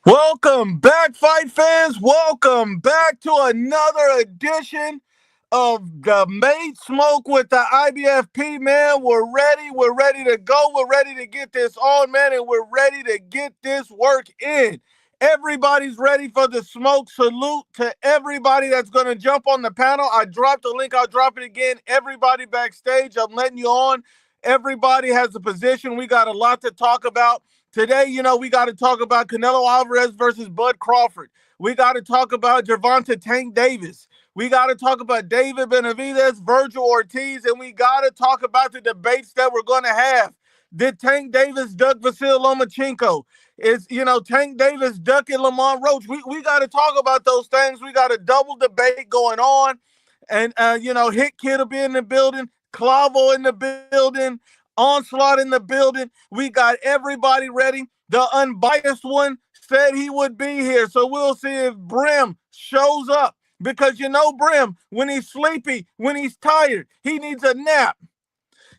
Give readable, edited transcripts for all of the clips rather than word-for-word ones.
Welcome back, fight fans. Welcome back to another edition of the Made Smoke with the IBFP, man. We're ready. We're ready to go. We're ready to get this on, man, and we're ready to get this work in. Everybody's ready for the smoke. Salute to everybody that's going to jump on the panel. I dropped the link. I'll drop it again. Everybody backstage, I'm letting you on. Everybody has a position. We got a lot to talk about. Today, we got to talk about Canelo Alvarez versus Bud Crawford. We got to talk about Gervonta Tank Davis. We got to talk about David Benavidez, Vergil Ortiz, and we got to talk about the debates that we're going to have. Did Tank Davis duck Vasil Lomachenko? Tank Davis ducking Lamont Roach? We got to talk about those things. We got a double debate going on. And, Hit Kid will be in the building, Clavo in the building, Onslaught in the building. We got everybody ready. The unbiased one said he would be here. So we'll see if Brim shows up. Because Brim, when he's sleepy, when he's tired, he needs a nap.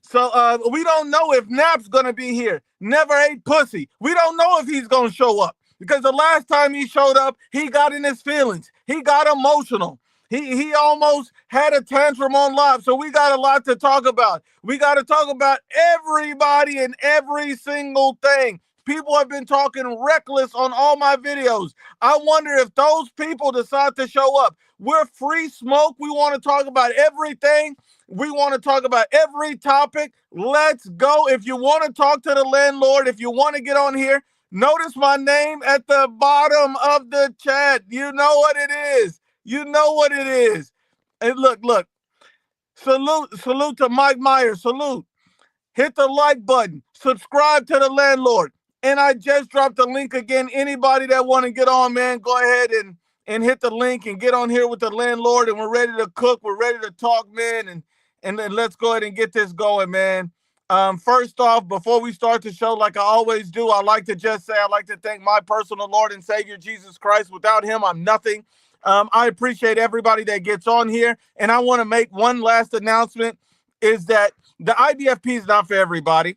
So we don't know if Nap's going to be here. Never ate pussy. We don't know if he's going to show up. Because the last time he showed up, he got in his feelings. He got emotional. He almost had a tantrum on live. So we got a lot to talk about. We got to talk about everybody and every single thing. People have been talking reckless on all my videos. I wonder if those people decide to show up. We're free smoke. We want to talk about everything. We want to talk about every topic. Let's go. If you want to talk to the landlord, if you want to get on here, notice my name at the bottom of the chat. You know what it is. You know what it is. And look. Salute to Mike Myers. Salute. Hit the like button. Subscribe to the landlord. And I just dropped the link again. Anybody that want to get on, man, go ahead and hit the link and get on here with the landlord. And we're ready to cook. We're ready to talk, man. And then let's go ahead and get this going, man. First off, before we start the show, like I always do, I like to just say I'd like to thank my personal Lord and Savior, Jesus Christ. Without him, I'm nothing. I appreciate everybody that gets on here. And I want to make one last announcement is that the IBFP is not for everybody.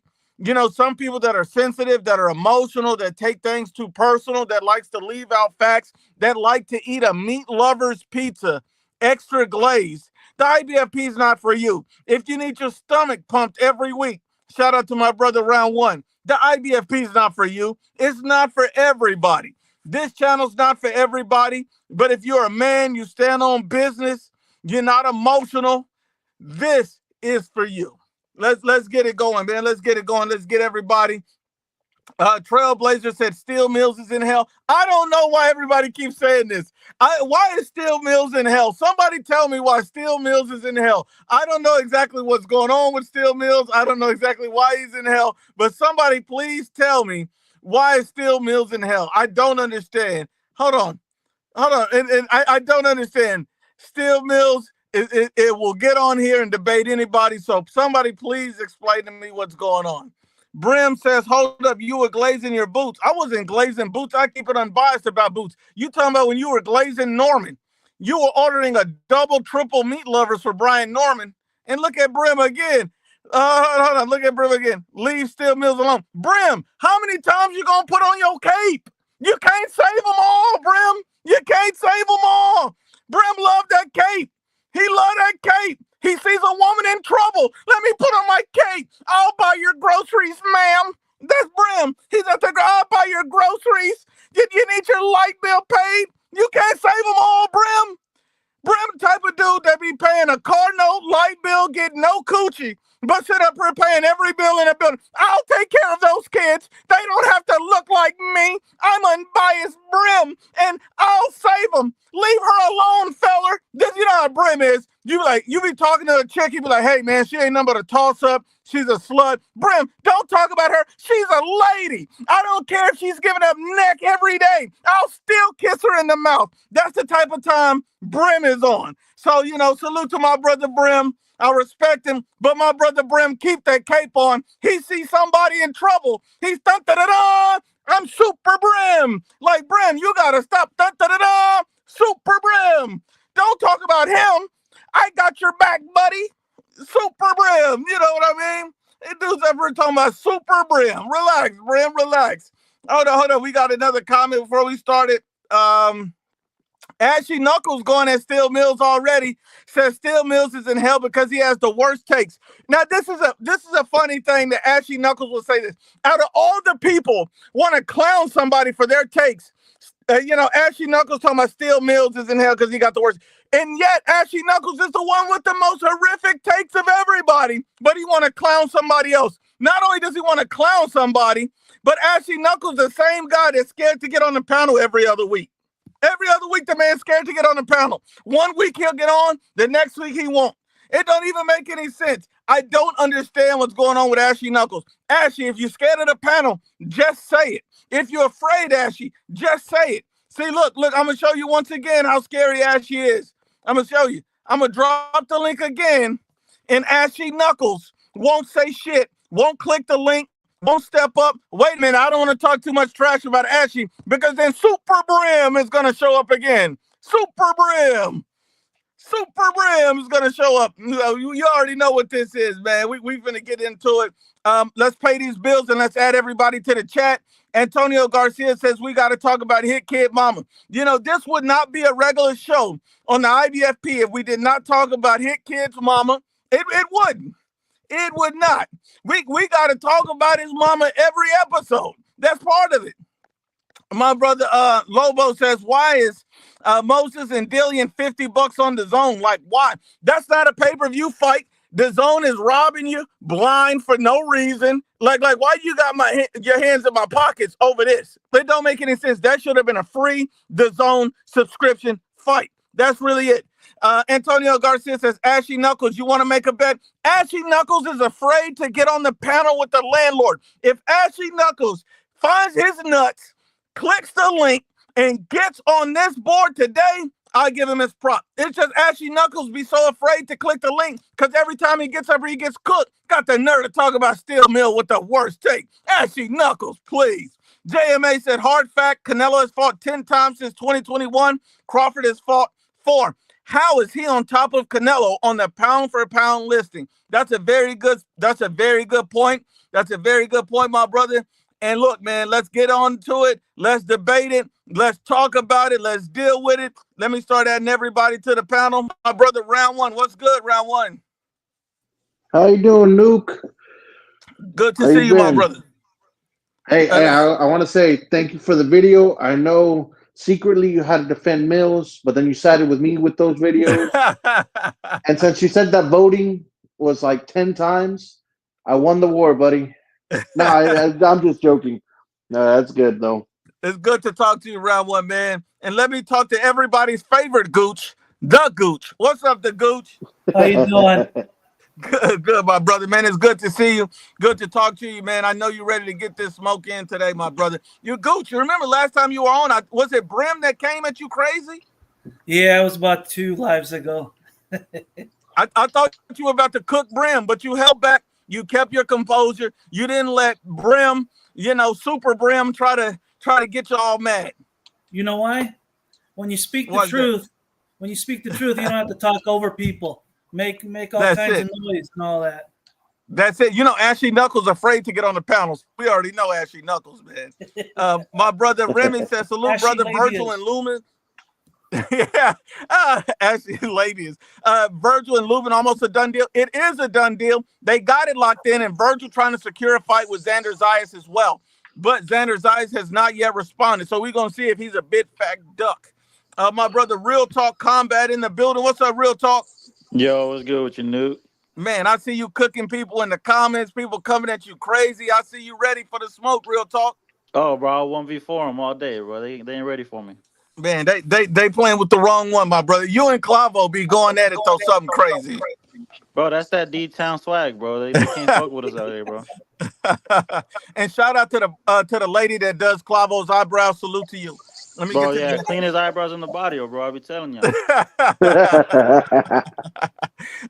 Some people that are sensitive, that are emotional, that take things too personal, that likes to leave out facts, that like to eat a meat lover's pizza, extra glazed. The IBFP is not for you. If you need your stomach pumped every week, shout out to my brother Round One. The IBFP is not for you. It's not for everybody. This channel's not for everybody. But if you're a man, you stand on business, you're not emotional, this is for you. Let's get it going, man. Let's get it going. Let's get everybody. Trailblazer said Steel Mills is in hell. I don't know why everybody keeps saying this. Why is Steel Mills in hell? Somebody tell me why Steel Mills is in hell. I don't know exactly what's going on with Steel Mills. I don't know exactly why he's in hell. But somebody please tell me why is Steel Mills in hell. I don't understand. Hold on. And I don't understand. Steel Mills, it will get on here and debate anybody. So somebody please explain to me what's going on. Brim says, hold up, you were glazing your boots. I wasn't glazing boots. I keep it unbiased about boots. You talking about when you were glazing Norman. You were ordering a double, triple meat lovers for Brian Norman. And look at Brim again. Hold on, look at Brim again. Leave Steel Mills alone. Brim, how many times you gonna put on your cape? You can't save them all, Brim. You can't save them all. Brim loved that cape. He loved that cape. He sees a woman in trouble. Let me put on my cape. I'll buy your groceries, ma'am. That's Brim. He's at the I'll buy your groceries. You need your light bill paid. You can't save them all, Brim. Brim type of dude that be paying a car note, light bill, get no coochie, but sit up here paying every bill in a building. I'll take care of those kids. They don't have to look like me. I'm unbiased Brim, and I'll save them. Leave her alone, feller. This, you know how Brim is. You be talking to a chick, you be like, hey, man, she ain't nothing but a toss-up. She's a slut. Brim, don't talk about her. She's a lady. I don't care if she's giving up neck every day. I'll still kiss her in the mouth. That's the type of time Brim is on. So, salute to my brother Brim. I respect him, but my brother Brim, keep that cape on. He sees somebody in trouble. He's dun-da-da-da. I'm Super Brim. Like, Brim, you gotta stop. Dun-da-da-da. Super Brim. Don't talk about him. I got your back, buddy. Super Brim. You know what I mean? These dudes ever talking about Super Brim. Relax, Brim, relax. Hold on. We got another comment before we started. Ashy Knuckles going at Steel Mills already. Says Steel Mills is in hell because he has the worst takes. Now this is a funny thing that Ashy Knuckles will say this. Out of all the people want to clown somebody for their takes, Ashy Knuckles talking about Steel Mills is in hell because he got the worst. And yet Ashy Knuckles is the one with the most horrific takes of everybody, but he want to clown somebody else. Not only does he want to clown somebody, but Ashy Knuckles the same guy that's scared to get on the panel every other week. Every other week, the man's scared to get on the panel. 1 week he'll get on, the next week he won't. It don't even make any sense. I don't understand what's going on with Ashy Knuckles. Ashy, if you're scared of the panel, just say it. If you're afraid, Ashy, just say it. See, look, I'm going to show you once again how scary Ashy is. I'm going to show you. I'm going to drop the link again, and Ashy Knuckles won't say shit, won't click the link, won't step up. Wait a minute, I don't want to talk too much trash about Ashy because then Super Brim is going to show up again. Super Brim is going to show up. You already know what this is, man. We're going to get into it. Let's pay these bills and let's add everybody to the chat. Antonio Garcia says we got to talk about Hit Kid Mama. This would not be a regular show on the IBFP if we did not talk about Hit Kid's mama. It wouldn't. It would not. We got to talk about his mama every episode. That's part of it. My brother Lobo says, why is Moses and Dillian $50 on the zone? Like, why? That's not a pay-per-view fight. The zone is robbing you blind for no reason. Like why you got your hands in my pockets over this? It don't make any sense. That should have been a free The Zone subscription fight. That's really it. Antonio Garcia says, Ashy Knuckles, you want to make a bet? Ashy Knuckles is afraid to get on the panel with the landlord. If Ashy Knuckles finds his nuts, clicks the link, and gets on this board today, I'll give him his prop. It's just Ashy Knuckles be so afraid to click the link because every time he gets up here, he gets cooked. Got the nerve to talk about Steel Mill with the worst take. Ashy Knuckles, please. JMA said, hard fact, Canelo has fought 10 times since 2021. Crawford has fought 4. How is he on top of Canelo on the pound for pound listing? That's a very good point. That's a very good point, my brother. And look, man, let's get on to it. Let's debate it. Let's talk about it. Let's deal with it. Let me start adding everybody to the panel. My brother, round one. What's good, round one? How you doing, Nuke? Good to see you, my brother. Hey, I want to say thank you for the video. I know secretly you had to defend Mills, but then you sided with me with those videos. And since you said that voting was like 10 times, I won the war, buddy. No, I'm just joking. No, that's good, though. It's good to talk to you, round one, man. And let me talk to everybody's favorite Gooch, the Gooch. What's up, the Gooch? How you doing? Good, my brother, man. It's good to see you. Good to talk to you, man. I know you're ready to get this smoke in today, my brother. You Gooch, you remember last time you were on, was it Brim that came at you crazy? Yeah, it was about 2 lives ago. I thought you were about to cook Brim, but you held back. You kept your composure. You didn't let Brim, Super Brim try to get you all mad. You know why? When you speak the truth, you don't have to talk over people. Make all kinds of noise and all that. That's it. Ashy Knuckles afraid to get on the panels. We already know Ashy Knuckles, man. My brother Remy says, salute, brother Vergil and Lumen. Yeah, Ashley ladies. Vergil and Lubin almost a done deal. It is a done deal. They got it locked in, and Vergil trying to secure a fight with Xander Zayas as well. But Xander Zayas has not yet responded, so we're gonna see if he's a big fat duck. My brother Real Talk Combat in the building. What's up, Real Talk? Yo, what's good with you, Nuke? Man, I see you cooking people in the comments. People coming at you crazy. I see you ready for the smoke, Real Talk. Oh, bro, 1v4 them all day, bro. They ain't ready for me. Man, they playing with the wrong one, my brother. You and Clavo be going at it though, something crazy. Bro, that's that D-Town swag, bro. They can't fuck with us out here, bro. And shout out to the lady that does Clavo's eyebrows. Salute to you. Let me clean his eyebrows in the body, bro. I be telling you.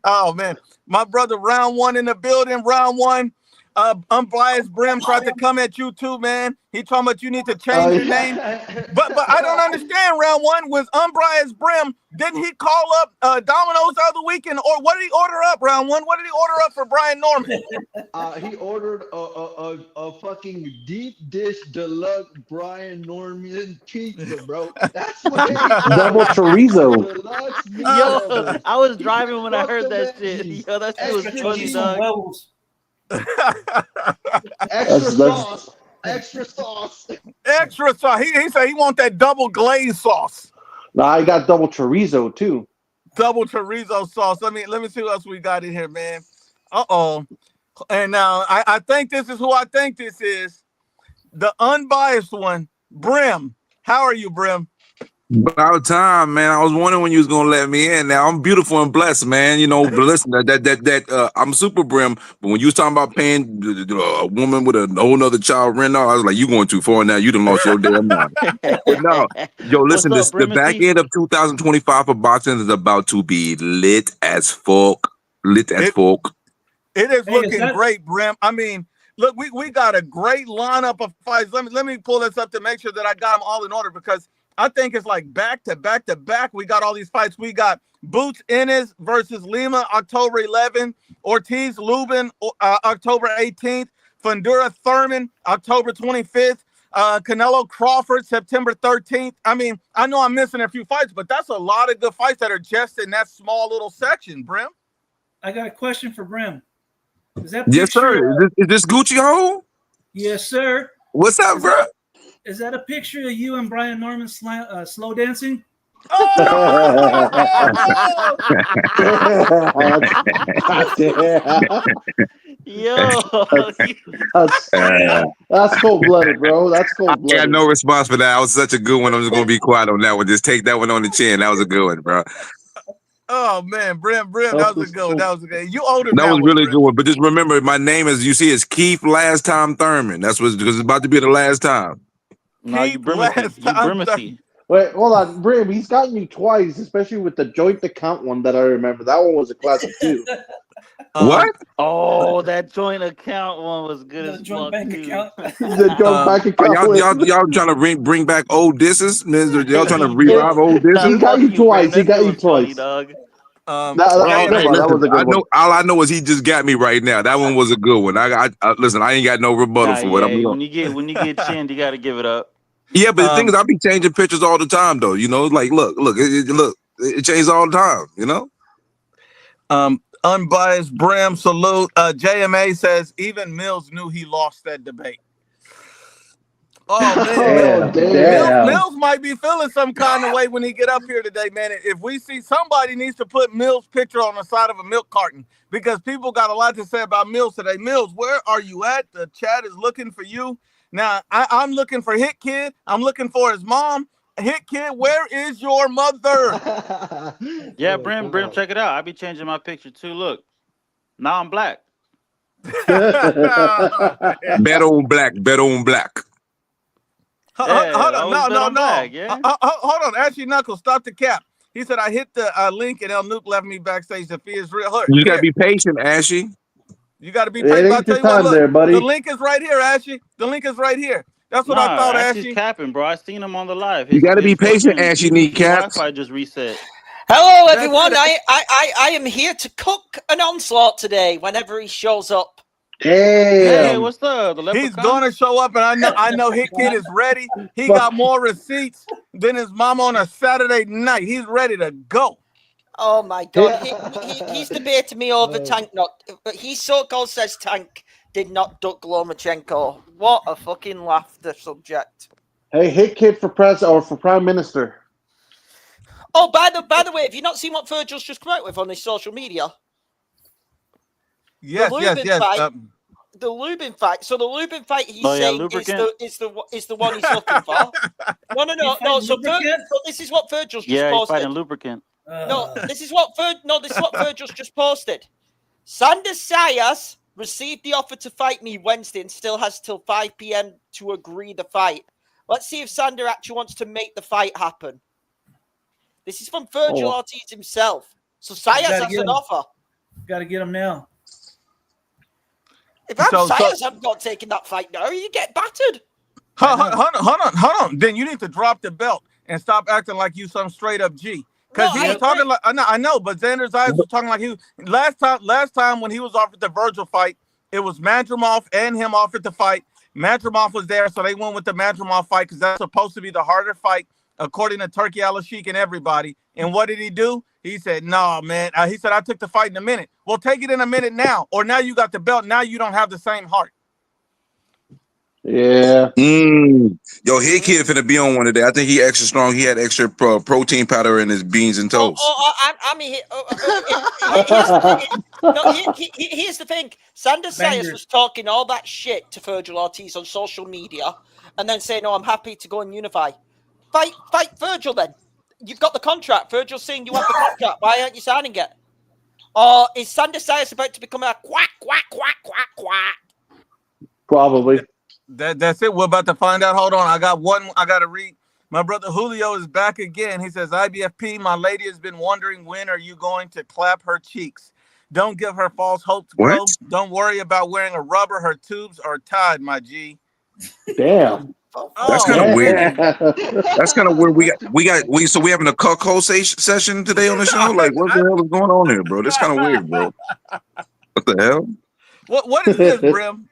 Oh man, my brother, round one in the building. Round one. Unbiased Brim tried to come at you too, man. He talking about you need to change your name. But I don't understand. Round one was Unbiased Brim. Didn't he call up Domino's the other weekend? Or what did he order up? Round one. What did he order up for Brian Norman? He ordered a fucking deep dish deluxe Brian Norman pizza, bro. That's what he Double chorizo. Deluxe meat Yo, lovers. I was driving when I Fuck heard the that shit. veggies. Yo, that shit was Extra funny, cheese. dog. Extra sauce. Extra sauce. He said he want that double glaze sauce. Nah, I got double chorizo too. Double chorizo sauce. Let me see what else we got in here, man. Uh-oh. And now I think this is who I think this is. The unbiased one, Brim. How are you, Brim? About time, man. I was wondering when you was gonna let me in. Now I'm beautiful and blessed, man. You know, but listen, I'm super Brim. But when you was talking about paying a woman with a whole nother child rent, I was like, you going too far now. You done lost your damn mind. But no, yo, listen, What's up, the back Brimacy? end of 2025 for boxing is about to be lit as fuck. Lit as fuck. It is Hey, looking great, Brim. I mean, look, we got a great lineup of fights. Let me pull this up to make sure that I got them all in order because I think it's like back to back to back. We got all these fights. We got Boots Ennis versus Lima, October 11th. Ortiz Lubin, October 18th. Fundora Thurman, October 25th. Canelo Crawford, September 13th. I mean, I know I'm missing a few fights, but that's a lot of good fights that are just in that small little section, Brim. I got a question for Brim. Is that Yes, sir. Is this Gucci hole? Yes, sir. What's up, bro? Is that a picture of you and Brian Norman slow dancing? Yo, That's cold-blooded, bro. That's cold-blooded. I got no response for that. That was such a good one. I'm just gonna be quiet on that one. Just take that one on the chin. That was a good one, bro. Oh man, Brim, that was a good one. That was a good. You owed him that was one, really Brim. good one. But just remember, my name is Keith Last Time Thurman. That's what because it's about to be the last time. No, you Brimacy. Wait, hold on, Brim. He's gotten you twice, especially with the joint account one that I remember. That one was a classic too. What? Oh, that joint account one was good as joint fuck bank too. account. The joint bank account. Y'all trying to bring back old disses? Y'all trying to revive old disses? He got you twice. He got you twice. Dog. That was a good one. All I know is he just got me right now. That one was a good one. I listen. I ain't got no rebuttal for it. When you get chinned, you got to give it up. Yeah, but the thing is, I be changing pictures all the time, though. You know, like look, it changes all the time. You know. Unbiased Brim salute. JMA says even Mills knew he lost that debate. Oh man, damn. Mills might be feeling some kind of way when he get up here today, man. If we see somebody needs to put Mills' picture on the side of a milk carton because people got a lot to say about Mills today. Mills, where are you at? The chat is looking for you. Now I'm looking for Hit Kid. I'm looking for his mom. Hit Kid, where is your mother? Yeah, Brim, check it out. I be changing my picture too. Look, now I'm black. Bet on black. Hold on, no. Hold on. Ashley Knuckles, stop the cap. He said, I hit the link and El Nuke left me backstage. The fee is real. You got to be patient, Ashley. You got to be patient. I'll tell you what, look, there, buddy. The link is right here, Ashley. The link is right here. That's what I thought, Ashley. Capping, bro. I seen him on the live. You got to be patient, Ashley. Kneecaps. Wi-Fi just reset. Hello, everyone. I am here to cook an onslaught today whenever he shows up. Hey, what's up? He's gonna show up, and I know Hit Kid is ready. He got more receipts than his mama on a Saturday night. He's ready to go. Oh my God! He's debated me over Tank. He so-called says Tank did not duck Lomachenko. What a fucking laughter subject. Hey, Hit Kid for president or for prime minister. Oh, by the way, have you not seen what Vergil's just come out with on his social media? Yes. The Lubin fight. So the Lubin fight he's saying is the one he's looking for. No. So this is what Vergil's just posted. Fighting lubricant. This is what Vergil's just posted. Sander Zayas received the offer to fight me Wednesday and still has till 5 p.m. to agree the fight. Let's see if Sander actually wants to make the fight happen. This is from Vergil Ortiz himself. So Zayas has an offer. Got to get him now. If I'm Zayas, I'm not taking that fight now. You get battered. Hold on. Then you need to drop the belt and stop acting like you some straight up G. Because he was talking like I know, but Xander Zayas was talking like he was last time when he was offered the Vergil fight, it was Madrimov and him offered the fight. Madrimov was there, so they went with the Madrimov fight because that's supposed to be the harder fight, according to Turkey Al-Sheikh and everybody. And what did he do? He said, "No, man." He said, "I took the fight in a minute." Well, take it in a minute now, or now you got the belt. Now you don't have the same heart. Yeah. Yo, his kid finna be on one today. I think he extra strong. He had extra protein powder in his beans and toast. Here's the thing. Sanders Zayas was talking all that shit to Vergil Ortiz on social media and then saying, "Oh, I'm happy to go and unify." Fight Vergil then. You've got the contract. Vergil's saying you have the contract. Why aren't you signing it? Or is Sanders Zayas about to become a quack? Probably. That's it. We're about to find out. Hold on. I got one. I got to read. My brother Julio is back again. He says, IBFP, my lady has been wondering when are you going to clap her cheeks? Don't give her false hopes, bro. What? Don't worry about wearing a rubber. Her tubes are tied, my G. Damn. That's kind of weird. That's kind of weird. So we having a cuckold session today on the show? Like, what the hell is going on here, bro? That's kind of weird, bro. What the hell? What is this, Brim?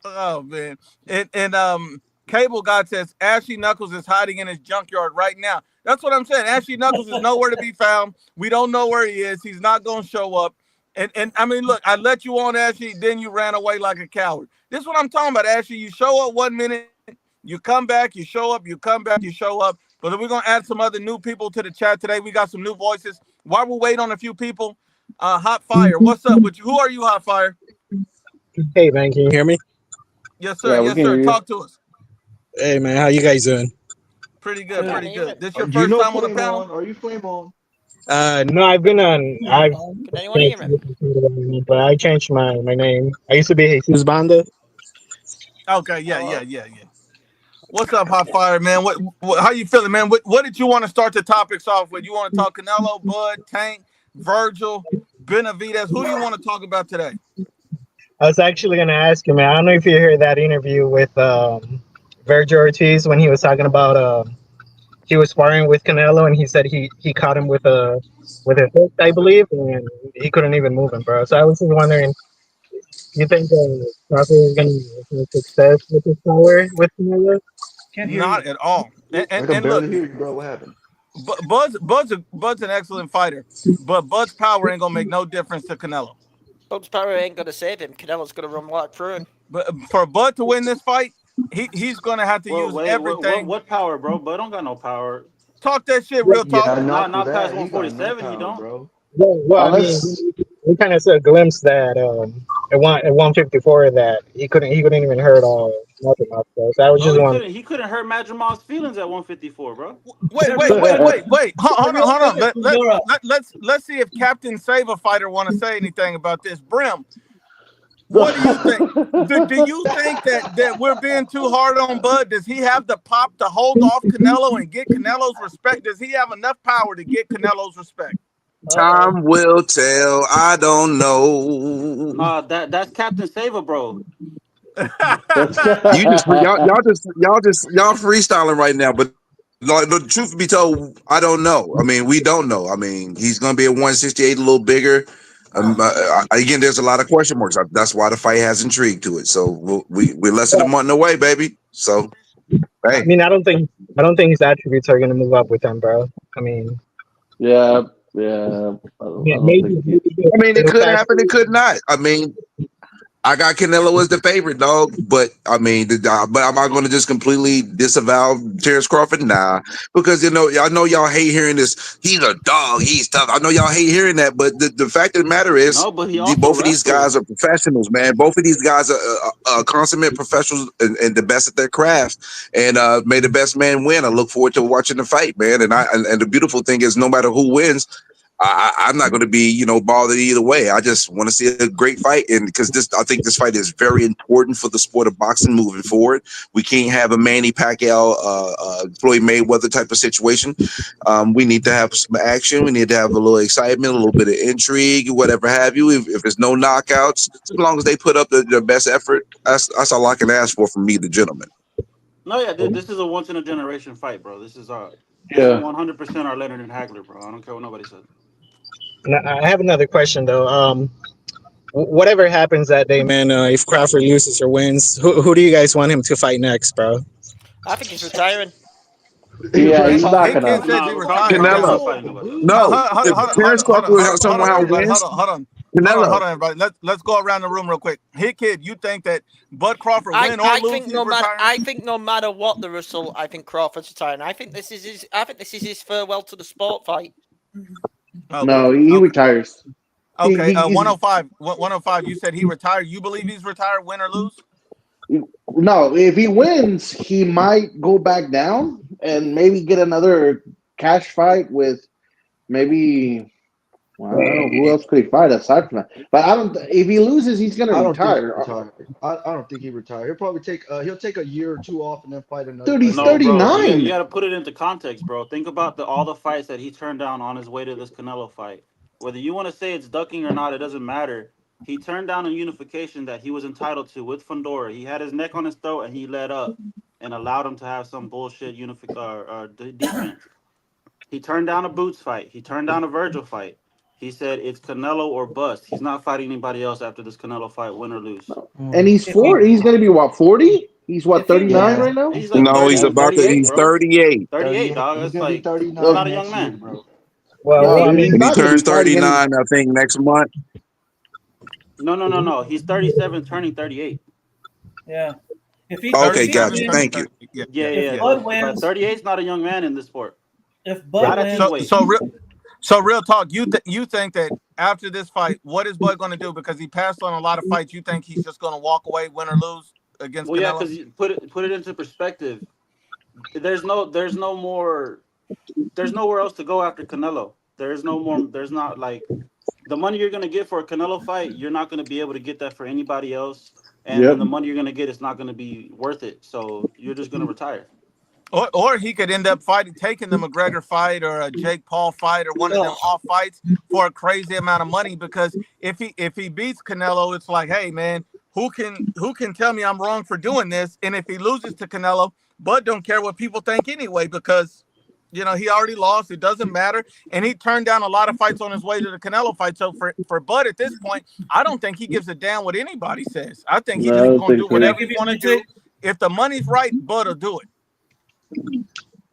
Oh man. And Cable God says Ashley Knuckles is hiding in his junkyard right now. That's what I'm saying. Ashley Knuckles is nowhere to be found. We don't know where he is. He's not gonna show up. And I mean, look, I let you on, Ashley, then you ran away like a coward. This is what I'm talking about, Ashley. You show up 1 minute, you come back, you show up, you come back, you show up. But we're gonna add some other new people to the chat today. We got some new voices. While we're waiting on a few people, Hot Fire, what's up with you? Who are you, Hot Fire? Hey man, can you hear me? Yes, sir. Yes, sir. Talk to us. Hey man, how you guys doing? Pretty good, pretty good. This your first time on the panel? Are you flame on? No, I've been on. Can anyone hear me? But I changed my name. I used to be Jesus Banda. Okay, yeah. What's up, Hot Fire, man? What how you feeling, man? What did you want to start the topics off with? You want to talk Canelo, Bud, Tank, Vergil, Benavidez? Who do you want to talk about today? I was actually going to ask you, man. I don't know if you heard that interview with Vergil Ortiz when he was talking about he was sparring with Canelo and he said he caught him with a hook, I believe, and he couldn't even move him, bro. So I was just wondering, you think Crawford is going to have success with his power with Canelo? Not at all. And look, hear you, bro. What happened? Bud's an excellent fighter, but Bud's power ain't gonna make no difference to Canelo. Bud's power ain't gonna save him. Canelo's gonna run right through him. But for Bud to win this fight, he's gonna have to use everything. What power, bro? Bud don't got no power. Talk that shit, real talk. Yeah, not past 147. You don't, bro. Well, I mean, we kind of saw a glimpse that at 154 that he couldn't even hurt nothing else. So I was just wondering. He couldn't hurt Madrimov's feelings at 154, bro. Wait. Hold on. Let's see if Captain Save a Fighter want to say anything about this. Brim, what do you think? Do you think that we're being too hard on Bud? Does he have the pop to hold off Canelo and get Canelo's respect? Does he have enough power to get Canelo's respect? Time will tell. I don't know. That's Captain Saver, bro. Y'all freestyling right now, but the truth be told, I don't know. I mean, we don't know. I mean, he's gonna be at 168, a little bigger. Again, there's a lot of question marks. That's why the fight has intrigue to it. So we're less than a month away, baby. So, hey. I mean, I don't think his attributes are gonna move up with him, bro. I mean, yeah. Maybe. I mean, it could happen. It could not. I mean, I got Canelo as the favorite, dog. But I mean, but am I going to just completely disavow Terrence Crawford? Nah, because I know y'all hate hearing this. He's a dog. He's tough. I know y'all hate hearing that, but the fact of the matter is, both of these guys are professionals, man. Both of these guys are consummate professionals and the best at their craft. And may the best man win. I look forward to watching the fight, man. And the beautiful thing is, no matter who wins, I'm not going to be, bothered either way. I just want to see a great fight, and because I think this fight is very important for the sport of boxing moving forward. We can't have a Manny Pacquiao, Floyd Mayweather type of situation. We need to have some action. We need to have a little excitement, a little bit of intrigue, whatever have you. If there's no knockouts, as long as they put up their best effort, that's all I can ask for from me, the gentleman. No, yeah, this is a once in a generation fight, bro. This is 100% our Leonard and Hagler, bro. I don't care what nobody says. I have another question though. Whatever happens that day, man, if Crawford loses or wins, who do you guys want him to fight next, bro? I think he's retiring. Yeah, he's not His gonna. kid says he retired. Canelo. No, if Terrence Crawford somehow wins, Hold on, everybody. Let's go around the room real quick. Hey, kid, you think that Bud Crawford win or lose? I think no matter what the result, I think Crawford's retiring. I think this is his farewell to the sport fight. Okay. No, he retires. Okay, 105. 105. You said he retired. You believe he's retired, win or lose? No, if he wins, he might go back down and maybe get another cash fight with maybe. Well, I don't know who else could he fight aside from that. But I don't. If he loses, he's gonna retire. I don't think he retire. He'll probably take a year or two off and then fight another. Dude, he's 39. Bro, you got to put it into context, bro. Think about all the fights that he turned down on his way to this Canelo fight. Whether you want to say it's ducking or not, it doesn't matter. He turned down a unification that he was entitled to with Fundora. He had his neck on his throat and he let up and allowed him to have some bullshit defense. He turned down a Boots fight. He turned down a Vergil fight. He said it's Canelo or bust. He's not fighting anybody else after this Canelo fight, win or lose. And he's 40. He's going to be what, 40? He's what, 39 right now? He's like he's about to. He's 38. 38, dog. That's like 39. He's not a young man, bro. Well, I mean, he turns 39, I think, next month. No. He's 37, turning 38. Yeah. If he okay, gotcha. Thank you. Yeah. But 38 is not a young man in this sport. If Bud wins, so real talk. You think that after this fight, what is Bud going to do? Because he passed on a lot of fights. You think he's just going to walk away, win or lose against? Well, Canelo? yeah, because put it into perspective. There's nowhere else to go after Canelo. There's no more. There's not like the money you're going to get for a Canelo fight. You're not going to be able to get that for anybody else. And the money you're going to get is not going to be worth it. So you're just going to retire. Or he could end up taking the McGregor fight or a Jake Paul fight or one of them off fights for a crazy amount of money. Because if he beats Canelo, it's like, hey man, who can tell me I'm wrong for doing this? And if he loses to Canelo, Bud don't care what people think anyway, because he already lost. It doesn't matter. And he turned down a lot of fights on his way to the Canelo fight. So for Bud at this point, I don't think he gives a damn what anybody says. I think he's just going to do whatever he want to do. If the money's right, Bud will do it.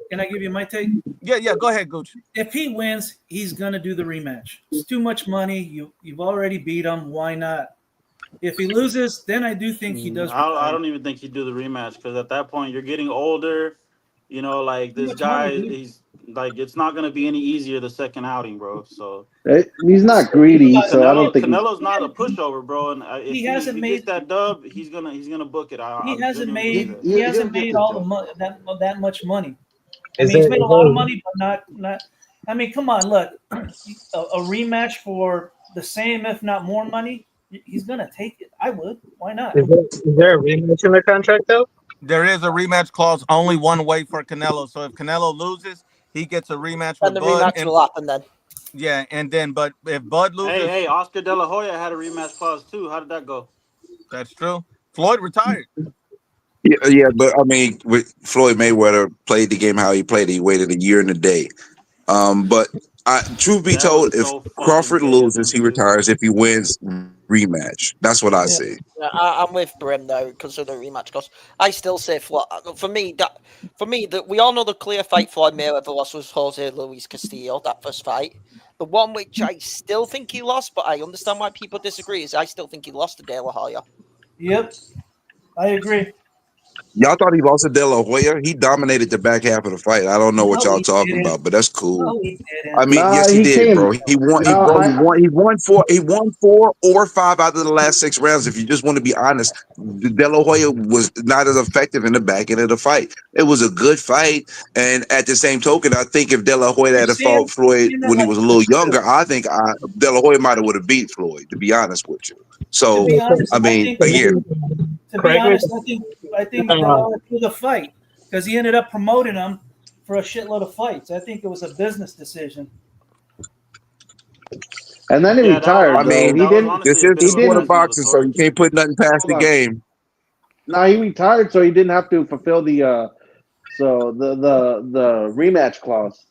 Can I give you my take? Yeah. Go ahead, Gooch. If he wins, he's gonna do the rematch. It's too much money. You've already beat him. Why not? If he loses, then I do think he does. I don't even think he'd do the rematch because at that point you're getting older. Like this guy, he's like it's not gonna be any easier the second outing, bro. So he's not greasy, so I don't think Canelo's not a pushover, bro. And if he hasn't made that dub, he's gonna book it. He hasn't made all the money that much money. I mean, he's made a lot of money, but not. I mean, come on, look, a rematch for the same, if not more money. He's gonna take it. I would. Why not? Is there a rematch in the contract though? There is a rematch clause only one way for Canelo. So if Canelo loses, he gets a rematch with Bud. And the rematch will happen then. Yeah, but if Bud loses, hey, Oscar De La Hoya had a rematch clause too. How did that go? That's true. Floyd retired. Yeah, but I mean, with Floyd Mayweather played the game how he played it. He waited a year and a day. But truth be told, if Crawford loses, he retires. If he wins, rematch. That's what I see. Yeah, I'm with Brim though because of the rematch cost. I still say for me that we all know the clear fight Floyd Mayweather lost was Jose Luis Castillo, that first fight. The one which I still think he lost, but I understand why people disagree, is I still think he lost to De La Hoya. Yep, I agree. Y'all thought he lost to De La Hoya? He dominated the back half of the fight. I don't know what No, y'all he talking didn't. about, but that's cool. No, he I didn't. mean, Nah, yes, he he did, came. bro. He won. No, He won 4 or 5 out of the last 6 rounds. If you just want to be honest, De La Hoya was not as effective in the back end of the fight. It was a good fight, and at the same token, I think if De La Hoya You're had fought seeing, you're Floyd seeing that when he like was a little younger, I think De La Hoya might have would have beat Floyd. To be honest with you, to so be honest, I I mean, think again, to be Correct me. honest, I think Delahoya threw the fight because he ended up promoting him for a shitload of fights. I think it was a business decision. and then he Yeah, that was retired I honestly though. mean, He that was didn't. honestly this a is bit He of a sport of didn't. passing of the boxing, so you torch. can't put nothing past Hold the on. game. No, he retired, so he didn't have to fulfill the the rematch clause.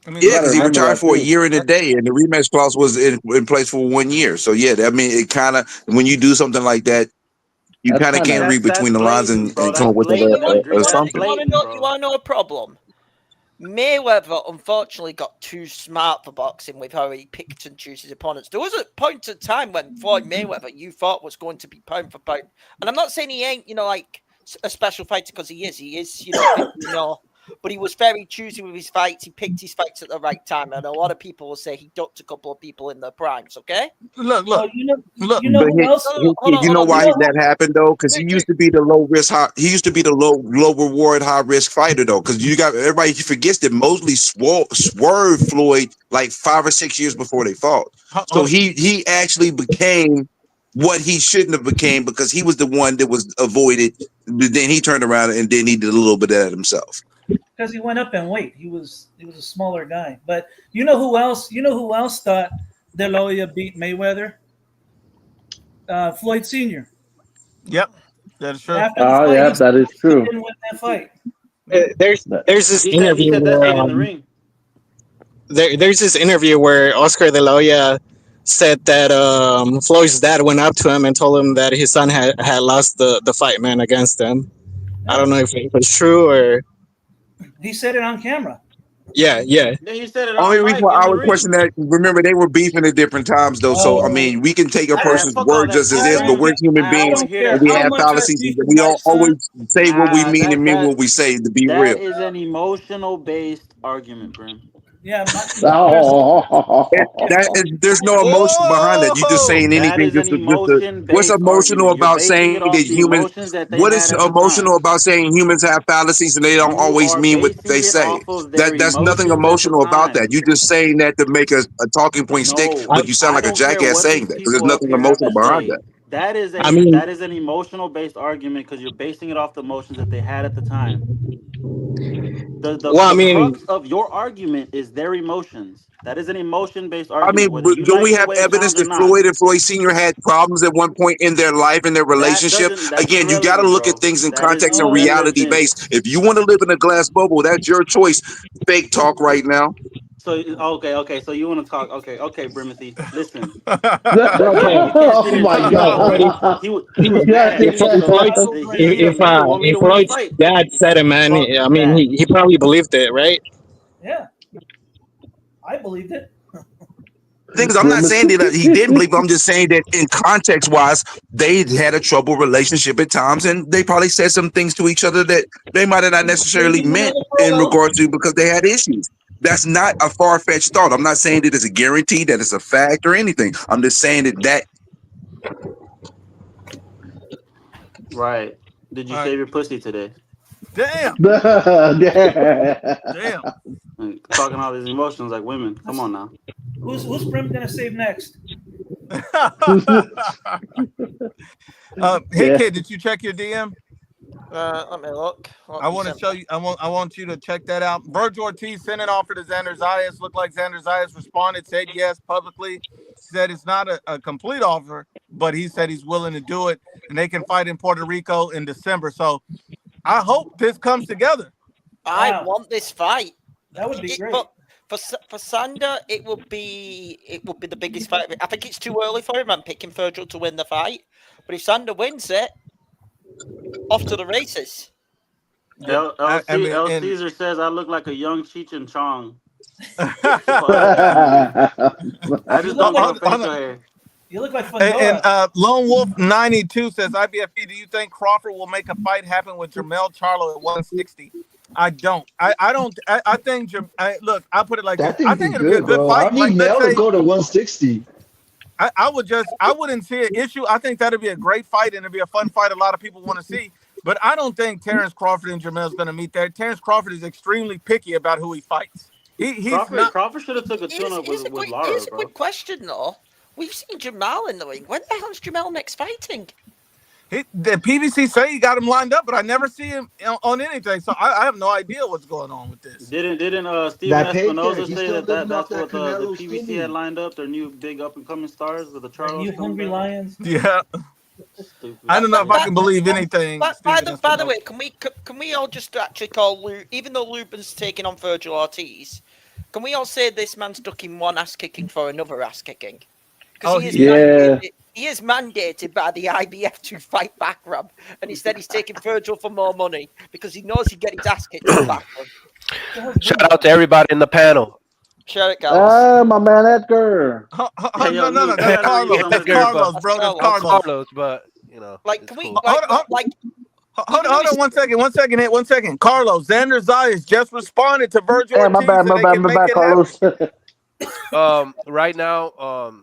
I mean, You Yeah, look, got to because he remember retired that for a too. year and a day, and the rematch clause was in place for 1 year. So yeah, I mean, it kind of when you do something like that, you That's kind of kind can't of. read That's between the lines blatant, bro. and come That's up with You other blatant. I want, agree. That's assumptions. blatant, you bro. want to know a problem? Mayweather unfortunately got too smart for boxing with how he picked and chose his opponents. There was a point in time when Floyd Mayweather you thought was going to be pound for pound, and I'm not saying he ain't, like a special fighter because he is, but he was very choosy with his fights. He picked his fights at the right time, and a lot of people will say he ducked a couple of people in their primes. Okay, look, Well, look. you know But who else? no, hold on, you hold know on. You why know that who? happened though? Because he used to be the low risk, high. He used to be the low reward, high risk fighter though. Because you got everybody forgets that Mosley swerved Floyd like 5 or 6 years before they fought. So he actually became what he shouldn't have became because he was the one that was avoided. But then he turned around and then he did a little bit of that himself. Because he went up in weight. He was a smaller guy. But you know who else? You know who else thought De La Hoya beat Mayweather? Floyd Sr. Yep, that's true. After the Oh, fight, yeah, he said that is he true. didn't win that fight. There's That- there's this He interview said that where shit in the ring. there's this interview where Oscar De La Hoya said that Floyd's dad went up to him and told him that his son had lost the fight, man, against him. I Yeah. don't know if it was true or He said it on camera. yeah. Yeah, he said it Only on reason mic why in I the would question ring. that, remember they were beefing at different times though. So I Oh, mean, we can take a Man, person's fuck all word that just as shit, I is, but don't Brim. we're care. human I I beings don't want don't to hear and care that we how have shit. much I fallacies, and beef with we my don't son. always say what we mean and mean what we say. To be real, That is an emotional based argument, Brim. Yeah, there's no emotion behind that. You just Oh, saying That anything is an just to, emotion what's based emotional argument. You're about basing saying it that off the humans? emotions that they What had is at the emotional time. about saying humans have fallacies and they don't You always are mean what basing they it say? off of their That's nothing emotions at the emotional about that. time. You just saying that to make a talking point stick, No, but you sound I like a don't care jackass what saying these that because there's people up nothing here have emotional to behind say. that. I mean, That is an emotional based argument because you're basing it off the emotions that they had at the time. The, the well, I the mean, crux of your argument is their emotions. That is an emotion based I mean, argument, whether you don't we like the have way it evidence sounds or that not. Floyd and Floyd Sr. had problems at one point in their life, in their relationship? That's Again, you got to irrelevant, look at bro. things in That is context and reality irrelevant. based. If you want to live in a glass bubble, that's your choice. Fake talk right now. So okay. So you want to talk? Okay, Brimothy. Listen, okay. we can't sit Oh here and my talk Well, about but Floyd. god. He was mad at me, if so Floyd's Michael he hit Garcia. me and want me if to win the Floyd's fight. dad said it, man, Fuck I mean, that. he probably believed it, right? Yeah, I believed it. Things I'm not saying that he didn't believe, but I'm just saying that in context wise, they had a troubled relationship at times, and they probably said some things to each other that they might have not Gave necessarily him meant another in promo. regard to because they had issues. That's not a far fetched thought. I'm not saying that it's a guarantee, that it's a fact or anything. I'm just saying that Right? Did you all right. shave your pussy today? Damn, Yeah. damn. Like, talking all these emotions like women. Come on now. Who's Brim gonna save next? Hey kid, did you check your DM? Let me look. I want to show you. I want you to check that out. Vergil Ortiz sent an offer to Xander Zayas. Looked like Xander Zayas responded, said yes publicly. Said it's not a complete offer, but he said he's willing to do it, and they can fight in Puerto Rico in December. So I hope this comes together. I Wow, want this fight. that would be It, great. but for Sander, it would be the biggest fight. I think it's too early for him. I'm picking Virgil to win the fight, but if Sander wins it, off to the races. Yeah, I mean, El and Caesar says I look like a young Cheech and Chong. hold Fuck you, man. I You just look don't like grow on, facial hair. You look like Fundora. And Lone Wolf 92 says, IBFP, do you think Crawford will make a fight happen with Jermell Charlo at 160? I don't. I don't. I think. Look, I'll put it like That this. I thing think be it'll be a good, good bro. fight. I need Like, let's Mel to say, go to 160. I wouldn't see an issue. I think that'd be a great fight and it'd be a fun fight a lot of people want to see. But I don't think Terrence Crawford and Jermell's going to meet there. Terrence Crawford is extremely picky about who he fights. Crawford should have took a tune-up with Lara, Here's a quick question, though. We've seen Jamal in the ring. When the hell's Jamal next fighting? The PBC say he got him lined up, but I never see him on anything. So I have no idea what's going on with this. Didn't Steven Espinoza say that's what the PBC had lined up, their new big up-and-coming stars with the Charlos? You hungry lions? Yeah. I don't know if I can believe anything. By the way, can we all just actually call even though Lubin's taking on Vergil Ortiz, can we all say this man's ducking one ass kicking for another ass kicking? Because he is mandated by the IBF to fight back rub, and instead he's taking Vergil for more money because he knows he'd get his ass kicked in back rub. Shout out to everybody in the panel. Shout it, guys. My man Edgar. No, that's Carlos. That's Carlos, bro. That's Carlos. But you know, like, can we cool. Hold on 1 second. Carlos, Xander Zayas just responded to Vergil Ortiz. My bad, Carlos. Right now,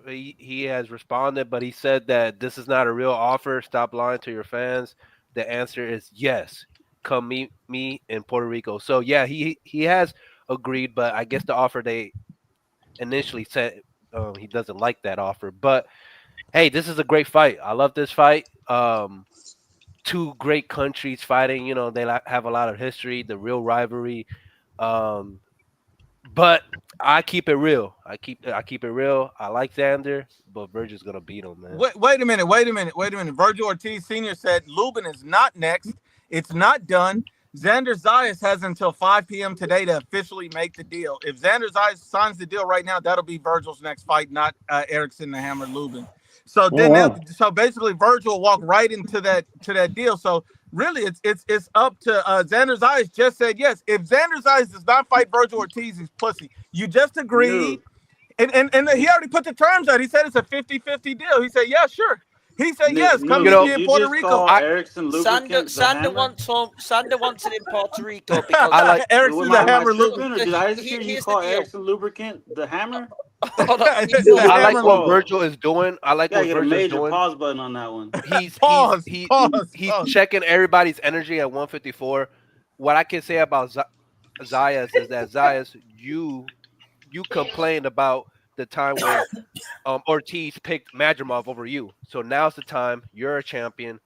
he has responded, but he said that this is not a real offer. Stop lying to your fans. The answer is yes. Come meet me in Puerto Rico. So yeah, he has agreed, but I guess the offer they initially said he doesn't like that offer. But hey, this is a great fight. I love this fight. Two great countries fighting. You know, they have a lot of history, the real rivalry. But I keep it real. I keep it real. I like Xander, but Vergil's gonna beat him, man. Wait a minute. Vergil Ortiz Sr. said Lubin is not next. It's not done. Xander Zayas has until 5 p.m. today to officially make the deal. If Xander Zayas signs the deal right now, that'll be Vergil's next fight, not Erickson the Hammer Lubin. So so basically Vergil will walk right into that deal. So really, it's up to Xander Zayas. Just said yes. If Xander Zayas does not fight Vergil Ortiz, he's pussy. You just agreed, and he already put the terms out. He said it's a 50-50 deal. He said, yeah, sure. He said yes. Come meet me in Puerto Rico. Sander wants it in Puerto Rico because I like Erickson the Hammer Lubricant. Did I hear you call Erickson Lubricant the Hammer? I like what Vergil is doing. I like what Vergil is doing. Pause button on that one. He's checking everybody's energy at 154. What I can say about Zayas is that Zayas, you complained about the time when Ortiz picked Madrimov over you. So now's the time. You're a champion.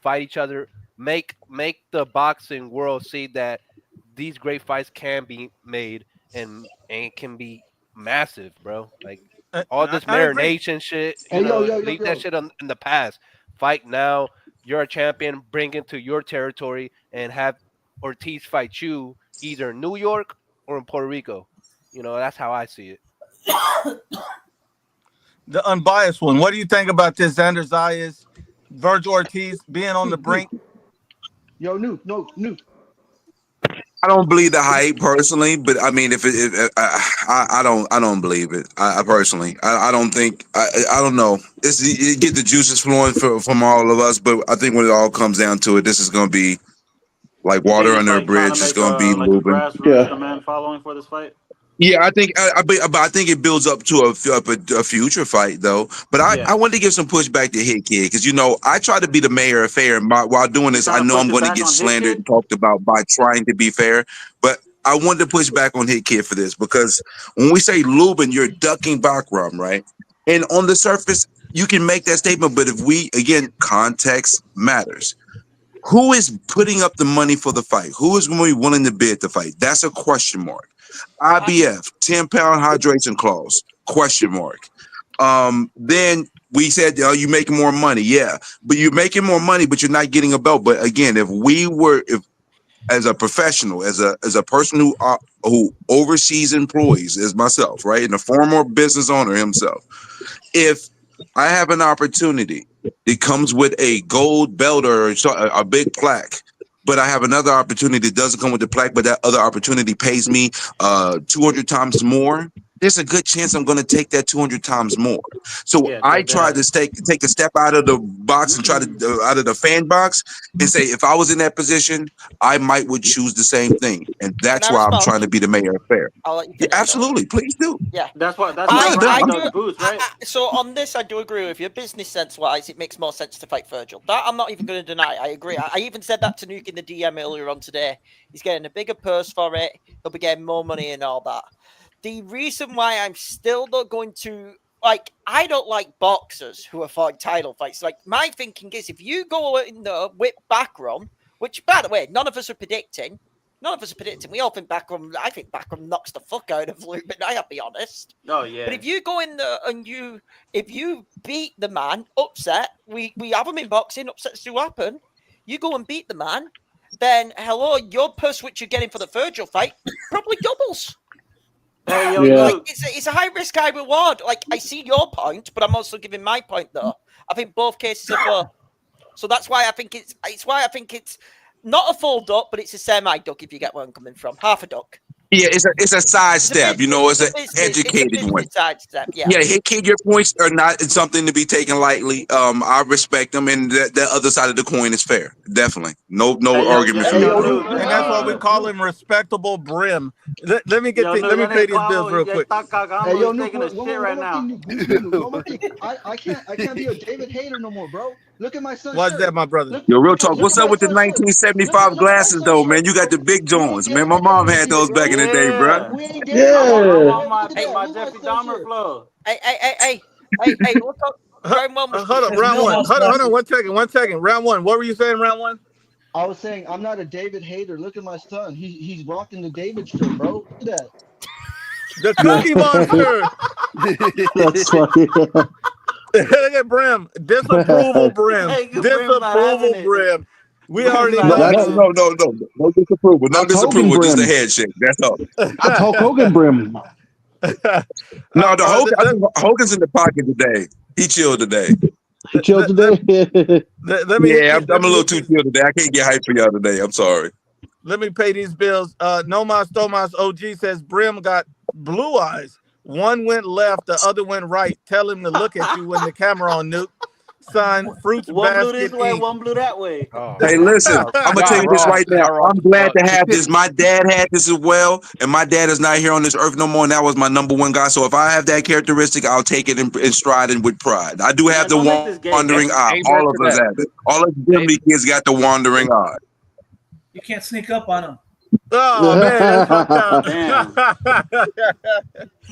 Fight each other. Make the boxing world see that these great fights can be made and can be massive, bro. Like all this marination shit. Leave that shit in the past. Fight now. You're a champion. Bring it to your territory and have Ortiz fight you either in New York or in Puerto Rico. You know, that's how I see it. The unbiased one. What do you think about this, Xander Zayas, Vergil Ortiz being on the brink? Yo, no. I don't believe the hype personally, but I mean, I don't believe it. I personally, I don't think. I don't know. You get the juices flowing from all of us, but I think when it all comes down to it, this is going to be like water under a bridge. It's going to be moving. Man following for this fight. Yeah, I think it builds up to a future fight though. But I wanted to give some pushback to Hit Kid because I try to be the mayor of fair, and while doing this, I know I'm going to get slandered and talked about by trying to be fair. But I wanted to push back on Hit Kid for this because when we say Lubin, you're ducking Bakram, right? And on the surface, you can make that statement, but if context matters. Who is putting up the money for the fight? Who is going to be willing to bid the fight? That's a question mark. IBF 10-pound hydration clause question mark. Then we said, "Are you making more money?" Yeah, but you're making more money, but you're not getting a belt. But again, if as a professional, as a person who oversees employees, as myself, right, and a former business owner himself, if I have an opportunity, it comes with a gold belt or a big plaque. But I have another opportunity that doesn't come with the plaque, but that other opportunity pays me 200 times more. there's a good chance I'm going to take that 200 times more. So Yeah, I dead tried to ass. take a step out of the box and try to out of the fan box and say, if I was in that position, I would choose the same thing. And that's I why I'm respond? trying to be the mayor of fair. I'll let you Yeah, finish. absolutely. Please do. Yeah. That's why I'm Brian good. does boots, right? So on this, I do agree with you. Business sense wise, it makes more sense to fight Vergil. That I'm not even going to deny. I agree. I even said that to Nuke in the DM earlier on today. He's getting a bigger purse for it. He'll be getting more money and all that. The reason why I'm still not going to like, I don't like boxers who are fighting title fights. Like, my thinking is, if you go in the whip Backroom, which by the way, none of us are predicting. None of us are predicting. We all think Backroom. I think Backroom knocks the fuck out of Luke, but I'll be honest. Oh yeah. But if you go in there and if you beat the man, upset, we have them in boxing, upsets do happen. You go and beat the man, then hello, your purse which you're getting for the Vergil fight probably doubles. Hey, yo, Yeah. Like, it's a high risk, high reward. Like, I see your point, but I'm also giving my point though. I think both cases are fair. So that's why I think it's not a full duck, but it's a semi duck if you get where I'm coming from. Half a duck. Yeah, it's a sidestep, you know, it's an educated one. Sidestep, yeah. Yeah, hey, kid, your points are not something to be taken lightly. I respect them, and the other side of the coin is fair. Definitely, no argument from me. And that's why we call him respectable Brim. Let me pay these bills real quick. Hey, yo, taking a shit right now. One more thing. I can't be a David hater no more, bro. Look at my son. What's that, my brother? Yo, real talk. What's up with the 1975 glasses, though, man? You got the big Jones, man. My mom had those back in the day, bro. My Jeffrey Dahmer flow. Hey, what's up? Hold on, round one. Hold on, 1 second. Round one. What were you saying, round one? I was saying I'm not a David hater. Look at my son. He's rocking the David shirt, bro. Look at that. The Cookie Monster. That's funny. Look at Brim. Disapproval, Brim. Hey, Disapproval, Brim. We already know. No disapproval. No disapproval. Just a head shake. That's all. That's Hulk Hogan Brim. No, I think Hogan's in the pocket today. He chilled today. He chilled today. I'm a little too chilled today. I can't get hyped for y'all today. I'm sorry. Let me pay these bills. Nomas Thomas OG says Brim got blue eyes. One went left, the other went right. Tell him to look at you when the camera on, Nuke. Son, fruits One basket blew this way, eat. one blew that way. Hey, listen, I'm gonna tell you this right now. I'm glad to have this. My dad had this as well, and my dad is not here on this earth no more, and that was my number one guy. So if I have that characteristic, I'll take it in stride and with pride. I do have the wandering eye. All of us have it. All of the Disney kids got the wandering eye. You can't sneak up on them. Oh man, that's Damn.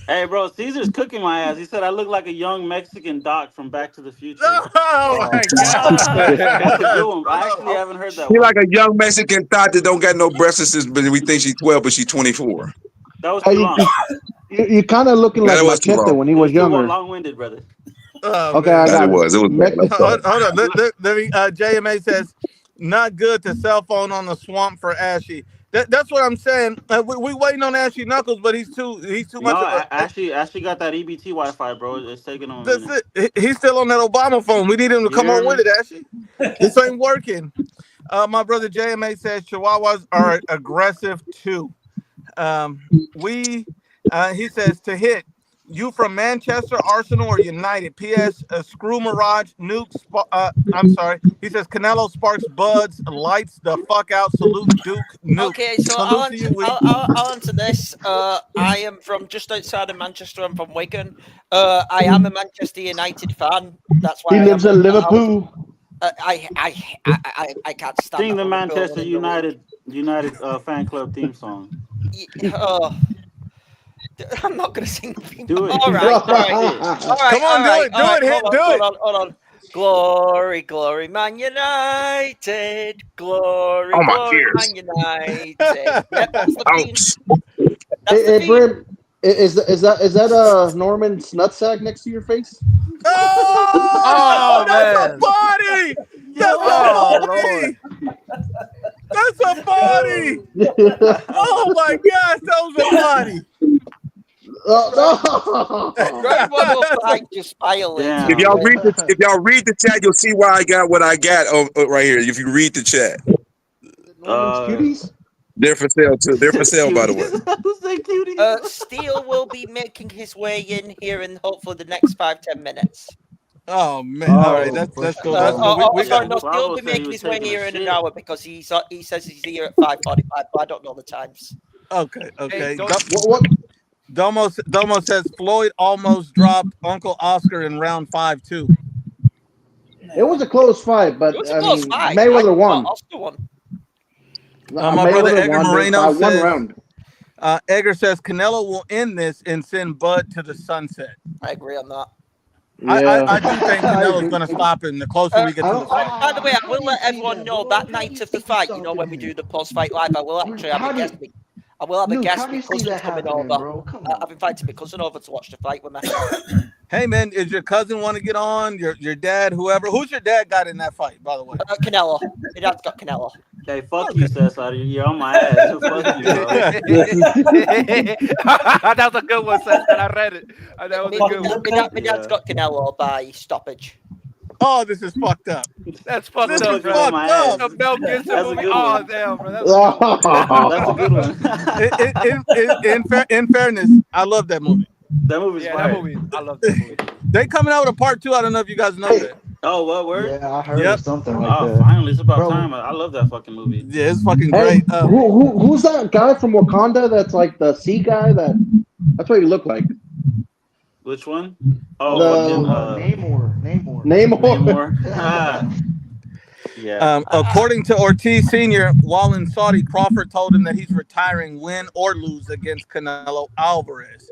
Hey, bro, Caesar's cooking my ass. He said I look like a young Mexican Doc from Back to the Future. Oh my god! That's a good one. I actually haven't heard that He one. like a young Mexican thought that don't got no breasts, but we think she's 12, but she's 24. That was too long. You kind of looking like Machete when he was younger. Long-winded, brother. Oh, okay, I got it. Was hold on. Let me. JMA says not good to cell phone on the swamp for Ashy. That's what I'm saying. We waiting on Ashy Knuckles, but he's too much. No, Ashley got that EBT Wi-Fi, bro. It's taking him. That's it. He's still on that Obama phone. We need him to come on with it, Ashy. This ain't working. My brother JMA says Chihuahuas are aggressive too. He says to hit. You from Manchester, Arsenal, or United? P.S. Screw Mirage, Nuke. I'm sorry. He says Canelo sparks buds, lights the fuck out. Salute Duke, Nuke. Okay, so I'll answer this. I am from just outside of Manchester. I'm from Wigan. I am a Manchester United fan. That's why he lives in Liverpool. I can't stand. Sing the Manchester United fan club theme song. I'm not going to sing the theme. Do it. All right. Come on, do Hold on. Glory, glory, Man United. Glory, glory, Man United. Yep, that's the theme. Hey, Brim, is that Norman's nutsack next to your face? Oh that's a body! That's a body! Oh my gosh, that was a body! If y'all read the chat, you'll see why I got what I got right here. If you read the chat, Norman's cuties? They're for sale too. They're for sale, by the way. say cutie. Steele will be making his way in here in hopefully the next 5-10 minutes. Oh man! All right, that's cool. That's cool. We Sorry, got. no, Steele will be making his way here in an hour because he says he's here at 5:45, but I don't know the times. Okay. Hey, What? Domo says Floyd almost dropped Uncle Oscar in round 5 too. It was a close fight, but It was a close fight. Mayweather won. Oscar won. My brother Edgar Moreno says, 1 round. Edgar says Canelo will end this and send Bud to the sunset. I agree on that. Yeah. I do think Canelo's going to stop him the closer we get to the fight. By the way, I will let everyone know that night of the fight, you know, when we do the post-fight live, I will actually have a guest. I will have a guest. My cousin's coming over. I've invited my cousin over to watch the fight with me. Hey man, is your cousin want to get on? Your dad, whoever. Who's your dad got in that fight, by the way? Canelo. My dad's got Canelo. Hey, fuck you, Cesar. You're on my ass. So fuck you, bro. That was a good one, Cesar. I read it. That was a good one. My dad's got Canelo by stoppage. Oh, this is fucked up. That's fucked This up, is bro. fucked up. The Mel Gibson That's a movie. good Oh, one. damn, bro. That's That's a good one. In fairness, I love that movie. That movie's fire. that movie. I love that movie. They coming out with a part 2. I don't know if you guys know that. Oh, what word? Yeah, I heard something like Oh, that. finally, it's about Bro. time. I love that fucking movie. Yeah, it's fucking Hey, great. who's that guy from Wakanda that's like the sea guy? That's what he looked like. Which one? Oh, Namor. Yeah. According to Ortiz Sr., while in Saudi, Crawford told him that he's retiring, win or lose against Canelo Alvarez.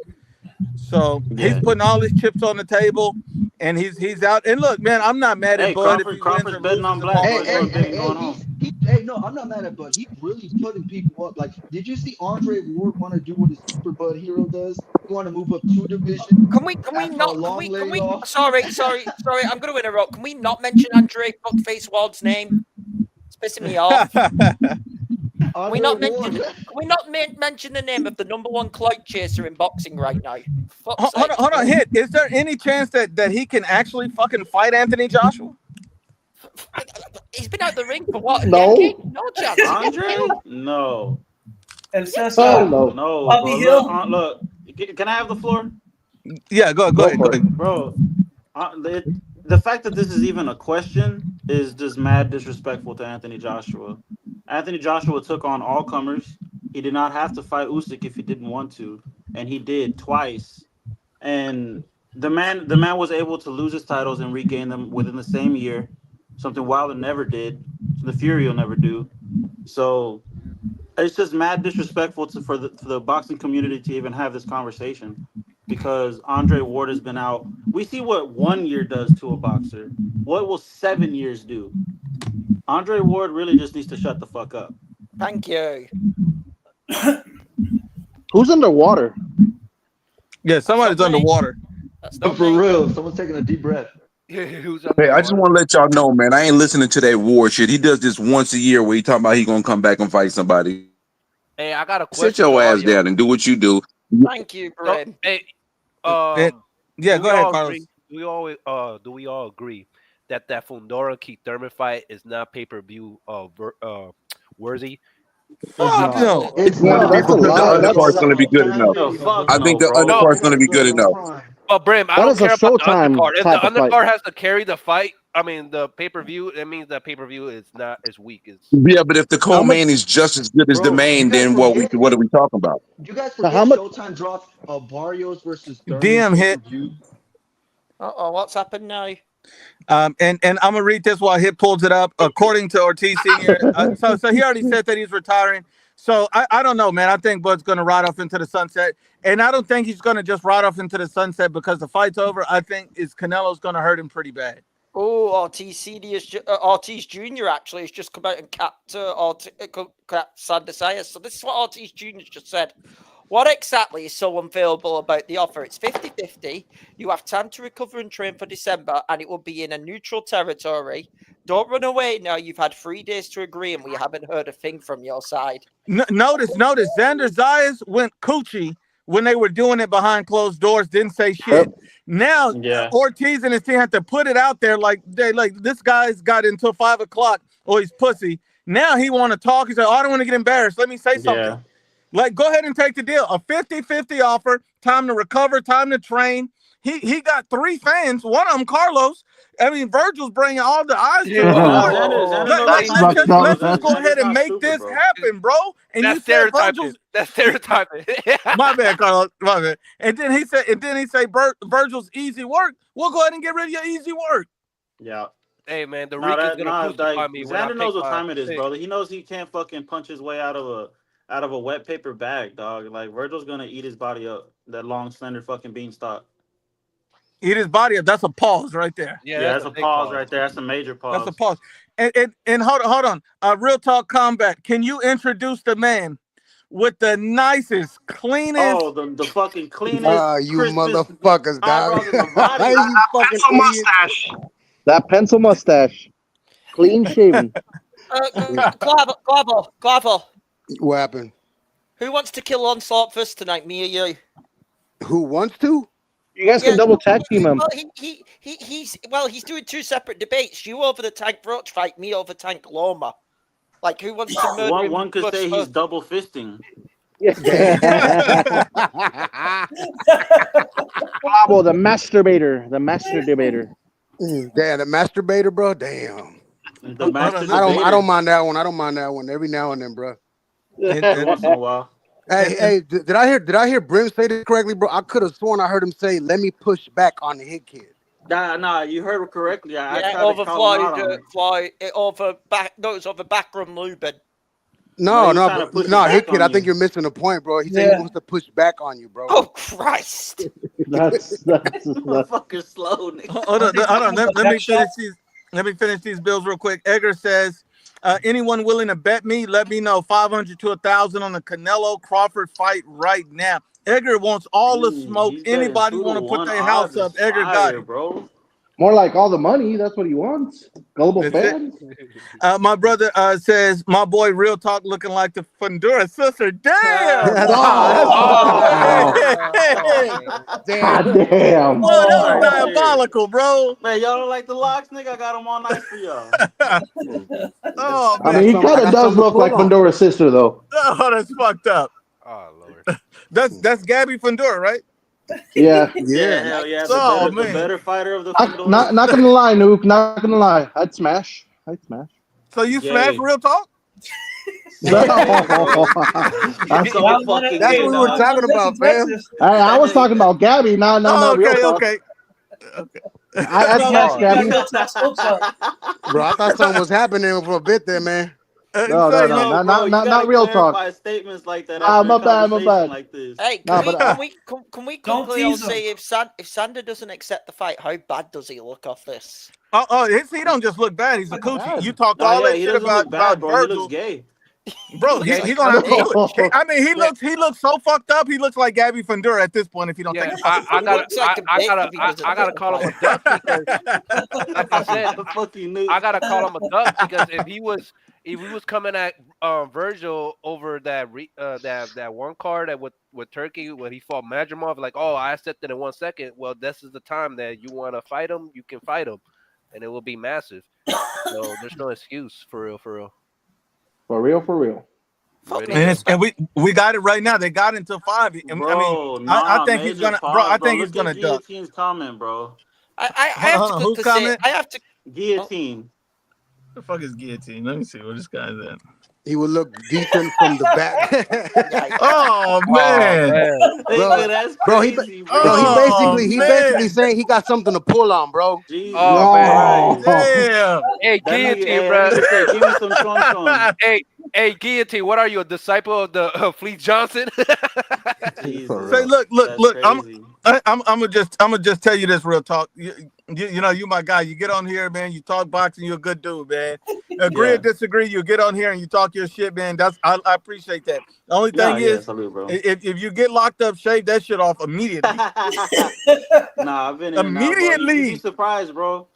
So he's putting all his chips on the table, and he's out. And look, man, I'm not mad at Bud if he Crawford's wins or betting on loses. Hey, no, I'm not mad at Bud. He's really putting people up. Like, did you see Andre Ward want to do what his Super Bud hero does? He want to move up 2 divisions. Can we not? Sorry. I'm going to interrupt. Can we not mention Andre Fuckface Ward's name? It's pissing me off. Can we not mention the name of the #1 clout chaser in boxing right now? Hold on, Hit. Is there any chance that he can actually fucking fight Anthony Joshua? He's been out the ring for what? No. No chance. Andre? No. El Cesar. No. Bobby Hill. Look, can I have the floor? Yeah, go ahead. Bro, the fact that this is even a question is just mad disrespectful to Anthony Joshua. Anthony Joshua took on all comers. He did not have to fight Usyk if he didn't want to, and he did twice. And the man was able to lose his titles and regain them within the same year, something Wilder never did, the Fury will never do. So it's just mad disrespectful for the boxing community to even have this conversation, because Andre Ward has been out. We see what 1 year does to a boxer. What will 7 years do? Andre Ward really just needs to shut the fuck up. Thank you. Who's underwater? Yeah, somebody's underwater. For real, someone's taking a deep breath. Hey, I just want to let y'all know, man, I ain't listening to that war shit. He does this once a year where he talking about he gonna come back and fight somebody. Hey, I got a question. Sit your ass down and do what you do. Thank you, Brent. Hey, yeah, go ahead, Carlos. Do we all agree that Fundora Keith Thurman fight is not pay-per-view worthy? Fuck no. It's not. That's a The lie. undercard's gonna be good enough. I think the undercard's gonna be good enough. But Brim, I That don't is a care about the Showtime undercard. If type the of fight. undercard has to carry the fight, I mean the pay-per-view, it means that pay-per-view is not as weak as. Yeah, but if the co-main is just as good as the main, then what are we talking about? You guys forget Showtime dropped Barrios versus Thurman. DM hit. What's happened now? And I'm gonna read this while Hit pulls it up. According to Ortiz Sr., so he already said that he's retiring. So I don't know, man. I think Bud's gonna ride off into the sunset, and I don't think he's gonna just ride off into the sunset because the fight's over. I think Canelo's gonna hurt him pretty bad. Oh, Ortiz Jr. actually has just come out and capped Zayas. So this is what Ortiz Jr. just said. What exactly is so unfavorable about the offer? It's 50-50. You have time to recover and train for December, and it will be in a neutral territory. Don't run away now. You've had 3 days to agree, and we haven't heard a thing from your side. Notice. Xander Zayas went coochie when they were doing it behind closed doors. Didn't say shit. Now Ortiz and his team had to put it out there like this guy's got until 5 o'clock. Or he's pussy. Now he want to talk. He said, "Oh, I don't want to get embarrassed. Let me say something." Like, go ahead and take the deal. A 50-50 offer. Time to recover. Time to train. He got 3 fans. One of them, Carlos. I mean, Virgil's bringing all the eyes to the sport. Let's just go ahead and make this happen, bro. And that's you said stereotyping. Virgil's. That's stereotyping. My bad, Carlos. My bad. And then he said, Virgil's easy work. We'll go ahead and get rid of your easy work. Yeah. Hey man, the Rican's gonna crucify me. Xander knows what time it is, brother. He knows he can't fucking punch his way out of a wet paper bag, dog. Like Virgil's gonna eat his body up. That long, slender fucking beanstalk. Eat his body up. That's a pause right there. Yeah, that's a pause right there. That's a major pause. That's a pause. And hold on. Real Talk Combat. Can you introduce the man with the nicest, cleanest? Oh, the fucking cleanest. You motherfuckers, dog. Pencil mustache. That pencil mustache. Clean shaven. Clavel. What happened? Who wants to kill Onslaught first tonight? Me or you? Who wants to? You guys can double tag team him. Well, he's doing 2 separate debates. You over the Tank Roach fight, me over Tank Loma. Like, who wants to murder him? One could say he's double fisting. Bravo, the masturbator. The master debater. Damn, the masturbator, bro. Damn. I don't mind that one. I don't mind that one. Every now and then, bro. Once in a while. Hey, did I hear Brim say this correctly, bro? I could have sworn I heard him say, "Let me push back on the hit kid." Nah, you heard it correctly. Over Backroom Lubin. No, hit kid. I think you're missing the point, bro. He said he wants to push back on you, bro. Oh Christ! That's motherfucker slow. Hold on. Let me finish these bills real quick. Edgar says, anyone willing to bet me? Let me know. 500 to 1,000 on the Canelo Crawford fight right now. Edgar wants all the smoke. Anybody want to put their house up? Edgar got it, bro. More like all the money. That's what he wants. Gullible fans. My brother says, my boy Real Talk looking like the Fundora sister. Damn! Damn. Well, that was diabolical, bro. Man, y'all don't like the locks, nigga? I got them all nice for y'all. Oh, man. I mean, he kind of does look like Fundora's sister, though. Oh, that's fucked up. Oh, Lord. That's Gabby Fundora, right? Yeah. Hell yeah. Oh, the better fighter of the not gonna lie, Nuke. Not gonna lie. I'd smash. So you smash Real Talk? No. That's what we were talking about, fam. I was talking about Gabby. No, Real Talk. Okay. I smashed Gabby. Bro, I thought something was happening for a bit there, man. No, not Real Talk. Statements like that. My bad. Like this. Hey, can we quickly say if Sander doesn't accept the fight, how bad does he look off this? He don't just look bad. He's a coochie. You talked all that shit about bro. Virgil. He looks gay. Bro, he's gonna have to. I mean, he looks so fucked up. He looks like Gabby Fundora at this point. If you don't think, I gotta call him a duck because, like I said, I gotta call him a duck because if he was coming at Vergil over that one card with Turkey when he fought Madrimov, like, oh, I accepted in 1 second. Well, this is the time that you want to fight him, you can fight him, and it will be massive. So there's no excuse for real. For real. And we got it right now. They got until 5. I think he's gonna. Bro, I think he's gonna duck. Guillotine's comment, bro. I have to quickly say, I have to guillotine. The fuck is guillotine? Let me see what this guy's at. He would look decent from the back. Oh man, bro, he basically saying he got something to pull on, bro. Jesus. Damn. Hey, guillotine, bro. Give me some chong. Hey, guillotine. What are you, a disciple of the Fleet Johnson? Say, look. I'm gonna just tell you this real talk. You know, you my guy. You get on here, man. You talk boxing. You're a good dude, man. Agree or disagree, you get on here and you talk your shit, man. I appreciate that. The only thing is, if you get locked up, shave that shit off immediately. Nah, I've been immediately. You'd be surprised, bro.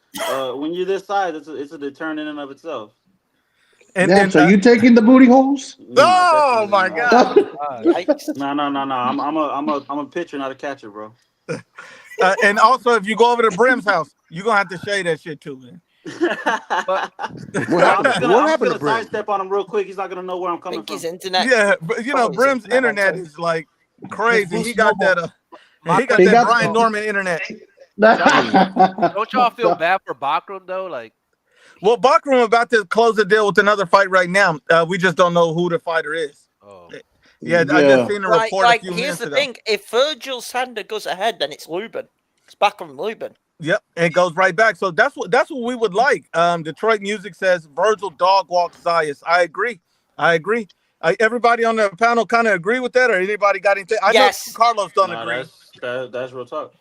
When you're this size, it's a deterrent in and of itself. So you taking the booty holes? Oh my god! No. I'm a pitcher, not a catcher, bro. And also, if you go over to Brim's house, you're gonna have to shave that shit too, man. But I'm just gonna to Brim? sidestep on him real quick. He's not gonna know where I'm coming from. His internet. Yeah, but you know, Brim's internet is like crazy. He got that. My He got question that is, Brian Norman internet. don't y'all feel bad for Bakram though? Like, Well, Bakram about to close a deal with another fight right now. We just don't know who the fighter is. oh, Yeah, I just seen a report a few here's minutes the ago. thing: if Vergil Sander goes ahead, then it's Lubin. It's Bakram Lubin. Yep, and it goes right back. So that's what we would like. Detroit Music says Vergil dog walks Zayas. I agree. Everybody on the panel kind of agree with that, or anybody got anything? I know Carlos don't agree. That's real talk.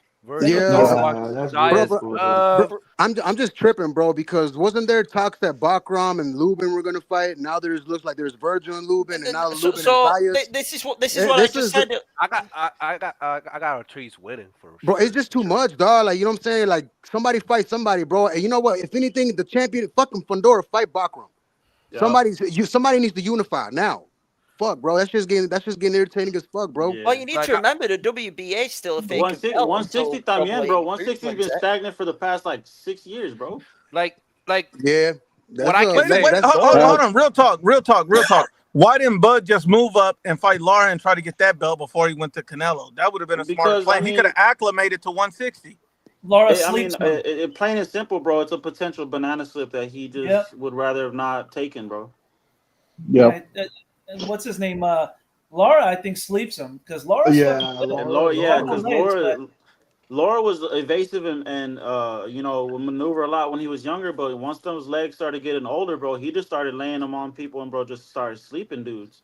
I'm just tripping, bro, because wasn't there talks that Bakram and Lubin were gonna fight? Now looks like there's Vergil and Lubin, and now Lubin and Zayas. This is what I just said. I got Ortiz winning for sure. Bro, it's just too much, dog. Like, you know what I'm saying? Like, somebody fight somebody, bro. And you know what? If anything, the champion, fucking Fundora, fight Bakram. Yeah. Somebody needs to unify now. Fuck, bro. That's just getting irritating as fuck, bro. Yeah. Well, you need to remember the WBA still a fake. 160 también, bro. 160 has been stagnant for the past like 6 years, bro. Like yeah. What I can say. Hold on. Real talk. Why didn't Bud just move up and fight Lara and try to get that belt before he went to Canelo? That would have been a smart play. He could have acclimated to 160. Lara sleeps. Plain and simple, bro. It's a potential banana slip that he just would rather have not taken, bro. Yeah. What's his name? Lara, I think, sleeps him because Lara. Lara was evasive and would maneuver a lot when he was younger. But once those legs started getting older, bro, he just started laying them on people and just started sleeping dudes.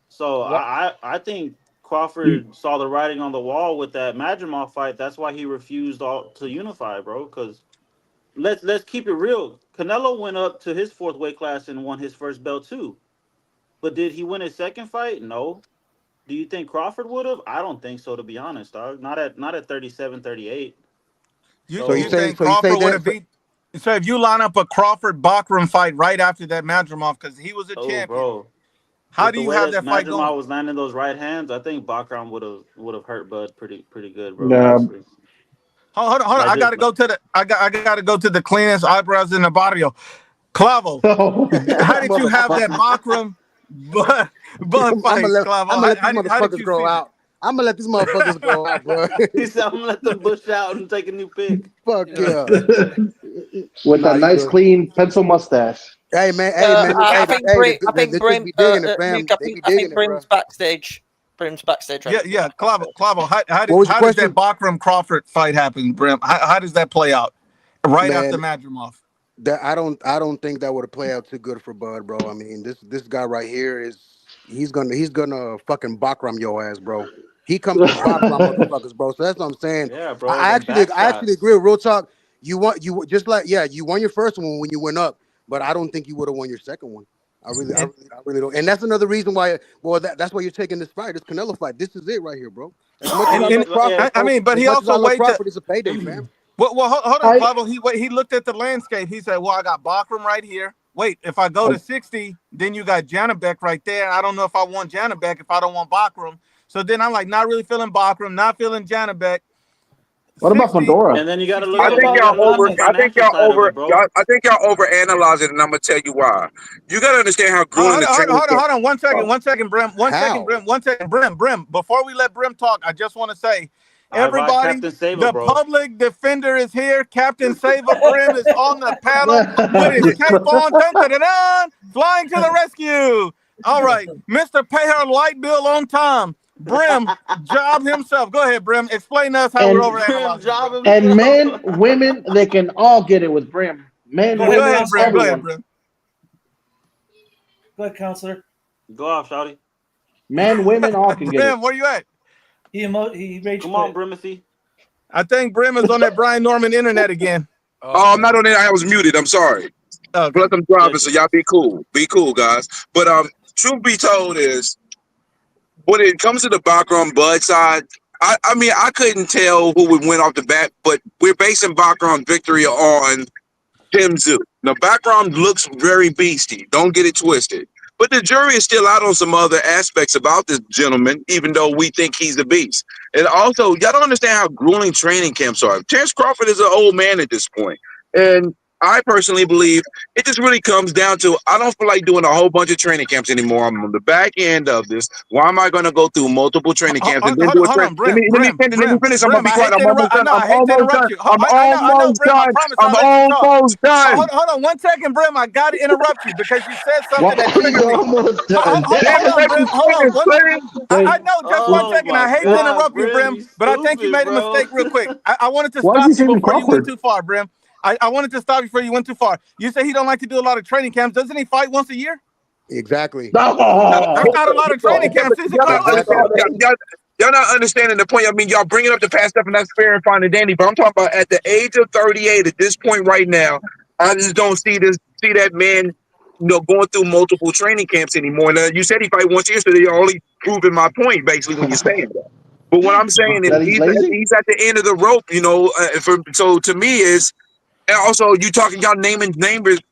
So I think Crawford saw the writing on the wall with that Madrimov fight. That's why he refused to unify, bro. Because let's keep it real. Canelo went up to his 4th weight class and won his first belt too. But did he win his second fight? No. Do you think Crawford would have? I don't think so, to be honest, dog. Not at 37, 38. So you think Crawford would have beat? So if you line up a Crawford Bakram fight right after that Madrimov, because he was a champion, bro. How do you have that fight going? Madrimov was landing those right hands. I think Bakram would have hurt Bud pretty good, bro. Yeah. Hold on. I gotta go to the cleanest eyebrows in the barrio. Clavo, how did you have that Bakram Bud fight, Clavo? I'm gonna let these motherfuckers grow out. I'm gonna let these motherfuckers grow out, bro. He said, I'm gonna let them bush out and take a new pick. Fuck yeah. With a nice, clean pencil mustache. Hey, man. I think Brim's backstage. Brim's backstage. Right? Yeah. Clavo. How does that Bakram Crawford fight happen, Brim? How does that play out right after Madrimov? That I don't think that would have played out too good for Bud, bro. I mean, this guy right here he's gonna fucking Bakram your ass, bro. He comes to Bakram motherfuckers, bro. So that's what I'm saying. Yeah, bro. I actually agree with real talk. You won your first one when you went up, but I don't think you would have won your second one. I really don't. And that's another reason why. Well, that's why you're taking this fight, this Canelo fight. This is it right here, bro. But he also waited. It's a payday, fam. Well, hold on, Clavo. He looked at the landscape. He said, well, I got Bakram right here. Wait, if I go to 60, then you got Janabek right there. I don't know if I want Janabek if I don't want Bakram. So then I'm like, not really feeling Bakram, not feeling Janabek. What about Fundora? And then you got to look. I think y'all overanalyze it, and I'm gonna tell you why. You got to understand how grueling the training. Hold on, 1 second, Brim. 1 second, Brim. Before we let Brim talk, I just want to say, everybody, the public defender is here. Captain Saver Brim is on the panel with his cape on, flying to the rescue. All right, Mr. Pay Her Light Bill on time. Brim, job himself. Go ahead, Brim. Explain to us how we're overanalyzing. And men, women, they can all get it with Brim. Men, go women, ahead, Brim. everyone. Go ahead, Brim. Go ahead, counselor. Go off, Shawty. Men, women, all can get it. Brim, where you at? He rage Come on, Brimathy. I think Brim is on that Brian Norman internet again. Oh, I'm not on there. I was muted. I'm sorry. Plus, I'm driving, so y'all be cool. Be cool, guys. But truth be told is, when it comes to the Bakram Bud side, I mean, I couldn't tell who would win off the bat, but we're basing Bakram's victory on Tim Tszyu. Now, Bakram looks very beasty. Don't get it twisted. But the jury is still out on some other aspects about this gentleman, even though we think he's the beast. And also, y'all don't understand how grueling training camps are. Terence Crawford is an old man at this point. And I personally believe it just really comes down to I don't feel like doing a whole bunch of training camps anymore. I'm on the back end of this. Why am I going to go through multiple training camps and then do a Hold train? on, Let me finish. I'm gonna Brim. be I quiet. hate to I'm interrupt. almost I done. know I'm I hate to almost interrupt done. you. I'm I know, almost Brim. I done. promise I'm I'll let you talk. almost done. Hold on 1 second, Brim. I got to interrupt you because you said something Why that are you triggered me. almost done? Damn Hold it, on, let me Brim. Hold on. finish. I know, just 1 Oh second. my I hate to God, interrupt you, Brim, Brim, you but I think you stupid, made a bro. mistake real quick. I wanted to Why is he stop you saving before you went Crawford? too far, Brim. I wanted to stop you before you went too far. You say he don't like to do a lot of training camps. Doesn't he fight once a year? Exactly. That's No. not a lot of training Yeah, but camps, is it, y'all not Carlos? Exactly. understanding. Y'all not understanding the point. I mean, y'all bringing up the past stuff, and that's fair and fine and dandy. But I'm talking about at the age of 38, at this point right now, I just don't see that man, going through multiple training camps anymore. Now, you said he fight once a year, so you're only proving my point basically when you're saying that. But what I'm saying is That he's lazy? he's at the end of the rope, so to me is. And also, y'all naming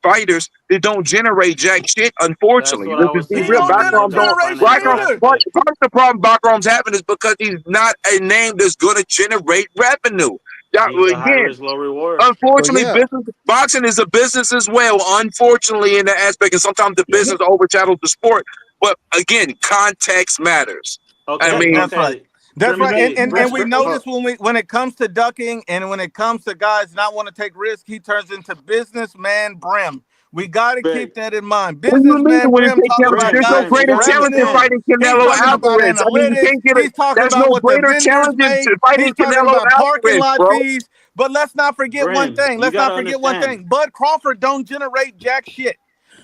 fighters that don't generate jack shit. That's Unfortunately, what I let's just was be He real. saying. don't He's Background in that don't. generate shit financial either. Part aspect. of the problem Background's having is because he's not a name that's going to generate revenue. He's a high Again, risk, low reward. But unfortunately, yeah, boxing is a business as well. Unfortunately, in that aspect, and sometimes the business overshadows the sport. But again, context matters. I Okay, mean, That's right. okay. That's right. Brimothy, And we know hold, this when it comes to ducking and when it comes to guys not want to take risks, he turns into businessman Brim. We got to Brim, keep that in mind. what do you mean Businessman when it Brim takes talking him? about Brim, There's no guys' Brim. You greater gotta challenge than revenue. understand. fighting He's Canelo talking about Alvarez. I mean, you analytics. can't get it. He's talking There's about no what the greater vendors challenge than make. fighting He's talking Canelo about parking Alvarez, lot bro. fees. But let's not forget one Brim, thing. you Let's not gotta forget one understand. thing. Bud Crawford don't generate jack shit.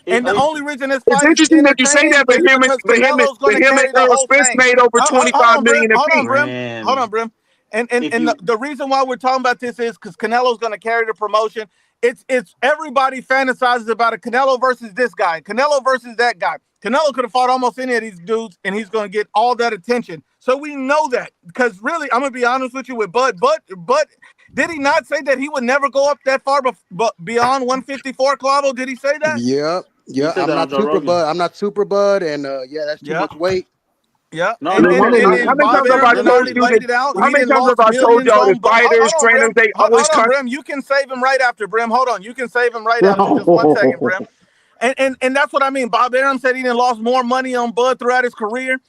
And the only reason this It's fight is interesting that you say entertaining that, but is because Canelo's going to him and carry the Errol whole Spence thing. made over Hold 25 on, Brim. million Hold on, apiece. Brim. Hold on, Brim, Brim. And if you the reason why we're talking about this is because Canelo's going to carry the promotion. It's everybody fantasizes about a Canelo versus this guy, Canelo versus that guy. Canelo could have fought almost any of these dudes, and he's going to get all that attention. So we know that because really, I'm going to be honest with you with Bud. But did he not say that he would never go up that far beyond 154, Clavo? Did he say that? yep, he yeah. said that on Joe Rogan. I'm not super bud, and yeah, that's too Yeah. much weight. Yeah, No, and no, and, bro. and, How and many Bob times have Arum I done told already you that? laid it out. How He many didn't times have lost I told millions y'all that on. fighters, Hold on, trainers, Brim. they always Hold on, Brim. You can save him right after, Brim. Hold on, you can save him right after. Just 1 second, Brim. And that's what I mean. Bob Arum said he didn't lost more money on Bud throughout his career.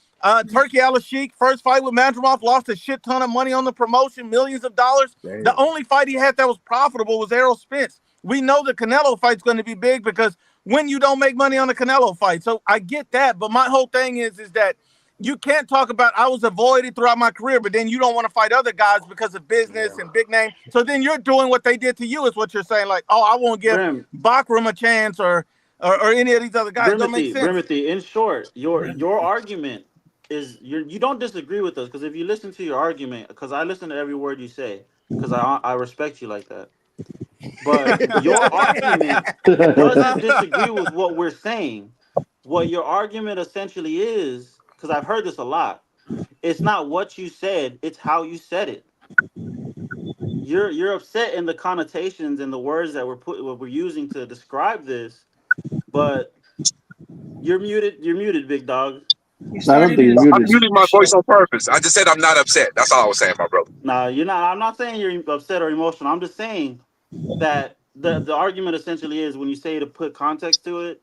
Turkey Al-Sheikh, first fight with Mandramov, lost a shit ton of money on the promotion, millions of dollars. The only fight he had that was profitable was Errol Spence. We know the Canelo fight's going to be big because when you don't make money on the Canelo fight. So I get that, but my whole thing is that you can't talk about I was avoided throughout my career, but then you don't want to fight other guys because of business and big name. So then you're doing what they did to you is what you're saying. Like, oh, I won't give Brim, Bakram a chance or any of these other guys. Don't make sense. Brimothy. In short, your argument is you don't disagree with us because if you listen to your argument, because I listen to every word you say, because I respect you like that. But your argument doesn't disagree with what we're saying. What your argument essentially is, because I've heard this a lot, it's not what you said, it's how you said it. You're upset in the connotations and the words that what we're using to describe this, but you're muted, big dog. He I don't started think you're his I'm muted. muting my voice shit. on purpose. I just said I'm not upset. That's all I was saying, my brother. Nah, you're not. I'm not saying you're upset or emotional. I'm just saying that the argument essentially is when you say to put context to it,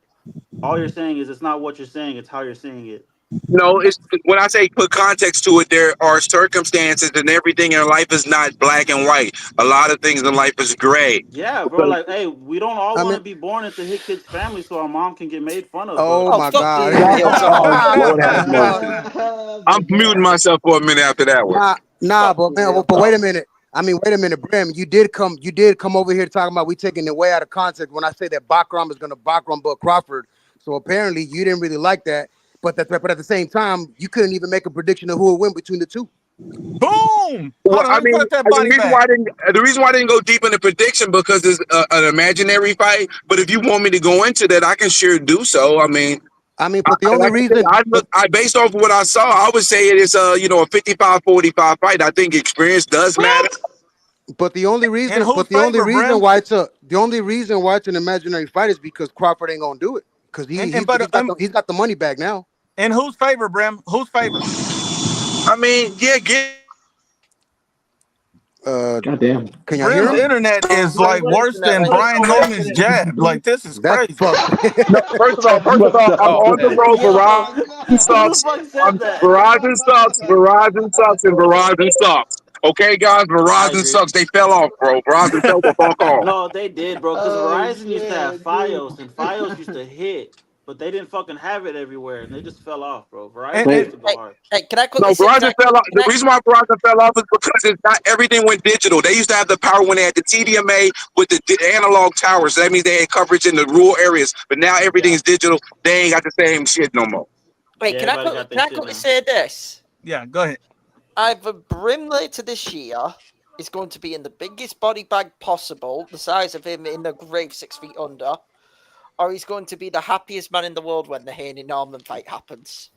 all you're saying is it's not what you're saying, it's how you're saying it. No, it's when I say put context to it, there are circumstances and everything in life is not black and white. A lot of things in life is gray. Yeah, bro. Because Like, hey, we don't all I want mean, to be born into hit kids' families so our mom can get made fun of. But oh Oh, my fuck god. this shit, bro. Oh, Lord have God. mercy. I'm muting myself for a minute after that one. Nah, Fuck but this man, shit, but bro. wait a minute. I mean, wait a minute, Brim. You did come over here talking about we taking it way out of context when I say that Bakram is gonna Bakram Bud Crawford. So apparently you didn't really like that. But at the same time, you couldn't even make a prediction of who would win between the two. Boom! Well, Hold on, I let me mean, put that body back. the reason why I didn't go deep into prediction because it's an imaginary fight. But if you want me to go into that, I can sure do so. I mean, But the only like I said, reason, I based off of what I saw, I would say it is a 55-45 fight. I think experience does matter. but the only In reason, whose favor, Brim? the only reason why it's an imaginary fight is because Crawford ain't gonna do it because he's got the money back now. In whose favor, Brim? Whose favor? I mean, yeah, get Goddamn. Can y'all hear Brim's him? internet is Wait, like worse than wait, Brian wait, Norman's wait. jab. Like this is That's crazy. fucked. No, first of all, I'm Oh on the man. road. Oh Verizon my god. Who the sucks. fuck said that? Verizon sucks. Verizon sucks, and Verizon sucks. Okay, guys, I Verizon agree. sucks. They fell off, bro. Verizon fell the fuck off. No, they did, bro. Because Oh Verizon used to have shit, dude. FiOS, and FiOS used to hit, but they didn't fucking have it everywhere, and they just fell off, bro. And, Verizon and used to go hard. Hey, can I No, quickly say? Verizon fell off. The reason why Verizon fell off is because it's not everything went digital. They used to have the power when they had the TDMA with the analog towers. So that means they had coverage in the rural areas. But now everything's digital. They ain't got the same shit no more. Wait, Yeah, can I everybody got quickly, that shit now. say this? yeah, go ahead. Either Brim later this year is going to be in the biggest body bag possible, the size of him in the grave 6 feet under, or he's going to be the happiest man in the world when the Haney Norman fight happens.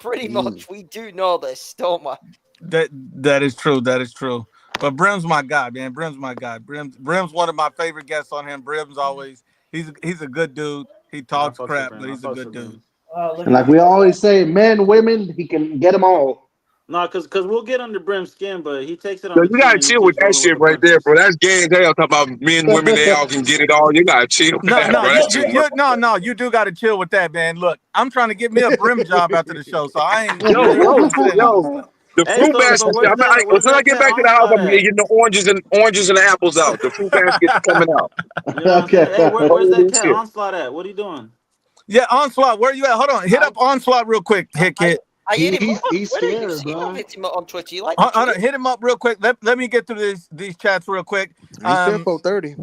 Pretty much, we do know this, don't we? That is true. That is true. But Brim's my guy, man. Brim's my guy. Brim's one of my favorite guests on him. Brim's always he's a good dude. He I talks fucks with crap, Brim. but I he's a fucks good with dude. Brim. Oh, look And like at we this. always say, men, women, he can get them all. No, because we'll get under Brim's skin, but he takes it on So the you gotta chin and he chill with keeps that rolling with shit the right there, punches. bro. That's gay as hell. Talking about men, women, they all can get it all. You gotta chill with that, bro. That's too much. You do got to chill with that, man. Look, I'm trying to get me a Brim job after the show, so I ain't Yo, really yo, saying all this yo. stuff. The Hey, fruit basket. so where's that? As Where's soon as I that get cat back to the house, onslaught I'm at? getting the oranges and the apples out. The fruit basket's coming out. You know what I'm Okay. saying? Hey, where's that Holy cat shit. onslaught at? What are you doing? Yeah, Onslaught, where you at? Hold on, hit up Onslaught real quick. Hit. I hit him He's up on he's Twitter. You've scared, seen bro. I've hit him up on Twitter. You like Hold the on, tweet? hit him up real quick. Let me get through these chats real quick. He said 4:30.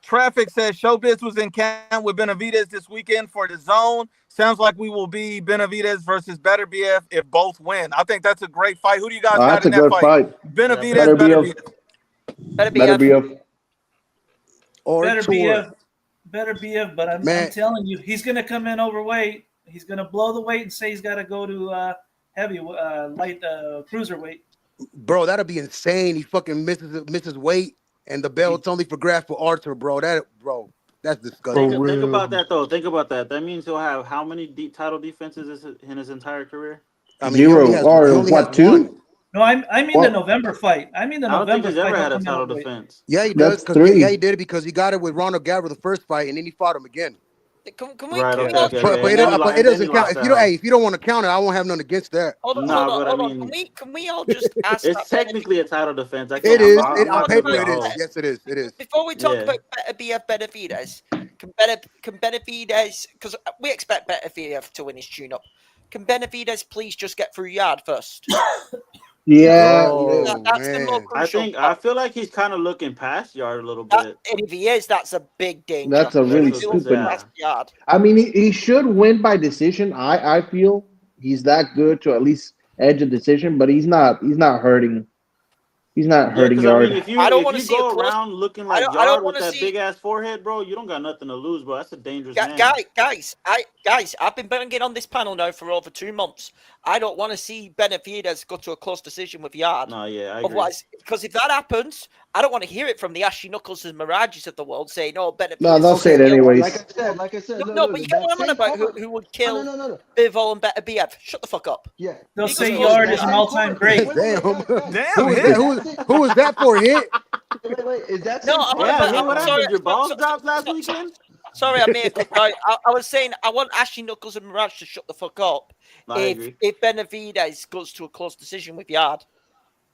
Traffic says Showbiz was in camp with Benavidez this weekend for the zone. Sounds like we will be Benavidez versus Better BF if both win. I think that's a great fight. Who do you guys got That's in a that good fight? fight. Benavidez, Better be Better a BF. better be a Or Better tour. better BF, but I'm Man. telling you, he's gonna come in overweight. He's gonna blow the weight and say he's got to go to heavy, light, cruiserweight. Bro, that'll be insane. He fucking misses weight, and the belt's only for graph for Arthur, bro. That's disgusting. Think about that though. Think about that. That means he'll have how many title defenses in his entire career? I mean, he only has one. Two? No, I mean What? the November fight. I mean the I don't think November he's fight. ever he'll had a come in title overweight. defense. Yeah, he does. That's three. Yeah, he did it because he got it with Ronald Garber the first fight, and then he fought him again. Can Right, we okay, all okay, But okay. And then he it and then he doesn't count. lost If that you don't, one. hey, if you don't want to count it, I won't have nothing against that. hold on, Nah, hold but on, I hold on. mean, Can we all just ask it's that technically a title defense. I It can't. is. I'm On not gonna paper, be a it is. hoe. Yes, it is. It is. before we talk Yeah. about Better BF Benavidez? Can Benavidez, because we expect Benavidez to win his tune-up. Can Benavidez please just get through yard first? Yeah. Bro, That's the more man. crucial. I feel like he's kind of looking past yard a little That, bit. and if he is, that's a big danger. That's a really If he looks stupid. past yard. I mean, he should win by decision. I feel he's that good to at least edge a decision, but he's not hurting. He's not Yeah, hurting because I mean, Yard. I don't if want to you see a go close. around looking I like don't Yard want with to that see. big ass forehead, bro, you don't got nothing to lose, bro. That's a dangerous man. Guys, I've been banging on this panel now for over 2 months. I don't want to see Benavidez go to a close decision with Yard. No, yeah, I agree. Otherwise, because if that happens, I don't want to hear it from the Ashley Knuckles and Mirages of the world saying, "Oh, Benavidez." No, they'll say it Okay, anyways. like I said, No, but you get what I'm on about. Who would kill No. Bivol and Better BF? Shut the fuck up. Yeah. They'll He say goes Yard close is to an Yard. all-time great. Damn. Damn, Who is hit. that? Who is that for? Hit? Wait. Is that No, same I'm card? on about. Yeah, man, what I'm sorry. happened? Your balls dropped last so- weekend? Sorry, I made a cut. I was saying I want Ashley Knuckles and Mirage to shut the fuck up No, I agree. if Benavidez goes to a close decision with Yard.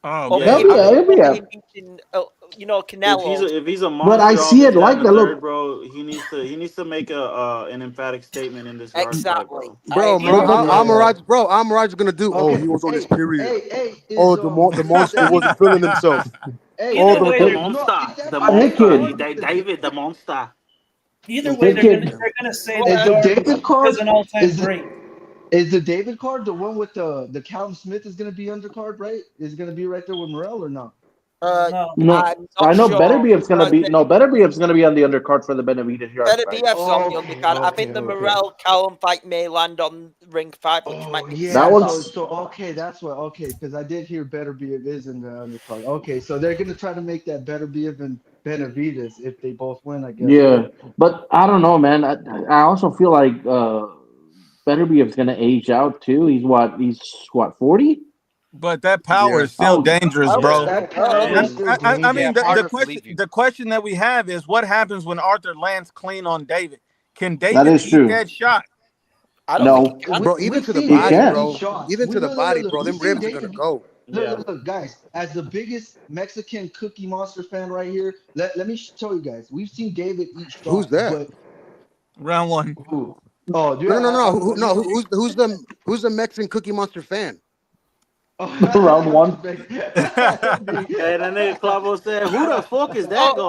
Oh, Or yeah, He'll be a- him beating, Canelo. If he's a But monster, I all see this, it that, like and that. the third, Look, bro. He needs to make an emphatic statement in this yard fight, Exactly. bro. Bro, Amaraj is gonna do. Oh, Okay. he was on his period. Hey, Oh, the monster wasn't feeling himself. Hey, Either way, The they're, monster, the Hey, monster, kid. David, the monster. either way, Hey, they're gonna say is that the Yard David card is an all-time is great. is the David card the one with the Callum Smith is gonna be undercard, right? Is gonna be right there with Morell or not? No. no, I'm not I know sure. Better BF's gonna be Better BF's gonna be on the undercard for the Benavidez Yard Better fight. BF's on the undercard. I think the Okay. Morel Callum fight may land on ring 5, which might be Yeah, That one's- that's what because I did hear Better BF is in the undercard. Okay, so they're gonna try to make that Better BF and Benavidez if they both win, I guess. Yeah, but I don't know, man. I also feel like Better BF's gonna age out too. He's what 40? But that power is still dangerous, bro. That power is still dangerous. I mean, hard to believe you. the question that we have is what happens when Arthur lands clean on David? Can That David is eat true. that shot? I don't think he No. can. Bro, even We've to the seen body, David bro. eat shots. Even to the body, bro. We've Them seen ribs are David gonna go. Look, guys. As the biggest Mexican Cookie Monster fan right here, let me show you guys. We've seen David eat Who's shots, that? but Round one. oh, dude, Who's the Mexican Cookie Monster fan? Round one. Hey, that nigga Clavo said, "Who the fuck is that guy?"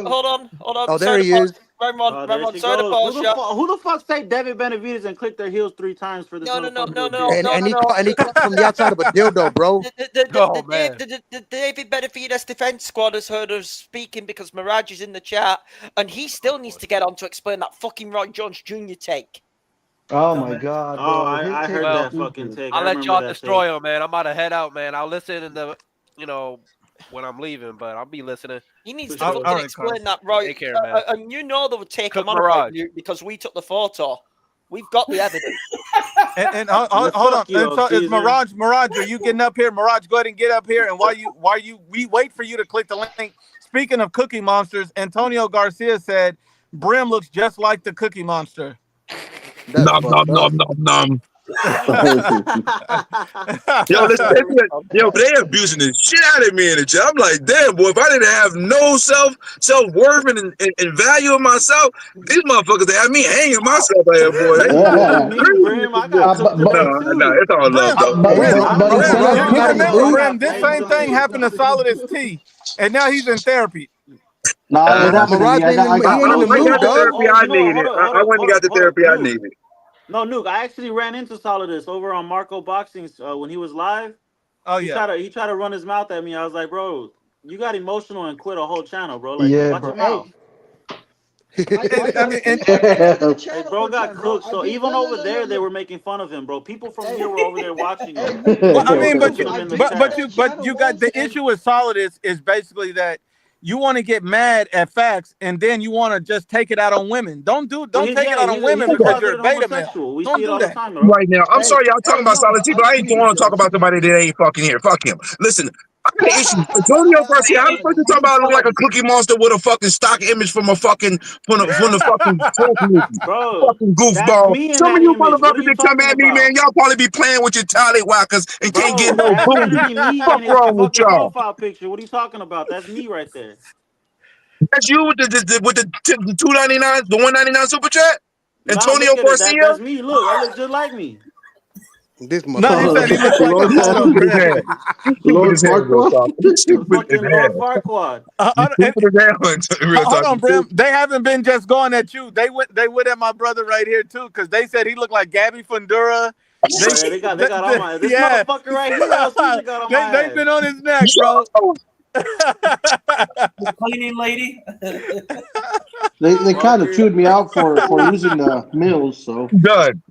Hold on. Oh, there Sorry he to is. pause. There she Sorry to goes. pause you. Who the fuck say David Benavidez and click their heels 3 times for this motherfucker? And he caught from the outside of a dildo, bro. Oh, man. The David Benavidez defense squad has heard us speaking because Mirage is in the chat, and he still needs to get on to explain that fucking Roy Jones Jr. take. Oh my god, bro. Oh, I heard that fucking take. I'll I let remember y'all that destroy him, man. I'm about to head out, man. I'll listen in the, when I'm leaving, but I'll be listening. He needs to Sure. fucking All right, explain Carlos. that, Roy. Take care, man. And you know they would take Cook him on Mirage. because we took the photo. We've got the evidence. And hold on. And so is Mirage, are you getting up here? Mirage, go ahead and get up here. And while we wait for you to click the link. Speaking of Cookie Monsters, Antonio Garcia said Brim looks just like the Cookie Monster. Nom nom nom nom nom. Yo, listen, but they abusing the shit out of me in the chat. I'm like, damn, boy, if I didn't have no self-worth and value of myself, these motherfuckers, they have me hanging myself out here, boy. No, it's all love, though. You remember, Brim, this same thing happened to Solid as T, and now he's in therapy. No, it happened to me. I went and got the therapy I needed. I went and got the therapy I needed. No, Nuke, I actually ran into Solidus over on Marco Boxing when he was live. Oh, He tried to run his mouth at me. I was like, bro, you got emotional and quit a whole channel, bro. Like, watch your mouth. Bro got cooked. So even over there, they were making fun of him, bro. People from here were over there watching him. Well, I mean, but you got the issue with Solid is basically that you want to get mad at facts and then you want to just take it out on women. Don't take it out on women because you're a beta male. Don't do that. Right now, I'm sorry y'all talking about Solid T, but I ain't want to talk about somebody that ain't fucking here. Fuck him. Listen, I got an issue. Antonio Garcia, how the fuck you talking about look like a Cookie Monster with a fucking stock image from a fucking from the fucking bro, fucking goofball? Some of you motherfuckers that come at me, man, y'all probably be playing with your tallywhackers and can't get no booty. Fuck wrong with y'all? Profile picture. What are you talking about? That's me right there. That's you with the $2.99, the $1.99 super chat. Antonio Garcia. Garcia. That's me. Look, I look just like me. This he said he looks like Lord Farquaad. Hold on, Brim. They haven't been just going at you. They went at my brother right here too, because they said he looked like Gabby Fundora. They got on my this motherfucker right here. Got on my they've been on his neck, bro. The cleaning lady. They kind of chewed me out for using the Mills, so done.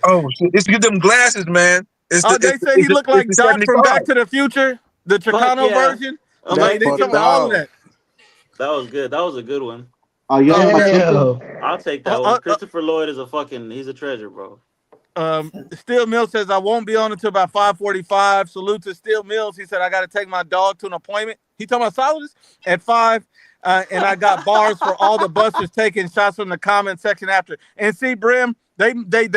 Oh shit! It's get them glasses, man. They say he looked like Doc from Back to the Future, the Chicano version. I'm like, they took all of that. That was good. That was a good one. Oh yeah, I'll take that one. Christopher Lloyd is he's a treasure, bro. Steel Mills says I won't be on until about 5:45. Salute to Steel Mills. He said I got to take my dog to an appointment. He talking about Solidus at 5, and I got bars for all the busters taking shots from the comment section after. And see, Brim, they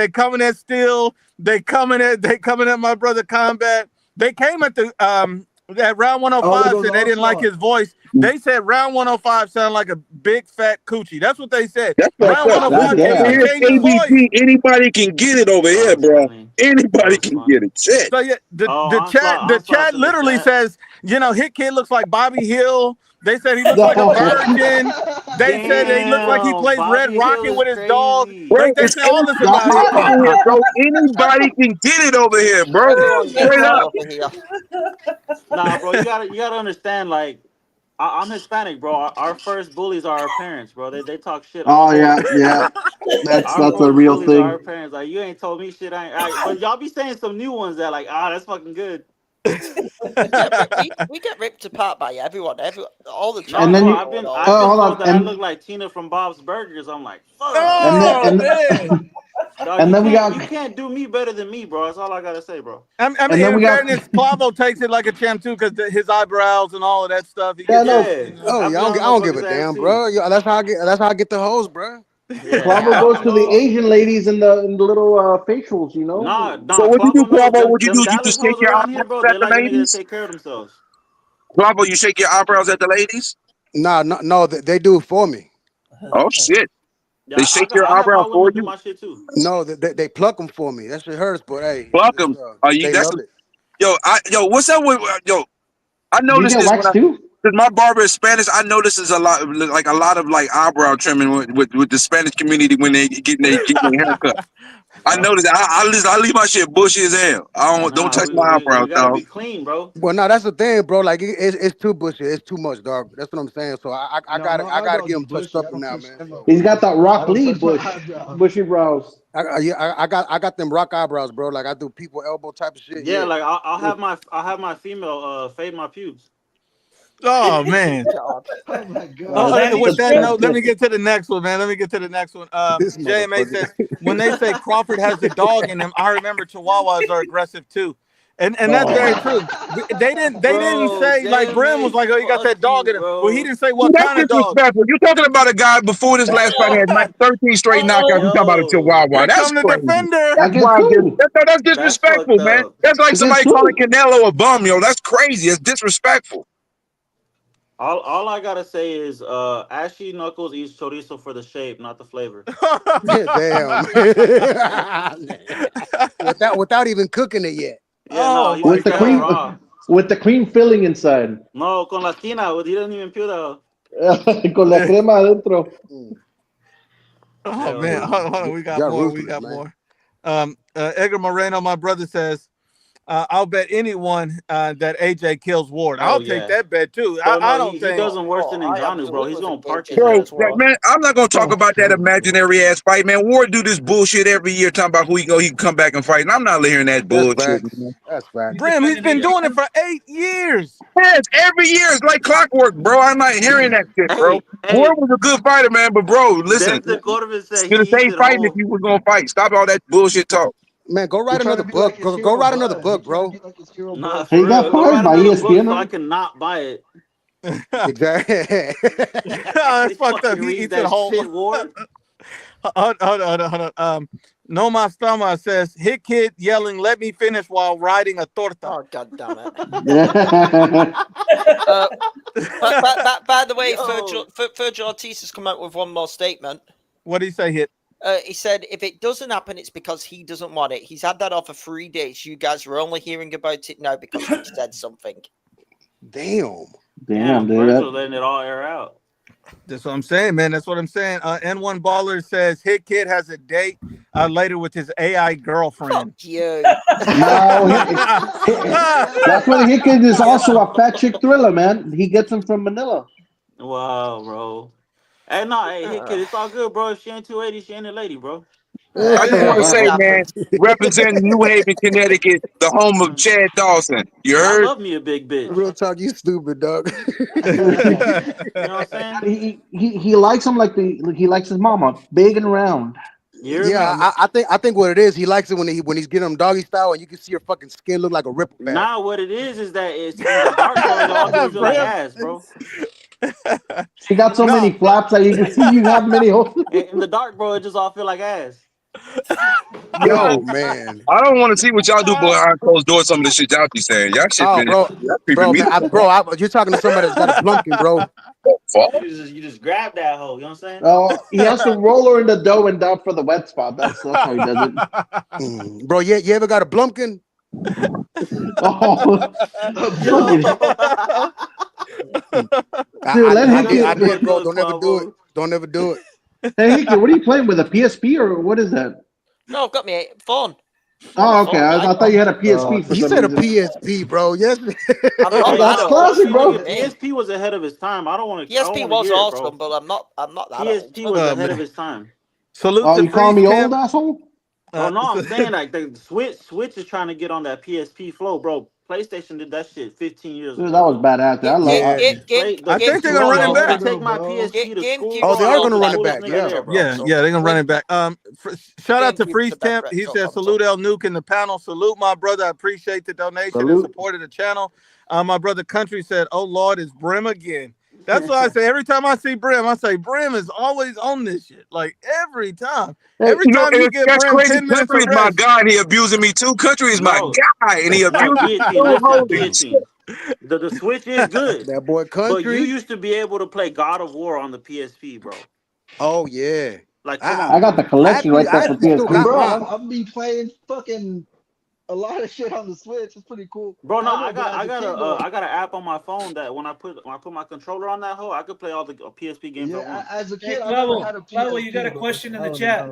coming at Steel. They coming at my brother Combat. They came at the at round 105 said they didn't like his voice. They said round 105 sounded like a big fat coochie. That's what they said. Round 105 anybody can get it over here, bro. Anybody can get it. Shit. So yeah, the chat literally says, Hit Kid looks like Bobby Hill. They said he looks like a virgin. They said he looks like he plays Red Rocket with his dog. Like, they say all this about it. Bro, anybody can get it over here, bro. Straight up. Nah, bro, you gotta understand, like, I'm Hispanic, bro. Our first bullies are our parents, bro. They talk shit. Oh yeah. That's a real thing. Our parents, like, you ain't told me shit. But y'all be saying some new ones that, like, that's fucking good. we get ripped apart by everyone all the time. And then I've been told that I look like Tina from Bob's Burgers. I'm like, fuck. Dog, And then we got you can't do me better than me, bro. That's all I gotta say, bro. I mean, in fairness, Clavo takes it like a champ too, because his eyebrows and all of that stuff. He gets, Oh, yeah, I don't give a damn, bro. Yeah, that's how I get the hoes, bro. Clavo goes to the Asian ladies in the little facials, you know. Nah, So what you do, Clavo knows. Clavo? What you Them do? You Dallas just shake hoes your around here, eyebrows bro. at They the like a nigga ladies? to take care of themselves. Clavo, you shake your eyebrows at the ladies? Nah, no, they do it for me. Oh shit! Yeah, They shake your I have my eyebrows for women do you? my shit too. No, they pluck them for me. That shit hurts, but hey, Pluck them. they love it. What's up with I Do you noticed get this when waxed too? because my barber is Spanish. I notice there's a lot of like eyebrow trimming with the Spanish community when they getting their haircut. I noticed I leave my shit bushy as hell. Don't touch my eyebrows, We gotta dog. be clean, bro. Well, no, that's the thing, bro. Like it's too bushy. It's too much, dog. That's what I'm saying. So I No, my gotta eyebrows get are them touched bushy. up I don't now, touch man. them. So He's got that I Rock don't Lee touch my eyebrows. bushy brows. I got them rock eyebrows, bro. Like I do people elbow type of shit. Yeah, Yeah. like I'll have my female fade my pubes. Oh man. God. Oh my god. With that note, let me That's get to the next one, man. Let me get to the next one. This JMA motherfucker. says when they say Crawford has the dog in him, I remember Chihuahuas are aggressive too, and that's very true. They didn't Bro, say like Brim was JMA, like, oh, you got fuck that dog you, in him. Well, he bro. didn't say See, what that's kind of dog. disrespectful. You're talking about a guy before this last fight had 13 straight knockouts. You talking about a Yo, Chihuahua? Here That's come the crazy. defender. That's Against wild. who? That's that's fucked disrespectful, man. up. That's like Against somebody calling who? Canelo a bum, yo. That's crazy. It's disrespectful. All I gotta say is Ashy Knuckles eats chorizo for the shape, not the flavor. Damn. without even cooking it yet. Yeah, no, Oh he my With just the got it god. cream, raw. with the cream filling inside, No, con la tina, he doesn't even peel that. con la crema adentro. Oh Hell man, no. hold on. We got Y'all more. We ruthless, got man. more. Edgar Moreno, my brother says, I'll bet anyone that AJ kills Ward. I'll Oh take yeah. that bet too. Oh I no, don't he think. does him worse than I Ngannou, bro. He's absolutely gonna think park AJ his Bro, ass, kills bro. Ward. man, I'm not gonna talk Oh, about that imaginary ass fight, man. Ward do this bullshit every year, talking about who he can come back and fight, and I'm not hearing that That's bullshit, facts. man. That's facts. Brim, he's been doing it for 8 years. Yes, every year it's like clockwork, bro. I'm not hearing that shit, bro. Hey, Ward was a good fighter, man, but bro, listen, Desmond Corbin said you're he the eats same it fighting if whole. you was gonna fight. Stop all that bullshit talk. Man, go He write trying another to be like book. his Go hero write another Bud. He book, trying to bro. be like his hero Nah, Bud. He for got real. Go fired write by another book ESPN, so no? I cannot buy it. Exactly. That's fucked up. Fucking He read eats it that whole. shit, Ward. Hold on. No Mas Tama says, hit kid yelling, let me finish while riding a torta. Oh god damn it! Yeah. By the way, Yo. Vergil Ortiz has come out with one more statement. What did he say, Hit? He said if it doesn't happen, it's because he doesn't want it. He's had that offer 3 days. You guys are only hearing about it now because he said something. Damn. Damn, dude. Vergil letting it all air out. That's what I'm saying, man. That's what I'm saying. N1 Baller says Hit Kid has a date later with his AI girlfriend. Fuck you. No, that's what Hit Kid is also a fat chick thriller, man. He gets them from Manila. Wow, bro. Hey, no, hey, Hit Kid, it's all good, bro. If she ain't 280, she ain't a lady, bro. I just want to say, It man, happens. representing New Haven, Connecticut, the home of Chad Dawson. You I heard? love me a big bitch. Real talk, you stupid, dog. You know what I'm saying? He likes him like he likes his mama, big and round. You hear Yeah, me? I think what it is, he likes it when he's getting them doggy style and you can see her fucking skin look like a ripple pad. Nah, what it is that it's in the dark, bro. It all gives you like ass, bro. She got so many flaps that you have many holes. In the dark, bro, it just all feel like ass. Yo, man. I don't want to see what y'all do behind closed doors. Some of the shit y'all be saying, y'all shit, Oh, man, bro, y'all creeping me. man, you're talking to somebody that's got a blumpkin, bro. You just grab that hoe. You know what I'm saying? Oh, he has to roll her in the dough and down for the wet spot. That's how he does it. Bro, you ever got a blumpkin? Oh, I did, bro. Don't ever do it. Don't ever do it. Hey, Hickey, what are you playing with? A PSP or what is that? No, I've got me phone. Oh, okay. I thought you had a PSP for He some said a reason. PSP, bro. Yes. That's classic, bro. PSP was ahead of his time. I don't want to. PSP was awesome, but I'm not that PSP old. was ahead of his time. Salute Oh, to you calling me Freeze old, Camp. asshole? Oh no, I'm saying like the Switch is trying to get on that PSP flow, bro. PlayStation did that shit 15 years Dude, ago. that was badass. I love. I think they're gonna run it back. I take my PSP to school. Oh, they are gonna run it Coolest back. nigga Yeah. there, bro. Yeah, they're gonna run it back. Shout out to Freeze the best Temp. He retro says, console. salute El Nuke in the panel. Salute my brother. I appreciate the donation and Salute. support of the channel. My brother Country said, oh Lord, it's Brim again. That's why I say every time I see Brim, I say Brim is always on this shit. Like every time. Every time you get that's Brim crazy. 10 minutes Country of is my rest. God. He abusing me too. Country is my guy, and he No, abusing me guillotine. too. Last time, Holy guillotine. The Switch is good. That boy But you Country. used to be able to play God of War on the PSP, bro. Oh yeah. Like, come on. I got the collection right there for still got PSP. Bro, mine. I've been playing fucking a lot of shit on the Switch. It's pretty cool. Bro, no, know, I but as a kid, though, got an app on my phone that when I put my controller on that hole, I could play all the PSP games I want. as a Hey, kid, I never had a Clavo, you got a PSP, bro. question in the chat.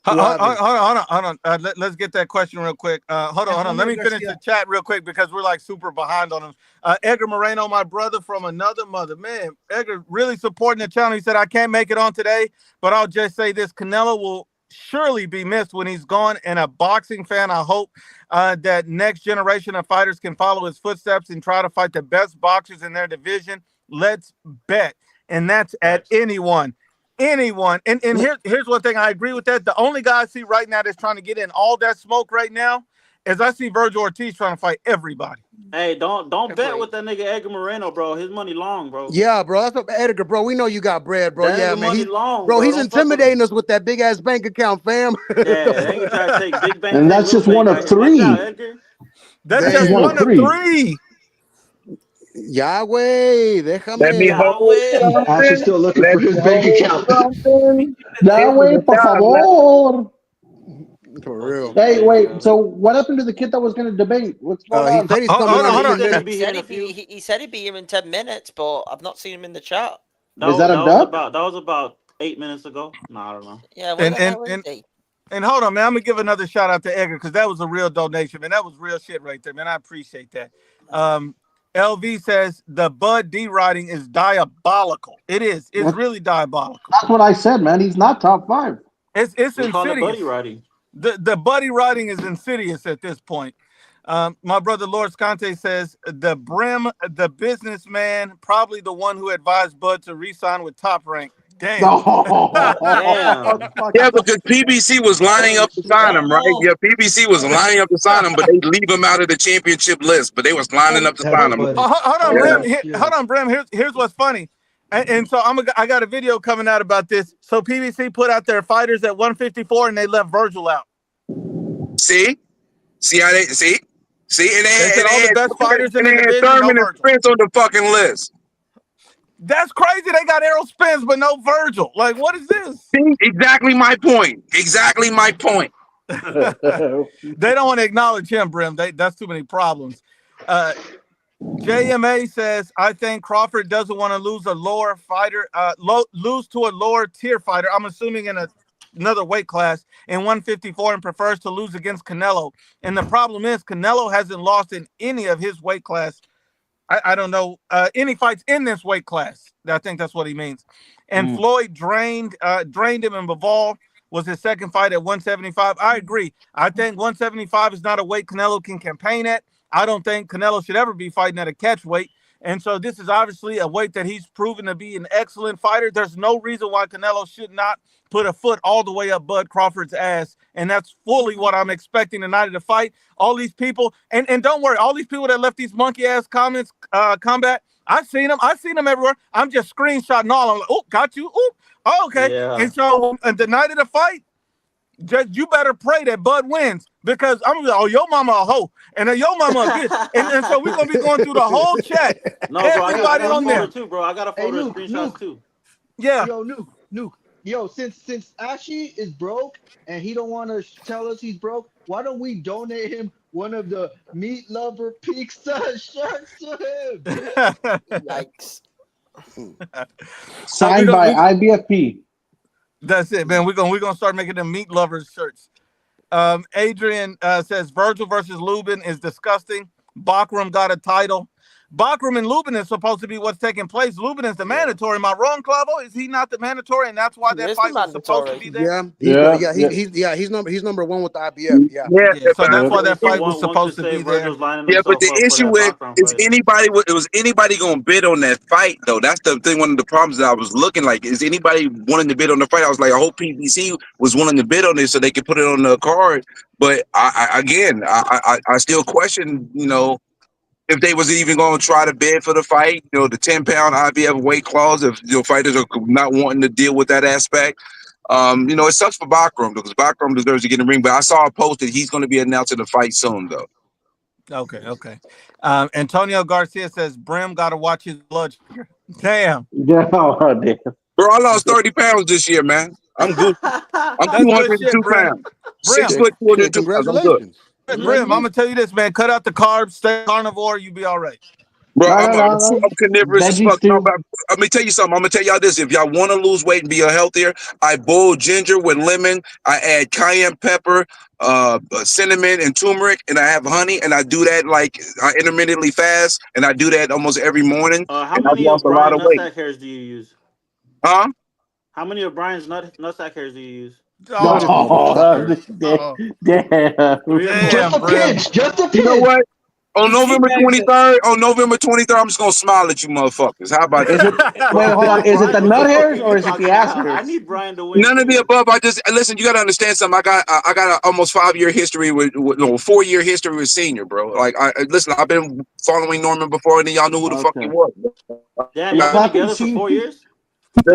Hold on. Let's get that question real quick. Hold on. Let me finish the chat real quick because we're like super behind on them. Edgar Moreno, my brother from another mother. Man, Edgar really supporting the channel. He said, I can't make it on today, but I'll just say this. Canelo will surely be missed when he's gone. And a boxing fan, I hope that next generation of fighters can follow his footsteps and try to fight the best boxers in their division. Let's bet. And that's at anyone. And here's one thing I agree with that. The only guy I see right now that's trying to get in all that smoke right now is I see Vergil Ortiz trying to fight everybody. Hey, don't bet with that nigga Edgar Moreno, bro. His money long, bro. Yeah, bro. That's what Edgar, bro. We know you got bread, bro. That yeah, nigga man. money long, bro, he's Don't intimidating us with that big ass bank account, fam. Yeah, they ain't trying to take big bank. And that's just one of three. That's just one of three. Yahweh, déjame. Let me hold Ash still looking for his bank account. Yahweh, por favor. For real. Hey, wait. So what happened to the kid that was going to debate? What's going on? He said he's coming on. He said he'd be here in 10 minutes, but I've not seen him in the chat. Is that a duck? That was about 8 minutes ago. No, I don't know. Yeah, and hold on, man. I'm gonna give another shout out to Edgar because that was a real donation, man. That was real shit right there, man. I appreciate that. LV says the Bud D writing is diabolical. It is. It's really diabolical. That's what I said, man. He's not top 5. It's insidious. Call it buddy writing. The buddy writing is insidious at this point. My brother Lord Scante says the Brim, the businessman, probably the one who advised Bud to re-sign with Top Rank. Damn. Damn. Yeah, because PBC was lining up to sign him, right? Yeah, PBC was lining up to sign him, but they leave him out of the championship list. But they was lining up to sign him. Hold on, Brim. Hold on, Brim. Here's what's funny. And so I got a video coming out about this. So PBC put out their fighters at 154 and they left Vergil out. See how they see, and they said all the best fighters in the division. Thurman and Spence on the fucking list. That's crazy. They got Errol Spence, but no Vergil. Like, what is this? See, exactly my point. They don't want to acknowledge him, Brim. That's too many problems. JMA says, I think Crawford doesn't want to lose a lower fighter, lose to a lower tier fighter. I'm assuming in another weight class in 154 and prefers to lose against Canelo. And the problem is Canelo hasn't lost in any of his weight class. I don't know any fights in this weight class. I think that's what he means. And Floyd drained him, and Bivol was his second fight at 175. I agree. I think 175 is not a weight Canelo can campaign at. I don't think Canelo should ever be fighting at a catch weight. And so this is obviously a weight that he's proven to be an excellent fighter. There's no reason why Canelo should not put a foot all the way up Bud Crawford's ass. And that's fully what I'm expecting tonight of the fight. All these people, and don't worry, all these people that left these monkey ass comments, combat, I've seen them everywhere. I'm just screenshotting all. I'm like, oh, got you. Oh, okay. Yeah. And so the night of the fight, you better pray that Bud wins because I'm gonna be like, oh, your mama a hoe and your mama a bitch. and so we're gonna be going through the whole chat. No, bro, everybody on there too, bro. I got a photo of screenshots too. Yeah. Yo, Nuke. Yo, since Ashy is broke and he don't want to tell us he's broke, why don't we donate him one of the Meat Lover Pizza shirts to him? Yikes. Signed by IBFP. That's it, man. We're gonna start making them Meat Lovers shirts. Adrian says Vergil versus Lubin is disgusting. Bakram got a title. Bakram and Lubin is supposed to be what's taking place. Lubin is the mandatory. Am I wrong, Clavo? Is he not the mandatory, and that's why He that is fight the was supposed to mandatory. be there? He's number 1 with the IBF. Yeah. Yeah, so that's why that fight was One could supposed to say be there. Vergil's lining Yeah, but himself the up for issue that with Bakram is fight. anybody gonna bid on that fight though? That's the thing. One of the problems that I was looking like, is anybody wanting to bid on the fight? I was like, I hope PBC was willing to bid on it so they could put it on the card. But I still question, if they was even going to try to bid for the fight. The 10-pound IBF weight clause. If fighters are not wanting to deal with that aspect. It sucks for Bakram because Bakram deserves to get in the ring. But I saw a post that he's going to be announcing the fight soon though. Okay. Antonio Garcia says Brim got to watch his blood sugar. Damn. Yeah, damn. Bro, I lost 30 pounds this year, man. I'm good. I'm That's good 202 shit, Brim. pounds. 6 Brim. foot 202 pounds. I'm good. Brim, I'm gonna tell you this, man. Cut out the carbs, stay carnivore, you be all right. Bro, I'm carnivorous as fuck. Veggies too. Let me tell you something. I'm gonna tell y'all this. If y'all want to lose weight and be healthier, I boil ginger with lemon. I add cayenne pepper, cinnamon, and turmeric, and I have honey. And I do that like I intermittently fast, and I do that almost every morning. How and many I've of lost a lot Brian of weight. nutsack hairs do you use? Huh? How many of Brian's nutsack hairs do you use? Damn. Just a pinch. Just a pinch. You know what? On November 23rd, I'm just gonna smile at you motherfuckers. How about Is that? it? Wait, hold on. Is it the nut hairs or is it the ass I hairs? need Brian to win. None of the above. Listen. You gotta understand something. I got an almost 5-year history with 4-year history with Senior, bro. Like, listen. I've been following Norman before, and then y'all knew who the fuck he was. Damn, y'all been together for 4 years?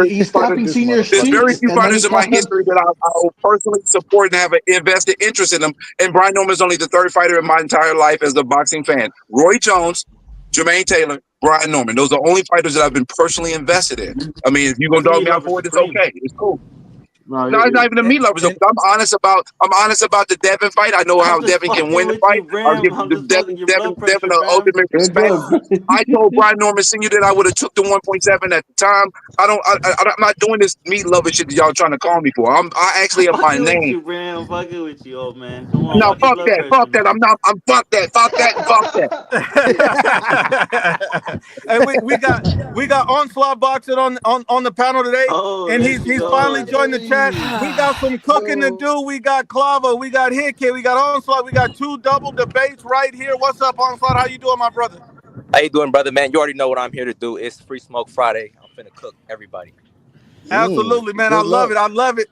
He's clapping Senior's There's very cheeks, few and then fighters he's in my clapping. history that I will personally support and have an invested interest in them. And Brian Norman is only the 3rd fighter in my entire life as a boxing fan. Roy Jones, Jermaine Taylor, Brian Norman. Those are the only fighters that I've been personally invested in. I mean, if you're gonna dog me out for it, it's okay. It's cool. No, it's not even the meat lovers. I'm honest about the Devin fight. I know how Devin can win the fight. I'll give Devin the ultimate respect. I told Brian Norman Sr. that I would have took the 1.7 at the time. I'm not doing this meat lover shit that y'all trying to call me for. I actually have my name. You, Bram. I'm fucking with you, old man. Come on. No, fuck that. Fuck that. I'm fuck that. Fuck that. Fuck that. And we got Onslaught Boxing on the panel today. And he's finally joined the chat. We got some cooking to do. We got Clavo, we got Hickey, we got Onslaught, we got 2 double debates right here. What's up, Onslaught? How you doing, my brother? How you doing, brother, man? You already know what I'm here to do. It's Free Smoke Friday. I'm finna cook everybody. Absolutely, man. I love it.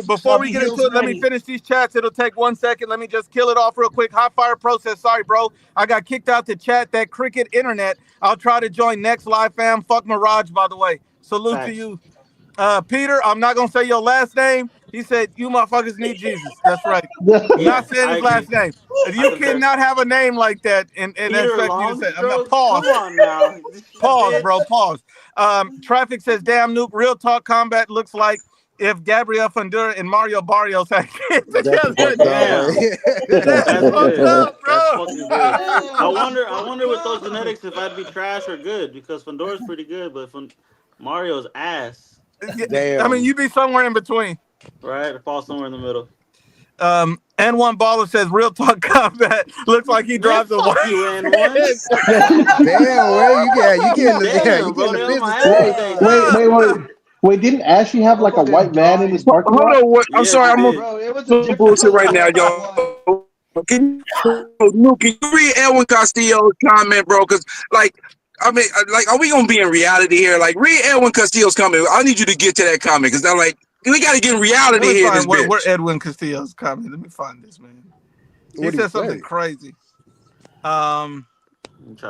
Before we get into it, let me finish these chats. It'll take 1 second. Let me just kill it off real quick. Hot fire process. Sorry, bro. I got kicked out the chat. That cricket internet. I'll try to join next live, fam. Fuck Mirage, by the way. Salute to you. Peter, I'm not going to say your last name. He said, you motherfuckers need Jesus. That's right. Not saying his last name. You cannot have a name like that and expect me to say it. Pause. Come on now. Pause, bro. Pause. Traffic says, damn, Nuke, Real Talk Combat looks like if Gabriel Fundora and Mario Barrios had kids together. That's fucked up, bro. I wonder with those genetics if I'd be trash or good, because Fundora's pretty good, but Mario's ass. Damn. I mean, you'd be somewhere in between. Right, or fall somewhere in the middle. And one baller says Real Talk Combat looks like he drives a white. Damn, well, you getting the business. Wait, didn't Ashley have like a white van in his parking lot? Hold on, I'm sorry, I'm on bullshit right now, y'all. Can you read Edwin Castillo's comment, bro? Because, are we gonna be in reality here? Like, read Edwin Castillo's comment. I need you to get to that comment because I'm like, we gotta get in reality here. Where Edwin Castillo's comment? Let me find this, man. He said something crazy. Try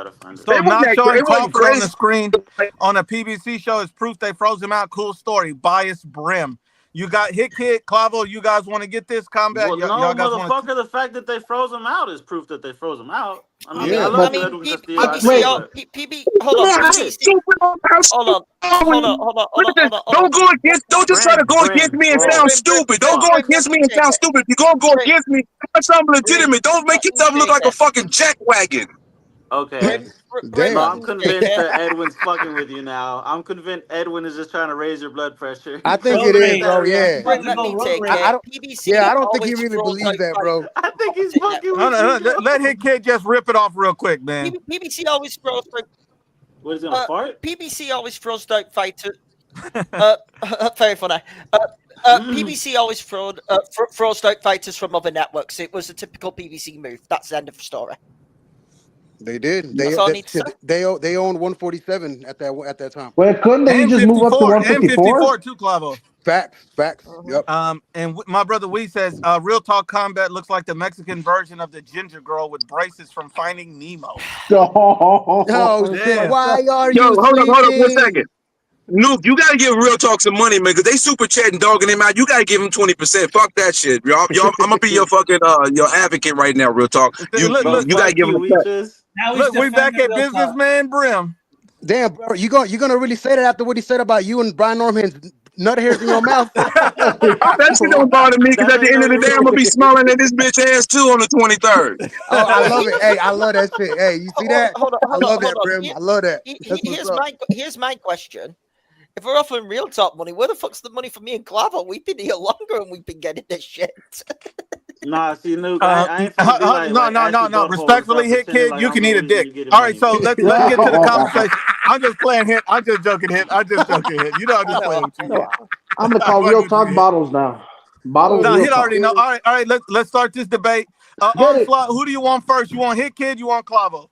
to find it. So not showing Crawford on the screen on a PBC show is proof they froze him out. Cool story. Biased Brim. You got Hit, Clavo. You guys want to get this combat? Well, y'all guys motherfucker. The fact that they froze him out is proof that they froze him out. I mean, PB, hold on. Don't just try to go against me and sound stupid. Don't go against me and sound stupid. If you're gonna go against me, that's something legitimate. Don't make yourself look like a fucking jackwagon. Okay. Damn. No, I'm convinced that Edwin's fucking with you now. I'm convinced Edwin is just trying to raise your blood pressure. I think it is, bro. Yeah. Let me take I it. don't. PBC Yeah, I don't think he always really throws believes out that, bro. I think he's fucking with No, you. let his kid just rip it off real quick, man. PBC always throws. What is he gonna fart? PBC always throws out fighters. Very funny. PBC always throws out fighters from other networks. It was a typical PBC move. That's the end of the story. They did. That's all I need to say. They owned 147 at that time. Well, couldn't they And just move up to 54, and 154? 54 too, Clavo. Facts. Yep. And my brother Wee says, Real Talk Combat looks like the Mexican version of the ginger girl with braces from Finding Nemo. Oh shit! Why are you? Hold up 1 second. Nuke, you gotta give Real Talk some money, man, because they super chatting, dogging him out. You gotta give him 20%. Fuck that shit, y'all. I'm gonna be your fucking your advocate right now. Real Talk. You gotta give him a cut. Look, we back at businessman Brim. Damn, bro, you gonna really say that after what he said about you and Brian Norman's nut hairs in your mouth? That shit don't bother me, because at the end of the day, I'm gonna be smiling at this bitch ass too on the 23rd. Oh, I love it. Hey, I love that shit. Hey, you see that? I love that, Brim. I love that. Here's my question. If we're offering Real Talk money, where the fuck's the money for me and Clavo? We've been here longer and we've been getting this shit. Nah, see, Nuke, I ain't finna be like, no. Respectfully, Hit Kid, like you I'm can eat a losing, dick. you get All right, money. so let's get to the conversation. I'm just playing Hit. I'm just joking, Hit. I'm just joking, Hit. You know I'm just playing with you. I'm gonna call Real Talk bottles now. Bottles. No, Real Hit Talk. already know. All right. Let's start this debate. Onslaught, who do you want first? You want Hit Kid? You want Clavo?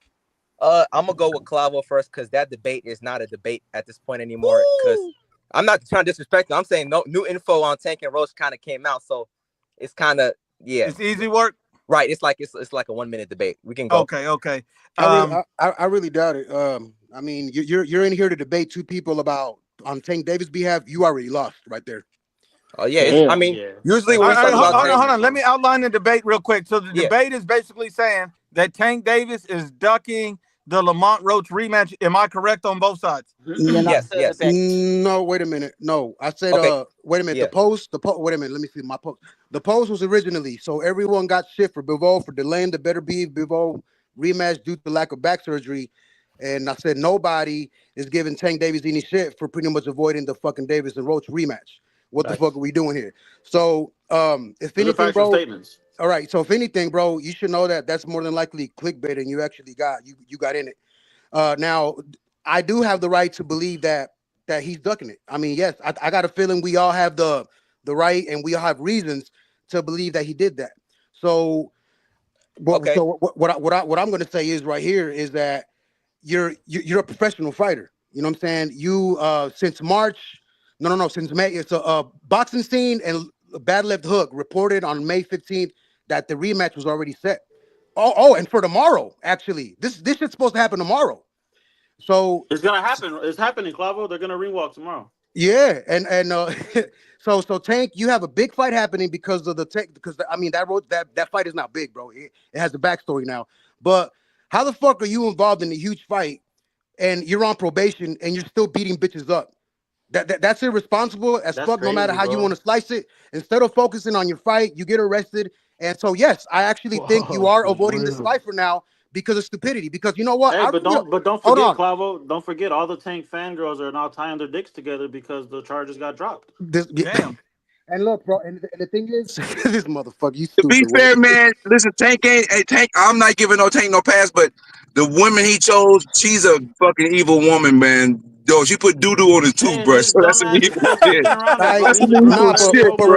I'm gonna go with Clavo first, because that debate is not a debate at this point anymore. Because I'm not trying to disrespect them. I'm saying no new info on Tank and Roach kind of came out, so it's kind of It's easy work. Right. It's like a 1 minute debate. We can go. Okay. I really doubt it. I mean, you're in here to debate two people about on Tank Davis' behalf. You already lost right there. Oh yeah. I mean, usually when we talk about hold on. Let me outline the debate real quick. So the debate is basically saying that Tank Davis is ducking the Lamont Roach rematch. Am I correct on both sides? Yes. No, wait a minute. No, I said, wait a minute. The post, wait a minute. Let me see my post. The post was originally, so everyone got shit for Bivol for delaying the Better Be Bivol rematch due to lack of back surgery. And I said, nobody is giving Tank Davis any shit for pretty much avoiding the fucking Davis and Roach rematch. What the fuck are we doing here? So, if anything, bro, statements. All right. So if anything, bro, you should know that that's more than likely clickbait, and you actually got in it. Now, I do have the right to believe that he's ducking it. I mean, yes, I got a feeling we all have the right, and we all have reasons to believe that he did that. So, so what I'm going to say is right here is that you're a professional fighter. You know what I'm saying? You since March, since May, it's a boxing scene and Bad Left Hook reported on May 15th that the rematch was already set. And for tomorrow, actually, this shit's supposed to happen tomorrow. So it's gonna happen. It's happening, Clavo. They're gonna rewalk tomorrow. Yeah, and so Tank, you have a big fight happening because of the Tank. Because I mean that fight is not big, bro. It has a backstory now. But how the fuck are you involved in a huge fight and you're on probation and you're still beating bitches up? That's irresponsible as fuck. Crazy, no matter how you want to slice it. Instead of focusing on your fight, you get arrested. And so yes, I actually think you are avoiding this fight for now because of stupidity. Because you know what? Hey, don't forget, Clavo. Don't forget, all the Tank fangirls are now tying their dicks together because the charges got dropped. Damn. And look, bro, and the thing is, this motherfucker, you stupid. To be fair, man, listen, Tank ain't Tank. I'm not giving Tank no pass, but the woman he chose, she's a fucking evil woman, man. Yo, she put doo-doo on his toothbrush, so that's some evil shit. That's some evil shit, but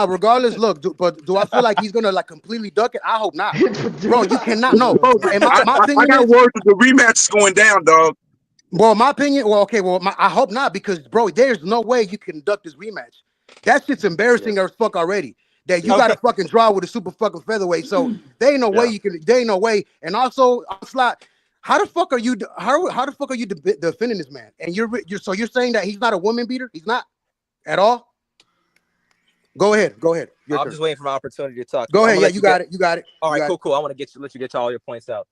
regardless, look, but do I feel like he's gonna like completely duck it? I hope not, bro. You cannot know. My opinion I got word that the rematch is going down, dog. Well, my opinion, I hope not, because bro, there's no way you can duck this rematch. That shit's embarrassing as fuck already. That you got to fucking draw with a super fucking featherweight. So there ain't no way you can. There ain't no way. And also, Slot, how the fuck are you? How the fuck are you defending this man? And you're saying that he's not a woman beater? He's not at all. Go ahead. I'm just waiting for my opportunity to talk. Go ahead. Yeah, you got it. All right, cool. I want to let you get to all your points out.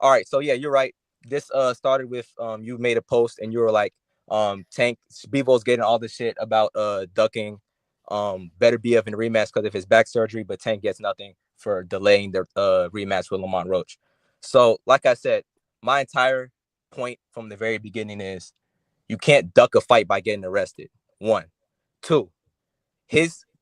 All right, so yeah, you're right. This started with you made a post and you were like, Tank Bevo's getting all this shit about ducking Better BF in the rematch because of his back surgery, but Tank gets nothing for delaying the rematch with Lamont Roach. So, like I said, my entire point from the very beginning is you can't duck a fight by getting arrested. 1. 2,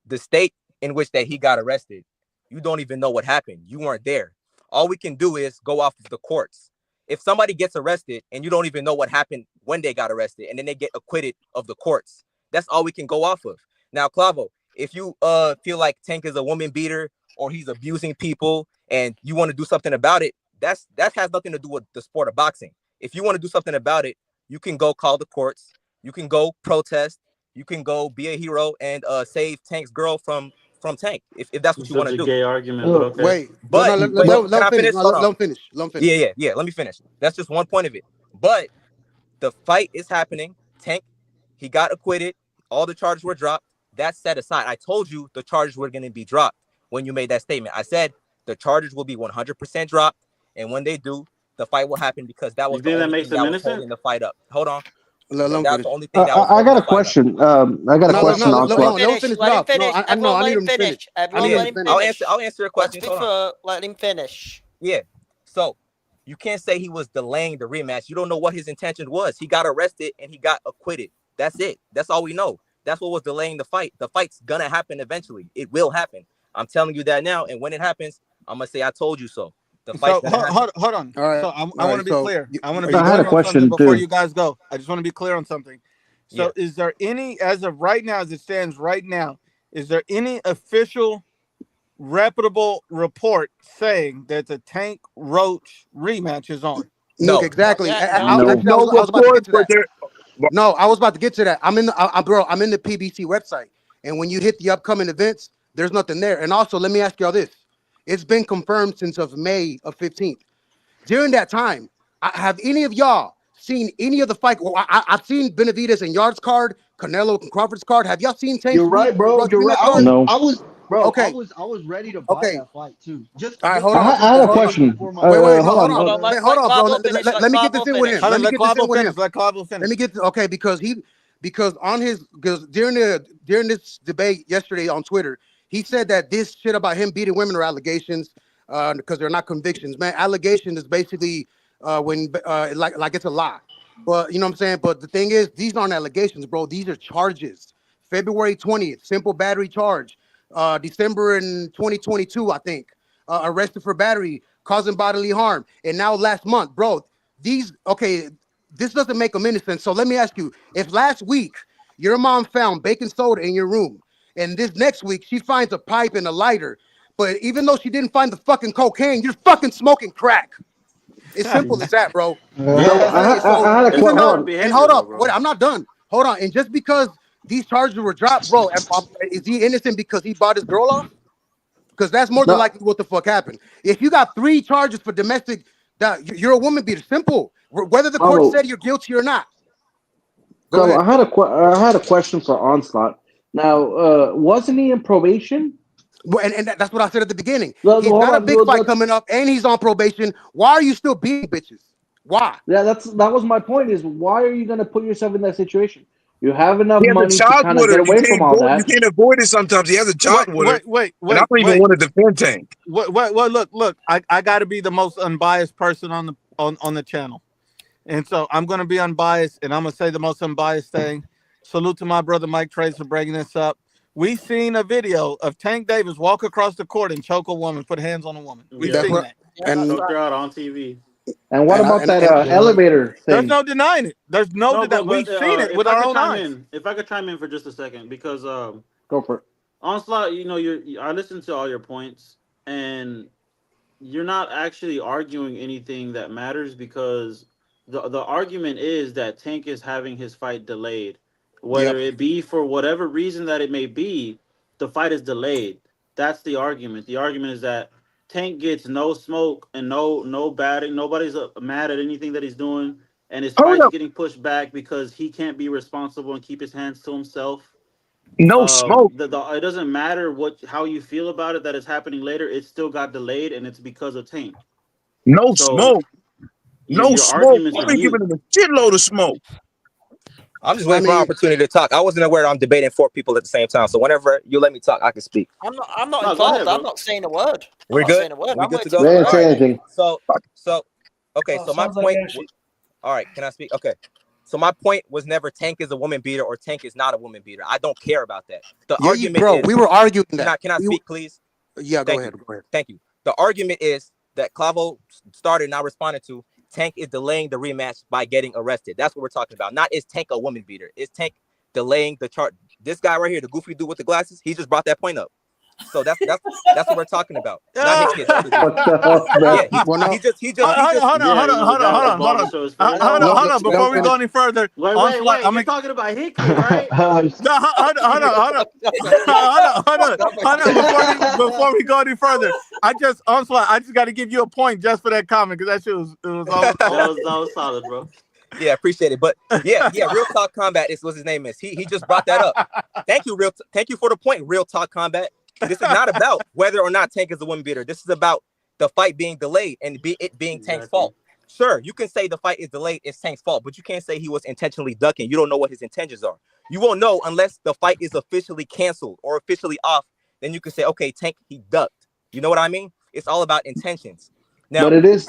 the state in which that he got arrested, you don't even know what happened. You weren't there. All we can do is go off of the courts. If somebody gets arrested and you don't even know what happened when they got arrested and then they get acquitted of the courts, that's all we can go off of. Now, Clavo, if you feel like Tank is a woman beater or he's abusing people and you want to do something about it, that has nothing to do with the sport of boxing. If you want to do something about it, you can go call the courts. You can go protest. You can go be a hero and save Tank's girl from Tank if that's what you want to do. Such a gay argument, but okay. Wait, But let him finish. Hold on. Let him finish. Yeah. Let me finish. That's just one point of it. But the fight is happening. Tank, he got acquitted. All the charges were dropped. That's set aside. I told you the charges were going to be dropped when you made that statement. I said the charges will be 100% dropped, and when they do, the fight will happen because that was the only thing that was holding the fight up. Hold on. That's the only thing that was I got a question. I got a question. Let him finish. Everyone let him finish. Everyone let him finish. I'll answer your question. Let him finish. Yeah. So you can't say he was delaying the rematch. You don't know what his intention was. He got arrested and he got acquitted. That's it. That's all we know. That's what was delaying the fight. The fight's gonna happen eventually. It will happen. I'm telling you that now. And when it happens, I'm gonna say I told you so. The fight's gonna happen. Hold on. All right. So I want to be clear. I want to be I clear had a on question something before too. you guys go. I just want to be clear on something. So is there any, as of right now, as it stands right now, is there any official reputable report saying that the Tank Roach rematch is on? No, exactly. I was about to get to that. I'm in the PBC website, and when you hit the upcoming events, there's nothing there. And also, let me ask y'all this: it's been confirmed since of May of 15th. During that time, have any of y'all seen any of the fight? Well, I've seen Benavidez and Yard's card, Canelo and Crawford's card. Have y'all seen Tank's? You're right, bro. You're right. I was ready to buy that fight too. All right, hold on. I had a question. Hold on, bro. Let me get this in with him. Let me get this in with him. Let Clavo finish. Let me get because during this debate yesterday on Twitter, he said that this shit about him beating women are allegations because they're not convictions. Man, allegation is basically when like it's a lie. But you know what I'm saying? But the thing is, these aren't allegations, bro. These are charges. February 20th, simple battery charge. December in 2022, I think, arrested for battery, causing bodily harm. And now last month, bro, this doesn't make a minute sense. So let me ask you, if last week your mom found baking soda in your room, and this next week she finds a pipe and a lighter, but even though she didn't find the fucking cocaine, you're fucking smoking crack. It's simple as that, bro. I had a question. Hold up. Wait, I'm not done. Hold on. And just because these charges were dropped, bro, is he innocent because he bought his girl off? Because that's more than likely what the fuck happened. If you got 3 charges for domestic, you're a woman beater. Simple. Whether the court said you're guilty or not. So I had a question for Onslaught. Now, wasn't he in probation? Well, and that's what I said at the beginning. He's got a big fight coming up, and he's on probation. Why are you still beating bitches? Why? Yeah, that was my point. Is why are you going to put yourself in that situation? You have enough money to kind of get away from all that. You can't avoid it sometimes. He has a child with her. Wait. And I don't even want to defend Tank. Look. I got to be the most unbiased person on the channel, and so I'm going to be unbiased, and I'm going to say the most unbiased thing. Salute to my brother Mike Trace for bringing this up. We seen a video of Tank Davis walk across the court and choke a woman, put hands on a woman. We've seen that. And choked her out on TV. And what about that elevator thing? There's no denying it. There's no denying. We've seen it with our own eyes. If I could chime in for just a second, because go for it. Onslaught, I listened to all your points, and you're not actually arguing anything that matters, because the argument is that Tank is having his fight delayed. Whether it be for whatever reason that it may be, the fight is delayed. That's the argument. The argument is that Tank gets no smoke and no batting. Nobody's mad at anything that he's doing, and his fight's getting pushed back because he can't be responsible and keep his hands to himself. No smoke. It doesn't matter how you feel about it that it's happening later. It still got delayed, and it's because of Tank. No smoke. No smoke. I've been giving him a shitload of smoke. I'm just waiting for my opportunity to talk. I wasn't aware I'm debating 4 people at the same time. So whenever you let me talk, I can speak. I'm not involved. I'm not saying a word. We're good. We good to go. They didn't say anything. So okay. So my point. All right. Can I speak? Okay. So my point was never Tank is a woman beater or Tank is not a woman beater. I don't care about that. The argument is, we were arguing that. Can I speak, please? Yeah, go ahead. Thank you. The argument is that Clavo started and I responded to. Tank is delaying the rematch by getting arrested. That's what we're talking about. Not is Tank a woman beater. Is Tank delaying the chart? This guy right here, the goofy dude with the glasses, he just brought that point up. So that's what we're talking about. Not his kids. What the hell, man? He just hold on. Before we go any further, wait, you're talking about Hickey, right? No, hold on. Before we go any further, I just got to give you a point just for that comment because that shit was that was solid, bro. Yeah, appreciate it. But yeah, Real Talk Combat is what his name is. He just brought that up. Thank you, thank you for the point, Real Talk Combat. This is not about whether or not Tank is a woman beater. This is about the fight being delayed and it being Tank's fault. Sure, you can say the fight is delayed, it's Tank's fault, but you can't say he was intentionally ducking. You don't know what his intentions are. You won't know unless the fight is officially canceled or officially off. Then you can say, okay, Tank, he ducked. You know what I mean? It's all about intentions. Now, but it is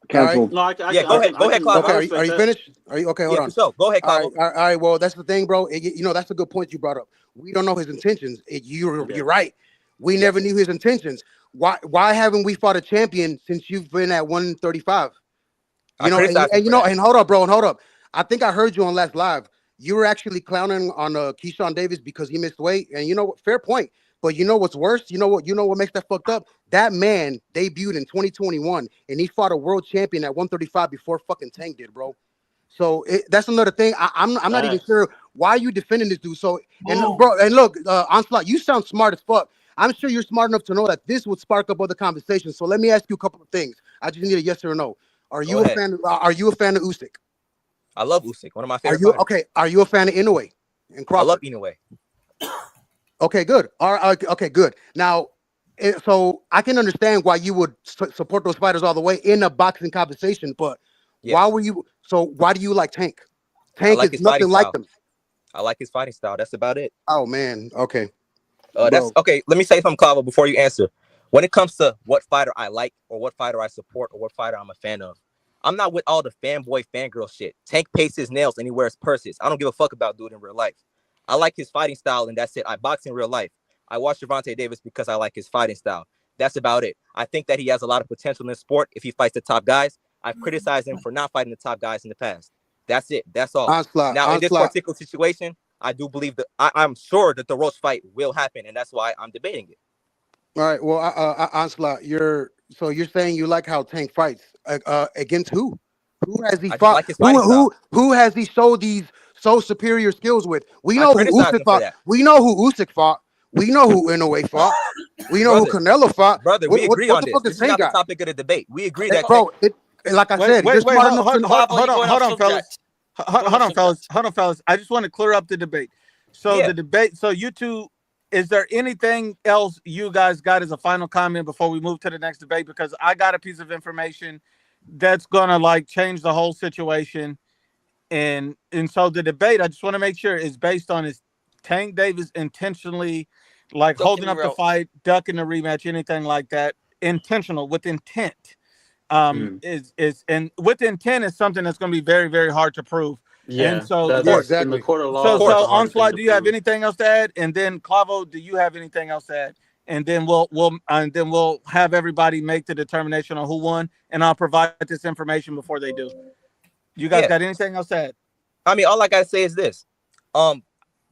canceled. No, go ahead, Clive. Okay, are you finished? Are you okay? Hold on. So go ahead, Clive. All right. Well, that's the thing, bro. That's a good point you brought up. We don't know his intentions. You're right. We never knew his intentions. Why haven't we fought a champion since you've been at 135? And hold up, bro, and hold up. I think I heard you on last live. You were actually clowning on Keyshawn Davis because he missed weight, and you know what? Fair point. But you know what's worse? You know what makes that fucked up? That man debuted in 2021, and he fought a world champion at 135 before fucking Tank did, bro. So that's another thing. I'm not even sure why you defending this dude. So look, Onslaught, you sound smart as fuck. I'm sure you're smart enough to know that this would spark up other conversations. So let me ask you a couple of things. I just need a yes or no. Are you a fan of Usyk? I love Usyk. One of my favorite fighters. Are you a fan of Inoue and Crawford? I love Inoue. Okay, good. All right, okay, good. Now, so I can understand why you would support those fighters all the way in a boxing conversation, but why do you like Tank? Tank is nothing like them. I like his fighting style. That's about it. Oh man, okay. That's okay. Let me say something, Clavo, before you answer. When it comes to what fighter I like or what fighter I support or what fighter I'm a fan of, I'm not with all the fanboy, fangirl shit. Tank paints his nails and he wears purses. I don't give a fuck about dude in real life. I like his fighting style and that's it. I box in real life. I watch Gervonta Davis because I like his fighting style. That's about it. I think that he has a lot of potential in the sport if he fights the top guys. I've criticized him for not fighting the top guys in the past. That's it. That's all. In this particular situation, I do believe that I'm sure that the Roach fight will happen, and that's why I'm debating it. All right. Well, Onslaught, you're saying you like how Tank fights against who? Who has he fought? Like who has he showed these so superior skills with? We know who Usyk fought. We know who Usyk fought. We know who Inoue fought. We know who Canelo fought. Brother, we agree on this. This is not the topic of the debate. We agree that, bro. Like I said, hold on, fellas. Hold on, fellas. I just want to clear up the debate. So the debate. So you two, is there anything else you guys got as a final comment before we move to the next debate? Because I got a piece of information that's gonna like change the whole situation, and so the debate. I just want to make sure is based on is Tank Davis intentionally like holding up the fight, ducking the rematch, anything like that, intentional with intent. Is and with intent is something that's going to be very, very hard to prove. Yeah, and so exactly. In the court of law. So Onslaught, do you have anything else to add? And then Clavo, do you have anything else to add? And then we'll have everybody make the determination on who won, and I'll provide this information before they do. You guys got anything else to add? I mean, all I gotta say is this: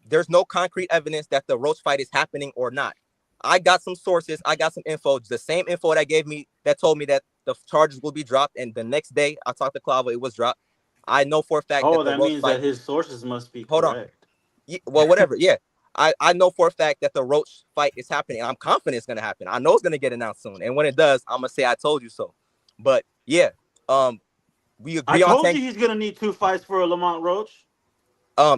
there's no concrete evidence that the Roach fight is happening or not. I got some sources, I got some info, the same info that told me that the charges will be dropped, and the next day I talked to Clavo, it was dropped. I know for a fact that means that his sources must be correct. Yeah, well, whatever. Yeah, I know for a fact that the Roach fight is happening. I'm confident it's gonna happen. I know it's gonna get announced soon, and when it does, I'm gonna say I told you so. But yeah, we agree on. I told you he's gonna need 2 fights for a Lamont Roach.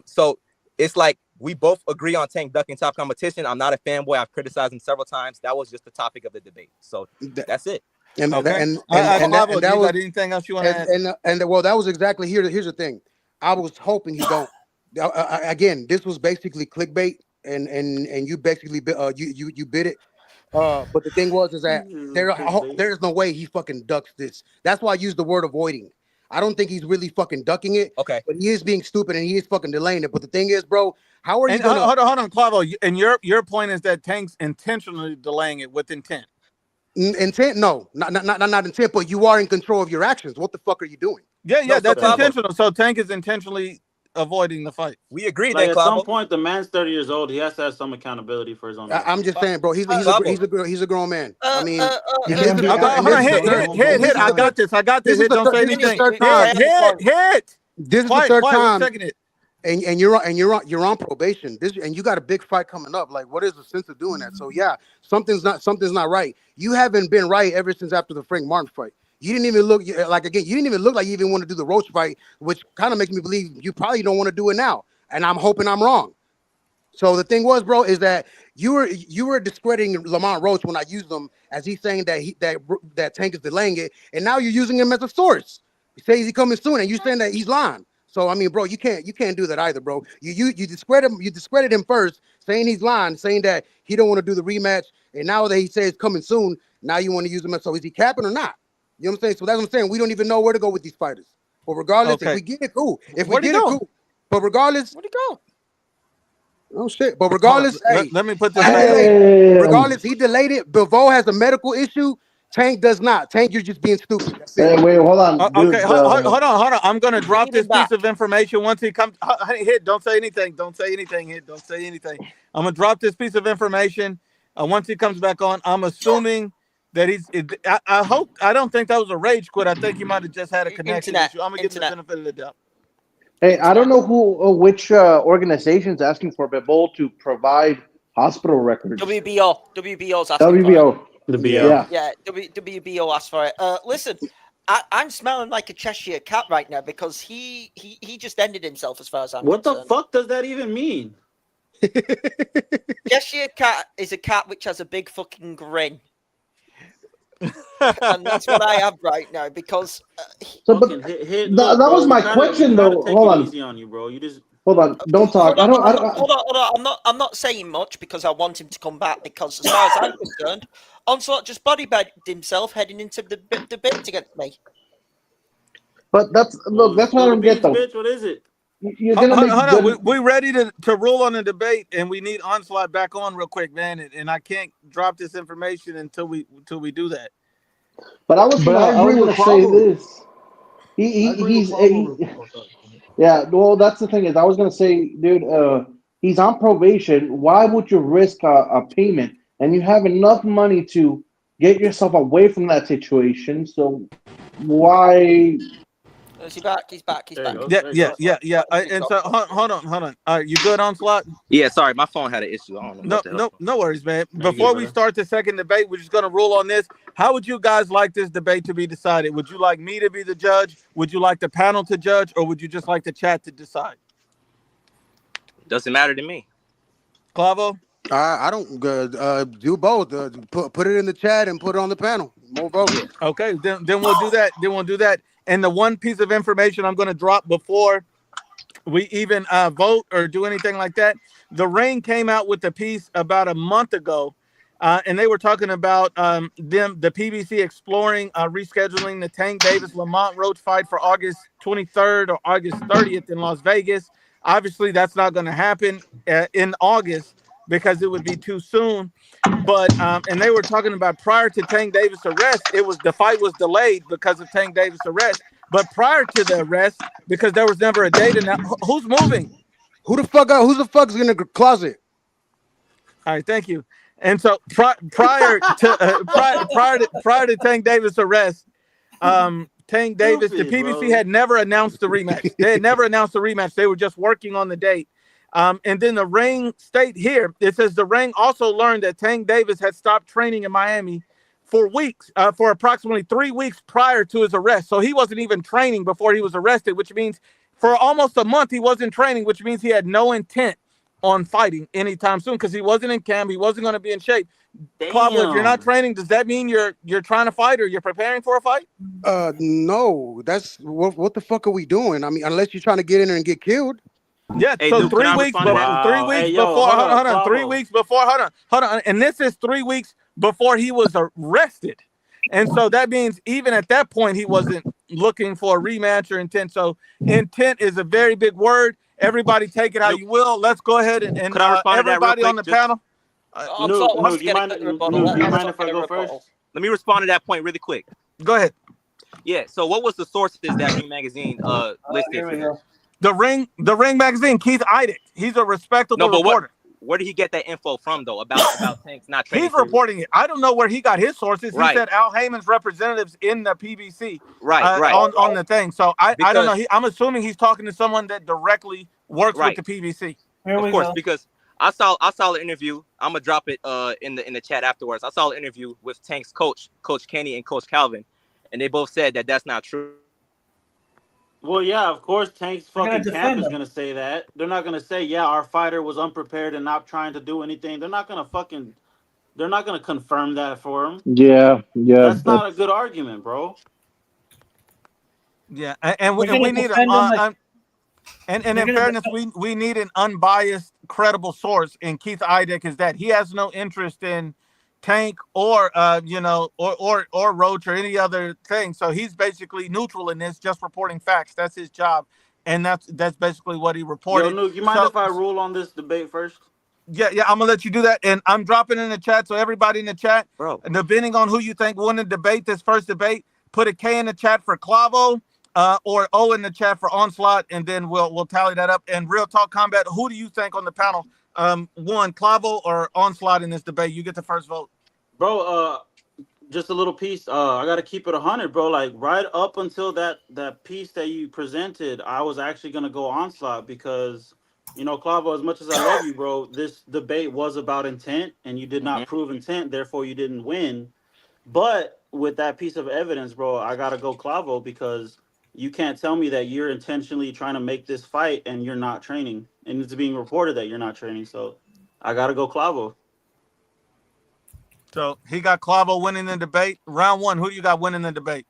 So it's like we both agree on Tank ducking top competition. I'm not a fanboy. I've criticized him several times. That was just the topic of the debate. So that's it. And that was anything else you want to add? And well, that was exactly here's the thing. I was hoping he don't, Again, this was basically clickbait, and you basically you bid it. But the thing was is that there's no way he fucking ducks this. That's why I use the word avoiding. I don't think he's really fucking ducking it. Okay. But he is being stupid and he is fucking delaying it. But the thing is, bro, how are you gonna hold on, Clavo? And your point is that Tank's intentionally delaying it with intent. Intent? No, not intent, but you are in control of your actions. What the fuck are you doing? Yeah, that's intentional. So Tank is intentionally avoiding the fight. We agree Like that at some point, the man's 30 years old. He has to have some accountability for his own. I'm just saying, bro. He's a grown man. I mean, hit. I got this. Hit. Don't say anything. Hit. This is the third time. And you're on probation. And you got a big fight coming up. Like, what is the sense of doing that? So yeah, something's not right. You haven't been right ever since after the Frank Martin fight. You didn't even look like you didn't even look like you even want to do the Roach fight, which kind of makes me believe you probably don't want to do it now. And I'm hoping I'm wrong. So the thing was, bro, is that you were discrediting Lamont Roach when I used him as he's saying that Tank is delaying it, and now you're using him as a source. He says he's coming soon, and you're saying that he's lying. So I mean, bro, you can't do that either, bro. You discredit him first, saying he's lying, saying that he don't want to do the rematch, and now that he says it's coming soon, now you want to use him. So is he capping or not? You know what I'm saying? So that's what I'm saying. We don't even know where to go with these fighters. But regardless, if we get it, cool. If we get it, cool. But regardless, where'd he go? Oh shit! But regardless, let me put this. Regardless, he delayed it. Bivol has a medical issue. Tank does not. Tank, you're just being stupid. That's it. Wait, hold on. Okay, hold on. I'm gonna drop this piece of information once he comes. Hit. Don't say anything. Hit. Don't say anything. I'm gonna drop this piece of information once he comes back on. I'm assuming that he's. I don't think that was a rage quit. I think he might have just had a connection issue. I'm gonna give him the benefit of the doubt. Hey, I don't know which organization's asking for Bivol to provide hospital records. WBO's asking WBO. for it. Yeah, WBO asked for it. Listen, I'm smelling like a Cheshire cat right now because he just ended himself as far as I'm concerned. What the fuck does that even mean? Cheshire cat is a cat which has a big fucking grin. And that's what I have right now because that was my question though. Hold on. Easy on you, bro. You just hold on. Don't talk. Hold on. I'm not saying much because I want him to come back because as far as I'm concerned, Onslaught just bodybagged himself heading into the debate against me. But that's what I don't get though. Bitch, what is it? You're gonna hold on. We ready to rule on the debate, and we need Onslaught back on real quick, man. And I can't drop this information until we do that. But I was gonna say this. Yeah. Well, that's the thing is, I was gonna say, dude, he's on probation. Why would you risk a payment? And you have enough money to get yourself away from that situation. So why? Is he back? He's back. Yeah. And so hold on. You good, Onslaught? Yeah, sorry, my phone had an issue. I don't know. No worries, man. Before we start the second debate, we're just gonna rule on this. How would you guys like this debate to be decided? Would you like me to be the judge? Would you like the panel to judge, or would you just like the chat to decide? Doesn't matter to me. Clavo? I don't do both. Put it in the chat and put it on the panel. More votes. Okay, then we'll do that. And the one piece of information I'm going to drop before we even vote or do anything like that, the Ring came out with a piece about a month ago, and they were talking about the PBC exploring rescheduling the Tank Davis Lamont Roach fight for August 23rd or August 30th in Las Vegas. Obviously, that's not going to happen in August because it would be too soon. But and they were talking about prior to Tank Davis' arrest, the fight was delayed because of Tank Davis' arrest. But prior to the arrest, because there was never a date, and who's moving? Who the fuck's in the closet? All right, thank you. And so prior to Tank Davis' arrest, Tank Davis, the PBC had never announced the rematch. They had never announced the rematch. They were just working on the date. And then the Ring state here, it says the Ring also learned that Tank Davis had stopped training in Miami for approximately 3 weeks prior to his arrest. So he wasn't even training before he was arrested, which means for almost a month he wasn't training, which means he had no intent on fighting anytime soon because he wasn't in camp. He wasn't going to be in shape. Clavo, if you're not training, does that mean you're trying to fight or you're preparing for a fight? No. That's what the fuck are we doing? I mean, unless you're trying to get in there and get killed. Yeah, Hey, so Duke, can I respond to that? Three weeks before. Hold on. 3 weeks before. Hold on. And this is 3 weeks before he was arrested, and so that means even at that point he wasn't looking for a rematch or intent. So intent is a very big word. Everybody take it how you will. Let's go ahead and Could I respond to that real everybody quick? on the panel. Do you mind if I go first? Let me respond to that point really quick. Go ahead. Yeah. So what was the sources that Ring Magazine listed for this? The Ring Magazine, Keith Idek. He's a respectable reporter. Where did he get that info from, though, about Tank's not training? He's reporting it. I don't know where he got his sources. Right. He said Al Heyman's representatives in the PBC right. on the thing. So I don't know. I'm assuming he's talking to someone that directly works with the PBC. Of course, because I saw the interview. I'm gonna drop it in the chat afterwards. I saw the interview with Tank's coach, Coach Kenny and Coach Calvin, and they both said that that's not true. Well, yeah, of course, Tank's fucking camp is gonna say that. They're not gonna say, yeah, our fighter was unprepared and not trying to do anything. They're not gonna confirm that for him. Yeah. That's not a good argument, bro. Yeah, and we need and in fairness, we need an unbiased, credible source. And Keith Idek is that he has no interest in Tank or or Roach or any other thing. So he's basically neutral in this, just reporting facts. That's his job, and that's basically what he reported. Yo, Nuke, you mind if I rule on this debate first? Yeah, I'm gonna let you do that, and I'm dropping in the chat. So everybody in the chat, bro, depending on who you think won the debate, this first debate, put a K in the chat for Clavo. Or O in the chat for Onslaught, and then we'll tally that up. And Real Talk Combat, who do you think on the panel won, Clavo or Onslaught in this debate? You get the first vote. Bro, just a little piece. I gotta keep it 100, bro. Like right up until that piece that you presented, I was actually gonna go Onslaught because Clavo, as much as I love you, bro, this debate was about intent, and you did not prove intent, therefore you didn't win. But with that piece of evidence, bro, I gotta go Clavo because you can't tell me that you're intentionally trying to make this fight and you're not training. And it's being reported that you're not training. So I got to go Clavo. So he got Clavo winning the debate. Round one, who do you got winning the debate?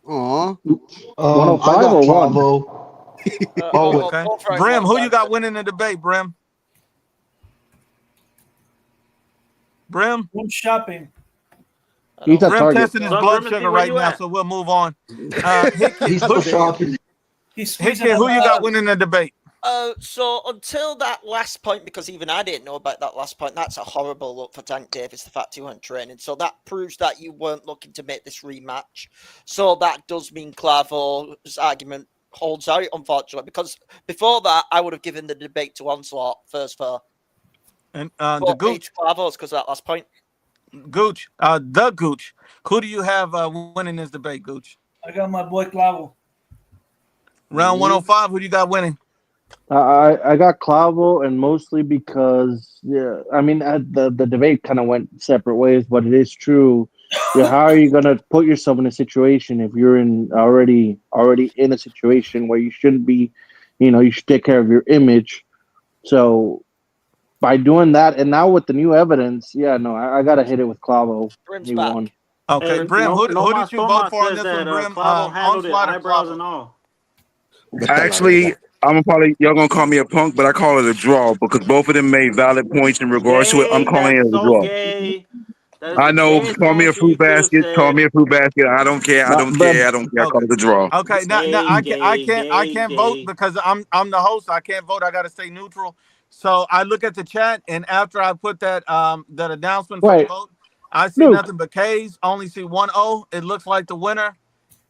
105 or 1? Okay. Brim, who you got winning the debate, Brim? Brim shopping. He's at Brim Target. testing his blood sugar right now, so we'll move on. He's still shopping. Hickey, who you got winning the debate? So until that last point, because even I didn't know about that last point, that's a horrible look for Tank Davis, the fact he weren't training. So that proves that you weren't looking to make this rematch. So that does mean Clavo's argument holds out, unfortunately, because before that, I would have given the debate to Onslaught first for. And the Gooch. Clavo's because of that last point. Gooch, the Gooch. Who do you have winning this debate, Gooch? I got my boy Clavo. Round 105, who do you got winning? I got Clavo, and mostly because I mean the debate kind of went separate ways, but it is true. How are you gonna put yourself in a situation if you're already in a situation where you shouldn't be? You should take care of your image. So by doing that, and now with the new evidence, I gotta hit it with Clavo. Brim's He back. won. Okay, Brim, who did you vote for on this one, Brim? Clavo handled it, Onslaught or eyebrows Clavo? and all. Actually, y'all gonna call me a punk, but I call it a draw because both of them made valid points in regards to it. I'm calling it a draw. Gay. I know. Call me a fruit basket. Call me a fruit basket. I don't care. I don't care. I call it a draw. Okay, now I can't vote because I'm the host. I can't vote. I got to stay neutral. So I look at the chat, and after I put that announcement for the vote, I see nothing but K's. Only see 1-0. It looks like the winner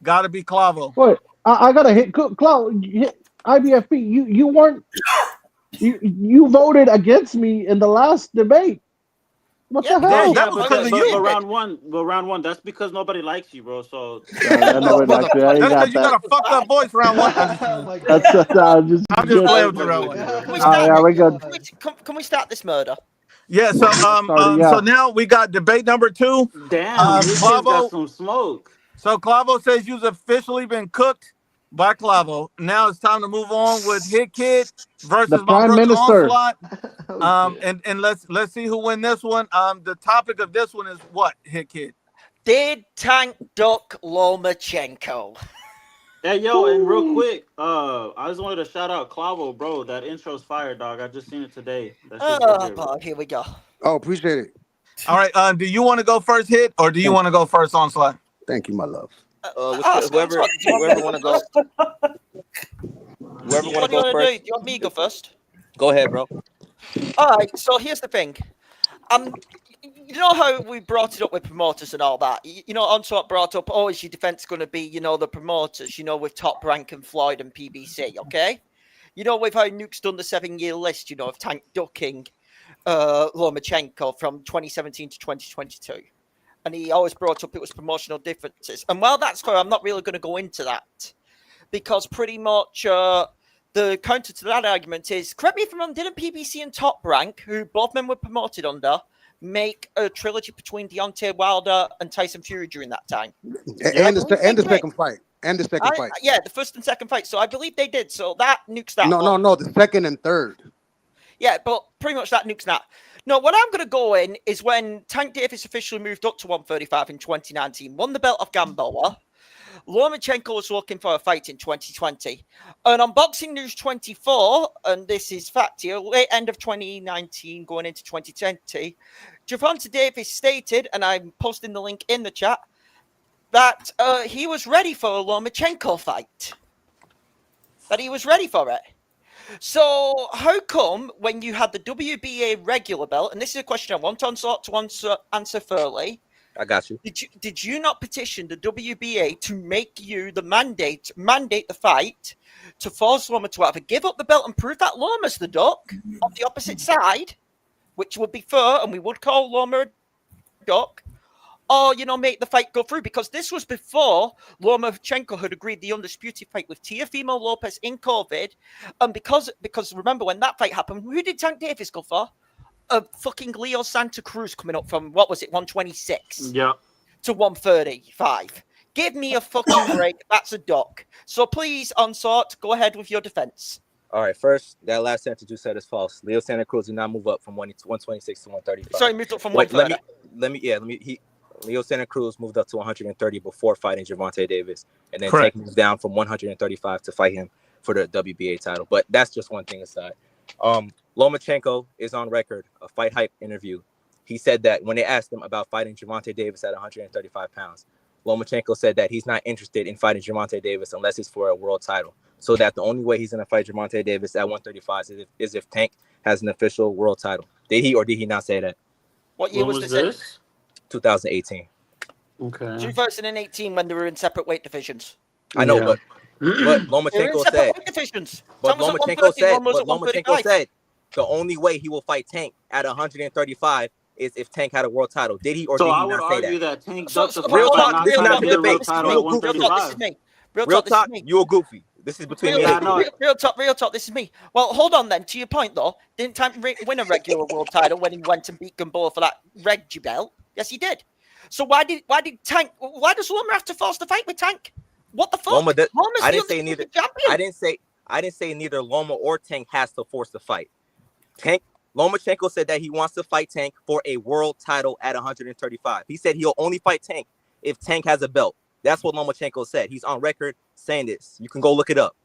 got to be Clavo. Wait, I gotta hit Clavo. Hit IBFP. You weren't. You voted against me in the last debate. What the hell? That was because of you. But round one, that's because nobody likes you, bro. So nobody likes you. That's because you got a fucked up voice round one. I'm just playing with you round one. Can we start this murder? Yeah. So so now we got debate number 2. Damn, Clavo got some smoke. So Clavo says you've officially been cooked by Clavo. Now it's time to move on with Hit Kid versus the my Prime brother Minister. Onslaught. And let's see who win this one. The topic of this one is what, Hit Kid? Did Tank duck Lomachenko? Hey, yo, and real quick, I just wanted to shout out Clavo, bro. That intro's fire, dog. I just seen it today. That shit's legit, bro. Here we go. Oh, appreciate it. All right. Do you want to go first, Hit, or do you want to go first, Onslaught? Thank you, my love. Whoever want to go. Whoever want to go first. Do you want me to go first? Go ahead, bro. All right. So here's the thing. You know how we brought it up with promoters and all that? You know, Onslaught brought up, oh, is your defense going to be, you know, the promoters, you know, with Top Rank and Floyd and PBC, okay? You know, with how Nuke's done the 7-year list, you know, of Tank ducking Lomachenko from 2017 to 2022. And he always brought up it was promotional differences. And while that's fair, I'm not really going to go into that. Because pretty much the counter to that argument is, correct me if I'm wrong, didn't PBC and Top Rank, who both men were promoted under, make a trilogy between Deontay Wilder and Tyson Fury during that time? And the second fight. And the second fight. Yeah, the first and second fight. So I believe they did. So that nukes that. No, the second and third. Yeah, but pretty much that nukes that. No, what I'm going to go in is when Tank Davis officially moved up to 135 in 2019, won the belt of Gamboa. Lomachenko was looking for a fight in 2020. And on Boxing News 24, and this is fact here, late end of 2019 going into 2020, Gervonta Davis stated, and I'm posting the link in the chat, that he was ready for a Lomachenko fight. That he was ready for it. So how come when you had the WBA regular belt, and this is a question I want to answer fairly, I got you. Did you not petition the WBA to make you the mandate the fight to force Loma to either give up the belt and prove that Loma's the duck on the opposite side, which would be fair, and we would call Loma a duck, or, you know, make the fight go through? Because this was before Lomachenko had agreed the undisputed fight with Teofimo Lopez in COVID. And because remember, when that fight happened, who did Tank Davis go for? Fucking Leo Santa Cruz coming up from, what was it, 126? Yeah. To 135. Give me a fucking break. That's a duck. So please, Onslaught, go ahead with your defense. All right, first, that last sentence you said is false. Leo Santa Cruz did not move up from 126 to 135. Sorry, moved up from 130. Leo Santa Cruz moved up to 130 before fighting Gervonta Davis, and then Correct. Tank moved down from 135 to fight him for the WBA title. But that's just one thing aside. Lomachenko is on record, a Fight Hype interview. He said that when they asked him about fighting Gervonta Davis at 135 pounds, Lomachenko said that he's not interested in fighting Gervonta Davis unless it's for a world title. So that the only way he's going to fight Gervonta Davis at 135 is if Tank has an official world title. Did he or did he not say that? What year was this? 2018. Okay. 2018 when they were in separate weight divisions. I know, but Lomachenko said. But Lomachenko said the only way he will fight Tank at 135 is if Tank had a world title. Did he or did he not say that? Tank ducked the real fight talk. This is not the debate. Real talk. You're goofy. This is between me and you. Real talk. This is me. Well, hold on then. To your point though, didn't Tank win a regular world title when he went and beat Gamboa for that Reggie belt? Yes, he did. So why does Loma have to force the fight with Tank? What the fuck? I didn't say neither. I didn't say neither Loma or Tank has to force the fight. Lomachenko said that he wants to fight Tank for a world title at 135. He said he'll only fight Tank if Tank has a belt. That's what Lomachenko said. He's on record saying this. You can go look it up.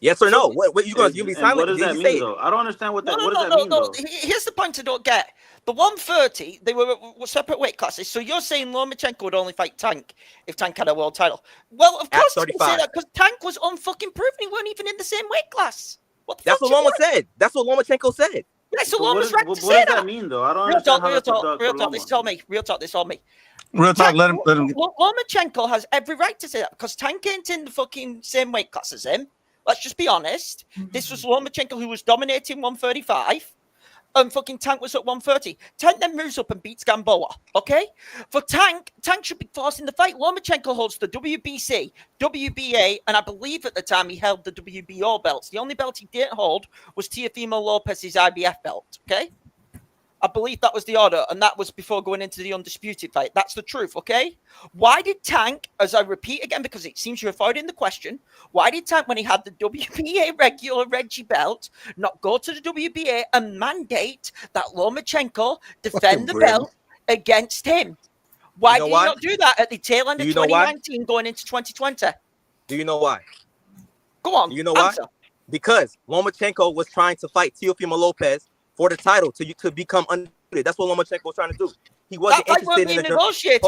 Yes or no? What you gonna be silent? What does that mean, though? I don't understand what that. What does that mean, though? Here's the point I don't get. The 130, they were separate weight classes. So you're saying Lomachenko would only fight Tank if Tank had a world title? Well, of course you can say that because Tank was unfucking proven he weren't even in the same weight class. That's what Loma said. That's what Lomachenko said. Yeah, so Loma's right to say that. What does that mean, though? I don't understand. Real talk. This is all me. Real talk. This is all me. Real talk. Let him. Lomachenko has every right to say that because Tank ain't in the fucking same weight class as him. Let's just be honest. This was Lomachenko who was dominating 135. And fucking Tank was at 130. Tank then moves up and beats Gamboa. Okay? For Tank should be forcing the fight. Lomachenko holds the WBC, WBA, and I believe at the time he held the WBO belts. The only belt he didn't hold was Teofimo Lopez's IBF belt. Okay? I believe that was the order, and that was before going into the undisputed fight. That's the truth, okay? Why did Tank, as I repeat again, because it seems you're avoiding the question, why did Tank, when he had the WBA regular Reggie belt, not go to the WBA and mandate that Lomachenko defend the belt against him? Why You know did why? you not do that at the tail end Do of you know why? 2019 going into 2020? Do you know why? Go on. Do you know why? Answer. Because Lomachenko was trying to fight Teofimo Lopez for the title to become undisputed. That's what Lomachenko was trying to do. He wasn't That fight interested wasn't in being the negotiated.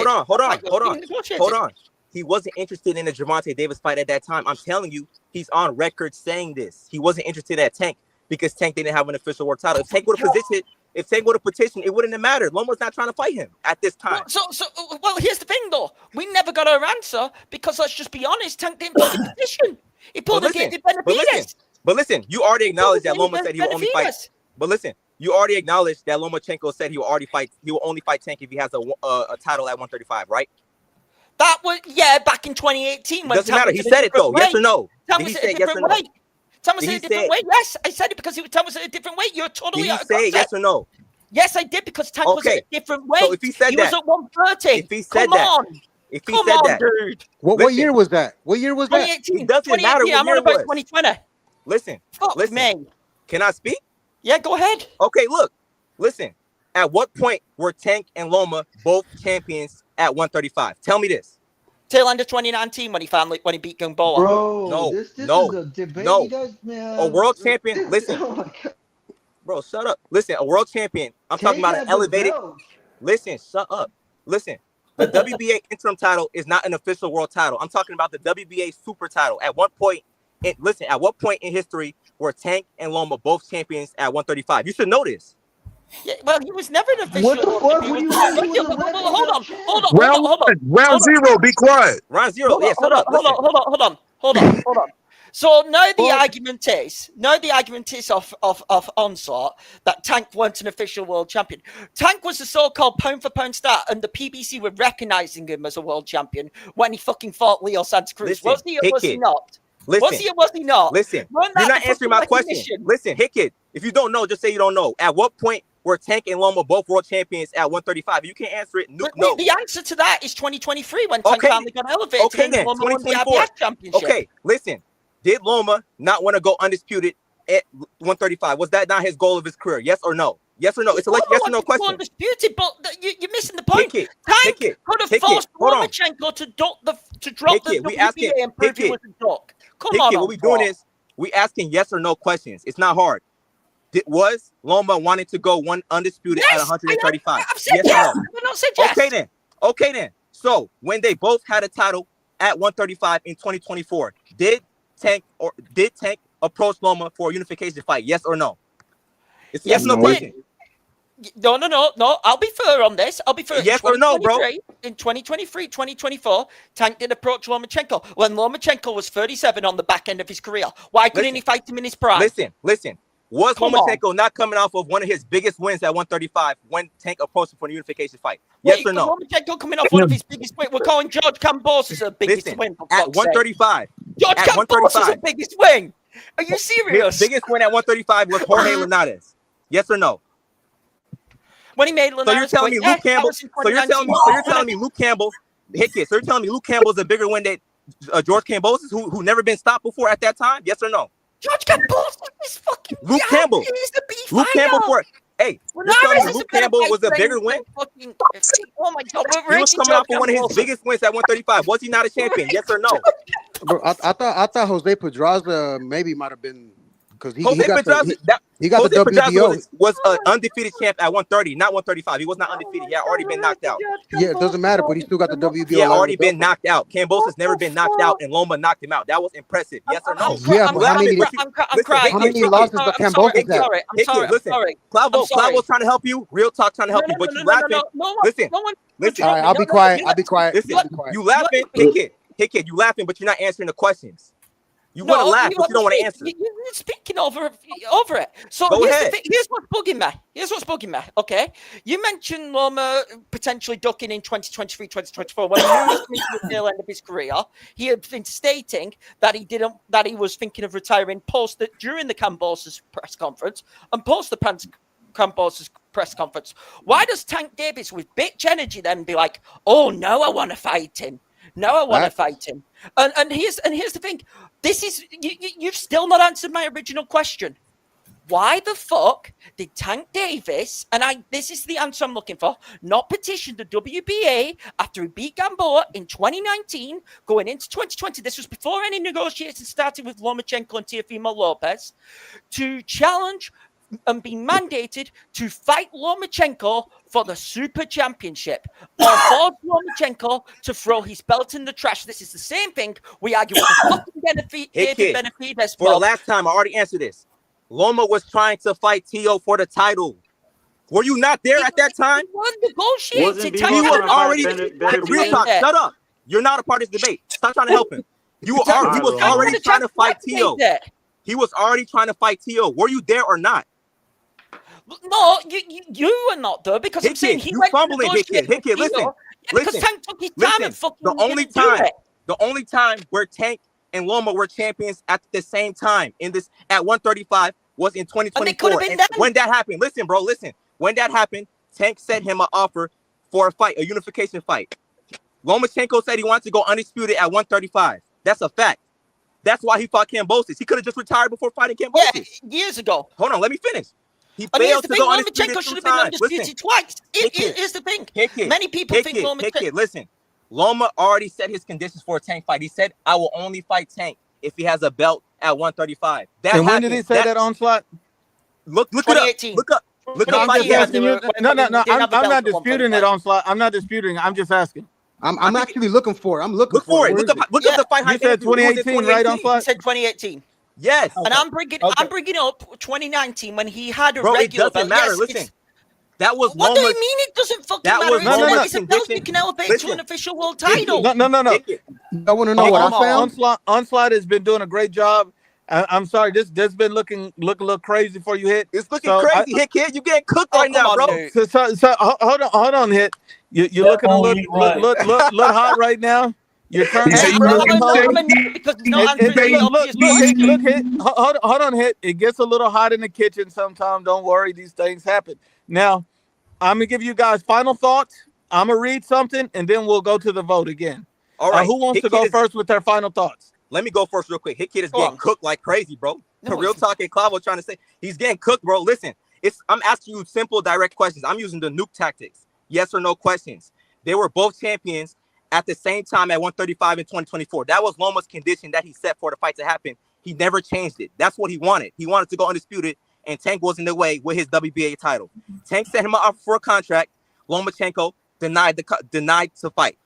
Hold on. He wasn't interested in the Gervonta Davis fight at that time. I'm telling you, he's on record saying this. He wasn't interested in Tank because Tank didn't have an official world title. If Tank would have petitioned, it wouldn't have mattered. Loma's not trying to fight him at this time. Well, here's the thing, though. We never got our answer because, let's just be honest, Tank didn't put the petition. He pulled against Benavidez. But listen, you already acknowledged that Loma said he will only fight. But listen, you already acknowledged that Lomachenko said he will only fight Tank if he has a title at 135, right? That was back in 2018. When doesn't matter. He said it though. Yes or no? Did he say yes or no? Tom was in a different way. Yes, I said it because Tom was in a different way. You're totally out of context. Did he say yes or no? Yes, I did because Tank was in a different way. So if he said was at 130. If he said Come on, dude. What year was that? What year was that? 2018. It doesn't matter what I'm year on it about was. 2020. Listen. Me. Can I speak? Yeah, go ahead. Okay, look. Listen. At what point were Tank and Loma both champions at 135? Tell me this. Tail end of 2019 when he beat Gumboa. Bro, this is a debate. You guys, man. A world champion. Listen. Oh my God. Bro, shut up. Listen, a world champion. I'm talking about an elevated. Listen, shut up. Listen, the WBA interim title is not an official world title. I'm talking about the WBA super title. At what point in history were Tank and Loma both champions at 135? You should know this. Yeah, well, he was never an official. What the fuck? What do you Hold on. Round zero. Be quiet. Round zero. Yeah, shut up. Hold on. So now the argument is of onslaught that Tank weren't an official world champion. Tank was the so-called pound for pound star, and the PBC were recognizing him as a world champion when he fucking fought Leo Santa Cruz. Was he or was he not? Listen, was he or was he not? Listen, you're not answering my question. Listen, Hickid, if you don't know, just say you don't know. At what point were Tank and Loma both world champions at 135? You can't answer it. No. The answer to that is 2023 when Tank finally got elevated. Okay, then. 2024. Championship. Okay, listen. Did Loma not want to go undisputed at 135? Was that not his goal of his career? Yes or no? Yes or no? It's a yes or no question. Undisputed, but you're missing the point. Tank could have forced Lomachenko to drop the WBA and prove he was a duck. Come on, what we doing is we asking yes or no questions. It's not hard. Was Loma wanting to go undisputed at 135? I've said yes. I've not said yes. Okay then. So when they both had a title at 135 in 2024, did Tank approach Loma for a unification fight? Yes or no? It's yes or no question. No. I'll be fair on this. Yes or no, bro? In 2023, 2024, Tank did approach Lomachenko when Lomachenko was 37 on the back end of his career. Why couldn't he fight him in his prime? Listen. Was Lomachenko not coming off of one of his biggest wins at 135 when Tank approached him for the unification fight? Yes or no? Lomachenko coming off one of his biggest wins. We're calling George Campos the biggest win. At 135. George Campos is the biggest win. Are you serious? His biggest win at 135 was Jorge Linares. Yes or no? When he made Linares, so you're telling me Luke Campbell. So you're telling me Luke Campbell. Hickey. So you're telling me Luke Campbell's a bigger win than George Campos, who never been stopped before at that time? Yes or no? George Campos is fucking. Luke Campbell. He's the beef. Luke Campbell for. Hey, you're telling me Luke Campbell was a bigger win? Oh my God! He was coming off of one of his biggest wins at 135. Was he not a champion? Yes or no? Bro, I thought Jose Pedraza maybe might have been because he got the WBO. Was an undefeated champ at 130, not 135. He was not undefeated. He had already been knocked out. Yeah, it doesn't matter, but he still got the WBO. He had already been knocked out. Campos has never been knocked out, and Loma knocked him out. That was impressive. Yes or no? Yeah, but how many losses does Campos have? I'm sorry. Clavo's trying to help you. Real talk trying to help you, but you laughing. Listen. All right, I'll be quiet. Listen, you laughing, Hickey, you laughing, but you're not answering the questions. You want to laugh, but you don't want to answer. You're speaking over it. So here's what's bugging me. Okay, you mentioned Loma potentially ducking in 2023, 2024 when he was coming to the tail end of his career. He had been stating that he was thinking of retiring during the Campos' press conference and post the Campos' press conference. Why does Tank Davis with bitch energy then be like, "Oh no, I want to fight him. No, I want to fight him." And here's the thing. This is you've still not answered my original question. why the fuck did Tank Davis, and this is the answer I'm looking for, not petition the WBA after he beat Gamboa in 2019, going into 2020? This was before any negotiations started with Lomachenko and Teofimo Lopez, to challenge and be mandated to fight Lomachenko for the Super Championship, or force Lomachenko to throw his belt in the trash. This is the same thing we argue with the fucking Benavidez. For the last time, I already answered this. Loma was trying to fight Tio for the title. Were you not there at that time? He was already. Real talk. Shut up. You're not a part of this debate. Stop trying to help him. He was already trying to fight Tio. He was already trying to fight Tio. Were you there or not? No, you were not there because I'm saying he went fumbling. Hickett, listen. Because Tank took his time and fucking the only time where Tank and Loma were champions at the same time at 135 was in 2024. And when that happened, listen, bro, when that happened, Tank sent him an offer for a fight, a unification fight. Lomachenko said he wanted to go undisputed at 135. That's a fact. That's why he fought Kambosos. He could have just retired before fighting Kambosos. Yeah, years ago. Hold on, let me finish. He failed to go undisputed Lomachenko should have been undisputed twice. Here's the thing. Many people think Lomachenko. Listen, Loma already set his conditions for a Tank fight. He said, I will only fight Tank if he has a belt at 135. And when did he say that, Onslaught? Look it up. Look up. No, I'm not disputing it, Onslaught. I'm not disputing it. I'm just asking. I'm actually looking for it. I'm looking for it. Look up the fight. You said 2018, right, Onslaught? He said 2018. Yes. And I'm bringing up 2019 when he had a regular belt. It doesn't matter. Listen. That was what do you mean it doesn't fucking matter? It's a belt you can elevate to an official world title. No. I want to know what I found. Onslaught has been doing a great job. I'm sorry, this been looking a little crazy for you, Hit. It's looking crazy, Hit, kid. You getting cooked right now, bro. So hold on, Hit. You're looking a little hot right now. You're turning. Look, Hit. Hold on, Hit. It gets a little hot in the kitchen sometimes. Don't worry, these things happen. Now, I'm gonna give you guys final thoughts. I'm gonna read something, and then we'll go to the vote again. All right. Who wants to go first with their final thoughts? Let me go first real quick. Hit Kid is getting cooked like crazy, bro. Real talk and Clavo trying to say he's getting cooked, bro. Listen, I'm asking you simple, direct questions. I'm using the nuke tactics. Yes or no questions. They were both champions at the same time at 135 in 2024. That was Loma's condition that he set for the fight to happen. He never changed it. That's what he wanted. He wanted to go undisputed, and Tank was in the way with his WBA title. Tank set him up for a contract. Lomachenko denied to fight.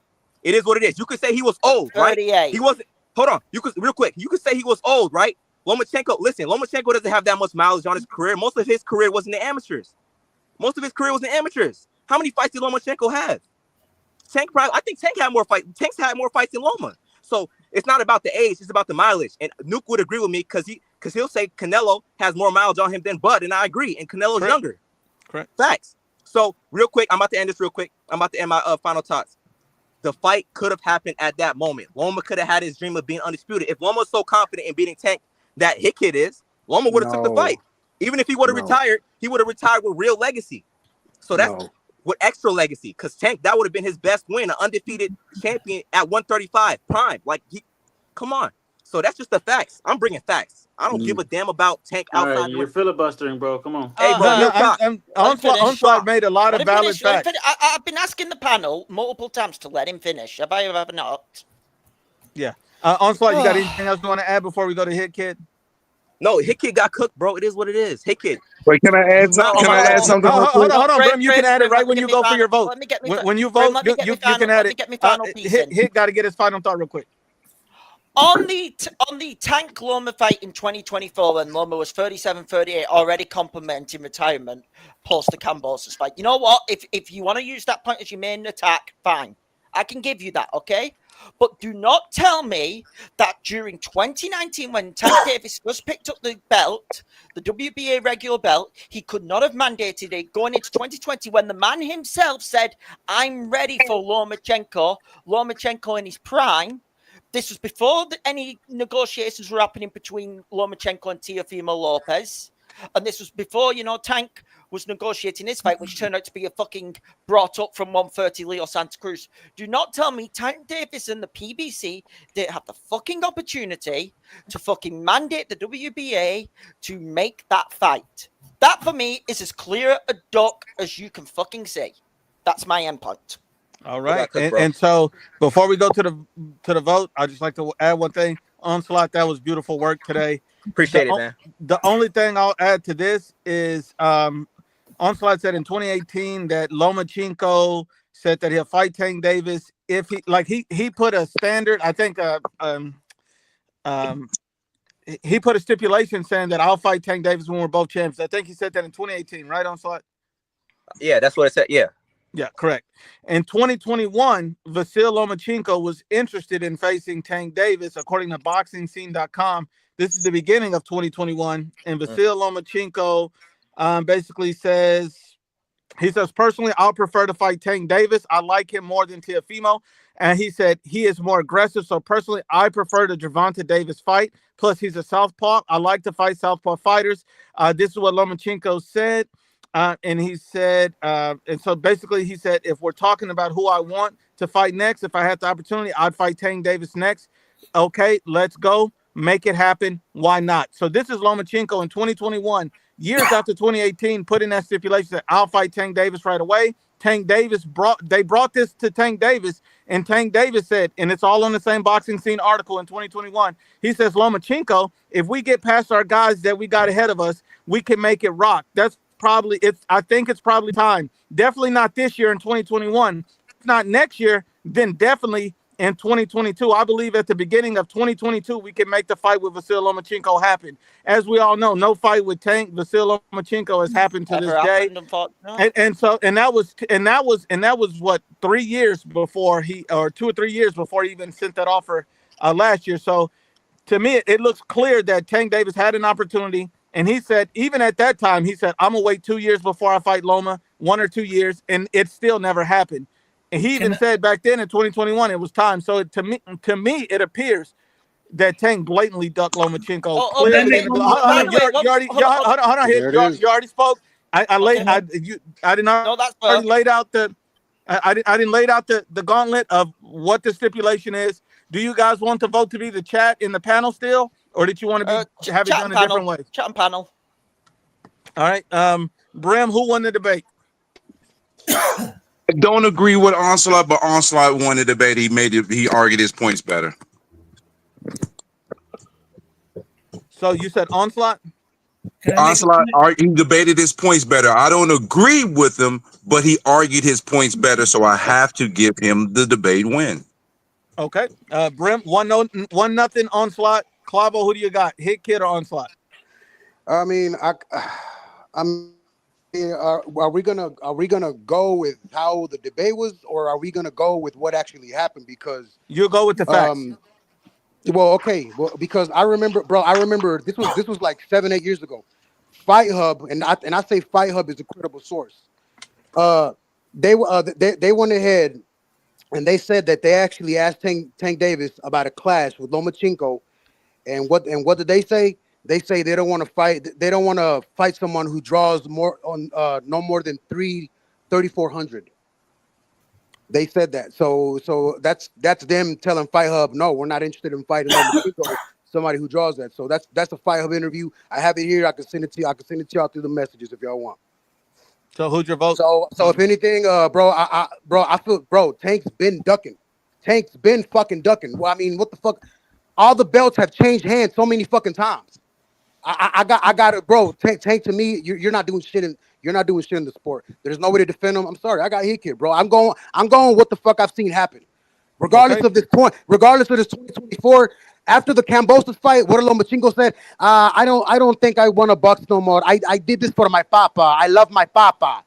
It is what it is. You could say he was old, right? He wasn't. Hold on. You could say he was old, right? Lomachenko doesn't have that much mileage on his career. Most of his career was in the amateurs. How many fights did Lomachenko have? I think Tank had more fights. Tank's had more fights than Loma. So it's not about the age, it's about the mileage. And Nuke would agree with me because he'll say Canelo has more mileage on him than Bud, and I agree. And Canelo's younger. Correct. Facts. So real quick, I'm about to end this real quick. I'm about to end my final thoughts. The fight could have happened at that moment. Loma could have had his dream of being undisputed. If Loma was so confident in beating Tank that Hit Kid is, Loma would have took the fight. Even if he would have retired, he would have retired with real legacy. So that's with extra legacy. Because Tank, that would have been his best win, an undefeated champion at 135 prime. Come on. So that's just the facts. I'm bringing facts. I don't give a damn about Tank outside. Right, you're filibustering, bro. Come on. Hey, bro. Onslaught made a lot of valid facts. I've been asking the panel multiple times to let him finish. Have I ever not? Yeah. Onslaught, you got anything else you want to add before we go to Hit Kid? No, Hit Kid got cooked, bro. It is what it is. Hit Kid. Wait, can I add something? Hold on, Brim. You can add it right when you go for your vote. When you vote, you can add it. Hit got to get his final thought real quick. On the Tank Loma fight in 2024, when Loma was 37-38, already complimenting retirement post the Kambosos fight. You know what? If you want to use that point as your main attack, fine. I can give you that, okay? But do not tell me that during 2019, when Tank Davis first picked up the belt, the WBA regular belt, he could not have mandated it going into 2020 when the man himself said, I'm ready for Lomachenko in his prime. This was before any negotiations were happening between Lomachenko and Teofimo Lopez. And this was before, you know, Tank was negotiating his fight, which turned out to be a fucking brought up from 130 Leo Santa Cruz. Do not tell me Tank Davis and the PBC didn't have the fucking opportunity to fucking mandate the WBA to make that fight. That for me is as clear a duck as you can fucking see. That's my endpoint. All right, and so before we go to the vote, I'd just like to add one thing. Onslaught, that was beautiful work today. Appreciate it, man. The only thing I'll add to this is Onslaught said in 2018 that Lomachenko said that he'll fight Tank Davis if he put a standard. I think he put a stipulation saying that I'll fight Tank Davis when we're both champs. I think he said that in 2018, right, Onslaught? Yeah, that's what it said. Yeah. Yeah, correct. In 2021, Vergil Lomachenko was interested in facing Tank Davis, according to BoxingScene.com. This is the beginning of 2021, and Vergil Lomachenko basically says, he says, personally, I'll prefer to fight Tank Davis. I like him more than Teofimo. And he said he is more aggressive. So personally, I prefer the Gervonta Davis fight. Plus, he's a southpaw. I like to fight southpaw fighters. This is what Lomachenko said. And he said, and so basically he said, if we're talking about who I want to fight next, if I had the opportunity, I'd fight Tank Davis next. Okay, let's go. Make it happen. Why not? So this is Lomachenko in 2021, years after 2018, putting that stipulation that I'll fight Tank Davis right away. Tank Davis brought this to Tank Davis, and Tank Davis said, and it's all on the same Boxing Scene article in 2021. He says, Lomachenko, if we get past our guys that we got ahead of us, we can make it rock. I think it's probably time. Definitely not this year in 2021. If not next year, then definitely in 2022. I believe at the beginning of 2022, we can make the fight with Vergil Lomachenko happen. As we all know, no fight with Vergil Lomachenko has happened to this day. And that was what 3 years before 2 or 3 years before he even sent that offer last year. So to me, it looks clear that Tank Davis had an opportunity. And he said, even at that time, he said, I'm going to wait 2 years before I fight Loma, 1 or 2 years. And it still never happened. And he even said back then in 2021, it was time. So to me, it appears that Tank blatantly ducked Lomachenko. You already spoke. I didn't lay out the gauntlet of what the stipulation is. Do you guys want to vote to be the chat in the panel still? Or did you want to have it done a different way? Chat and panel. All right. Brim, who won the debate? I don't agree with Onslaught, but Onslaught won the debate. He argued his points better. So you said Onslaught? Onslaught he debated his points better. I don't agree with him, but he argued his points better, so I have to give him the debate win. Okay. Brim, 1-0 Onslaught. Clavo, who do you got? Hit Kid or Onslaught? I mean, are we gonna go with how the debate was, or are we gonna go with what actually happened? Because you go with the facts. Well, okay. Well, because I remember this was like 7-8 years ago. Fight Hub, and I say Fight Hub is a credible source. They went ahead and they said that they actually asked Tank Davis about a clash with Lomachenko. And what did they say? They say they don't want to fight. They don't want to fight someone who draws more on no more than 3,400. They said that. So that's them telling Fight Hub, no, we're not interested in fighting somebody who draws that. So that's a Fight Hub interview. I have it here. I can send it to you. I can send it to y'all through the messages if y'all want. So who's your vote? So if anything, I feel Tank's been ducking. Tank's been fucking ducking. Well, I mean, what the fuck? All the belts have changed hands so many fucking times. I got it, bro. Tank to me, you're not doing shit in the sport. There's no way to defend him. I'm sorry, I got hit kid, bro. I'm going what the fuck I've seen happen. Regardless of this point, regardless of this 2024, after the Cambosos fight, what Lomachenko said, I don't think I want to box no more. I did this for my papa. I love my papa.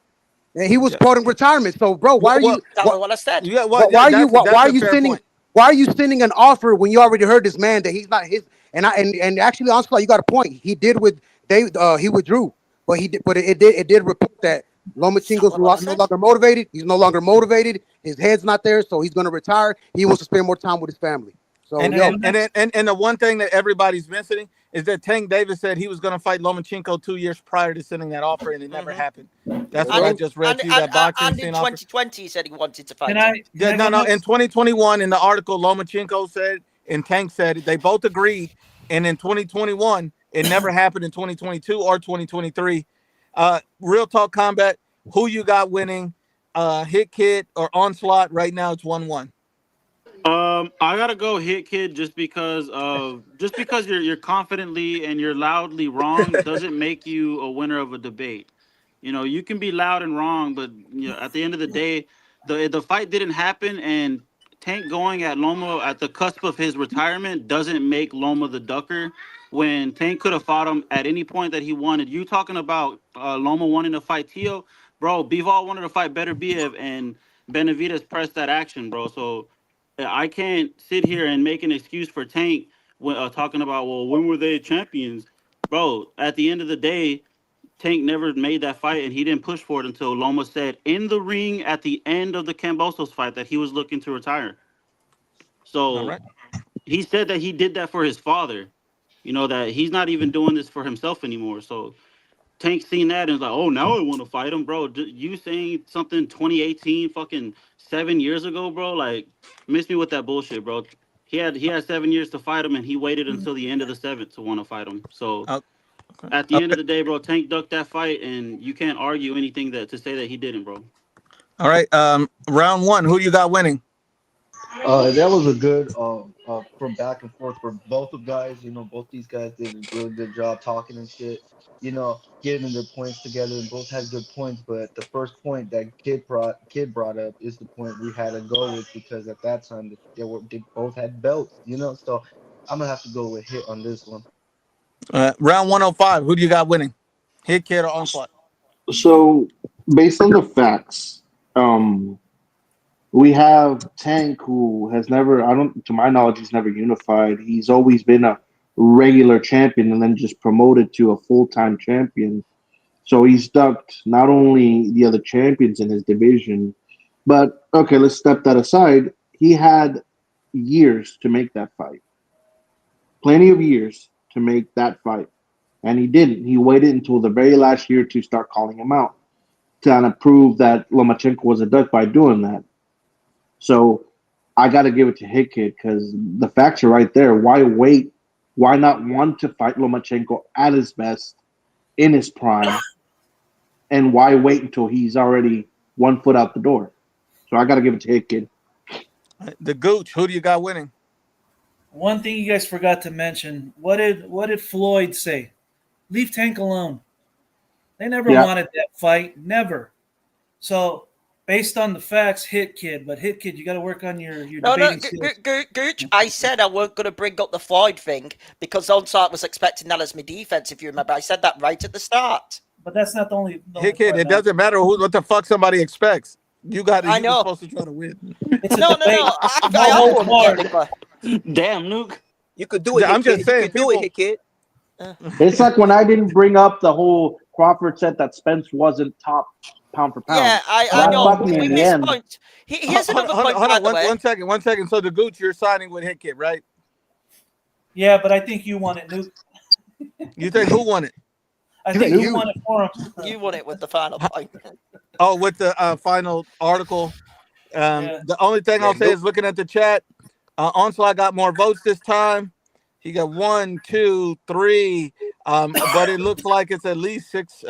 And he was quoting retirement. So, bro, why are you? What I said. Yeah, why are you sending? Why are you sending an offer when you already heard this man that he's not his? And actually, honestly, you got a point. He did with Dave. He withdrew, but it did report that Lomachenko's no longer motivated. He's no longer motivated. His head's not there, so he's going to retire. He wants to spend more time with his family. So and the one thing that everybody's missing is that Tank Davis said he was going to fight Lomachenko 2 years prior to sending that offer, and it never happened. That's what I just read to you. That boxing and in scene 2020, he said he wanted to fight. No. In 2021, in the article, Lomachenko said and Tank said it. They both agreed, and in 2021, it never happened in 2022 or 2023. Real Talk Combat. Who you got winning? Hit Kid or Onslaught? Right now, it's 1-1. I gotta go Hit Kid just because you're confidently and you're loudly wrong doesn't make you a winner of a debate. You know, you can be loud and wrong, but you know, at the end of the day, the fight didn't happen, and Tank going at Loma at the cusp of his retirement doesn't make Loma the ducker when Tank could have fought him at any point that he wanted. You talking about Loma wanting to fight Tio, bro? Bivol wanted to fight Better Biev, and Benavidez pressed that action, bro. So I can't sit here and make an excuse for Tank when talking about, well, when were they champions? Bro, at the end of the day, Tank never made that fight, and he didn't push for it until Loma said in the ring at the end of the Cambosos fight that he was looking to retire. So he said that he did that for his father, you know, that he's not even doing this for himself anymore. So Tank seen that and was like, oh, now I want to fight him, bro. You saying something 2018, fucking 7 years ago, bro? Like, miss me with that bullshit, bro. He had 7 years to fight him, and he waited until the end of the 7th to want to fight him. So at the end of the day, bro, Tank ducked that fight, and you can't argue anything to say that he didn't, bro. All right, round one. Who you got winning? That was a good from back and forth for both of guys. You know, both these guys did a really good job talking and shit. You know, getting their points together, and both had good points. But the first point that Kid brought up is the point we had to go with, because at that time they both had belts. You know, so I'm gonna have to go with Hit on this one. Round 105. Who do you got winning? Hit Kid or Onslaught? So, based on the facts, we have Tank, who has never, to my knowledge, he's never unified. He's always been a regular champion and then just promoted to a full-time champion. So he's ducked not only the other champions in his division, but, okay, let's step that aside. He had years to make that fight. Plenty of years to make that fight. And he didn't. He waited until the very last year to start calling him out, to kind of prove that Lomachenko was a duck by doing that. So I got to give it to Hit Kid, because the facts are right there. Why wait? Why not want to fight Lomachenko at his best, in his prime? And why wait until he's already 1 foot out the door? So I got to give it to Hit Kid. The Gooch, who do you got winning? One thing you guys forgot to mention. What did Floyd say? Leave Tank alone. They never wanted that fight. Never. So based on the facts, Hit Kid. But Hit Kid, you got to work on your debating skills. Gooch, I said I weren't going to bring up the Floyd thing because Onslaught was expecting that as my defense, if you remember. I said that right at the start. But that's not the only Hit Kid, it doesn't matter what the fuck somebody expects. You got it. You're supposed to try to win. No. Damn, Nuke. You could do it. I'm just saying. You could do it, Hit Kid. It's like when I didn't bring up the whole Crawford said that Spence wasn't top pound for pound. Yeah, I know. We missed points. Here's another point. Hold on, one second. So the Gooch, you're signing with Hit Kid, right? Yeah, but I think you won it, Nuke. You think who won it? I think you won it for him. You won it with the final point. Oh, with the final article. The only thing I'll say is looking at the chat, Onslaught got more votes this time. He got 1, 2, 3, but it looks like it's at least 6.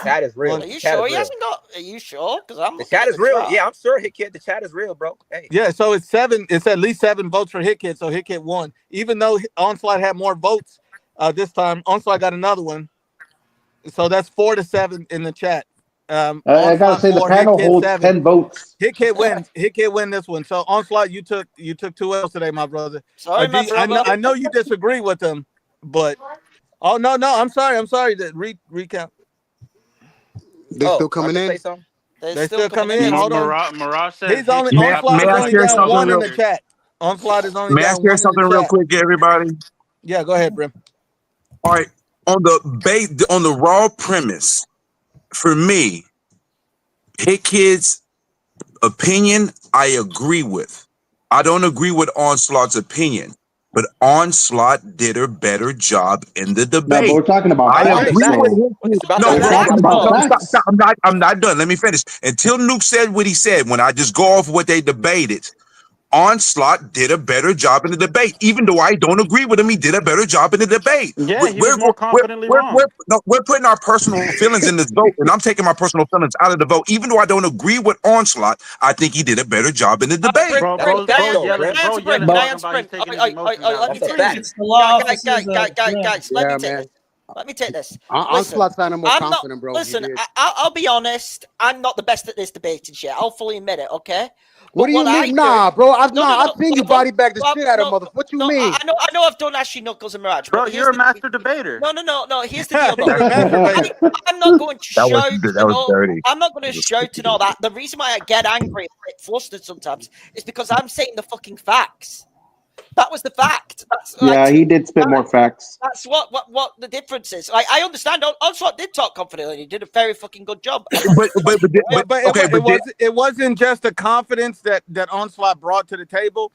Chat is real. Are you sure he hasn't got? Are you sure? Because the chat is real. Yeah, I'm sure Hit Kid. The chat is real, bro. Hey. Yeah, so it's 7. It's at least 7 votes for Hit Kid. So Hit Kid won, even though Onslaught had more votes this time. Onslaught got another one, so that's 4-7 in the chat. I gotta say the panel holds 10 votes. Hit Kid wins. Hit Kid win this one. So Onslaught, you took 2 L's today, my brother. Sorry, my brother. I know you disagree with them, but no, I'm sorry. To recount. They still coming in. They still coming in. Hold on. Mirage says he's only Onslaught is only down 1 in the chat. Onslaught is only down 1 in the chat. May I share something real quick, everybody? Yeah, go ahead, Brim. All right, on the raw premise, for me, Hit Kid's opinion, I agree with. I don't agree with Onslaught's opinion. but Onslaught did a better job in the No, but debate. we're talking about I facts, agree with though. him. It's about No, the We're facts, talking about bro. facts. I'm not done. Let me finish. Until Nuke said what he said, when I just go off what they debated, Onslaught did a better job in the debate. Even though I don't agree with him, he did a better job in the debate. Yeah, he was more confidently wrong. We're putting our personal feelings in this vote, and I'm taking my personal feelings out of the vote. Even though I don't agree with Onslaught, I think he did a better job in the debate. Bro, That's a fact, though, yelling, Brim. talking about he's taking his emotions out. Let me That's a take fact. this. It's the law Guys, offices of guys, let Yeah, me take man. this. Let me take this. Onslaught sounded more I'm not. confident, bro. He Listen, did. I'll be honest. I'm not the best at this debating shit. I'll fully admit it. Okay. What do you mean? Nah, bro. I've seen you body bag the shit out of mother. What you mean? I know I've done Ashley Knuckles and Mirage, Bro, but you're a master debater. No. Here's the deal, though. You're a masturbator. I'm not going to That was shout and all. dirty. I'm not going to shout and all that. The reason why I get angry and get flustered sometimes is because I'm saying the fucking facts. That was the fact. Yeah, he did spit more facts. That's what the difference is. I understand. Onslaught did talk confidently. He did a very fucking good job. It wasn't just the confidence that Onslaught brought to the table.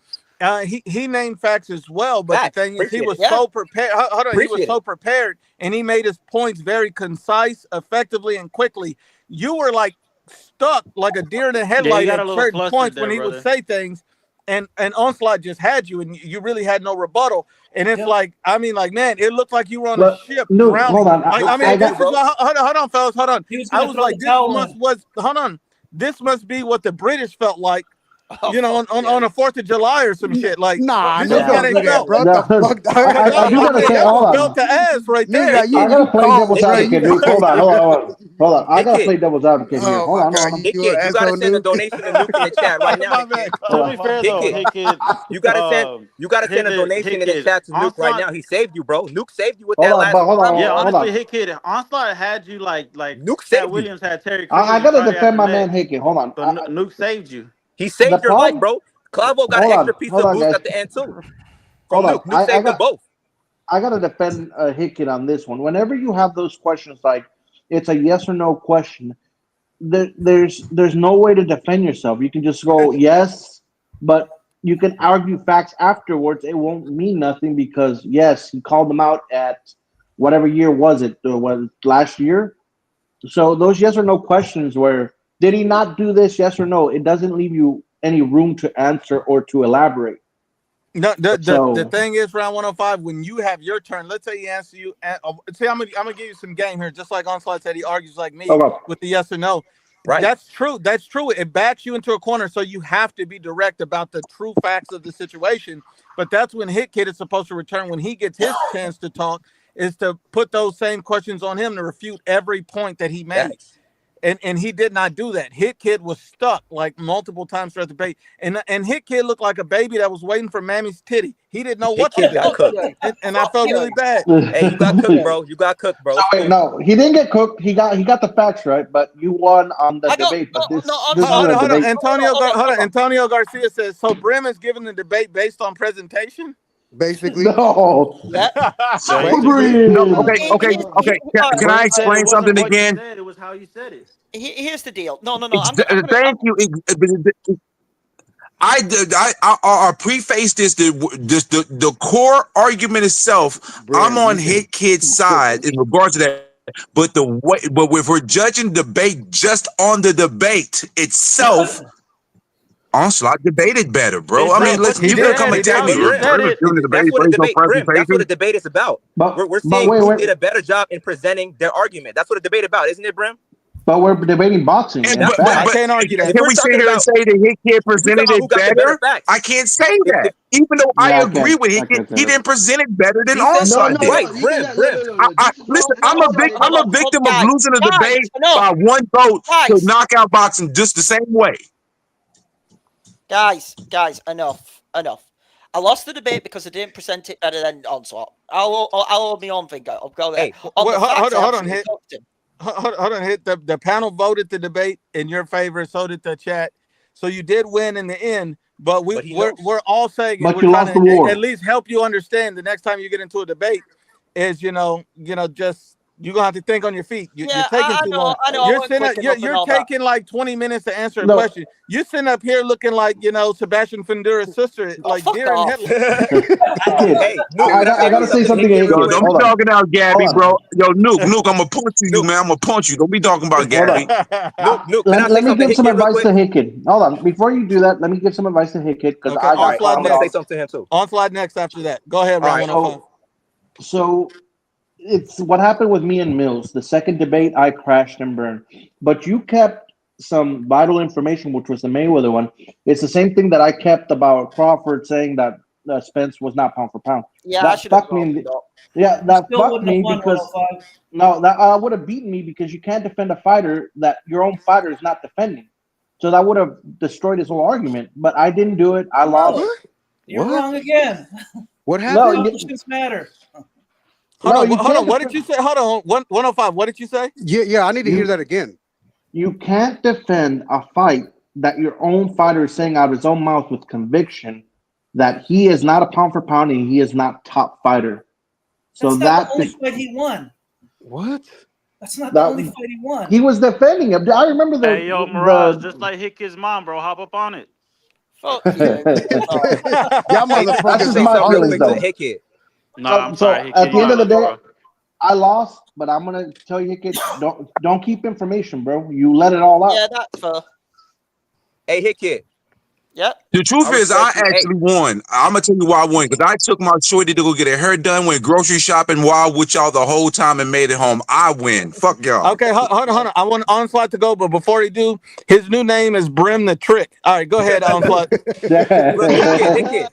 He named facts as well, but the thing is, he was so prepared. Hold on, he was so prepared, and he made his points very concise, effectively, and quickly. You were like stuck like a deer in the headlight at certain points when he would say things. And Onslaught just had you, and you really had no rebuttal. And it's like, I mean, like, man, it looked like you were on a ship. No, drowning. hold on. Hold on, fellas, hold on. I was like, hold on. This must be what the British felt like, you know, on the 4th of July or some shit. Like, nah, this is how they felt. bro. The fuck? I do gotta say, hold on. Belt to ass right there. I gotta play devil's advocate. Hold on. I gotta play devil's advocate here. Hold on. You gotta send a donation to Nuke in the chat right now. To be fair though, you gotta send a donation in the chat to Nuke right now. He saved you, bro. Nuke saved you with that last. Yeah, honestly, Hit Kid, Onslaught had you like Nuke Cat Williams had Terry. I gotta defend my man Hickey. Hold on. So Nuke saved you. He saved your life, bro. Clavo got an extra piece of boost at the end too. Nuke saved them both. I gotta defend Hickey on this one. Whenever you have those questions, like it's a yes or no question, there's no way to defend yourself. You can just go yes, but you can argue facts afterwards. It won't mean nothing because yes, he called them out at whatever year was it? Was last year? So those yes or no questions where did he not do this? Yes or no. It doesn't leave you any room to answer or to elaborate. No, the thing is, round 105, when you have your turn, let's say he answers you. See, I'm gonna give you some game here, just like Onslaught said, he argues like me with the yes or no. Right. That's true. That's true. It backs you into a corner, so you have to be direct about the true facts of the situation. But that's when Hit Kid is supposed to return when he gets his chance to talk, is to put those same questions on him to refute every point that he made. Yes. And he did not do that. Hit Kid was stuck like multiple times throughout the debate. And Hit Kid looked like a baby that was waiting for Mammy's titty. He didn't know what to do. Got cooked. And I felt really bad. Hey, you got cooked, bro. You got cooked, bro. No, he didn't get cooked. He got the facts right, but you won on the debate. But this hold on. Antonio Garcia says, so Brim is giving the debate based on presentation? Basically. No. Yeah. Okay. Can I explain something again? It was how you said it. Here's the deal. No. Thank you. I preface this. The core argument itself. I'm on Hit Kid's side in regards to that. But if we're judging debate just on the debate itself, Onslaught debated better, bro. I mean, you gonna come and tell me That's what the debate is about. We're seeing who did a better job in presenting their argument. That's what the debate about, isn't it, Brim? But we're debating boxing. I can't argue that. Can we sit here and say that Hit Kid presented it better? I can't say that. Even though I agree with Hit Kid, he didn't present it better than Onslaught did. Right, Brim. Listen, I'm a victim of losing a debate by one vote to knockout boxing just the same way. Guys, enough. I lost the debate because I didn't present it better than Onslaught. I'll hold my own finger. I'll go there. Hey, hold on, Hit. Hold on, Hit. The panel voted the debate in your favor, so did the chat. So you did win in the end, but we're all saying, we're trying to at least help you understand the next time you get into a debate is, just You're gonna have to think on your feet. You're taking too long. I know. You're taking like 20 minutes to answer a No. question. You're sitting up here looking like Sebastian Fundura's sister, like deer in headlights. Hey, Nuke, I gotta say something. Yo, don't be talking out Gabby, Hold on. bro. Yo, Nuke, I'm gonna punch you, man. I'm gonna punch you. Don't be talking about Gabby. Nuke, Let me give some advice to Hit Kid. Hold on, before you do that, let me give some advice to Hit Kid because Okay, I got I'm gonna say something to him too. Onslaught next after that. Go ahead, All Round right, 105. So it's what happened with me and Mills. The second debate, I crashed and burned, but you kept some vital information, which was the Mayweather one. It's the same thing that I kept about Crawford saying that Spence was not pound for pound. Yeah, that I should have fucked me. That Still fucked wouldn't me have won because 105. no, that would have beaten me because you can't defend a fighter that your own fighter is not defending. So that would have destroyed his whole argument. But I didn't do it. I lost. You're wrong again. What happened? Accomplishments matter. Hold on. What did you say? Hold on. 105. What did you say? Yeah. I need to hear that again. You can't defend a fight that your own fighter is saying out of his own mouth with conviction that he is not a pound for pound and he is not top fighter. So That's not the only fight he won. What? That's not the only fight he won. He was defending him. I remember the. Hey, yo, Morell, it's just like Hickey's mom, bro. Hop up on it. Fuck you. Y'all motherfuckers say my something real feelings, quick to though. Hit Kid. Nah, I'm So sorry. at the end of the day, bro. I lost, but I'm gonna tell you, Hickett, don't keep information, bro. You let it all out. Yeah, that's fair. Hey, Hit Kid. Yep. The truth is, I actually won. I'm gonna tell you why I won because I took my shorty to go get her hair done, went grocery shopping while with y'all the whole time and made it home. I win. Fuck y'all. Okay, hold on. I want Onslaught to go, but before he do, his new name is Brim the Trick. All right, go ahead, Onslaught. Look, Hit Kid.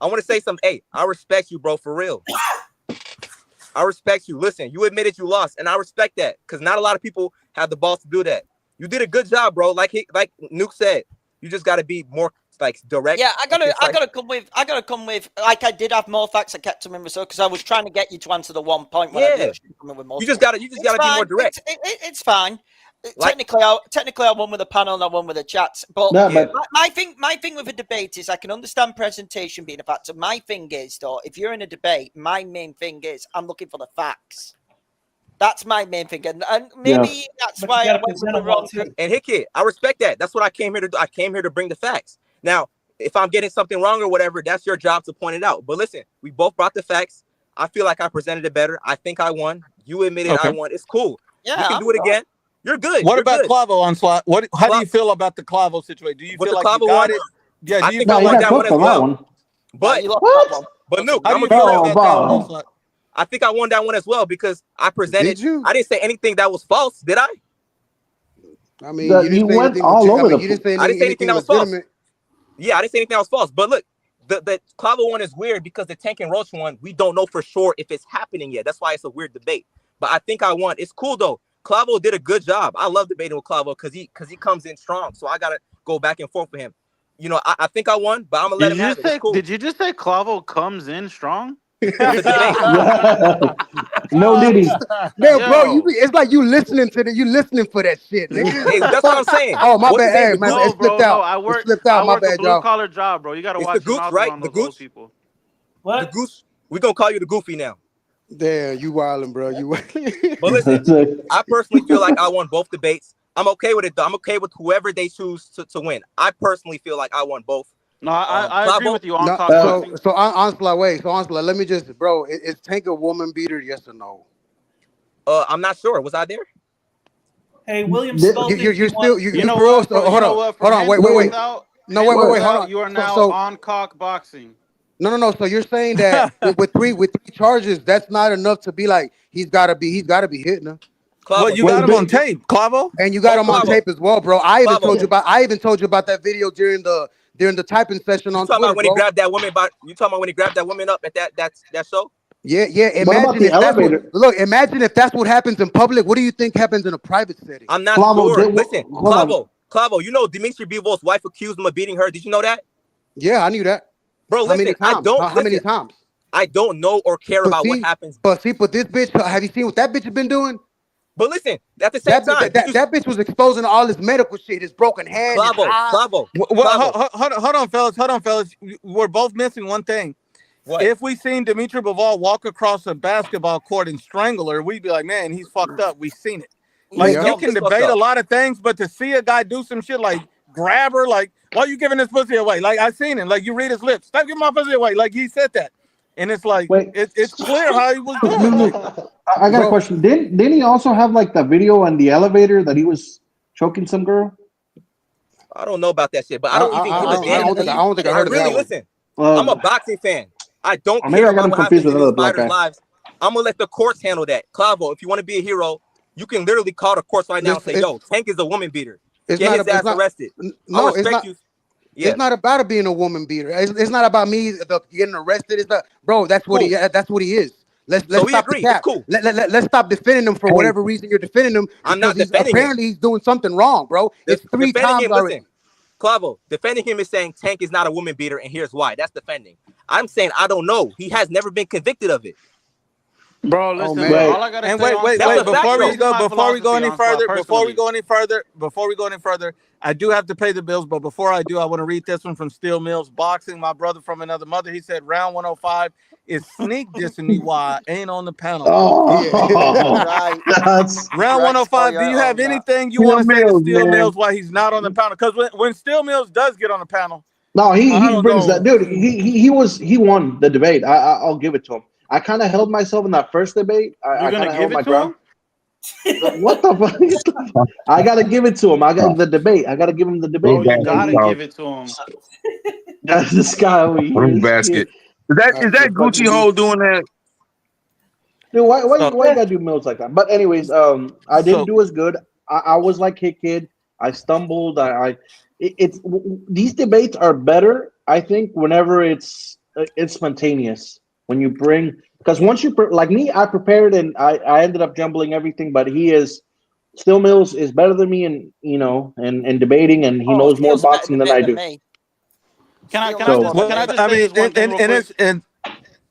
I want to say something. Hey, I respect you, bro, for real. I respect you. Listen, you admitted you lost, and I respect that because not a lot of people have the balls to do that. You did a good job, bro. Like Nuke said, you just got to be more like direct. Yeah, I gotta come with. Like I did have more facts. I kept them in reserve because I was trying to get you to answer the 1 point. When I did come in with more. You just gotta be more direct. It's fine. Technically, I won with the panel and I won with the chats. But, my thing with a debate is I can understand presentation being a factor. My thing is, though, if you're in a debate, my main thing is I'm looking for the facts. That's my main thing, and maybe that's why I went with the wrong. And Hit Kid, I respect that. That's what I came here to do. I came here to bring the facts. Now, if I'm getting something wrong or whatever, that's your job to point it out. But listen, we both brought the facts. I feel like I presented it better. I think I won. You admitted I won. It's cool. Yeah, we can do it again. You're good. What You're about good. Clavo, Onslaught? How do you feel about the Clavo situation? Do you feel like you got it? Yeah, I think I won that one as well. But Nuke, I'm gonna be real. I think I won that one as well because I presented. I didn't say anything that was false, did I? I mean, you went all over the place. I didn't say anything that was false. Yeah, I didn't say anything that was false. But look, the Clavo one is weird because the Tank and Roach one, we don't know for sure if it's happening yet. That's why it's a weird debate. But I think I won. It's cool though. Clavo did a good job. I love debating with Clavo because he comes in strong. So I gotta go back and forth with him. You know, I think I won, but I'm gonna let him have it. It's cool. Did you just say Clavo comes in strong? No Diddy. Man, bro, it's like you listening for that shit, nigga. Hey, that's what I'm saying. Oh, my bad. Hey, man, it slipped out. No, I work my bad, a blue collar job, bro. You gotta watch the Goose, right? The Goose people. What? The Goose. We're gonna call you the Goofy now. Damn, you wildin', bro. You wildin'. But listen, I personally feel like I won both debates. I'm okay with it, though. I'm okay with whoever they choose to win. I personally feel like I won both. No, I agree with you on So Onslaught, let me just, bro, is Tank a woman beater, yes or no? I'm not sure. Was I there? Hey, William, you're still, hold on, wait. No, wait, hold on. You are now on cock boxing. No. So you're saying that with three charges, that's not enough to be like he's gotta be hitting her. Well, you got him on tape, Clavo, and you got him on tape as well, bro. I even told you about that video during the typing session on Twitter. About when he grabbed that woman? You talking about when he grabbed that woman up at that show? Yeah. Imagine if that's what happens in public. What do you think happens in a private setting? I'm not sure. Listen, Clavo, you know Dimitri Bivol' wife accused him of beating her. Did you know that? Yeah, I knew that. Bro, listen, how many times? I don't know or care about what happens. But this bitch, have you seen what that bitch has been doing? But listen, at the same time, that bitch was exposing all his medical shit, his broken hand. Clavo. Well, hold on, fellas. We're both missing one thing. if we seen Dimitri Bivol walk across a basketball court and strangle her, we'd be like, man, he's fucked up. We've seen it. Like, you can debate a lot of things, but to see a guy do some shit like grab her, like, why are you giving this pussy away? Like, I seen him. Like, you read his lips. Stop giving my pussy away. Like, he said that. And it's like, it's clear how he was doing. Like, I got a question. Didn't he also have like the video on the elevator that he was choking some girl? I don't know about that shit, but I don't even give a damn. I don't think I heard of that. Listen, I'm a boxing fan. I don't maybe care I got him about what confused happens with in another these black fighters' guy. lives. I'm gonna let the courts handle that. Clavo, if you want to be a hero, you can literally call the courts right now and say, "Yo, Tank is a woman beater. Get his ass arrested." No, I respect you. It's not about it being a woman beater. It's not about me getting arrested. It's not, bro. That's what he. That's what he is. Let's stop the cap. Cool. Let's stop defending him for whatever reason you're defending him. I'm not defending apparently he's doing something wrong, bro. It's 3 times already. Listen, Clavo, defending him is saying Tank is not a woman beater, and here's why. That's defending. I'm saying I don't know. He has never been convicted of it. Bro, listen, all I gotta say wait, before we go any further, I do have to pay the bills, but before I do, I want to read this one from Steel Mills Boxing. My brother from another mother, he said round 105 is sneak dissing me why I ain't on the panel. Round 105. Do you have anything you want to say to Steel Mills why he's not on the panel? Because when Steel Mills does get on the panel, no, he brings that dude. He won the debate. I'll give it to him. I kind of held myself in that first debate. I kind of held my ground. What the fuck? I gotta give it to him. I got the debate. I gotta give him the debate. Bro, you gotta give it to him. That's this guy over here. Basket. Is that Gucci hole doing that? Dude, why you gotta do Mills like that? But anyways, I didn't do as good. I was like Hit Kid. I stumbled. These debates are better, I think, whenever it's spontaneous. When you bring, because once you like me, I prepared and I ended up jumbling everything. But Steel Mills is better than me, and and debating, and he knows more boxing than I do. Can I just say one thing real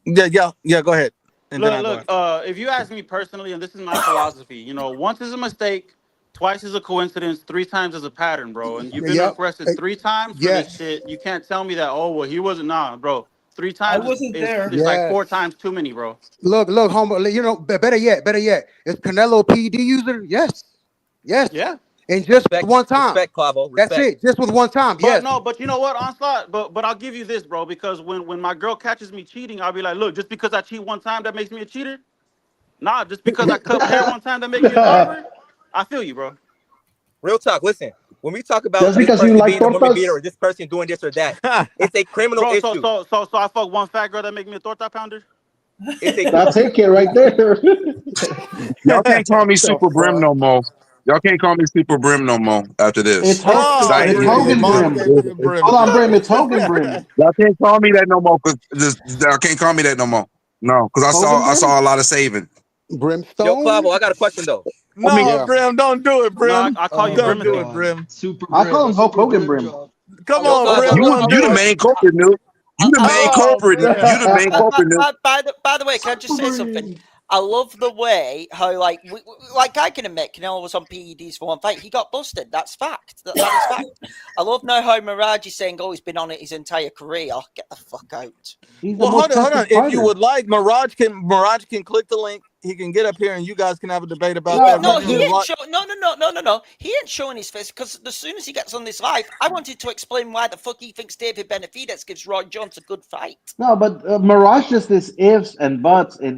quick? Yeah, go ahead. And look, if you ask me personally, and this is my philosophy, once is a mistake, twice is a coincidence, 3 times is a pattern, bro. And you've been arrested 3 times for this shit. You can't tell me that, he wasn't. Nah, bro. 3 times is like 4 times too many, bro. Look, homie. Better yet, is Canelo PD user? Yes. Yeah. And just one time. Respect, Clavo. That's it. Just with one time. Yes. But you know what, Onslaught? But I'll give you this, bro, because when my girl catches me cheating, I'll be like, look, just because I cheat one time, that makes me a cheater? Nah, just because I cut hair one time, that makes me a murderer? I feel you, bro. Real talk. Listen, when we talk about just this because person you like being a woman beater or this person doing this or that, it's a criminal issue. So I fuck one fat girl that make me a torta pounder? That's it, kid, right there. Y'all can't call me Super Brim no more. Y'all can't call me Super Brim no more after this. It's Hogan Brim. Hold on, Brim. It's Hogan Brim. Y'all can't call me that no more. Y'all can't call me that no more. No, because I saw a lot of saving. Brimstone. Yo, Clavo, I got a question though. No, Brim, don't do it, Brim. No, I call you don't Brim. do it, Brim. I call him Hulk Hogan Brim. Come on, Brim. You the main culprit, dude. You the main culprit. You the main culprit. By the way, can I just say something? I love the way how, like I can admit, Canelo was on PEDs for one fight. He got busted. That's fact. That is fact. I love now how Mirage is saying, he's been on it his entire career. Get the fuck out. Well, hold on. If you would like, Mirage can click the link. He can get up here and you guys can have a debate about that. No, he ain't no. He ain't showing his face because as soon as he gets on this live, I wanted to explain why the fuck he thinks David Benavidez gives Roy Jones a good fight. No, but Mirage just this ifs and buts and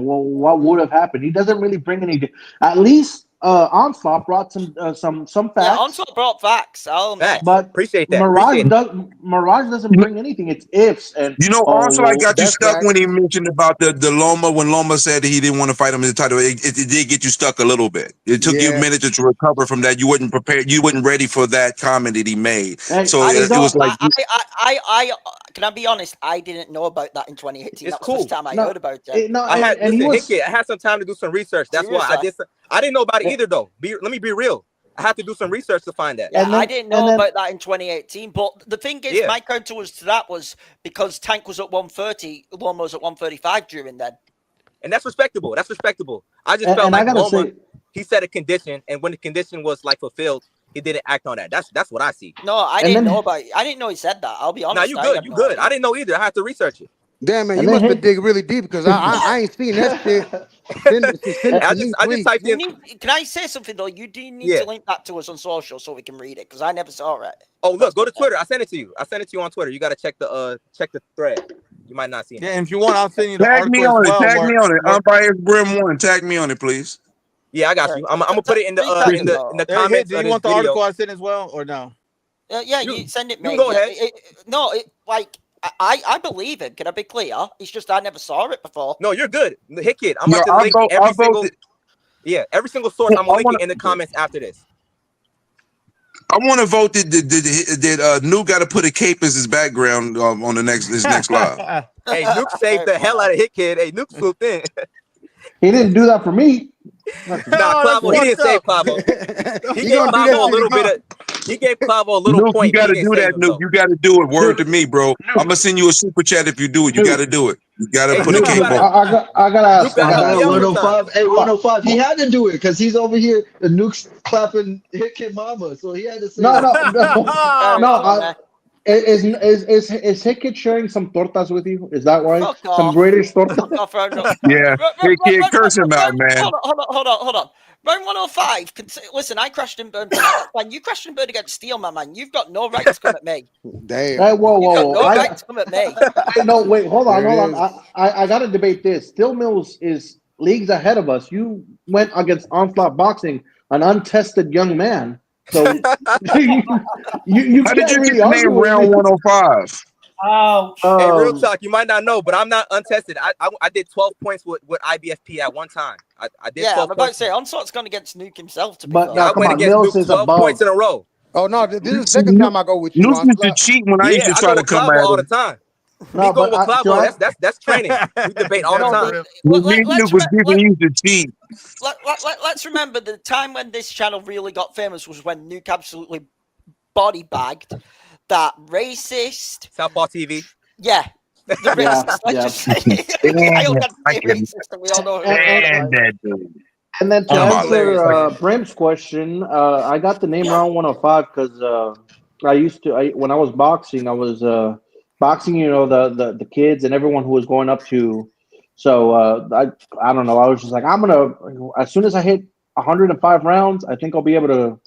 what would have happened. He doesn't really bring any. At least Onslaught brought some facts. Yeah, Onslaught brought facts. But appreciate that. Mirage doesn't bring anything. It's ifs and Onslaught got you stuck when he mentioned about the Loma when Loma said he didn't want to fight him in the title. It did get you stuck a little bit. It took you a minute to recover from that. You wasn't prepared. You wasn't ready for that comment that he made. So it was like. Can I be honest? I didn't know about that in 2018. That was the first time I heard about it. I had some time to do some research. That's why I didn't know about it either, though. Let me be real. I had to do some research to find that. Yeah, I didn't know about that in 2018. But the thing is, my counter to that was because Tank was at 130, Loma was at 135 during then. And that's respectable. I just felt like Loma, he set a condition, and when the condition was like fulfilled, he didn't act on that. That's what I see. No, I didn't know about it. I didn't know he said that. I'll be honest. Nah, you good. I didn't know either. I had to research it. Damn, man, you must have dig really deep because I ain't seen that shit. Send it I to me, just typed in. Can I say something though? You do need to link that to us on social so we can read it because I never saw it. Oh, look, go to Twitter. I sent it to you. On Twitter. You got to check the thread. You might not see it. Yeah, and if you want, I'll send you the Tag me article on as it. well. Tag me on it. Unbiased Brim 1. Tag me on it, please. Yeah, I got you. I'm gonna put it in the comments. Do you want the article I sent as well or no? Yeah, you send it. You can go ahead. I believe him. Can I be clear? It's just I never saw it before. No, you're good. Hit kid. I'm about to link every single. Yeah, every single source. I'm gonna link it in the comments after this. I want to vote that Nuke got to put a cape as his background on his next live. Hey, Nuke saved the hell out of Hit Kid. Hey, Nuke swooped in. He didn't do that for me. Nah, Clavo, he didn't save Clavo. He gave Clavo a little bit of. He gave Clavo a little Nuke, point. You got to do that, Nuke. You got to do it. Word to me, bro. I'm gonna send you a super chat if you do it. You got to do it. You got to put a cape on. I gotta ask. 105. Hey, 105. He had to do it because he's over here. The Nuke's clapping Hit Kid Mama, so he had to say. No. Is Hit Kid sharing some tortas with you? Is that why? Some British tortas? Yeah, Hit Kid, curse him out, man. Hold on. Round 105. Listen, I crashed and burned. When you crashed and burned against Steel, my man, you've got no right to come at me. Damn. Hey, whoa. No right to come at me. No, wait, hold on. I got to debate this. Steel Mills is leagues ahead of us. You went against Onslaught Boxing, an untested young man. So you how did you get the name Round 105? Hey, real talk. You might not know, but I'm not untested. I did 12 points with IBFP at one time. I did. Yeah, 12 I'm about to say Onslaught's gone against Nuke himself. To be but I went against Nuke 12 points in a row. Oh no, this is the second time I go with you. Nuke used to cheat when I used to try to come at all the him. time. No, me going with Clavo, that's training. We debate all the time. Nuke was giving you the cheat. Let's remember the time when this channel really got famous was when Nuke absolutely body bagged that racist Southpaw TV. Yeah. The racist, let's just say. We all know and then to answer Brim's question, I got the name Round 105 because I used to when I was boxing, I was boxing, the kids and everyone who was going up to. So I don't know. I was just like, I'm gonna as soon as I hit 105 rounds, I think I'll be able to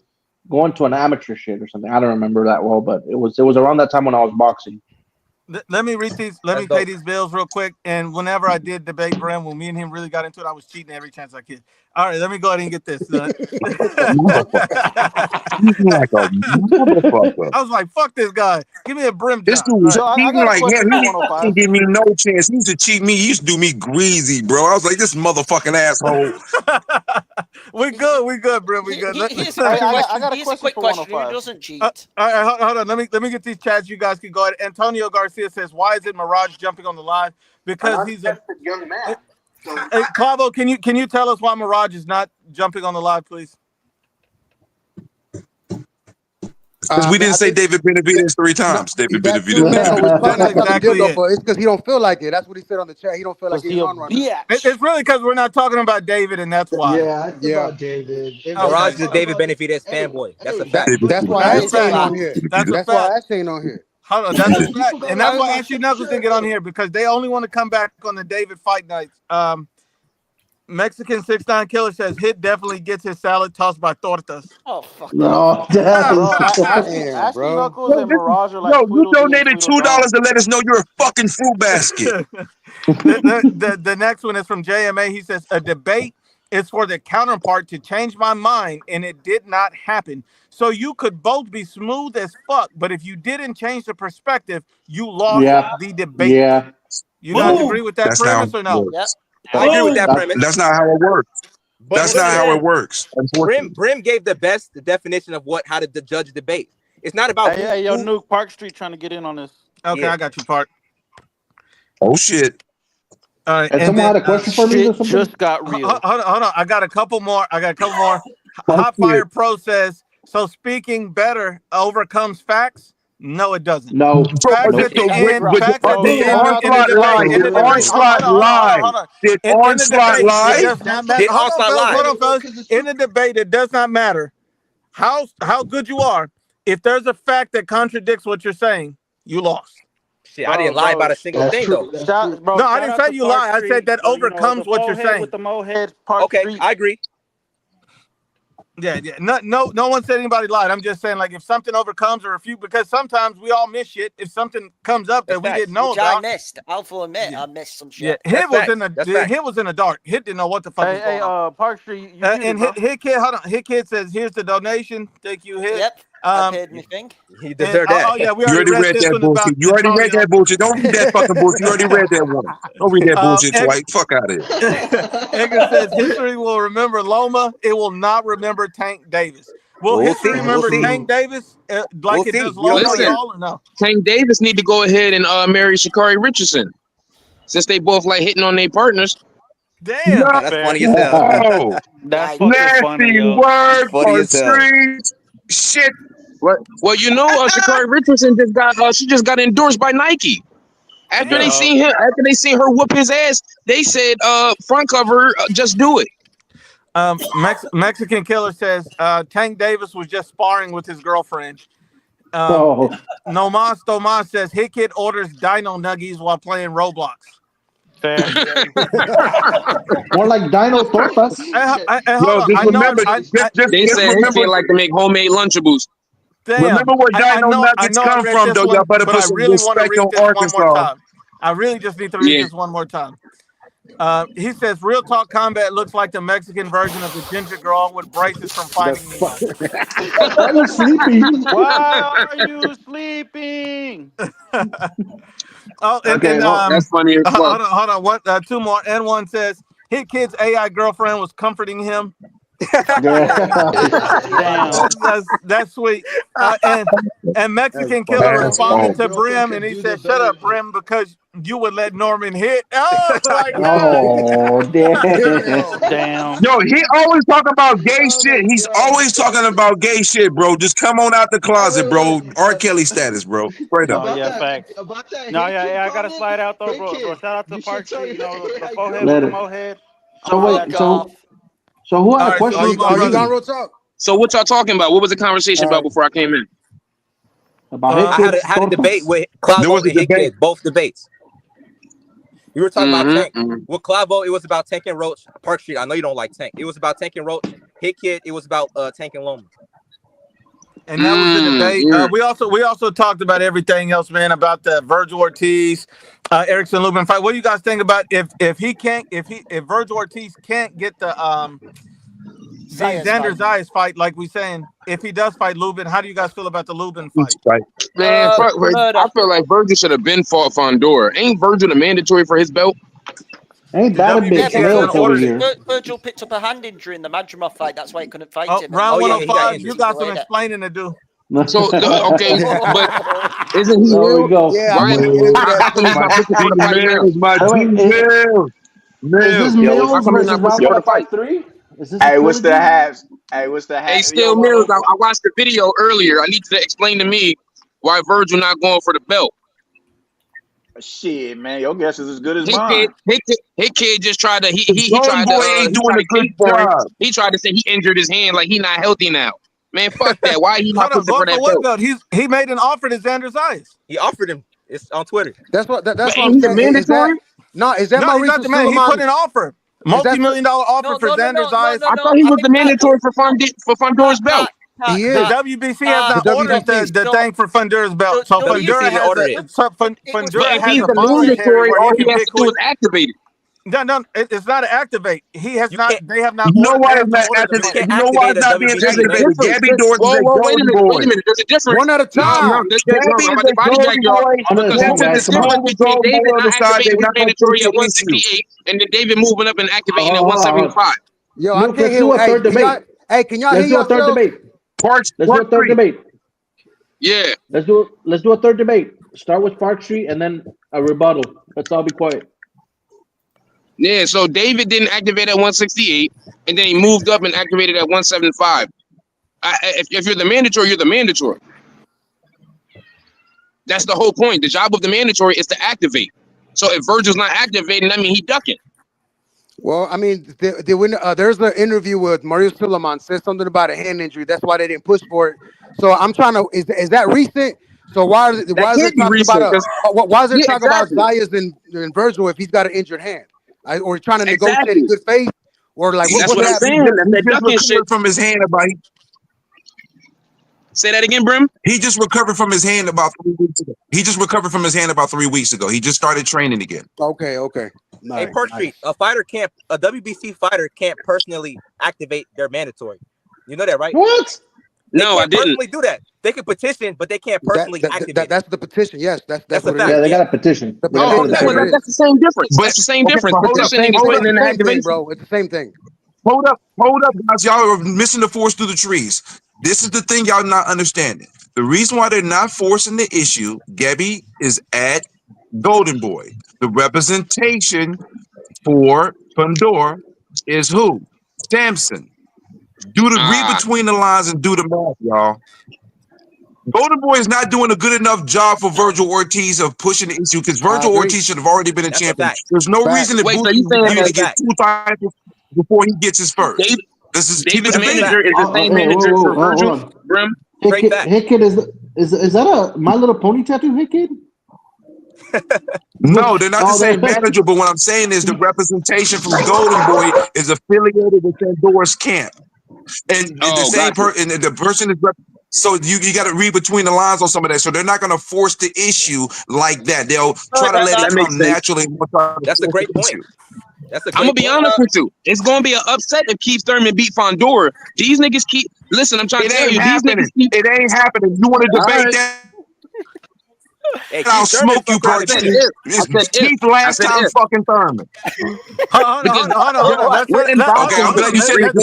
go into an amateur shit or something. I don't remember that well, but it was around that time when I was boxing. Let me read these. Let me pay these bills real quick. And whenever I did debate Bram, when me and him really got into it, I was cheating every chance I could. All right, let me go ahead and get this. I was like, "Fuck this guy! Give me a Brim." This dude was cheating like him. He didn't give me no chance. He used to cheat me. He used to do me greasy, bro. I was like, "This motherfucking asshole." We good, Brim. We good. I got a quick question. Who doesn't cheat? All right, hold on. Let me get these chats. You guys can go ahead. Antonio Garcia says, "Why is it Mirage jumping on the live? Because he's a young man." Hey, Clavo, can you tell us why Mirage is not jumping on the live, please? Because we didn't say David Benavidez 3 times. David Benavidez. It's because he don't feel like it. That's what he said on the chat. He don't feel like he's on right now. It's really because we're not talking about David, and that's why. Yeah, David. Mirage is a David Benavidez fanboy. That's a fact. That's why Ash ain't on here. That's why Ash ain't on here. Hold on, that's a fact. And that's why Ashley Knuckles didn't get on here because they only want to come back on the David fight nights. Mexican 6'9" Killer says Hit definitely gets his salad tossed by tortas. Oh fuck! No, Ashley Knuckles and Mirage are like. Yo, you donated $2 to let us know you're a fucking fruit basket. The next one is from JMA. He says a debate is for the counterpart to change my mind, and it did not happen. So you could both be smooth as fuck, but if you didn't change the perspective, you lost the debate. Yeah. You guys agree with that premise or no? Yep. I agree with that premise. That's not how it works. That's not how it works. Brim gave the definition of how to judge a debate. It's not about. Hey, yo, Nuke Park Street trying to get in on this. Okay, I got you, Park. Oh shit. All right, and someone had a question for me or something? Just got real. Hold on. I got a couple more. Hot Fire Pro says, so speaking better overcomes facts? No, it doesn't. No. Facts at the end. Facts at the end. Did Onslaught lie? Did Onslaught lie? Hold on, fellas. In the debate, it does not matter how good you are. If there's a fact that contradicts what you're saying, you lost. Shit, I didn't lie about a single thing though. No, I didn't say you lie. I said that overcomes what you're saying. With the Moheads, part Okay, 3. I agree. Yeah. No one said anybody lied. I'm just saying, like, if something overcomes or refutes, because sometimes we all miss shit. If something comes up that we didn't know about, I missed. I'll full admit, I missed some shit. Yeah, Hit was in the dark. Hit didn't know what the fuck was going on. Park Street, you and Hit Kid, hold on. Hit Kid says, "Here's the donation. Thank you, Hit." Yep. I paid me thing. He deserved that. Oh yeah, we You already read this that one bullshit. about You already read that bullshit. Don't read that fucking bullshit. You already read that one. Don't read that bullshit twice. Fuck out of here. Edgar says history will remember Loma. It will not remember Tank Davis. Will history remember Tank Davis like it does Loma, y'all, or no? Tank Davis need to go ahead and marry Sha'Carri Richardson, since they both like hitting on their partners. Damn, that's funny as hell. That's fucking funny, yo. Word Funny for as hell. streets. Shit. Well, you know, Sha'Carri Richardson just got endorsed by Nike. After they seen her whoop his ass, they said, front cover, just do it. Mexican Killer says Tank Davis was just sparring with his girlfriend. Nomas Tomas says Hit Kid orders Dino Nuggies while playing Roblox. Fair. More like Dino Tortas. They said Hit Kid like to make homemade Lunchables. Damn. Remember where Dino Nuggets come from, though. Y'all better put some respect on Arkansas. I really just need to read this one more time. He says, Real Talk Combat looks like the Mexican version of the ginger girl with braces from fighting me. I was sleeping. Why are you sleeping? That's funny as fuck. Hold on. What? Two more. N1 says, Hit Kid's AI girlfriend was comforting him. That's sweet. And Mexican Killer responded to Brim, and he said, "Shut up, Brim, because you would let Norman hit." Oh, Damn. Yo, he always talking about gay shit. He's always talking about gay shit, bro. Just come on out the closet, bro. R. Kelly status, bro. Straight up. Oh, yeah, facts. No, yeah, I gotta slide out though, bro. Shout out to Park Street, the forehead Let with it. the Mohead. So who had a question? Are you gone, Real Talk? So what y'all talking about? What was the conversation about before I came in? About I had a debate with Clavo and Hit Kid, both debates. You were talking about Tank. With Clavo, it was about Tank and Roach. Park Street, I know you don't like Tank. It was about Tank and Roach. Hit Kid, it was about Tank and Loma. And that was the debate. We also talked about everything else, man, about the Vergil Ortiz, Erickson Lubin fight. What do you guys think about if Vergil Ortiz can't get the Xander Zayas fight, like we saying, if he does fight Lubin, how do you guys feel about the Lubin fight? Man, I feel like Vergil should have been fought Fundora. Ain't Vergil the mandatory for his belt? Ain't that a big belt over here? Virgil picked up a hand injury in the Madrimov fight. That's why he couldn't fight him. Round 105, you got some explaining to do. So okay, but isn't he There we go. Yeah, Why? Is this Mills versus round 153? Hey, what's the halves? Hey, what's the halves? Hey, Still Mills, I watched the video earlier. I need you to explain to me why Vergil not going for the belt. Shit, man, your guess is as good as mine. His kid just tried to he tried to he tried to say he injured his hand like he not healthy now. Man, fuck that. Why he not pushing for that belt? He made an offer to Xander Zayas. He offered him. It's on Twitter. That's what I'm saying. Mandatory? Is that he's not the man. He put an offer. Multi-million-dollar offer for Xander Zayas. I thought he was the mandatory for Fundora's belt. He is. The WBC has not ordered the thing for Fundora's belt. So Fundora has he's a the mandatory, all he has to do is activate it. No, it's not an activate. He has not. They have not. You know why it's not activated? You know why it's not being activated? Gabby Doors is a golden boy. Wait a minute. There's a difference. One at a time. Gabby is a golden boy. Because the difference between David not activating his mandatory at 168 and then David moving up and activating at 175. Yo, I can't hear. Let's do a third debate. Hey, can y'all Let's hear do a third debate. Let's do a third debate. Yeah. Let's do a third debate. Start with Park Street and then a rebuttal. Let's all be quiet. Yeah, so David didn't activate at 168, and then he moved up and activated at 175. If you're the mandatory, you're the mandatory. That's the whole point. The job of the mandatory is to activate. So if Vergil's not activating, that means he's ducking. Well, I mean, there's an interview with Mario Suleiman said something about a hand injury. That's why they didn't push for it. So I'm trying to is that recent? So why is there talking about why is there talking about Zayas and Vergil if he's got an injured hand, or trying to negotiate in good faith, or like That's what's what I'm happening? saying. That's that He just ducking shit. recovered from his hand about. Say that again, Brim. He just recovered from his hand about 3 weeks ago. He just recovered from his hand about 3 weeks ago. He just started training again. Okay. Hey, Park Street, a WBC fighter can't personally activate their mandatory. You know that, right? What? No, I didn't. Personally do that. They can petition, but they can't personally activate. That's the petition. Yes, that's what it is. Yeah, they got a petition. Oh, okay. Well, that's the same difference. That's the same difference. Petitioning is putting in the activation, bro. It's the same thing. Hold up, guys. Y'all are missing the forest through the trees. This is the thing y'all not understanding. The reason why they're not forcing the issue, Gabby is at Golden Boy. The representation for Fundora is who? Samson. Do the read between the lines and do the math, y'all. Golden Boy is not doing a good enough job for Vergil Ortiz of pushing the issue because Vergil Ortiz should have already been a champion. There's no reason to boost him to get 2 fights before he gets his first. This is David's manager is the same manager for Vergil. Brim, Hit Kid is that a My Little Pony tattoo, Hit Kid? No, they're not the same manager, but what I'm saying is the representation from Golden Boy is affiliated with Fundora's camp. And the same person, and the person is so you got to read between the lines on some of that. So they're not going to force the issue like that. They'll try to let it come naturally. That's a great point. I'm gonna be honest with you. It's gonna be an upset if Keith Thurman beat Fundora. These niggas keep. Listen, I'm trying to tell you. These niggas keep. It ain't happening. You want to debate that? Hey, I'll smoke you, Park Street. Keith last time fucking Thurman. Hold on. Okay, I'm glad you said that.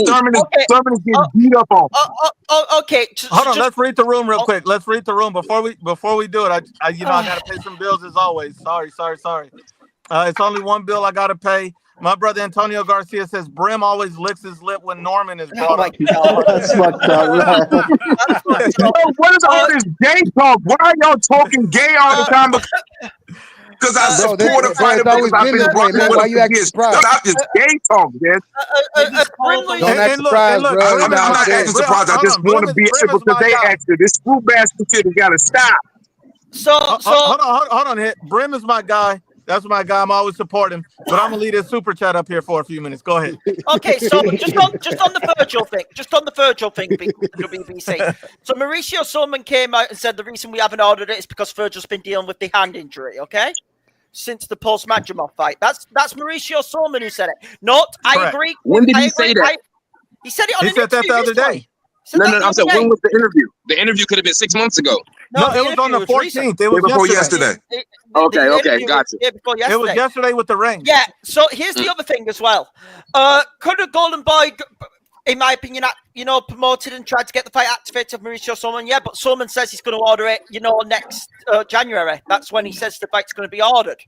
Thurman is getting beat up on. Okay. Hold on. Let's read the room real quick. Let's read the room before we do it. I gotta pay some bills as always. Sorry. It's only one bill I gotta pay. My brother Antonio Garcia says Brim always licks his lip when Norman is brought up. That's fucked up. What is all this gay talk? Why are y'all talking gay all the time? Because I support a fighter because I've been working with him for years. Stop this gay talk, man. Don't act surprised, bro. I'm not acting surprised. I just want to be able to say extra. This screw bastard shit has got to stop. Hold on. Brim is my guy. That's my guy. I'm always supporting him. But I'm gonna leave this super chat up here for a few minutes. Go ahead. Okay, so just on the Vergil thing, WBC. So Mauricio Sullivan came out and said the reason we haven't ordered it is because Vergil's been dealing with the hand injury. Okay, since the post-Madrimov fight. That's Mauricio Sullivan who said it. I agree. When did he say that? He said it on He said that the other day. No. I said, when was the interview? The interview could have been 6 months ago. No, it was on the 14th. It was before yesterday. Okay, gotcha. It was yesterday with the ring. Yeah. So here's the other thing as well. Could a Golden Boy, in my opinion, promoted and tried to get the fight activated for Mauricio Sullivan? Yeah, but Sullivan says he's going to order it, next January. That's when he says the fight's going to be ordered.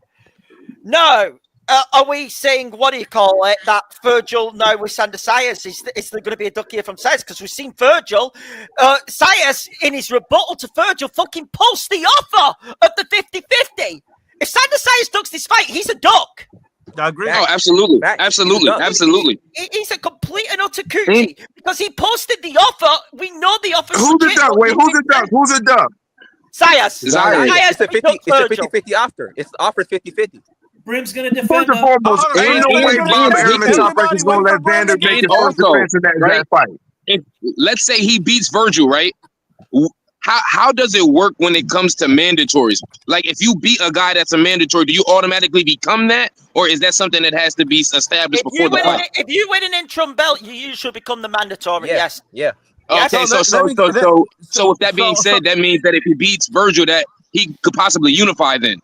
No. Are we saying, that Vergil now with Sander Zayas is there going to be a duck here from Zayas? Because we've seen Vergil, Zayas in his rebuttal to Vergil fucking post the offer of the 50-50. If Sander Zayas ducks this fight, he's a duck. I agree. Oh, absolutely. He's a complete and utter coochie because he posted the offer. We know the offer. Who's the duck? Wait, who's the duck? Zayas. It's a 50-50 offer. It's offered 50-50. Brim's going to defend. First and foremost, ain't no way Bob Airman Top is going to let Vander make the first defense in that fight. Let's say he beats Vergil, right? How does it work when it comes to mandatories? Like, if you beat a guy that's a mandatory, do you automatically become that? Or is that something that has to be established before the fight? If you win an interim belt, you usually become the mandatory, yes. Yeah. Okay, so with that being said, that means that if he beats Vergil, that he could possibly unify then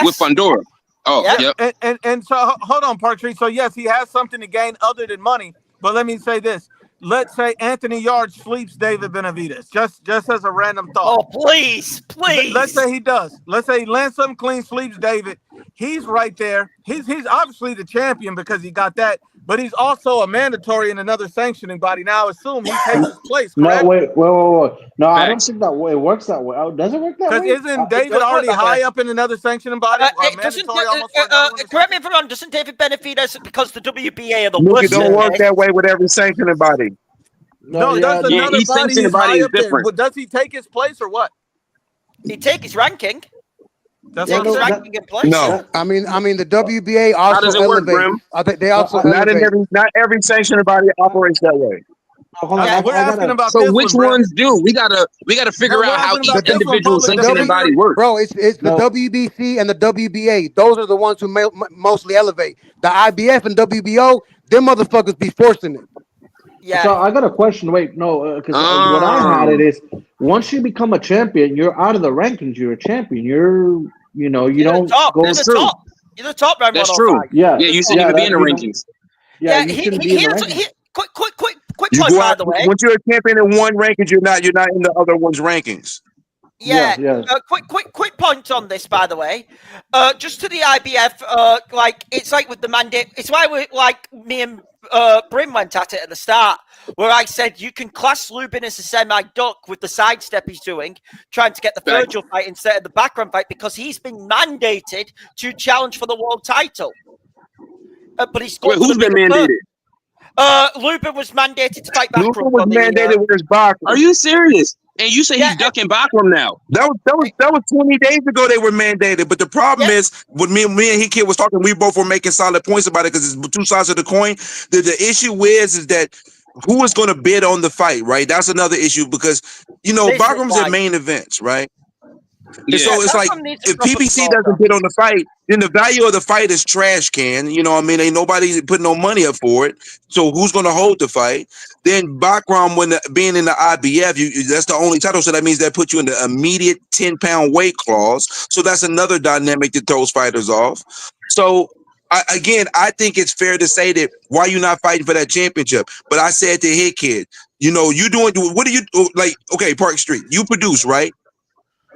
with Fundora. Oh, yep. And so hold on, Park Street. So yes, he has something to gain other than money. But let me say this: let's say Anthony Yarde sleeps David Benavidez, just as a random thought. Oh, please. Let's say he does. Let's say he lands something clean, sleeps David. He's right there. He's obviously the champion because he got that. But he's also a mandatory in another sanctioning body. Now, I assume he takes his place, No, correct? wait. No, I don't Facts. think that way it works that way. Does it work that way? Because isn't David does work already that way. high up in another sanctioning body? It doesn't. Mandatory almost for another one? Correct me if I'm wrong. Doesn't David Benavidez, because the WBA are the Look, worst? it don't work that way with every sanctioning body. No, that's Yeah, another each body sanctioning is body high is up there. different. But does he take his place or what? He take his ranking. That's Take what his I'm saying. ranking in place. No, I mean, the WBA How does also it work, elevate. Grim? They also not elevate. every sanctioning body operates that way. Hold on, Yeah, We're asking about So this which one, Brim. ones do? We gotta figure we're out how asking each about this one, individual public. sanctioning body works. Bro, it's the WBC and the WBA. Those are the ones who mostly elevate. The IBF and WBO, them motherfuckers be forcing it. Yeah. So I got a question. Wait, no, because what I had it is once you become a champion, you're out of the rankings. You're a champion. You don't top. go. You're the top. You're the top round That's 105. true. Yeah, Yeah, you shouldn't even be in the rankings. Yeah, you shouldn't be in the rankings. Quick You point, go by out the way. once you're a champion in one rankings, you're not in the other one's rankings. Yeah. Quick point on this, by the way. Just to the IBF, it's like with the mandate. It's why me and Brim went at it at the start, where I said you can class Lubin as a semi-duck with the sidestep he's doing, trying to get the Vergil fight instead of the background fight, because he's been mandated to challenge for the world title. But he's Wait, who's been mandated? Lubin was mandated to fight Backroom. Lubin was mandated with his Backroom. Are you serious? And you say he's ducking Backroom now? That was 20 days ago they were mandated. But the problem is, when me and he kid was talking, we both were making solid points about it because it's two sides of the coin. The issue is that who is going to bid on the fight, right? That's another issue because Backroom's at main events, right? Yeah. So it's like if PBC doesn't bid on the fight, then the value of the fight is trash can. You know what I mean? Ain't nobody putting no money up for it. So who's going to hold the fight? Then Backroom, being in the IBF, that's the only title. So that means that puts you in the immediate 10-pound weight clause. So that's another dynamic that throws fighters off. So I think it's fair to say that why you not fighting for that championship? But I said to Hit Kid, you doing what do you like? Okay, Park Street, you produce, right?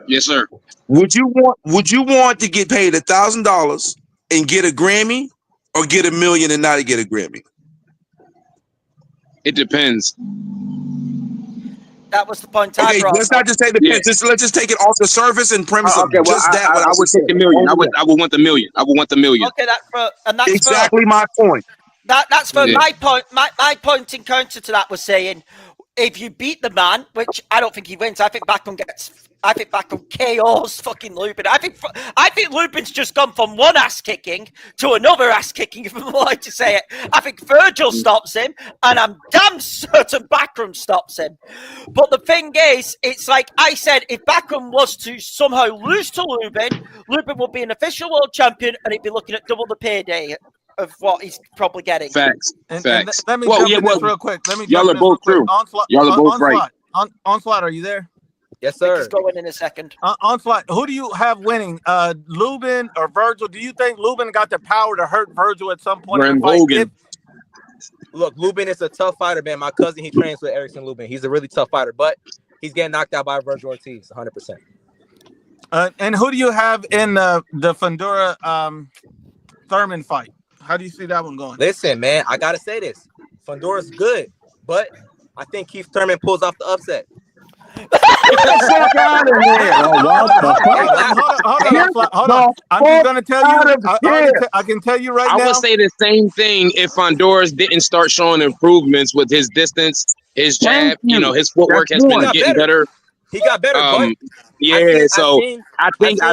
Yes, sir. Would you want to get paid $1,000 and get a Grammy, or get $1 million and not get a Grammy? It depends. That was the point. Okay, let's not just take the let's just take it off the surface and premise of just that. I would take the million. I would want the million. I would want the million. Okay, that's exactly my point. That's for my point. My point in counter to that was saying, if you beat the man, which I don't think he wins, I think Backroom KOs fucking Lubin. I think Lubin's just gone from one ass kicking to another ass kicking, if I'm allowed to say it. I think Vergil stops him, and I'm damn certain Backroom stops him. But the thing is, it's like I said, if Backroom was to somehow lose to Lubin, Lubin would be an official world champion, and he'd be looking at double the payday of what he's probably getting. Facts. Facts. Let me jump in this real quick. Y'all are both true. Y'all are both right. Onslaught, are you there? Yes, sir. He's going in a second. Onslaught, who do you have winning? Lubin or Vergil? Do you think Lubin got the power to hurt Vergil at some point in the fight? Look, Lubin is a tough fighter, man. My cousin, he trains with Erickson Lubin. He's a really tough fighter, but he's getting knocked out by Vergil Ortiz, 100%. And who do you have in the Fundora Thurman fight? How do you see that one going? Listen, man, I gotta say this. Fundora's good, but I think Keith Thurman pulls off the upset. Get the fuck out of here! Hold on. I'm just gonna tell you. I can tell you right now. I would say the same thing if Honduras didn't start showing improvements with his distance, his jab. His footwork has been getting better. He got better. I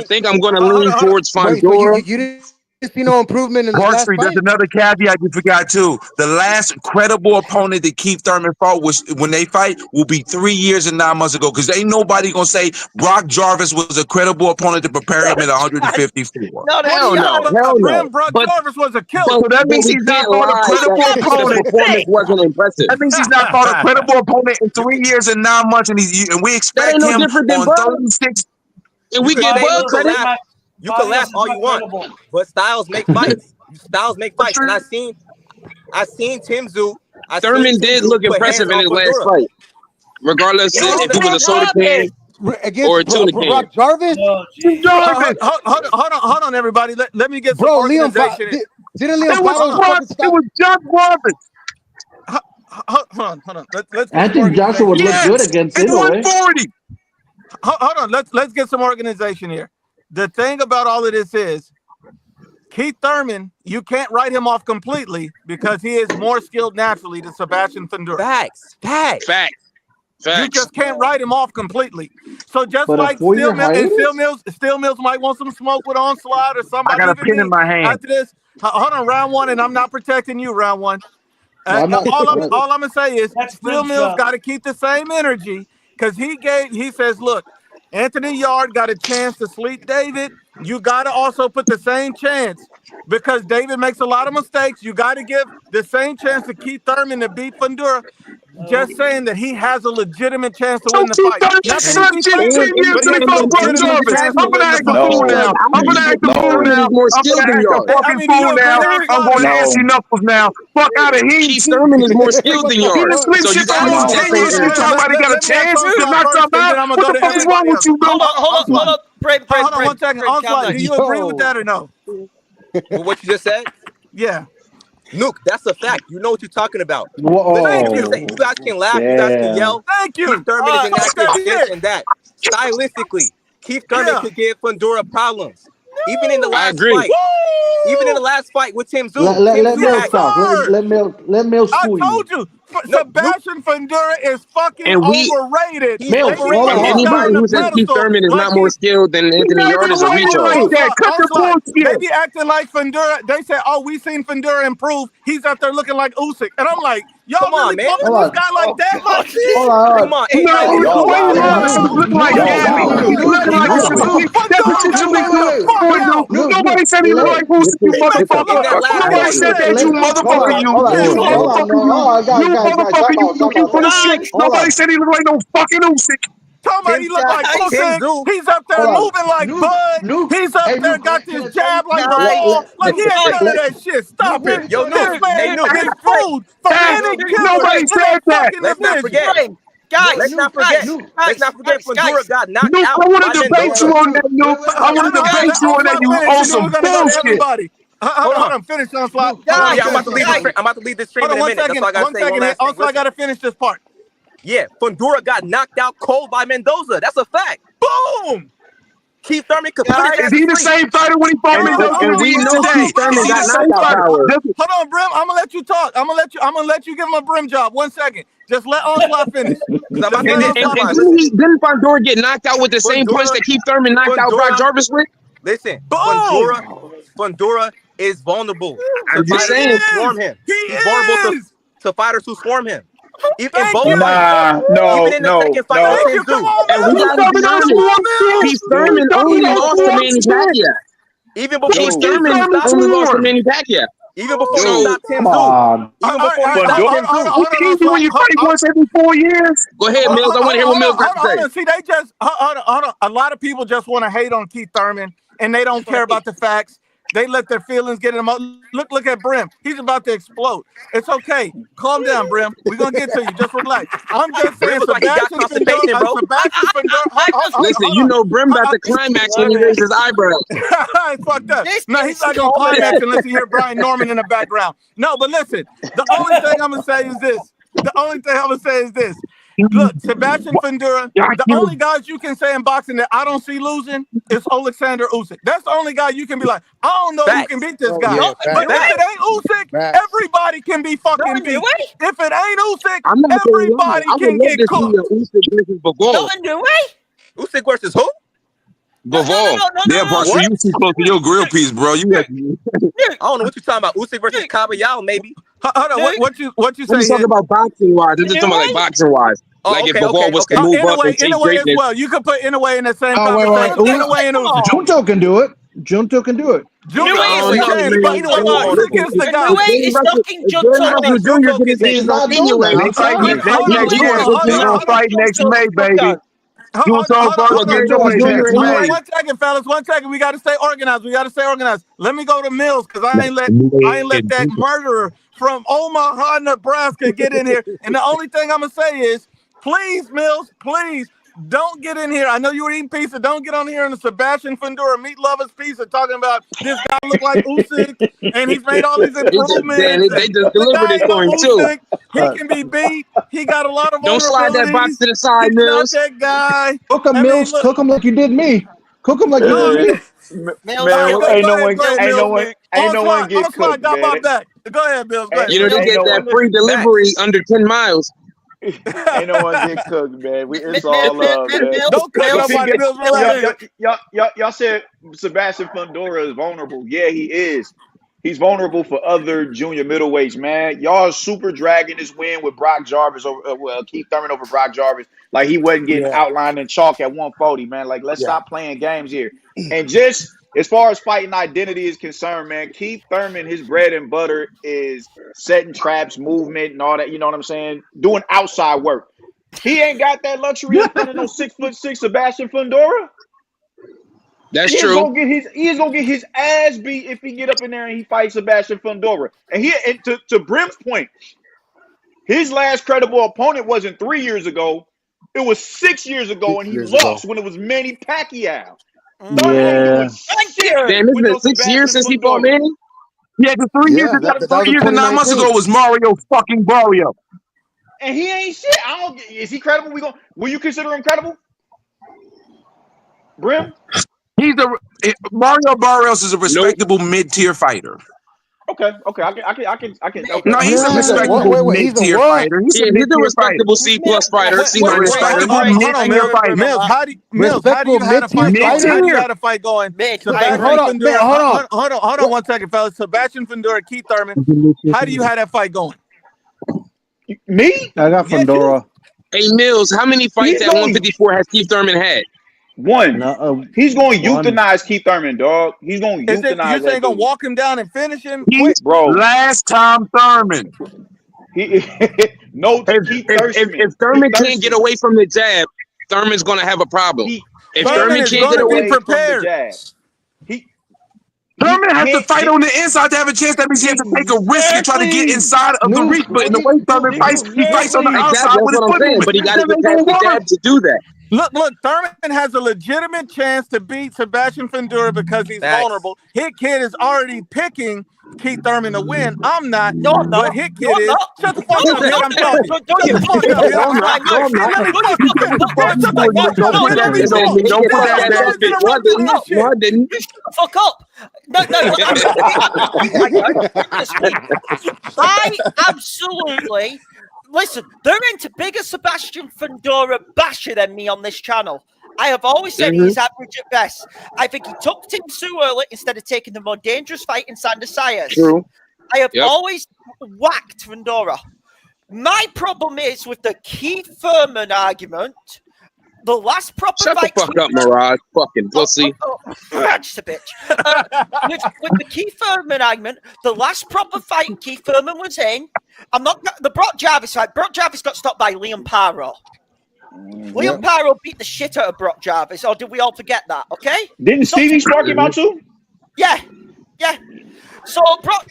think I'm gonna lean towards Fundora. You didn't see no improvement in the last fight? There's another caveat you forgot too. The last credible opponent that Keith Thurman fought was when they fight will be 3 years and 9 months ago, because ain't nobody gonna say Brock Jarvis was a credible opponent to prepare him at 154. Hell no. Brock Jarvis was a killer. So that means he's not fought a credible opponent. Performance wasn't impressive. That means he's not fought a credible opponent in 3 years and 9 months, and we expect him on 36. And we get Bud credit. You can laugh all you want, but styles make fights. And I seen Tim Tszyu. Thurman did look impressive in his last fight, regardless if he was a soda can or a tuna can. Brock Jarvis. Hold on, everybody. Let me get some organization. Didn't It was John Roberts. Hold on. Let's I get some think Joshua would look good against it's Inoue. 140. Hold on. Let's get some organization here. The thing about all of this is Keith Thurman, you can't write him off completely because he is more skilled naturally than Sebastian Fundora. Facts. You just can't write him off completely. So just But like Steel Mills might want some smoke with Onslaught or somebody. I got a pin in my hand. After this, hold on, round one, and I'm not protecting you, round one. All I'm gonna say is Steel Mills got to keep the same energy because he says, look, Anthony Yard got a chance to sleep David. You got to also put the same chance because David makes a lot of mistakes. You got to give the same chance to Keith Thurman to beat Fundora. Just saying that he has a legitimate chance to win the fight. Not that he beat Thurman, but he has a legitimate chance to win the fight. I'm going to act the fool now. I'm going to act the fucking fool now. I'm going to ask Knuckles now. Fuck out of here. Keith Thurman is more skilled than yours. He done sleep shit for almost 10 years. You talking about he got a chance? You're not talking about what the fuck is wrong with you, bro? Hold on. Hold on 1 second. Onslaught, do you agree with that or no? What you just said? Yeah. Nuke, that's a fact. You know what you're talking about. Whoa. Thank you. You guys can laugh. You guys can yell. Thank you. Keith Thurman is inactive this and that. Stylistically, Keith Thurman could give Fundora problems. Even in the last fight. Even in the last fight with Tim Zoo. Let Mills talk. Let Mills school you. I told you. Sebastian Fundora is fucking overrated. Anybody who says Keith Thurman is not more skilled than Anthony Yard is a retard. They be acting like Fundora. They say, "Oh, we seen Fundora improve. He's out there looking like Usyk," and I'm like, "Y'all really talking to this guy like that?" Come on, look like Gabby. You look like nobody said he looked like Usyk, you motherfucker. Nobody said that, you motherfucker. You motherfucker, you full of shit. Nobody said he looked like no fucking Usyk. Somebody look like Usyk. He's up there moving like Bud. He's up there got this jab like the ball. Like he ain't none of that shit. Stop it. Yo, this man is food for any killer. Nobody said that. Let's not forget. Guys, let's not forget Fundora got knocked out. I want to debate you on that, Nuke. I want to debate you on that, you awesome bullshit. Hold on, finish on slot. I'm about to leave this stream in a minute. That's all I gotta say. Also, I gotta finish this part. Yeah, Fundora got knocked out cold by Mendoza. That's a fact. Boom! Keith Thurman could put Is he the same fighter when he fought Mendoza? And we know Keith Thurman got knockout power. Hold on, Brim. I'm gonna let you talk. I'm gonna let you give him a Brim job. 1 second. Just let Onslaught finish. Didn't Fundora get knocked out with the same punch that Keith Thurman knocked out Brock Jarvis with? Listen, Fundora is vulnerable. I'm just saying. He's vulnerable to fighters who swarm him. Even in no. Even in the second fight, and we got to be honest. Keith Thurman only lost to Manny Pacquiao. Even before Keith Thurman only lost to Manny Pacquiao. Even before he stopped Tim Zoo. Even before he stopped Tim Zoo. It's easy when you fight once every 4 years. Go ahead, Mills. I want to hear what Mills got to say. See, they just hold on. A lot of people just want to hate on Keith Thurman, and they don't care about the facts. They let their feelings get them up. Look at Brim. He's about to explode. It's okay. Calm down, Brim. We're going to get to you. Just relax. I'm just saying, Sebastian Fundora. Listen, you know Brim about to climax when he raises his eyebrows. It's fucked up. No, he's not going to climax unless you hear Brian Norman in the background. No, but listen, the only thing I'm going to say is this. Look, Sebastian Fundora, the only guys you can say in boxing that I don't see losing is Alexander Usyk. That's the only guy you can be like, I don't know who can beat this guy. But if it ain't Usyk, everybody can be fucking beat. If it ain't Usyk, everybody can get cooked. Usyk versus who? Bivol. Yeah, but so you too close to your grill piece, bro. You had. I don't know what you're talking about. Usyk versus Caballero, maybe. Hold on, what you say? I'm talking about boxing wise. I'm just talking about like boxing wise. Like if Bivol was to move up and take greatness. Well, you could put Inoue in the same conversation. Inoue and Usyk. Junto can do it. Junto can do it. Inoue is the guy. Inoue is knocking Junto. Junior get his hands on Inoue. They fight next May, baby. One second, fellas. 1 second. We got to stay organized. Let me go to Mills because I ain't let that murderer from Omaha, Nebraska get in here. And the only thing I'm going to say is, please, Mills, please don't get in here. I know you were eating pizza. Don't get on here in the Sebastian Fundora meat lovers pizza talking about this guy look like Usyk and he's made all these improvements. They just The delivered guy it ain't for no him too. Usyk. He can be beat. He got a lot of Don't slide that box vulnerabilities. to the side, He's not Mills. that guy. Cook him, Mills. Look, Cook him like you did me. Cook him like you did me. Mills, Man, go ain't no ahead, one Onslaught get cooked, got my man. back. Go ahead, Bills. Go ahead. You know they Ain't get no that one- free delivery under 10 miles. Ain't no one get cooked, man. It's all love, man. Don't cook nobody, Bills. Relax. Y'all said Sebastian Fundora is vulnerable. Yeah, he is. He's vulnerable for other junior middleweights, man. Y'all super dragging this win with Brock Jarvis over Keith Thurman over Brock Jarvis. Like he wasn't getting outlined in chalk at 140, man. Like let's stop playing games here. And just as far as fighting identity is concerned, man, Keith Thurman, his bread and butter is setting traps, movement, and all that. You know what I'm saying? Doing outside work. He ain't got that luxury in front of no 6'6" Sebastian Fundora. That's He true. He is gonna get his ass beat if he get up in there and he fights Sebastian Fundora. And to Brim's point, his last credible opponent wasn't 3 years ago. It was 6 years ago, and he lost when it was Manny Pacquiao. Yeah. Damn, isn't it 6 years since he fought Manny? Yeah, because 3 years ago, that was 3 years and 9 months 2019. ago was Mario fucking Barrio. And he ain't shit. Is he credible? Will you consider him credible? Brim? Mario Barrios is a respectable mid-tier fighter. Okay. I can. No, he's a respectable mid-tier fighter. He's a mid-tier fighter. C plus fighter. C Wait, minus fighter. hold on, Mills. How do you have a fight going? How do you have a fight going? Sebastian Fundora. Hold on 1 second, fellas. Sebastian Fundora, Keith Thurman. How do you have that fight going? Me? I got Fundora. Hey Mills, how many fights at 154 has Keith Thurman had? One. He's going to euthanize Keith Thurman, dog. He's going to euthanize. You saying gonna walk him down and finish him? Bro. Last time Thurman. Keith If Thurman can't get away from the jab, Thurman's gonna have a problem. If Thurman can't get away from the jab, Thurman has to fight on the inside to have a chance. That means he has to take a risk and try to get inside of the reach. But in the way Thurman fights, he fights on the outside with his foot movement. But he got to get past the jab to do that. Look, Thurman has a legitimate chance to beat Sebastian Fundora because he's vulnerable. Hit Kid is already picking Keith Thurman to win. I'm not. No, I'm not. But Hit Kid is. Not. Shut the fuck up, Hit. I'm talking. Don't you Shut the fuck up. No. I absolutely. Listen, they're into bigger Sebastian Fundora basher than me on this channel. I have always said he's average at best. I think he took him too early instead of taking the more dangerous fight in Zayas. True. I have always whacked Fundora. My problem is with the Keith Thurman argument. The last proper Shut fight. the fuck up, Mirage. Fucking pussy. Just a bitch. With the Keith Thurman argument, the last proper fight Keith Thurman was in, the Brock Jarvis fight. Brock Jarvis got stopped by Liam Paro. Liam Paro beat the shit out of Brock Jarvis, or did we all forget that? Okay? Didn't Stevie spark him out too? Yeah. So Brock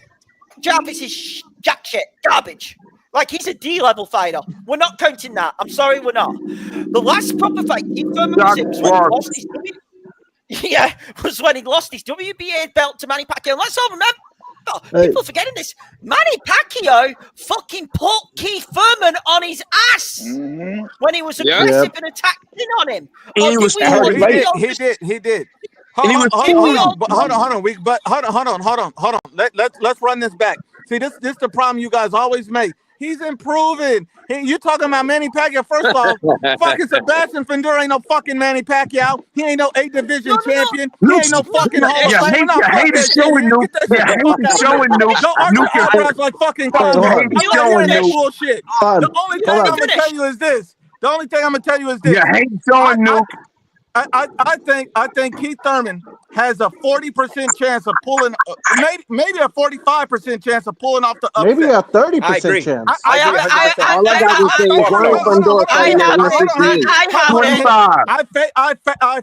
Jarvis is jack shit, garbage. Like, he's a D-level fighter. We're not counting that. I'm sorry, we're not. The last proper fight Keith Thurman was in was when he lost his WBA belt to Manny Pacquiao. And let's all remember, people are forgetting this. Manny Pacquiao fucking put Keith Thurman on his ass when he was aggressive and attacking on him. He did. Hold on. Let's run this back. See, this the problem you guys always make. He's improving. You talking about Manny Pacquiao? First of all, fucking Sebastian Fundora ain't no fucking Manny Pacquiao. He ain't no 8 division champion. He ain't no fucking Hall of Fame. You hate it showing Nuke. You hate it showing Nuke. Don't argue eyebrows like fucking clowns. Bullshit. The only thing I'm gonna tell you is this. You hate showing Nuke. I think Keith Thurman has a 40% chance of pulling, maybe a 45% chance of pulling off the upset. Maybe a 30% chance. I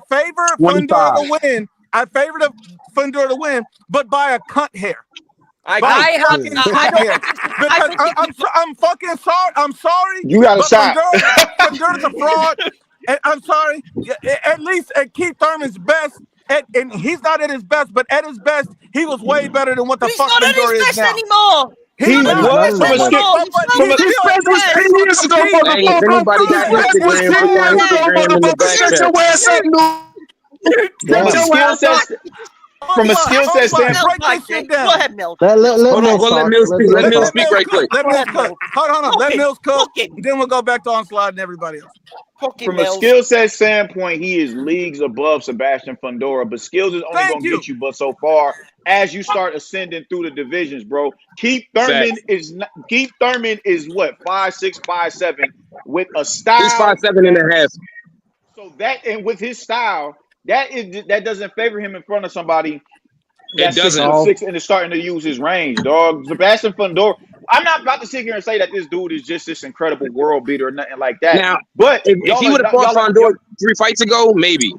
favor Fundora to win. I favor Fundora to win, but by a cunt hair. I'm fucking sorry. I'm sorry. You got a shot. Fundora's a fraud. I'm sorry. At least at Keith Thurman's best, and he's not at his best, but at his best, he was way better than what the fuck Fundora is now. Anymore. He was from a skill. His best was 10 years ago, motherfucker. Hey, if anybody got Instagram, put that Instagram in the back Shut chat. your ass up, From a skill set standpoint. Go ahead, Mills. Hold on, let Mills speak. Let Mills speak right quick. Let Mills cook. Hold on. Let Mills cook. Then we'll go back to Onslaught and everybody else. From a skill set standpoint, he is leagues above Sebastian Fundora, but skills is only going to get you but so far as you start ascending through the divisions, bro. Keith Thurman is what, 5'6", 5'7", with a style. He's 5'7.5". So that, and with his style, that doesn't favor him in front of somebody that's 6'6" and is starting to use his range, dog. Sebastian Fundora. I'm not about to sit here and say that this dude is just this incredible world beater or nothing like that. Now, but if he would have fought Fundora 3 fights ago, maybe.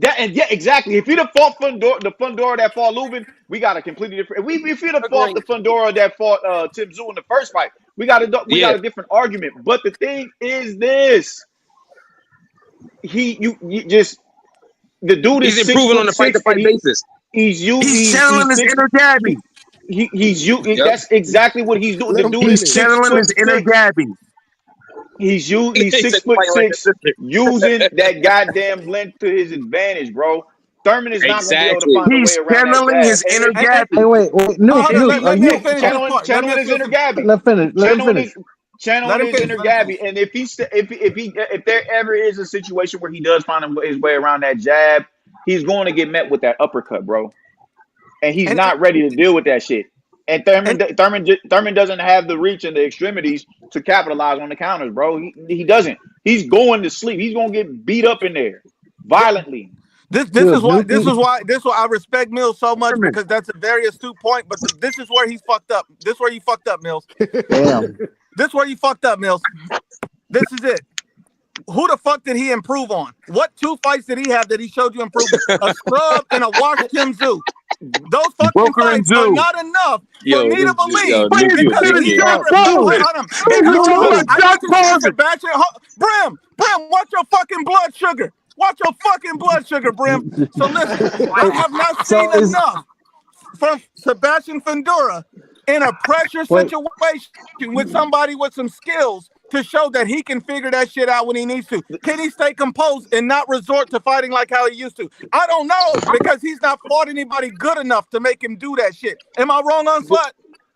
Exactly. If he'd have fought the Fundora that fought Lubin, we got a completely different. If he'd have fought the Fundora that fought Tim Tszyu in the first fight, we got a different argument. But the thing is this: the dude is he's improving on a fight-to-fight basis. He's channeling his inner Gabby. That's exactly what he's doing. The dude is channeling his inner Gabby. He's 6'6", using that goddamn length to his advantage, bro. Thurman is not going to be able to find a way around channeling his inner Gabby. Hey, wait, channeling his inner Gabby. Let finish. Channeling his inner Gabby, and if there ever is a situation where he does find his way around that jab, he's going to get met with that uppercut, bro. And he's not ready to deal with that shit. And Thurman doesn't have the reach and the extremities to capitalize on the counters, bro. He doesn't. He's going to sleep. He's going to get beat up in there violently. This is why I respect Mills so much, because that's a very astute point. But this is where he's fucked up. This is where you fucked up, Mills. Damn. This is where you fucked up, Mills. This is it. Who the fuck did he improve on? What 2 fights did he have that he showed you improvement? A scrub and a wash Tim Tszyu. Those fucking fights are not enough for me to believe. Brim, watch your fucking blood sugar. Watch your fucking blood sugar, Brim. So listen, I have not seen enough from Sebastian Fundora in a pressure situation with somebody with some skills to show that he can figure that shit out when he needs to. Can he stay composed and not resort to fighting like how he used to? I don't know, because he's not fought anybody good enough to make him do that shit. Am I wrong on Slut?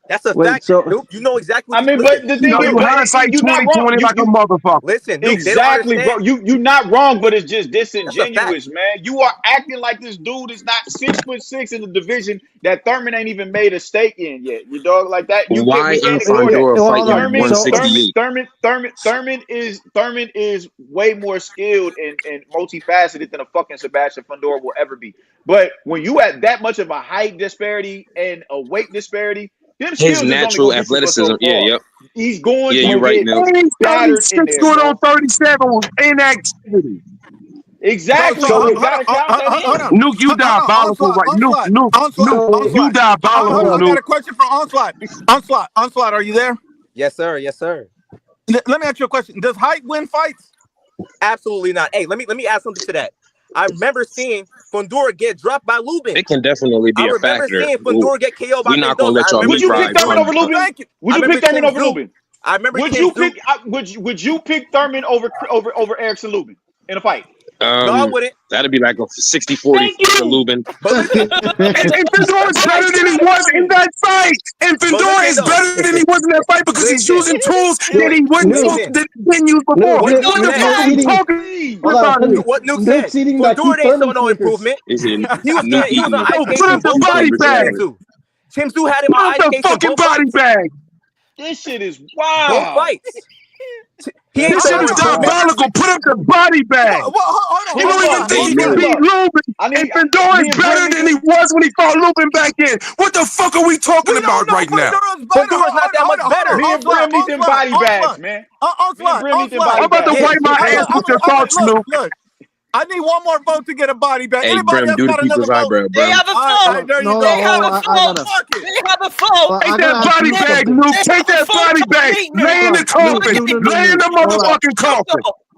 That's a fact. Nuke, you know exactly. But the thing is, you're not wrong. Like a motherfucker. Listen, Nuke, exactly, bro. You're not wrong, but it's just disingenuous, man. You are acting like this dude is not 6'6" in the division that Thurman ain't even made a stake in yet. You dog like that? Why ain't Fundora fighting 168? Thurman is way more skilled and multifaceted than a fucking Sebastian Fundora will ever be. But when you at that much of a height disparity and a weight disparity, his natural athleticism, he's going to you're right, Mills. 36 going on 37 was inactivity. Exactly. So we gotta count that in. Nuke, you diabolical, right? Nuke, you diabolical. I got a question for Onslaught. Onslaught, are you there? Yes, sir. Yes, sir. Let me ask you a question. Does height win fights? Absolutely not. Hey, let me add something to that. I remember seeing Fundora get dropped by Lubin. It can definitely be a factor. I remember seeing Fundora get KO'd by We're not gonna let y'all. Would you pick Thurman over Lubin? Would you pick Thurman over Lubin? I remember. Would you pick Thurman over Erickson Lubin in a fight? No, I wouldn't. That'd be like a 60-40 for Lubin. And Fundora is better than he was in that fight. And Fundora is better than he was in that fight because he's using tools that he wouldn't use before. What the fuck are you talking about? What Nuke said? Fundora ain't showing no improvement. He was on ice put up the body bag. Tim Tszyu had him on ice. Put up the fucking body bag. This shit is wild. Both fights. This shit is diabolical. Put up the body bag. You don't even think he can beat Lubin. And Fundora is better than he was when he fought Lubin back in. What the fuck are we talking about right now? Fundora's not that much better. Me and Brim need them body bags, man. I'm about to wipe my ass with your thoughts, Luke. Look, I need one more vote to get a body bag. Hey, Brim, do the people's eyebrow, They have a phone. They have a phone. They have a phone. Take that body bag, Luke. Take that body bag. Lay in the coffin. Lay in the motherfucking coffin.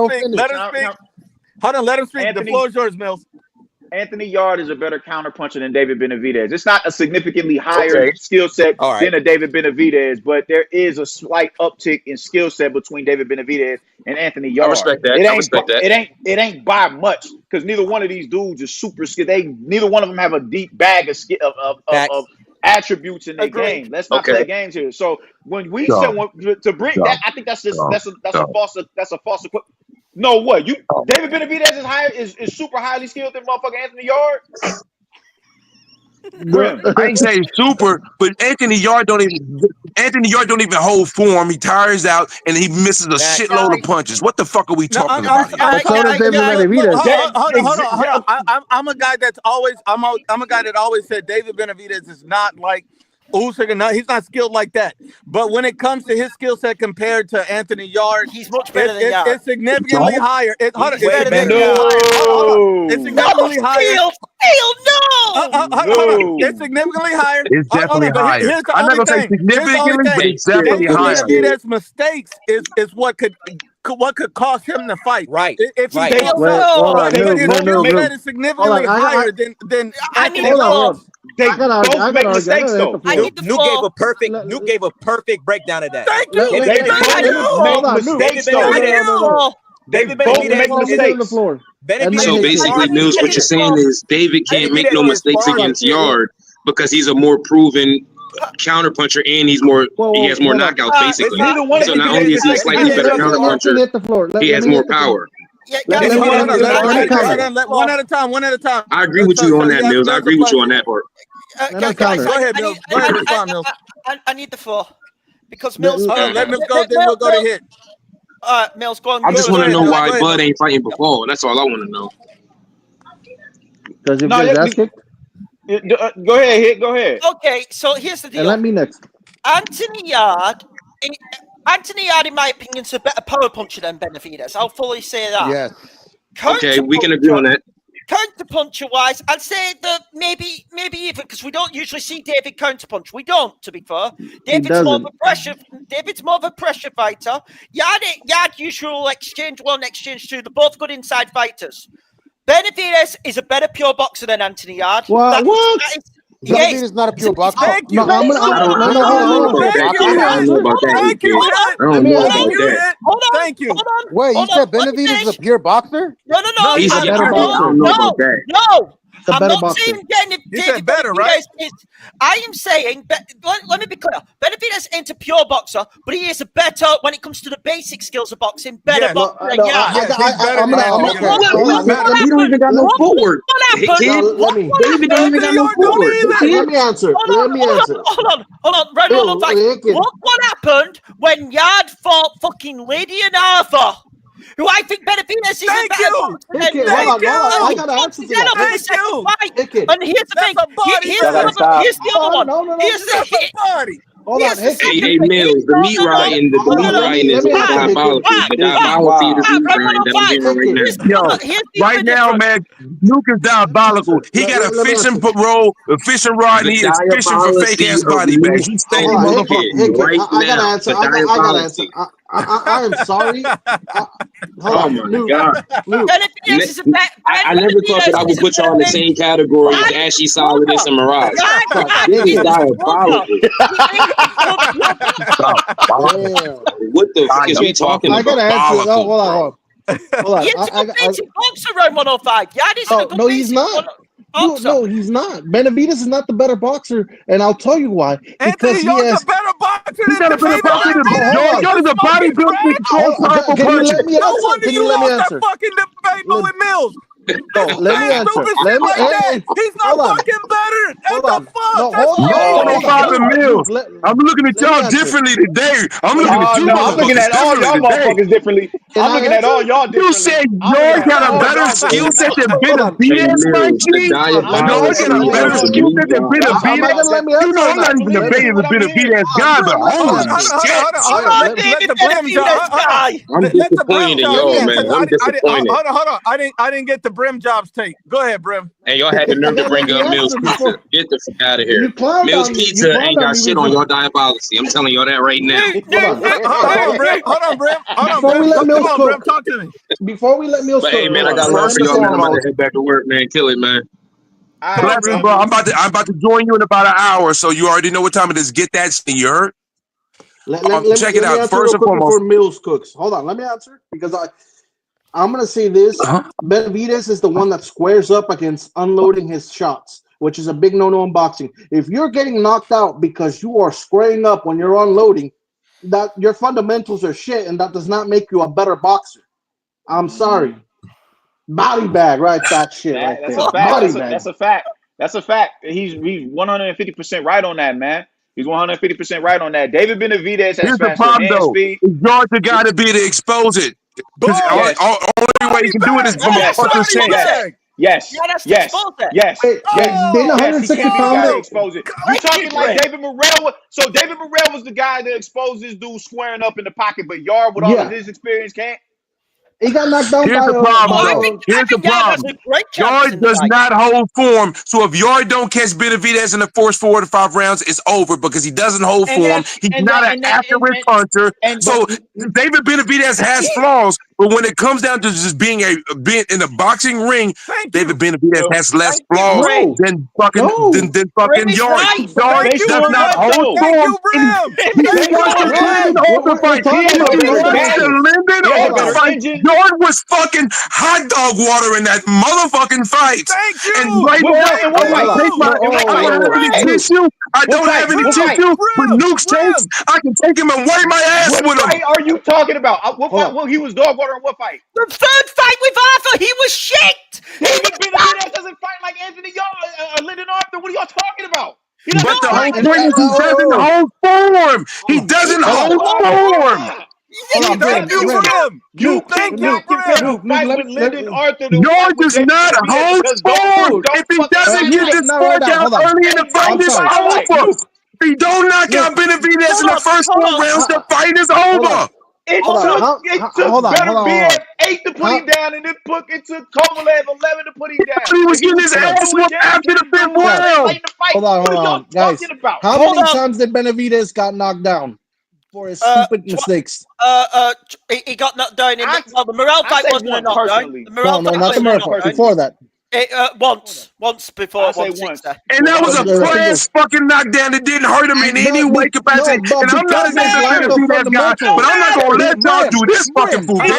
don't speak. finish. Let him speak. Hold on, let him speak. The floor is yours, Mills. Anthony Yard is a better counterpuncher than David Benavidez. It's not a significantly higher skill set than a David Benavidez, but there is a slight uptick in skill set between David Benavidez and Anthony Yard. I respect that. It ain't by much because neither one of these dudes is super skilled. Neither one of them have a deep bag of attributes in their game. Let's not play games here. So when we say to bring that, I think that's a false. No, what you? David Benavidez is super highly skilled than motherfucking Anthony Yard. Brim. I ain't saying super, but Anthony Yard don't even hold form. He tires out and he misses a shitload of punches. What the fuck are we talking about here? But so does David Benavidez. Hold on. I'm a guy that's always I'm a guy that always said David Benavidez is not like Usyk. He's not skilled like that. But when it comes to his skill set compared to Anthony Yard, he's much better than Yard. It's significantly higher. It's significantly higher. It's significantly higher. It's definitely higher. Here's the I'm not only gonna say thing. significantly, but it's definitely higher. Benavidez's mistakes is what could cost him the fight. Right. If he his skill set is significantly higher than Anthony Yard. They both make mistakes though. Nuke gave a perfect breakdown of that. Thank you. They both make mistakes. So basically, Mills, what you're saying is David can't make no mistakes against Yard because he's a more proven counterpuncher and he has more knockouts basically. So not only is he a slightly better counterpuncher, he has more power. One at a time. I agree with you on that, Mills. I agree with you on that part. Guys, go ahead, Mills. I need the floor because Mills. Let Mills go. Then we'll go to hit. Mills, go on. I just want to know why Bud ain't fighting before. That's all I want to know. Because if you're ass kicked. Go ahead, hit. Go ahead. Okay, so here's the deal. And let me next. Anthony Yard, in my opinion, is a better power puncher than Benavidez. I'll fully say that. Yes. Okay, we can agree on that. Counter-puncher wise, I'd say that maybe even because we don't usually see David counter-punch. We don't, to be fair. David's more of a pressure fighter. Yard usual exchange 1, exchange 2. They're both good inside fighters. Benavidez is a better pure boxer than Anthony Yard. What? Benavidez is not a pure boxer. Thank you. I don't know about that. Thank you. Wait, you said Benavidez is a pure boxer? No. He's a better boxer. No. I'm not saying You said better, right? I am saying, let me be clear. Benavidez ain't a pure boxer, but he is a better, when it comes to the basic skills of boxing, better boxer than Yard. He don't even got no footwork. David don't even got no footwork. Let me answer. Hold on. What happened when Yard fought fucking Lydian Arthur? Who I think Benavidez is a better boxer than I gotta answer to that. And here's the thing. Here's the other one. Here's the body. Hey, Mills, the meat riding is diabolical. The diabolical is the meat riding that I'm hearing right now. Yo, right now, man, Nuke is diabolical. He got a fishing rod, and he is fishing for fake ass body bags. He's staying motherfucker right now. I gotta answer. I am sorry. Oh my God. I never thought that I would put y'all in the same category as Ashy Solidus and Mirage. This is diabolical. What the fuck is we talking about? I gotta answer. Hold on. He's a good basic boxer around 105. No, he's not. No, he's not. Benavidez is not the better boxer, and I'll tell you why. Because he has a better boxer than Yard is a bodybuilder. No wonder you lost that fucking debate with Mills. Let me answer. He's not fucking better. What the fuck? I'm looking at y'all differently today. I'm looking at all y'all motherfuckers differently. I'm looking at all y'all differently. You said Yard got a better skill set than Benavidez, my G? Yard got a better skill set than Benavidez. You know I'm not even debating the Benavidez guy, but holy shit. I'm disappointed in y'all, man. I'm disappointed. Hold on. I didn't get the Brim Jobs take. Go ahead, Brim. Hey, y'all had the nerve to bring up Mills Pizza. Get the fuck out of here. Mills Pizza ain't got shit on your diabolicy. I'm telling y'all that right now. Hold on, Brim. Come on, Brim. Talk to me. Before we let Mills cook. Hey, man, I got love for y'all, man. I'm about to head back to work, man. Kill it, man. Blessings, bro. I'm about to join you in about an hour, so you already know what time it is. Get that shit, you heard? Check it out. First and foremost. Before Mills cooks. Hold on. Let me answer because I'm going to say this. Benavidez is the one that squares up against unloading his shots, which is a big no-no in boxing. If you're getting knocked out because you are squaring up when you're unloading, that your fundamentals are shit, and that does not make you a better boxer. I'm sorry. Body bag, right? That shit right That's there. a fact. Body bag. That's a fact. That's a fact. He's 150% right on that, man. He's 150% right on that. David Benavidez has Here's the faster problem, hand though. speed. Georgia got to be to expose it. Because Yes. only way you can do it is from a puncher's stance. Yes. Wait, didn't 160 he can't be the guy pounder? to expose it. You talking like David Morell? So David Morell was the guy to expose this dude squaring up in the pocket, but Yard with all of his experience can't. He got knocked down Here's by the problem. Here's the problem. Yard does not hold form. So if Yard don't catch Benavidez in the first 4 to 5 rounds, it's over because he doesn't hold form. He's not an accurate puncher. So David Benavidez has flaws, but when it comes down to just being in a boxing ring, David Benavidez has less flaws than fucking Yard. Yard does not hold form. He wants to Linden Alter fight. He wants to Linden Alter fight. Yard was fucking hot dog water in that motherfucking fight. Thank you. And right now, I don't have any tissue. I don't have any tissue. With Nuke's takes, I can take him and wipe my ass with him. What fight are you talking about? What fight? Well, he was dog water in what fight? The third fight with Arthur, he was shit. David Benavidez doesn't fight like Anthony Yard, Lyndon Arthur. What are y'all talking about? But the whole point is he doesn't hold form. He doesn't hold form. Thank you for him. Thank you for him. Fight with Lyndon Arthur. Yard does not hold form. If he doesn't get this sport out early in the fight, it's over. If he don't knock out Benavidez in the first 4 rounds, the fight is over. It took Benavidez 8 to put him down, and it took Kovalev 11 to put him down. He was getting his ass whooped after the 5th round. Hold on, guys. How many times did Benavidez got knocked down for his stupid mistakes? He got knocked down in the Morell fight wasn't a knockdown. No, not the Morell fight. Before that. Once before. And that was a class fucking knockdown that didn't hurt him in any way capacity. And I'm not against the guy, but I'm not gonna let y'all do this fucking fool. Thank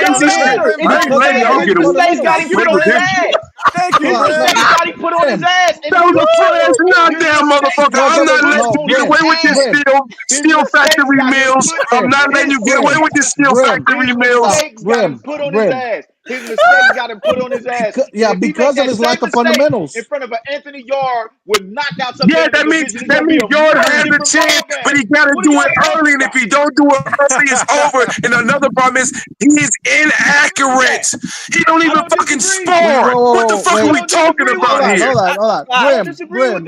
you. Got him put on his ass. That was a class knockdown, motherfucker. I'm not letting you get away with this steel factory meals. I'm not letting you get away with this steel factory meals. Put on his ass. His mistakes got him put on his ass. Yeah, because of his lack of fundamentals. In front of an Anthony Yard would knock out some. Yeah, that means Yard has the chance, but he got to do it early. And if he don't do it early, it's over. And another problem is he's inaccurate. He don't even fucking spar. What the fuck are we talking about here? Hold on. Grim.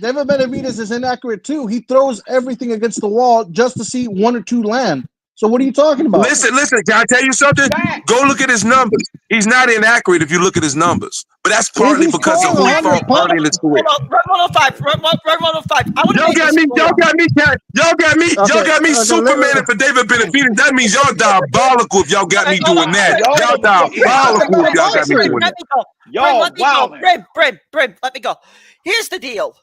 David Benavidez is inaccurate too. He throws everything against the wall just to see 1 or 2 land. So what are you talking about? Listen, can I tell you something? Go look at his numbers. He's not inaccurate if you look at his numbers. But that's partly because of who he fought early in his career. Round 105. Y'all got me Superman for David Benavidez. That means y'all diabolical if y'all got me doing that. Y'all diabolical if y'all got me doing that. Brim, let me go. Here's the deal.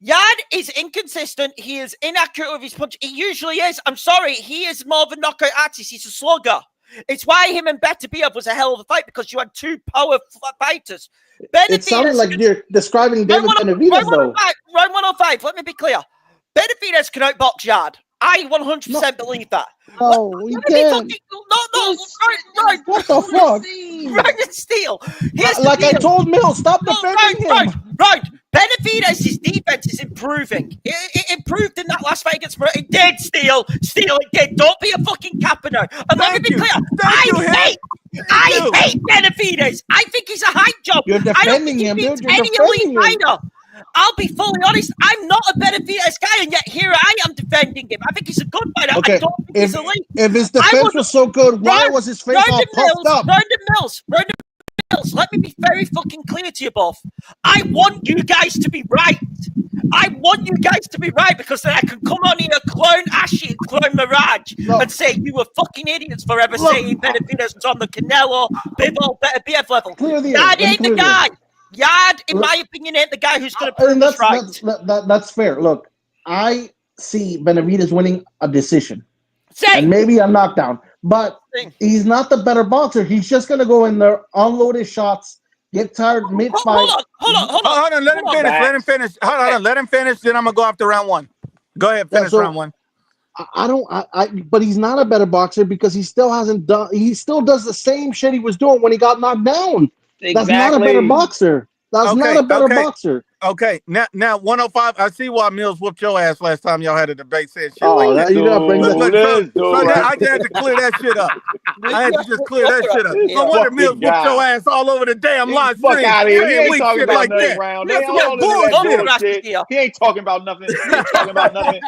Yard is inconsistent. He is inaccurate with his punch. He usually is. I'm sorry. He is more of a knockout artist. He's a slugger. It's why him and Benavidez was a hell of a fight, because you had 2 power fighters. It sounded like you're describing David Benavidez, though. Round 105. Let me be clear. Benavidez can outbox Yard. I 100% believe that. No, you can't. Right. What the fuck? Right, Steel. Like I told Mills, stop defending him. Right. Benavidez's defense is improving. It improved in that last fight against Morell. It did, Steel. It did. Don't be a fucking capper. And let me be clear. I hate Benavidez. I think he's a hype job. You're defending him, dude. You're any defending elite him. fighter. I'll be fully honest. I'm not a Benavidez guy, and yet here I am defending him. I think he's a good fighter. Okay. I don't think he's elite. If his defense was so good, why was his face all puffed up? Mills, let me be very fucking clear to you both. I want you guys to be right. Because then I can come on here, clone Ashy and clone Mirage, and say you were fucking idiots for ever saying Benavidez was on the Canelo, Bivol, BF level. Yard ain't the guy. Yard, in my opinion, ain't the guy who's going to prove this right. That's fair. Look, I see Benavidez winning a decision. And maybe a knockdown. But he's not the better boxer. He's just going to go in there, unload his shots, get tired mid-fight. Hold on. Let him finish. Hold on. Let him finish. Then I'm going to go after round 1. Go ahead. Finish round 1. I don't. But he's not a better boxer because he still hasn't done. He still does the same shit he was doing when he got knocked down. Exactly. That's not a better boxer. That's not a better boxer. Okay, now 105. I see why Mills whooped your ass last time y'all had a debate. Said shit Oh, like that. you gotta bring that. I just had to clear that shit up. I had to just clear that shit up. No wonder Mills whooped your ass all over the damn live stream. Fuck out of here. He ain't Weak talking shit about like nothing that. round. That's Hold some on to that bullshit. bullshit. He ain't talking about nothing. He ain't talking about nothing.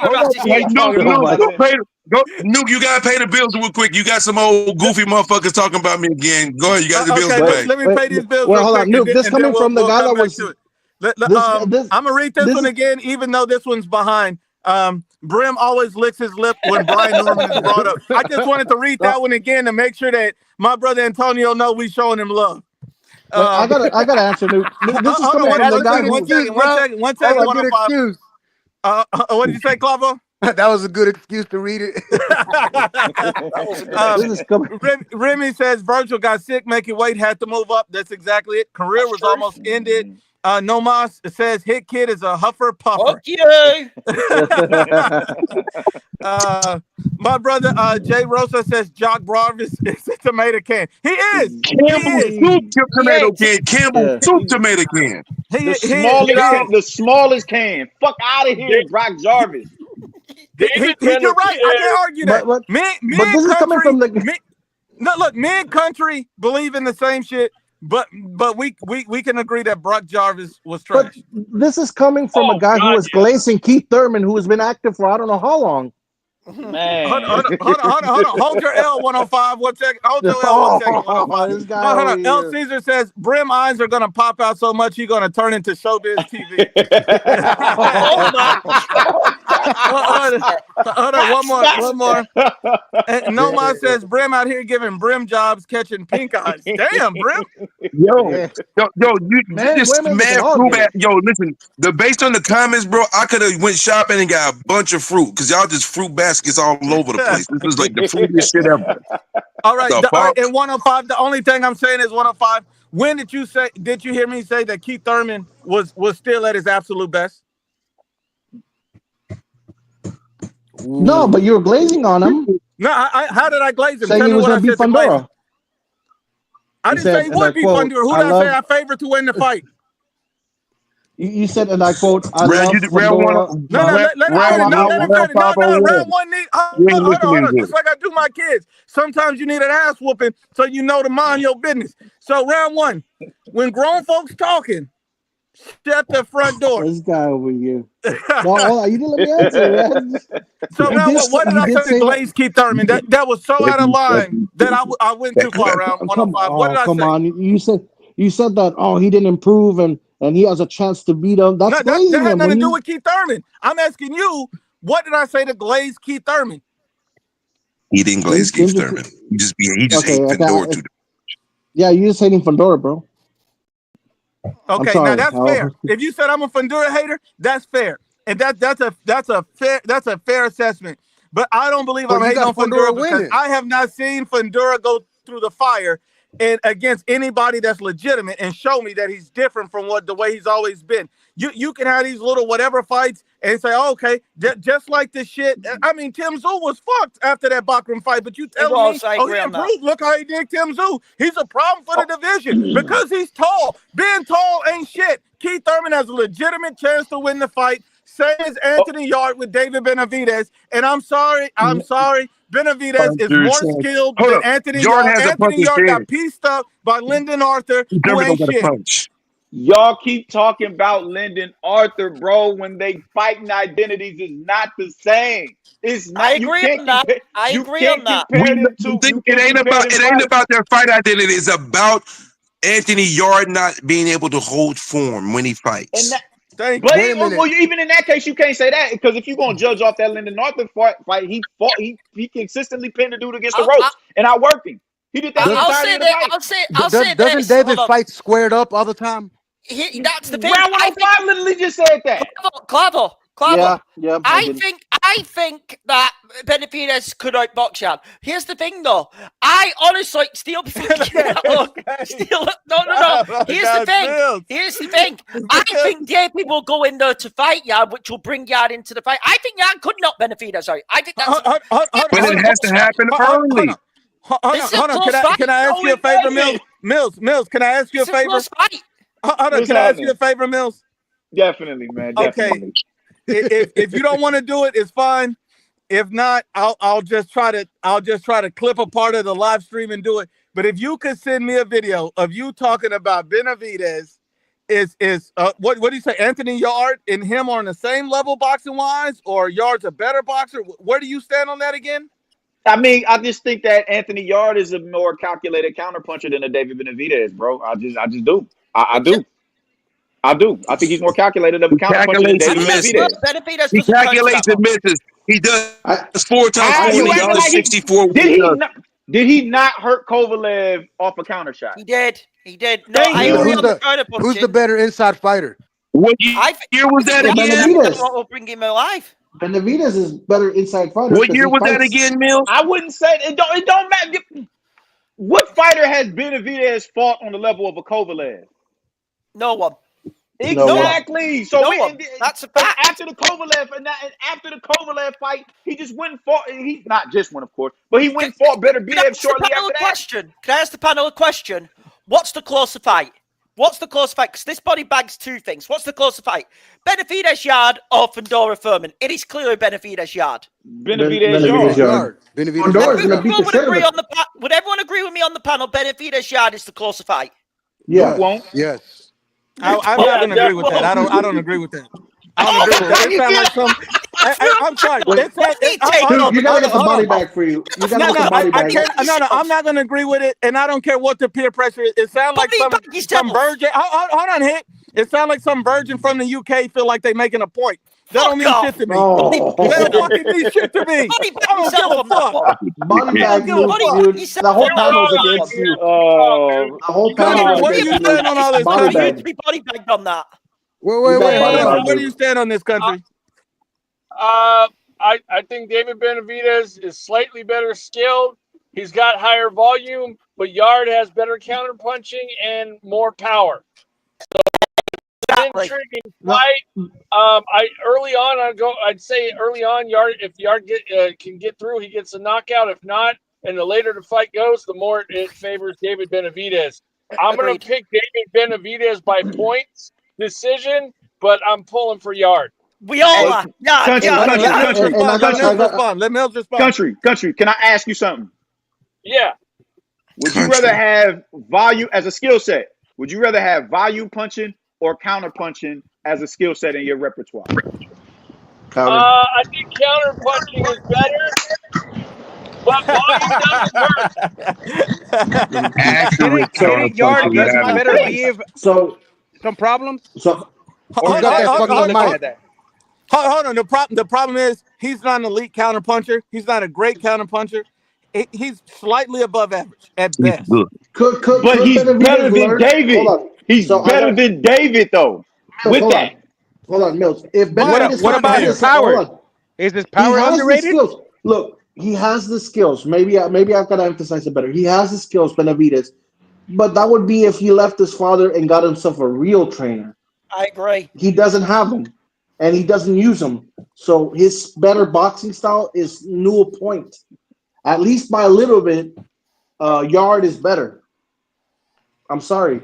Nuke, you gotta pay the bills real quick. You got some old goofy motherfuckers talking about me again. Go ahead, you got the bills to pay. Let me pay these bills Well, real hold quick. on, Nuke. This coming from the guy that was. I'm gonna read this one again, even though this one's behind. Brim always licks his lip when Brian Norman is brought up. I just wanted to read that one again to make sure that my brother Antonio know we showing him love. I gotta answer, Nuke. This is coming from the guy who. One second. 105. What did you say, Clavo? That was a good excuse to read it. Remy says Vergil got sick, making weight, had to move up. That's exactly it. Career was almost ended. Nomas says Hit Kid is a huffer puffer. Okay. My brother Jay Rosa says Jock Broadus is a tomato can. He is. Campbell soup tomato can. Campbell soup tomato can. The smallest can. Fuck out of here, Brock Jarvis. You're right. I can't argue that. But this is coming from the. Look, me and Country believe in the same shit. But we can agree that Brock Jarvis was trash. But this is coming from a guy who was glazing Keith Thurman, who has been active for I don't know how long. Man, hold on. Hold your L 105. 1 second. Hold your L 1 second. 105. This guy hold on. L Caesar says Brim eyes are gonna pop out so much he's gonna turn into showbiz TV. Hold on. One more. And Noma says Brim out here giving Brim jobs, catching pink eyes. Damn, Brim. Yo, you just mad fruit. Yo, listen. Based on the comments, bro, I could have went shopping and got a bunch of fruit because y'all just fruit baskets all over the place. This is like the fruitiest shit ever. All right, and 105. The only thing I'm saying is 105. When did you hear me say that Keith Thurman was still at his absolute best? No, but you were glazing on him. No, how did I glaze him? Saying Tell he me was what I gonna beat said to glaze him. Fundora. I didn't say he would beat Fundora. Who did I say I favored to win the fight? You said, and I quote, I round love Fundora. Let him finish. No, round one need. Hold on. Just like I do my kids. Sometimes you need an ass whooping so you know to mind your business. So round one, when grown folks talking, shut the front door. This guy over here. Hold on, you didn't let me answer, man. So now what did I say to Glaze Keith Thurman? That was so out of line that I went too far around 105. What did I say? Come on. You said that, he didn't improve and he has a chance to beat him. That had nothing to do with Keith Thurman. I'm asking you, what did I say to glaze Keith Thurman? He didn't glaze Keith Thurman. He just hate Fundora too. Yeah, you just hating Fundora, bro. Okay, now that's fair. If you said I'm a Fundora hater, that's fair, and that's a fair assessment. But I don't believe I'm hating on Fundora because I have not seen Fundora go through the fire and against anybody that's legitimate and show me that he's different from the way he's always been. You can have these little whatever fights and say, okay, just like this shit. I mean, Tim Tszyu was fucked after that Bachram fight, but you tell me, he improved. Look how he did Tim Tszyu. He's a problem for the division because he's tall. Being tall ain't shit. Keith Thurman has a legitimate chance to win the fight. Same as Anthony Yard with David Benavidez. And I'm sorry. Benavidez is more skilled than Anthony Yard. Anthony Yard got pieced up by Lyndon Arthur, who ain't shit. Y'all keep talking about Lyndon Arthur, bro, when they fighting identities is not the same. It's not. I agree on that. I agree on that. It ain't about their fight identity. It's about Anthony Yard not being able to hold form when he fights. Even in that case, you can't say that because if you're gonna judge off that Lyndon Arthur fight, he consistently pinned the dude against the ropes, and I worked him. He did that. I'll say doesn't David fight squared up all the time? That's the thing. Round 105 literally just said that. Clavo. Yeah, I I think that Benavidez could outbox Yard. Here's the thing, though. I honestly, Steel, Steel. No. Here's the thing. Here's the thing. I think Davey will go in there to fight Yard, which will bring Yard into the fight. I think Yard could knock Benavidez out. I think that's. But it has to happen early. Hold on. Can I ask you a favor, Mills? Mills, can I ask you a favor? Hold on. Can I ask you a favor, Mills? Definitely, man. Definitely. Okay. If you don't want to do it, it's fine. If not, I'll just try to clip a part of the live stream and do it. But if you could send me a video of you talking about Benavidez, what do you say? Anthony Yard and him are on the same level boxing wise, or Yard's a better boxer? Where do you stand on that again? I mean, I just think that Anthony Yard is a more calculated counterpuncher than a David Benavidez, bro. I just do. I do. I think he's more calculated of a counterpuncher than David Benavidez. He calculates and misses. He does 4 times 40. Y'all Like 64. Did he not hurt Kovalev off a counter shot? He did. No, I agree on the counter punching. Who's the better inside fighter? What year was that again? What will bring him alive? Benavidez is better inside fighter. What year was that again, Mills? I wouldn't say it don't matter. What fighter has Benavidez fought on the level of a Kovalev? No one. Exactly. So that's a fact. After the Kovalev fight, he just went and fought. He not just one, of course, but he went and fought Benavidez shortly after that. Can I ask the panel a question? What's the closer fight? Because this body bags 2 things. What's the closer fight? Benavidez Yard or Fundora Thurman? It is clearly Benavidez Yard. Benavidez Yard. Fundora's gonna beat the shit out of him. Would everyone agree with me on the panel? Benavidez Yard is the closer fight. Yeah. You won't. Yes. I'm not gonna agree with that. I don't agree with that. I don't agree with that. It sounds like some. I'm sorry. You gotta get the body bag for you. You gotta get the body bag. No, I'm not gonna agree with it, and I don't care what the peer pressure is. It sounds like some virgin. Hold on, Hit. It sounds like some virgin from the UK feel like they making a point. That don't mean shit to me. That don't fucking mean shit to me. I don't give a fuck. Body bag, dude. The whole panel's against you. The whole panel. Where do you stand on all this? You need to be body bagged on that. Wait. Where do you stand on this, country? I think David Benavidez is slightly better skilled. He's got higher volume, but Yard has better counterpunching and more power. So intriguing fight. I'd say early on, Yard, if Yard can get through, he gets a knockout. If not, and the later the fight goes, the more it favors David Benavidez. I'm going to pick David Benavidez by points decision, but I'm pulling for Yard. We all are. Country. Let Mills respond. Country. Can I ask you something? Yeah. Would you rather have volume as a skill set? Would you rather have volume punching or counter punching as a skill set in your repertoire? I think counter punching is better, but volume doesn't hurt. Didn't Yard better leave some problems? Hold on. The problem is he's not an elite counter puncher. He's not a great counter puncher. He's slightly above average at best. But he's better than David. He's better than David, though. Hold on, Mills. What about his power? Is his power underrated? Look, he has the skills. Maybe I've got to emphasize it better. He has the skills, Benavidez. But that would be if he left his father and got himself a real trainer. I agree. He doesn't have them, and he doesn't use them. So his better boxing style is new point. At least by a little bit, Yard is better. I'm sorry.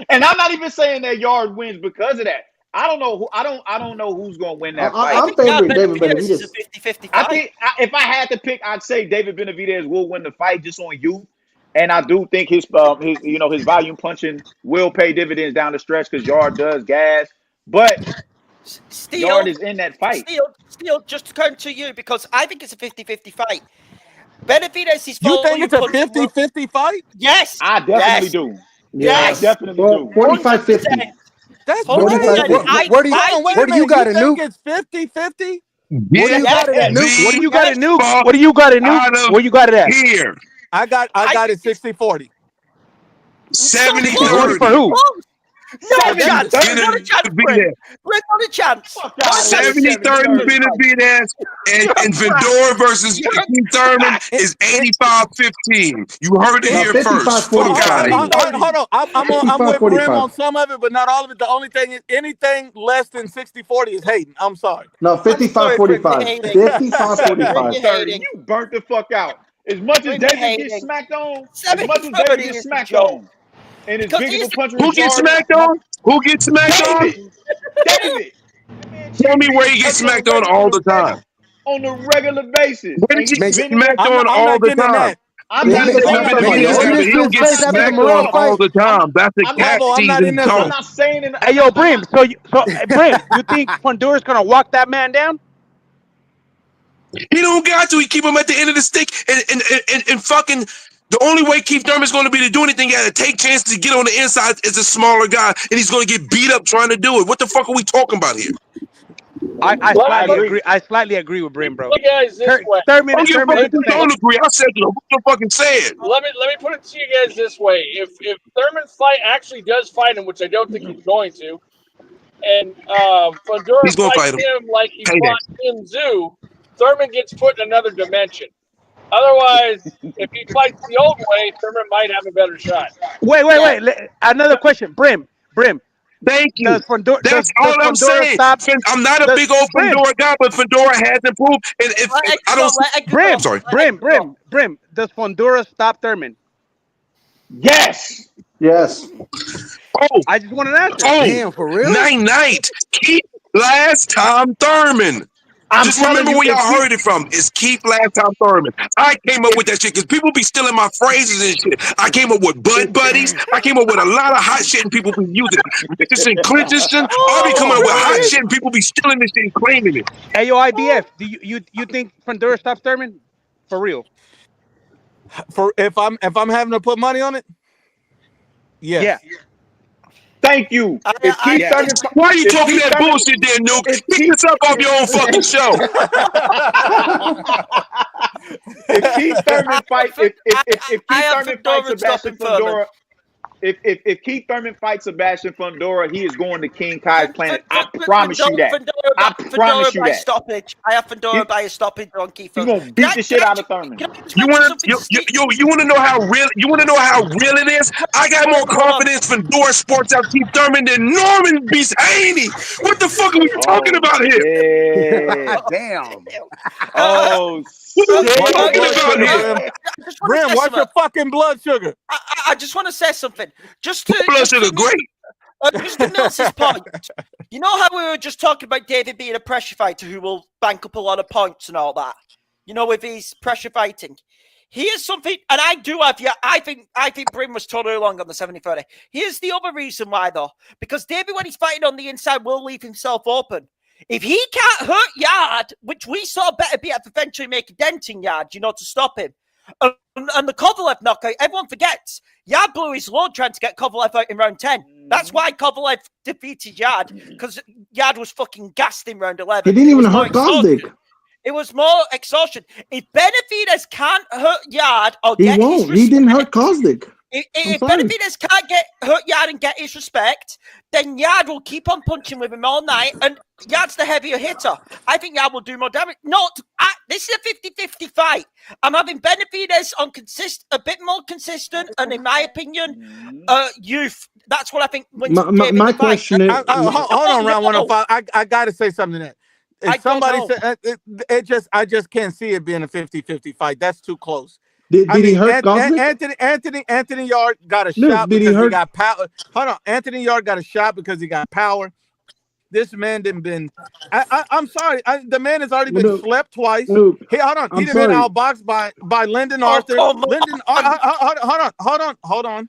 And I'm not even saying that Yard wins because of that. I don't know who's going to win that fight. I'm favoring David Benavidez. It's a 50-50 I think if I had to pick, I'd say David Benavidez will win the fight just on youth. And I do think his volume punching will pay dividends down the stretch because Yard does gas. But Yard is in that fight. Steel, just to come to you, because I think it's a 50-50 fight. Benavidez is You think it's a 50-50 fight? Yes. I definitely do. Yes. I definitely do. 45-50. That's Where do you got a nuke? It's 50-50? Where do you got it at? What do you got at nuke? What do you got at nuke? Where you got it at? Here. I got it 60-40. 70-30 for who? No chance. Not a chance. 70-30 Benavidez and Fundora versus Keith Thurman is 85-15. You heard it No, here first. 55-45. Fuck out of here. Hold on. I'm with 55-45. Brim on some of it, but not all of it. The only thing is anything less than 60-40 is hating. I'm sorry. No, 55-45. 55-45. You burnt the fuck out. As much as David gets smacked on, and his big of a puncher Who gets smacked on? Who gets smacked on? David. Tell me where he gets smacked on all the time. On a regular basis. Where did he get smacked on all the time? I'm not He don't get smacked on all the time. That's a cat season talk. I'm not saying it. Hey, yo, Brim. So Brim, you think Fundora is gonna walk that man down? He don't got to. He keep him at the end of the stick and fucking. The only way Keith Thurman's going to be to do anything, he got to take chances to get on the inside as a smaller guy, and he's going to get beat up trying to do it. What the fuck are we talking about here? I slightly agree with Brim, bro. Look, guys, this way. Thurman don't agree. I said what the fucking said. Let me put it to you guys this way: if Thurman's fight actually does fight him, which I don't think he's going to, and Fundora fights him like he fought Tim Zoo, Thurman gets put in another dimension. Otherwise, if he fights the old way, Thurman might have a better shot. Wait. Another question, Brim. Thank you. That's all I'm saying. I'm not a big old Fundora guy, but Fundora has improved. And if I don't, Brim. Does Fundora stop Thurman? Yes. Oh, I just want an answer. Damn, for real? Night. Keep last time Thurman. Just remember where y'all heard it from. It's Keep Last Time Thurman. I came up with that shit because people be stealing my phrases and shit. I came up with butt buddies. I came up with a lot of hot shit and people be using it. Richardson, Clinton. I be coming up with hot shit and people be stealing this shit and claiming it. Hey, yo, IBF, do you think Fundora stops Thurman? For real? If I'm having to put money on it? Yes. Yeah. Thank you. Why are you talking that bullshit there, Nuke? Pick this up off your own fucking show. If Keith Thurman fights Sebastian Fundora, if Keith Thurman fights Sebastian Fundora, he is going to King Kai's planet. I promise you that. I promise you that. Stoppage. I have Fundora by a stoppage on Keith Thurman. He's gonna beat the shit out of Thurman. You want to know how real? You want to know how real it is? I got more confidence Fundora sports out Keith Thurman than Norman beats Haney. What the fuck are we talking about here? Yeah. Damn. Oh, Brim, what's your fucking blood sugar? I just want to say something. Just to blood sugar, great. Just to Mills's point, you know how we were just talking about David being a pressure fighter who will bank up a lot of points and all that. You know, with his pressure fighting. Here's something, and I do have I think Brim was totally wrong on the 70-30. Here's the other reason why, though, because David, when he's fighting on the inside, will leave himself open. If he can't hurt Yard, which we saw better be at eventually make a dent in Yard, you know, to stop him. And the Kovalev knockout, everyone forgets. Yard blew his load trying to get Kovalev out in round 10. That's why Kovalev defeated Yard, because Yard was fucking gassed in round 11. He didn't even hurt Gosdick. It was more exhaustion. If Benavidez can't hurt Yard or get his respect, he didn't hurt Gosdick. If Benavidez can't hurt Yard and get his respect, then Yard will keep on punching with him all night, and Yard's the heavier hitter. I think Yard will do more damage. This is a 50-50 fight. I'm having Benavidez on a bit more consistent, and in my opinion, youth. That's what I think. My question is, hold on, round 105. I got to say something there. If somebody said I just can't see it being a 50-50 fight. That's too close. Did he hurt Gosdick? Anthony Yard got a shot because he got power. Hold on, Anthony Yard got a shot because he got power. This man didn't been. I'm sorry. The man has already been slept twice. Hold on. He didn't been outboxed by Lyndon Arthur. Lyndon. Hold on.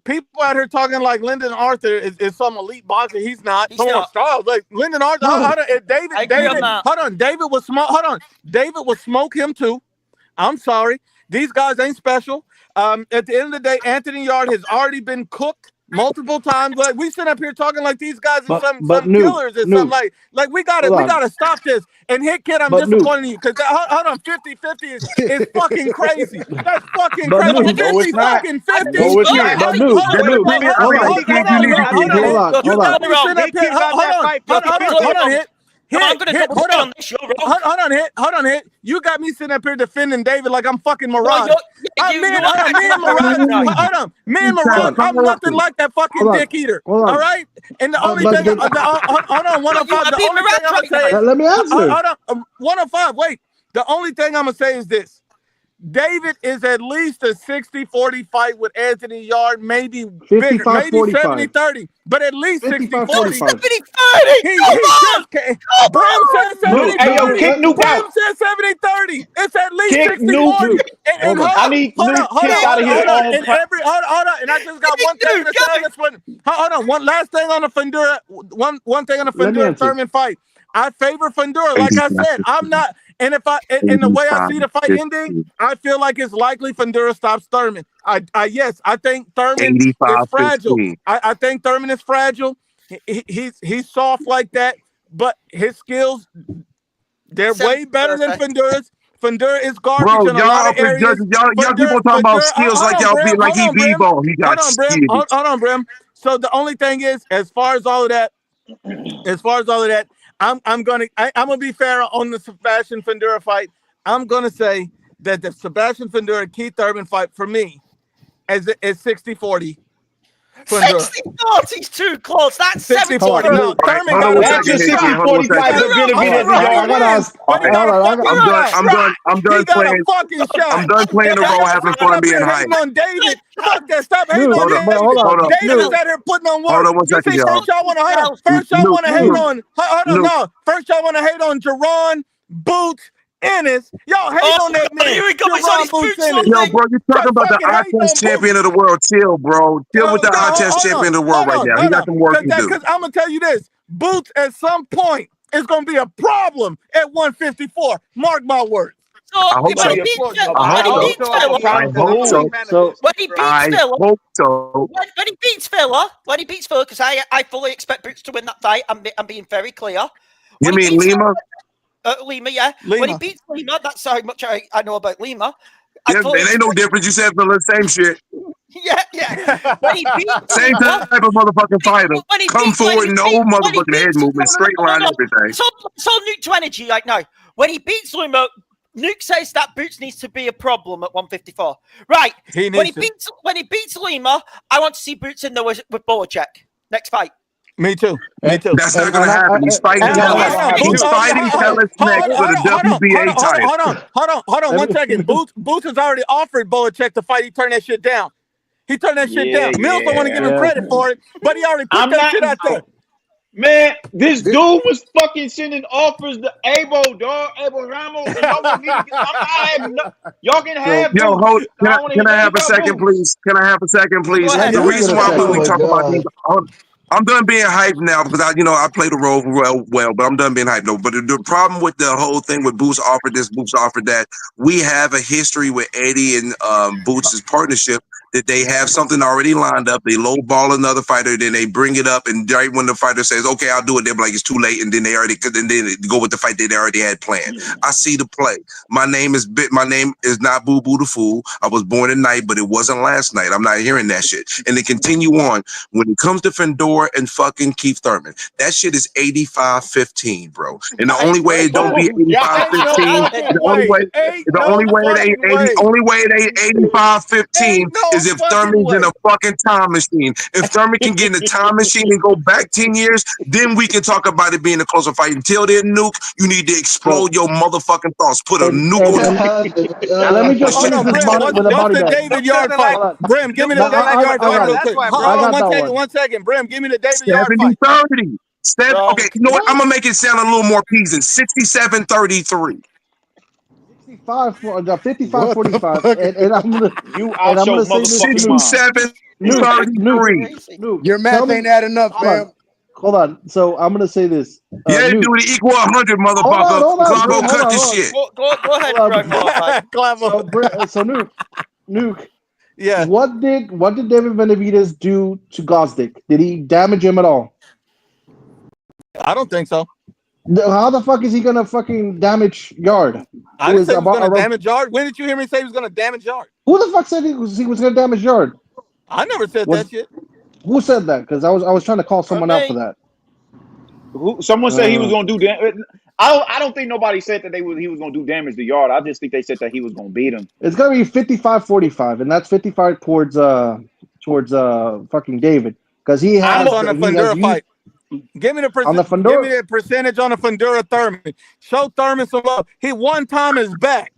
People out here talking like Lyndon Arthur is some elite boxer. He's not. Like Lyndon Arthur. David was smoke. David will smoke him too. I'm sorry. These guys ain't special. At the end of the day, Anthony Yard has already been cooked multiple times. Like we sit up here talking like these guys are some Nuke, killers or something like we gotta stop this. And Hit Kid, I'm disappointed in you because hold on, 50-50 is fucking crazy. That's fucking But crazy. Nuke, No, it's 50 not. fucking 50. No, it's not. But Nuke, You got me sitting up here. Hold on, Hit. You got me sitting up here defending David like I'm fucking Mirage. Me and Mirage, I'm nothing like that fucking dick eater. All right? And the only thing, hold on, 105. The only thing I'm gonna say is, let me answer. Hold on, 105. Wait. The only thing I'm gonna say is this. David is at least a 60-40 fight with Anthony Yard, maybe bigger, maybe 70-30, but at least 60-40. 70-30. He just can't. Bram said 70-30. Hey, yo, kick Nuke Bram out. said 70-30. It's at least Kick 60-40. And I need Nuke kicked out of here. Hold on. And I just got one thing to say on this one. Hold on. One last thing on the Fundora. One thing on the Fundora Thurman fight. I favor Fundora. Like I said, I'm not. And if in the way I see the fight ending, I feel like it's likely Fundora stops Thurman. Yes, I think Thurman is fragile. I think Thurman is fragile. He's soft like that, but his skills, they're way better than Fundora's. Fundora is garbage in a lot of areas. Y'all people talking about skills like y'all be like he Bebo. He got skills. Hold on, Brim. So the only thing is, as far as all of that, I'm gonna be fair on the Sebastian Fundora fight. I'm gonna say that the Sebastian Fundora Keith Thurman fight for me is 60-40. 60-40 is too close. That's 60-40. No, Thurman got That's a 60-40 fight for Benavidez. I'm done playing. I'm done playing the role, having fun, being hype. On David. Fuck that. Stop hating on David. Hold on. David is out here putting on work. Hold on one second, y'all. First y'all want to hate on. First y'all want to hate on Jerron, Boots, Ennis. Y'all hate on that man. Here we go. Yo, bro, you talking about the eye-test champion of the world. Chill, bro. Chill with the eye-test champion of the world right now. He got some work to do. Because I'm going to tell you this. Boots at some point is going to be a problem at 154. Mark my words. So, I hope so. When he beats Filler, because I fully expect Boots to win that fight. I'm being very clear. You mean Lima? Lima, yeah. Lima. When he beats Lima, that's how much I know about Lima. Yeah, it ain't no difference. You said the same shit. Yeah. When he beats same Lima, type of motherfucking fighter. Come forward, no motherfucking head movement, straight line, everything. So Nuke to energy right now. When he beats Lima, Nuke says that Boots needs to be a problem at 154. Right. When he beats Lima, I want to see Boots in there with Boacek. Next fight. Me too. That's not going to happen. He's fighting Tellis. He's fighting Tellis next for the WBA title. Hold on 1 second. Boots has already offered Boacek to fight. He turned that shit down. Mills don't want to give him credit for it, but he already put that shit out there. Man, this dude was fucking sending offers to Abel Ramos, and y'all can have. Yo, hold. Can I have a second, please? The reason why we talk about these. I'm done being hyped now because I play the role well, but I'm done being hyped. No, but the problem with the whole thing with Boots offered this, Boots offered that, we have a history with Eddie and Boots' partnership that they have something already lined up. They lowball another fighter, then they bring it up, and right when the fighter says, "Okay, I'll do it," they're like, "It's too late," and then they go with the fight that they already had planned. I see the play. My name is not Boo Boo the Fool. I was born tonight, but it wasn't last night. I'm not hearing that shit. And they continue on. When it comes to Fundora and fucking Keith Thurman, that shit is 85-15, bro. And the only way it don't be 85-15, the only way it ain't 85-15 is if Thurman's in a fucking time machine. If Thurman can get in a time machine and go back 10 years, then we can talk about it being a closer fight. Until then, Nuke, you need to explode your motherfucking thoughts. Put a nuke on. Let me just finish this with a body bag. David Yard fight. Brim, give me the David Yard fight real quick. Hold on 1 second. Brim, give me the David Yard fight. 70-30. Okay, you know what? I'm going to make it sound a little more pleasing. 67-33. 55-45, and I'm gonna say this. 67-33. Your math ain't adding up, fam. Hold on. So I'm gonna say this. Yeah, dude, equal 100, motherfucker. Clavo, cut this shit. Go ahead, Greg. So Nuke. Yeah. What did David Benavidez do to Gosdick? Did he damage him at all? I don't think so. How the fuck is he gonna fucking damage Yard? I didn't say he was gonna damage Yard. When did you hear me say he was gonna damage Yard? Who the fuck said he was gonna damage Yard? I never said that shit. Who said that? Because I was trying to call someone out for that. Someone said he was gonna do damage. I don't think nobody said that he was gonna do damage to Yard. I just think they said that he was gonna beat him. It's gonna be 55-45, and that's 55 towards fucking David, because he has on the Fundora fight. Give me the on the Fundora. Give me the percentage on the Fundora Thurman. Show Thurman some love. He one time is back.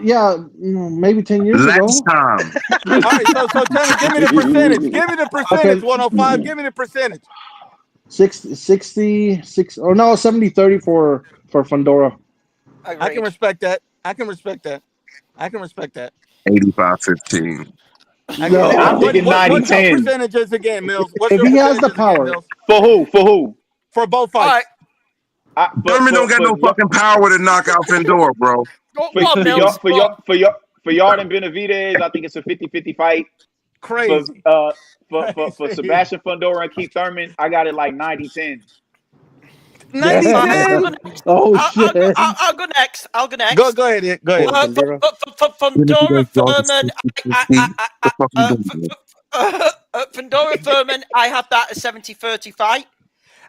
Yeah, maybe 10 years ago. Last time. All right, so tell me, give me the percentage. Give me the percentage. Okay. 105. Give me the percentage. 66. Oh no, 70-30 for Fundora. I can respect that. I can respect that. 85-15. No, I'm thinking 90-10. What's your percentages again, Mills? If he has the power. For who? For who? For both fights. Thurman don't got no fucking power to knock out Fundora, bro. For Yard and Benavidez, I think it's a 50-50 fight. Crazy. For Sebastian Fundora and Keith Thurman, I got it like 90-10. 90-10? Oh shit! I'll go next. Go ahead. Ed. Go ahead. Fundora Thurman. Fundora Thurman. I have that as 70-30 fight.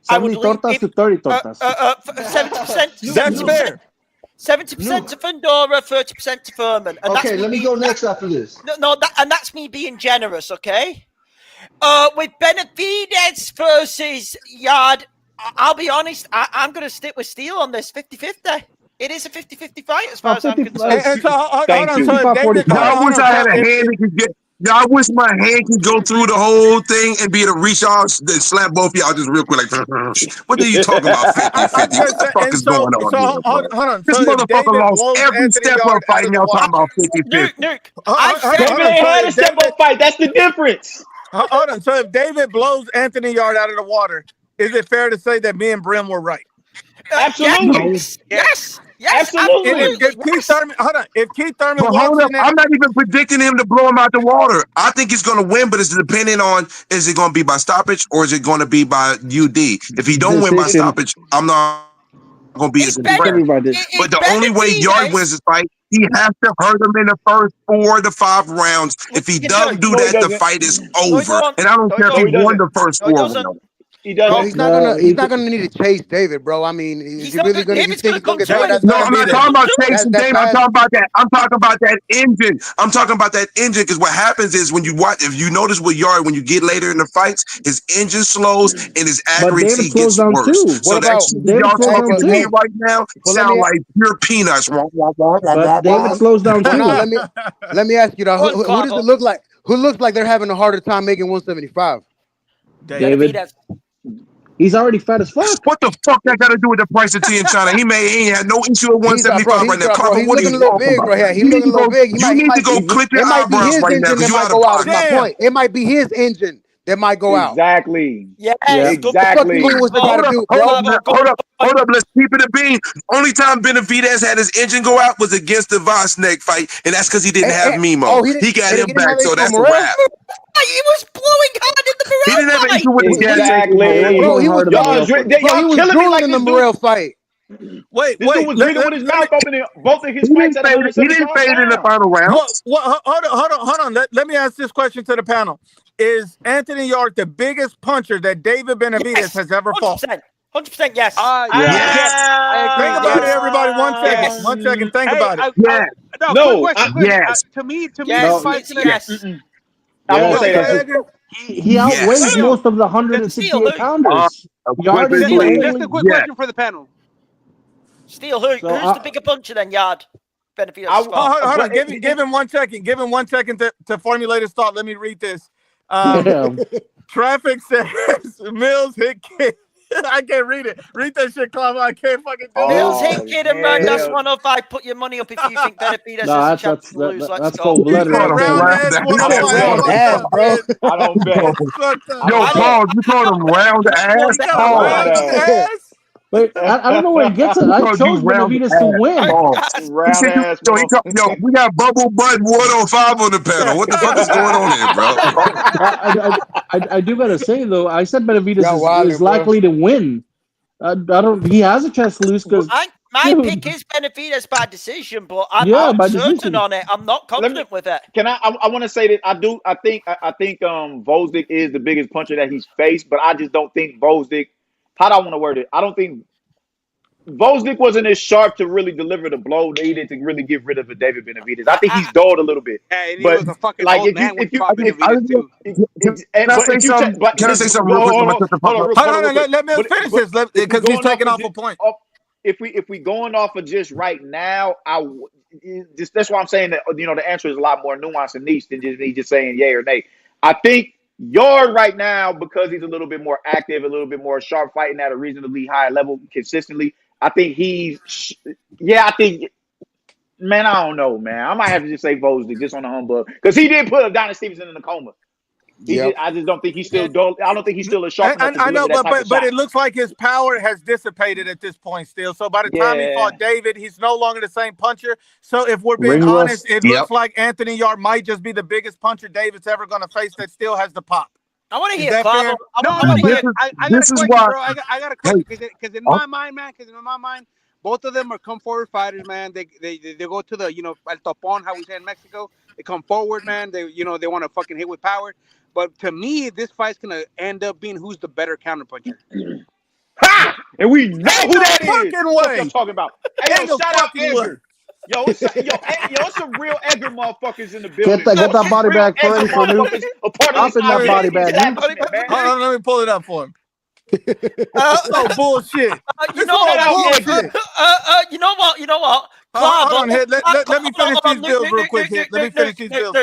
70 tortas to 30 tortas. 70%. That's fair. 70% to Fundora, 30% to Thurman. And Okay, let me go next after this. And that's me being generous, okay? With Benavidez versus Yard, I'll be honest, I'm going to stick with Steele on this 50-50. It is a 50-50 fight as far as I'm concerned. And so, hold on. So I wish I had a hand that could get. I wish my hand could go through the whole thing and be able to reach out and slap both of y'all just real quick. Like, what are you talking about? 50-50? What the fuck is going on here? Hold on. This motherfucker lost every step-up fight, and y'all talking about 50-50. Nuke. David had a step-up fight. That's the difference. Hold on. So if David blows Anthony Yard out of the water, is it fair to say that me and Brim were right? Absolutely. Yes. Absolutely. If Keith Thurman, if Keith Thurman But walks hold up, in there, I'm not even predicting him to blow him out the water. I think he's going to win, but it's depending on, is it going to be by stoppage or is it going to be by UD? If he don't win by stoppage, I'm not going to be as impressed. But the only way Yard wins this fight, he has to hurt him in the first 4 to 5 rounds. If he doesn't do that, the fight is over. And I don't care if he won the first 4 rounds. He doesn't. He's not gonna need to chase David, bro. I mean, is he really gonna? You think he's gonna get that? No, I'm not talking about chasing David. I'm talking about that. I'm talking about that engine. I'm talking about that engine because what happens is when you watch, if you notice with Yard, when you get later in the fights, his engine slows and his accuracy gets worse. So that's y'all talking to me right now sound like pure peanuts. But David slows down too. Let me ask you though, who does it look like? Who looks like they're having a harder time making 175? David. He's already fat as fuck. What the fuck that got to do with the price of tea in China? He ain't had no issue at 175 right now. He's looking a little big right here. He's looking a little big. You need to go clip your eyebrows right now because you out of pocket. My point. It might be his engine that might go out. Exactly. Yes. Exactly. Hold up. Let's keep it a bean. Only time Benavidez had his engine go out was against the Vosneck fight, and that's because he didn't have Mimo. He got him back, so that's a wrap. He was blowing hard in the Morell He didn't have an issue with his gas. Exactly. Bro, he was killing me like in the this Morell fight. Wait, this dude was breathing with his mouth open in both of his fights. He didn't fade in the final round. Hold on. Let me ask this question to the panel. Is Anthony Yard the biggest puncher that David Benavidez has ever fought? 100% yes. Yes. Think about it, everybody. 1 second. Yes. 1 second. Think about it. Yeah. Yes. To me, yes. I won't say that. He outweighs most of the 168 pounders. Just a quick question for the panel. Steele, who's the bigger puncher than Yard? Benavidez. Hold on. Give him 1 second. Give him 1 second to formulate his thought. Let me read this. Traffic says Mills hit kid. I can't read it. Read that shit, Clive. I can't fucking do it. Mills hit kid and run. That's 105. Put your money up if you think Benavidez has a chance to lose. Let's go. I don't bet. Yo, Paul, you called him round ass? But I don't know where he gets it. He I called you chose round Benavidez to ass. win. Oh. He Round said you, ass, yo, we got Bubble Bud 105 on the panel. What the fuck is going on here, bro? I do gotta say though, I said Benavidez Y'all is wildin', bro. likely to win. I don't. He has a chance to lose because, My dude, pick is Benavidez by decision, but I'm yeah, not by certain decision. on it. I'm not confident with it. Can I want to say that I think Vosdick is the biggest puncher that he's faced, but I just don't think Vosdick. How do I want to word it? I don't think Vosdick wasn't as sharp to really deliver the blow needed to really get rid of a David Benavidez. I think he's dulled a little bit. Yeah, and he But was a fucking like old man when he fought if Benavidez too. Can I say something? Can I say something real quick? I'm gonna shut the fuck up. Hold on, let me finish this because he's taking off a point. If we going off of just right now, that's why I'm saying that the answer is a lot more nuanced and niche than just me just saying yay or nay. I think Yard right now, because he's a little bit more active, a little bit more sharp, fighting at a reasonably high level consistently. I think man, I don't know, man. I might have to just say Vosdick just on the humbug because he did put Adonis Stevenson in a coma. I just don't think he's still dull. I don't think he's still as sharp enough to deliver that type of but shot. it looks like his power has dissipated at this point still. So by the time he fought David, he's no longer the same puncher. So if we're being honest, it looks like Anthony Yard might just be the biggest puncher David's ever going to face that still has the pop. I want to hear Clavo. I got a question, bro. I got a question because in my mind, both of them are come forward fighters, man. They go to the el topón, how we say in Mexico. They come forward, man. They they want to fucking hit with power. But to me, this fight's gonna end up being who's the better counterpuncher. Ha! And we know who that is. What I'm talking about. Hey, yo, shout out Edgar. Yo, it's some real Edgar motherfuckers in the building. Get that body bag for ready for Nuke. Up in that body bag. Hold on, let me pull it up for him. So bullshit. You know what? Hold on, let me finish these bills real quick. Let me finish these bills.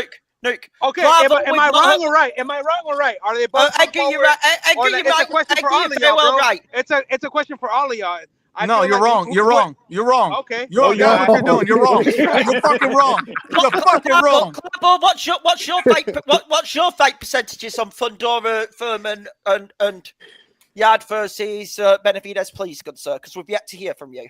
Okay, am I wrong or right? Am I wrong or right? Are they both? I get you right. I get you right. It's a question for all of y'all, bro. Right. It's a question for all of y'all. No, you're wrong. You're wrong. You're wrong. Okay. You're what you're doing. You're wrong. You're fucking wrong. You're fucking wrong. What's your fight percentages on Fundora, Thurman, and Yard versus Benavidez, please, good sir? Because we've yet to hear from you.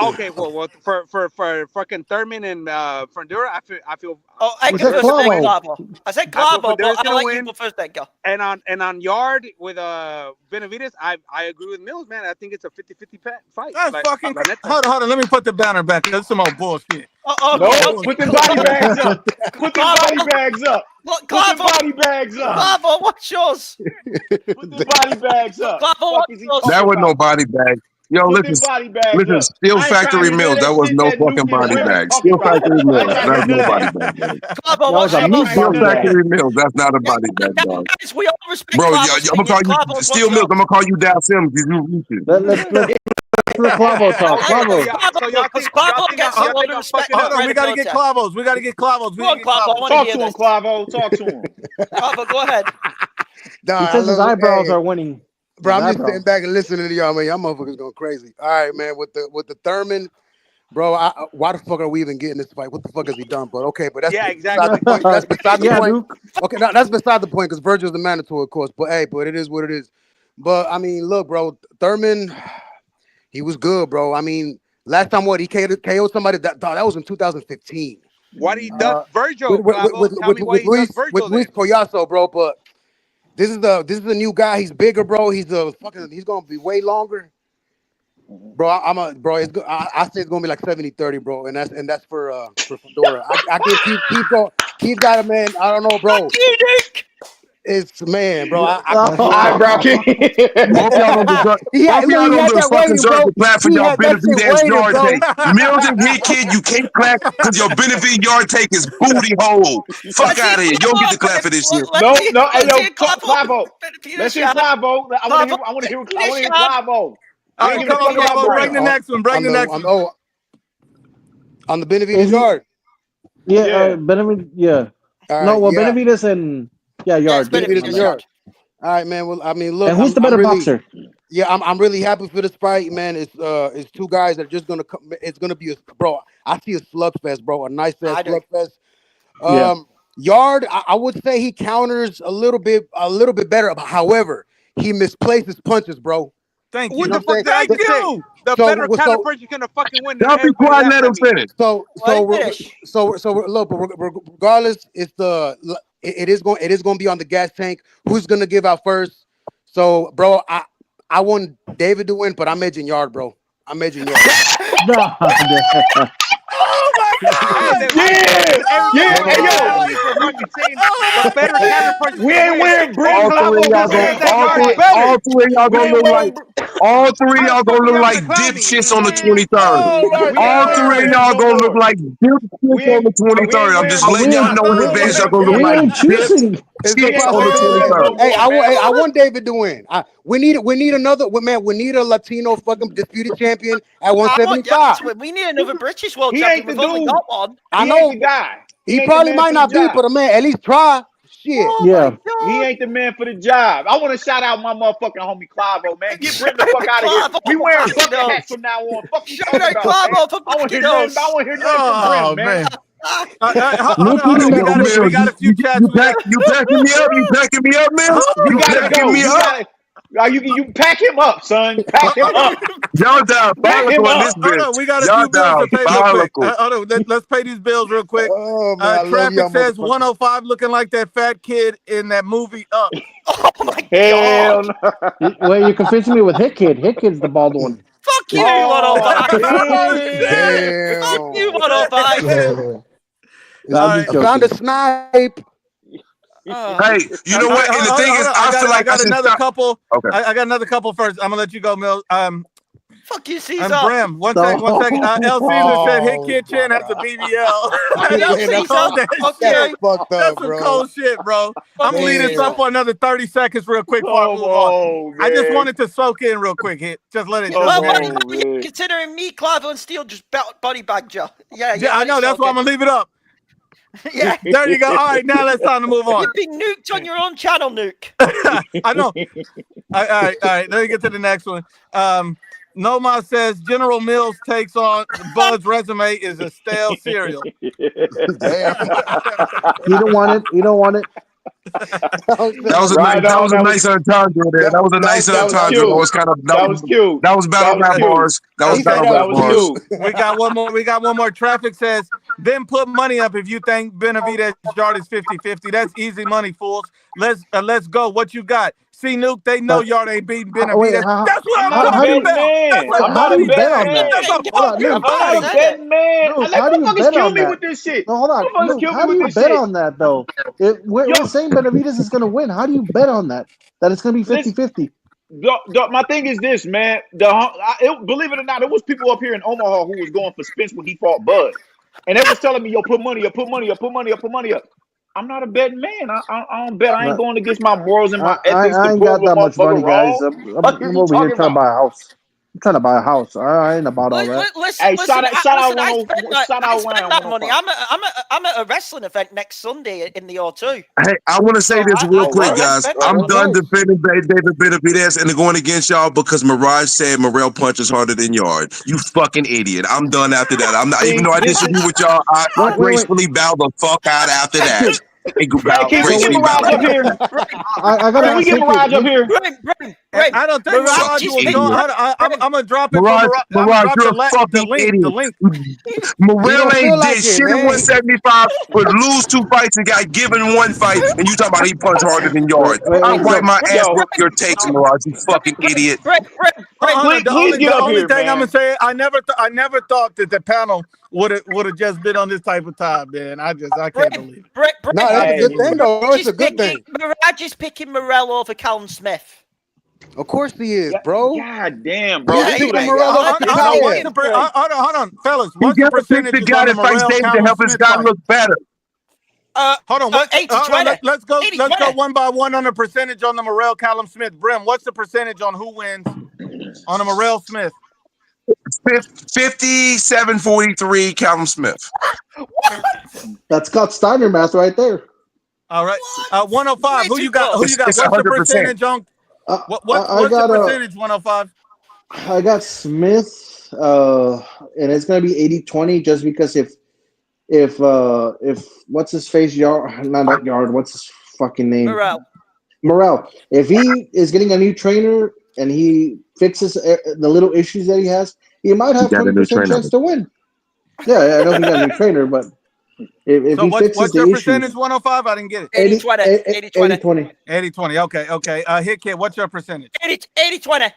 Okay, well, for fucking Thurman and Fundora, I feel. Oh, I said Clavo. I said Clavo, but I'll let you go first, Edgar. And on Yard with Benavidez, I agree with Mills, man. I think it's a 50-50 fight. That's fucking. Hold on. Let me put the banner back. That's some old bullshit. No, put the body bags up. Put the body bags up. Put the body bags up. Clavo, what's yours? Put the body bags up. Clavo, what's yours? That was no body bag. Yo, listen, Steel Factory Mills. That was no fucking body bag. Steel Factory Mills. That's no body bag. Steel Factory Mills. That's not a body bag, dog. Bro, I'm gonna call you Steel Mills. I'm gonna call you Dow Sims. Let's Clavo talk. Clavo. Hold on, we gotta get Clavos. We gotta get Clavos. Talk to him, Clavo. Talk to him. Clavo, go ahead. He says his eyebrows are winning. Bro, I'm just sitting back and listening to y'all, man. Y'all motherfuckers going crazy. All right, man. With the Thurman, bro. Why the fuck are we even getting this fight? What the fuck has he done? But okay, but that's beside the point. That's beside the point. Okay, that's beside the point because Vergil's the mandatory, of course. But hey, but it is what it is. But I mean, look, bro. Thurman, he was good, bro. I mean, last time he KO'd somebody that was in 2015. Why did he duck Vergil? With Luis Collazo, bro. But this is the new guy. He's bigger, bro. He's gonna be way longer, bro. I say it's gonna be like 70-30, bro, and that's for Fundora. I can keep that, man. I don't know, bro. It's man, bro. Bro, Both y'all don't deserve to clap for y'all Benavidez yard take. Mills and Hit Kid, you can't clap because your Benavidez yard take is booty hole. Fuck out of here. You don't get to clap for this shit. No, hey, yo, Clavo. Let's hear Clavo. I want to hear Clavo. All right, come on, Clavo. Bring the next one. Bring the next one. On the Benavidez yard. Yeah, Benavidez. Yeah. Benavidez and Yard. Benavidez yard. All right, man. Well, I mean, look. And who's the better boxer? Yeah, I'm really happy for this fight, man. It's two guys that are just gonna come. It's gonna be bro. I see a slugfest, bro. A nice ass slugfest. Yard, I would say he counters a little bit better. However, he misplaces punches, bro. Thank What you. the fuck did I Thank just say? you. The So- better so- counterpunch is gonna fucking win. Y'all be quiet, let him finish. So finish. look, but regardless, it is going to be on the gas tank. Who's gonna give out first? So, bro, I want David to win, but I'm edging Yard, bro. I'm edging Yard. Oh my God! Everybody for fucking saying the better counterpunch. We ain't wearing Brim All three of y'all Glavo. all three of y'all We gonna ain't look like wearing. all three of How y'all the fuck gonna are look y'all like gonna clown me? dipshits on the 23rd. Oh my We ain't All wearing three of Brim y'all no gonna look more. like dipshits on the We ain't 23rd. I'm just wearing. letting y'all know in advance y'all gonna look We like ain't choosing. It's We a ain't on the wearing Brim 23rd. no more, man. I want David to win. We need another man. We need a Latino fucking disputed champion at I want Yak 175. to win. We need another British world He champion. ain't the We've only dude. got one. I He ain't the know guy. he ain't the probably man might for the not be, job. but man, at least try. Shit. Oh Yeah. my God. He ain't the man for the job. I want to shout out my motherfucking homie Clavo, man. Get Brim the fuck out of here. Clavo, We wearing fucking bucket hell. hats from now on. Fuck you Shout talking out about, man. Clavo for I want to hear backing nothing. us. I want to hear nothing from Oh Brim, man. man. Hold Nuke on. even Yo, admitted. We got a few chats. you packing me up? You packing me up, Mills? You You gotta packing go. me You up? gotta. You pack him up, son. Pack him up. Y'all Pack him diabolical in this up. Hold bitch. on, we got a Y'all few bills to pay real quick. diabolical. Hold on, let's pay these bills real quick. Oh man, I love Traffic y'all says motherfuckers. 105 looking like that fat kid in that movie Up. Oh my Hell God. no. Well, you're confusing me with Hit Kid. Hit Kid's the bald one. Fuck you, Oh 105. Oh shit! Fuck you, Damn. 105. No, I'm All just right. I found joking. a snipe. Hey, you know what? And the thing Hold is, on. I feel I like I got should another stop. couple. Okay. I got another couple first. I'm gonna let you go, Mills. Fuck you, And Caesar. Bram, one second. El Caesar said Hit Oh Kid my Chin has a god. BBL. El That's some Caesar. cold ass Fuck shit. you. Fucked That's up, some bro. cold shit, bro. I'm Fuck gonna you, leave this Caesar. up for another 30 seconds real quick before I Come move on. on, I just man. wanted to soak in real quick. Just let it Come Well, marinate. on, yeah, man. considering me, Clavo, and Steel just body bagged you. Yeah, Yeah, I let it know. That's soak why in. I'm gonna leave it up. Yeah. There you go. All right, now it's time to move on. You've been nuked on your own channel, Nuke. I know. All right. Let me get to the next one. Noma says General Mills takes on Bud's resume is a stale cereal. Damn. You don't want it. You don't want it. That was a nice. Right That on. was a nice entendre there. That was a nice That was entendre. That cute. was kind of That was cute. that was battle That was rap cute. bars. That was He said battle that rap That was bars. cute. We got one more. Traffic says, then put money up if you think Benavidez yard is 50-50. That's easy money, fools. Let's go. What you got? See, Nuke, they know But yard ain't beating wait, Benavidez. That's what I'm I'm not a how do talking you betting about. man. That's a I'm how not do a you body bet betting bag. on He that? man. That's a ain't Hold on, fucking Nuke. I'm not a body. said it. betting man. Nuke, Let how do you motherfuckers bet kill on me that? with this shit. No, hold on, Motherfuckers Nuke. kill me How do with you this bet shit. on that though? Yo, We're saying Benavidez is going to win. How do you bet on that? That it's going to be listen. 50-50? My thing is this, man. Believe it or not, there was people up here in Omaha who was going for Spence when he fought Bud, and they was telling me, "Yo, put money up, put money up, put money up, put money up." I'm not a betting man. I don't bet. I ain't No, going against my morals and my I, ethics to I ain't prove got a that much motherfucker money, guys. wrong. What are I'm you over here talking trying to about? buy a house. I'm trying to buy a house. I ain't about all that. Listen, Hey, shout out, shout out, I spend shout I out spend Ryan that money. 105. I'm at a wrestling event next Sunday in the O2. Hey, I want to So say this real Oh quick, word. I guys. spend that I'm That's money. done nice. defending David Benavidez and going against y'all because Mirage said Morell punches harder than Yard. You fucking idiot. I'm done after that. I'm not, even See, though I this disagree is. with y'all, I Wait. gracefully bow the fuck out after that. Hit And Hey, can we So get gracefully wait, bow Mirage up out. here? I gotta Can we ask get Mirage up here? And Brim, I don't think Mirage Mirage Fucking is will pick. join. idiot. I'm gonna drop it for Mirage, Mirage. I'm gonna Mirage, drop you're a the fucking link. The idiot. link. He Morell don't feel ain't did like it, shit at man. 175, would lose 2 fights and got given 1 fight, and you talking about he punched harder than Yard. I'll wait. wipe So my ass Yo, with your takes, Mirage, you fucking idiot. Hold on. please get The up only here, thing I'm gonna man. say, I never thought that the panel would have just been on this type of time, man. I can't believe it. No, that's a I good can't Hey, thing, believe it. though. It's a good thing. Mirage is picking Morell over Callum Smith. Of course he is, bro. God damn, bro. He's This dude picking ain't Morell got. over What's Chimaev. the hold on, fellas? He What's the gotta pick the percentages guy on the that fights Morell David to Callum help his Smith guy fight? look better. Hold on, 80-20. let's go 80-20. one by one on the percentage on the Morell Callum Smith. Brim, what's the percentage on who wins on the Morell Smith? 57-43, Callum Smith. that's Scott Steiner math right there. All right, 105. Who you got? It's What's the 100%. percentage on? What's the percentage? 105. I got Smith, and it's gonna be 80-20 just because if what's his face Yard, not Yard, what's his fucking name? Morell. Morell. If he is getting a new trainer and he fixes the little issues that he has, he might have got a new 20% trainer. chance to win. Yeah, I know he got a new trainer, but if So he fixes what's the your issues, percentage? 105. I didn't get it. 80-20. 80-20. Okay. Hit Kid, what's your percentage? 80-20.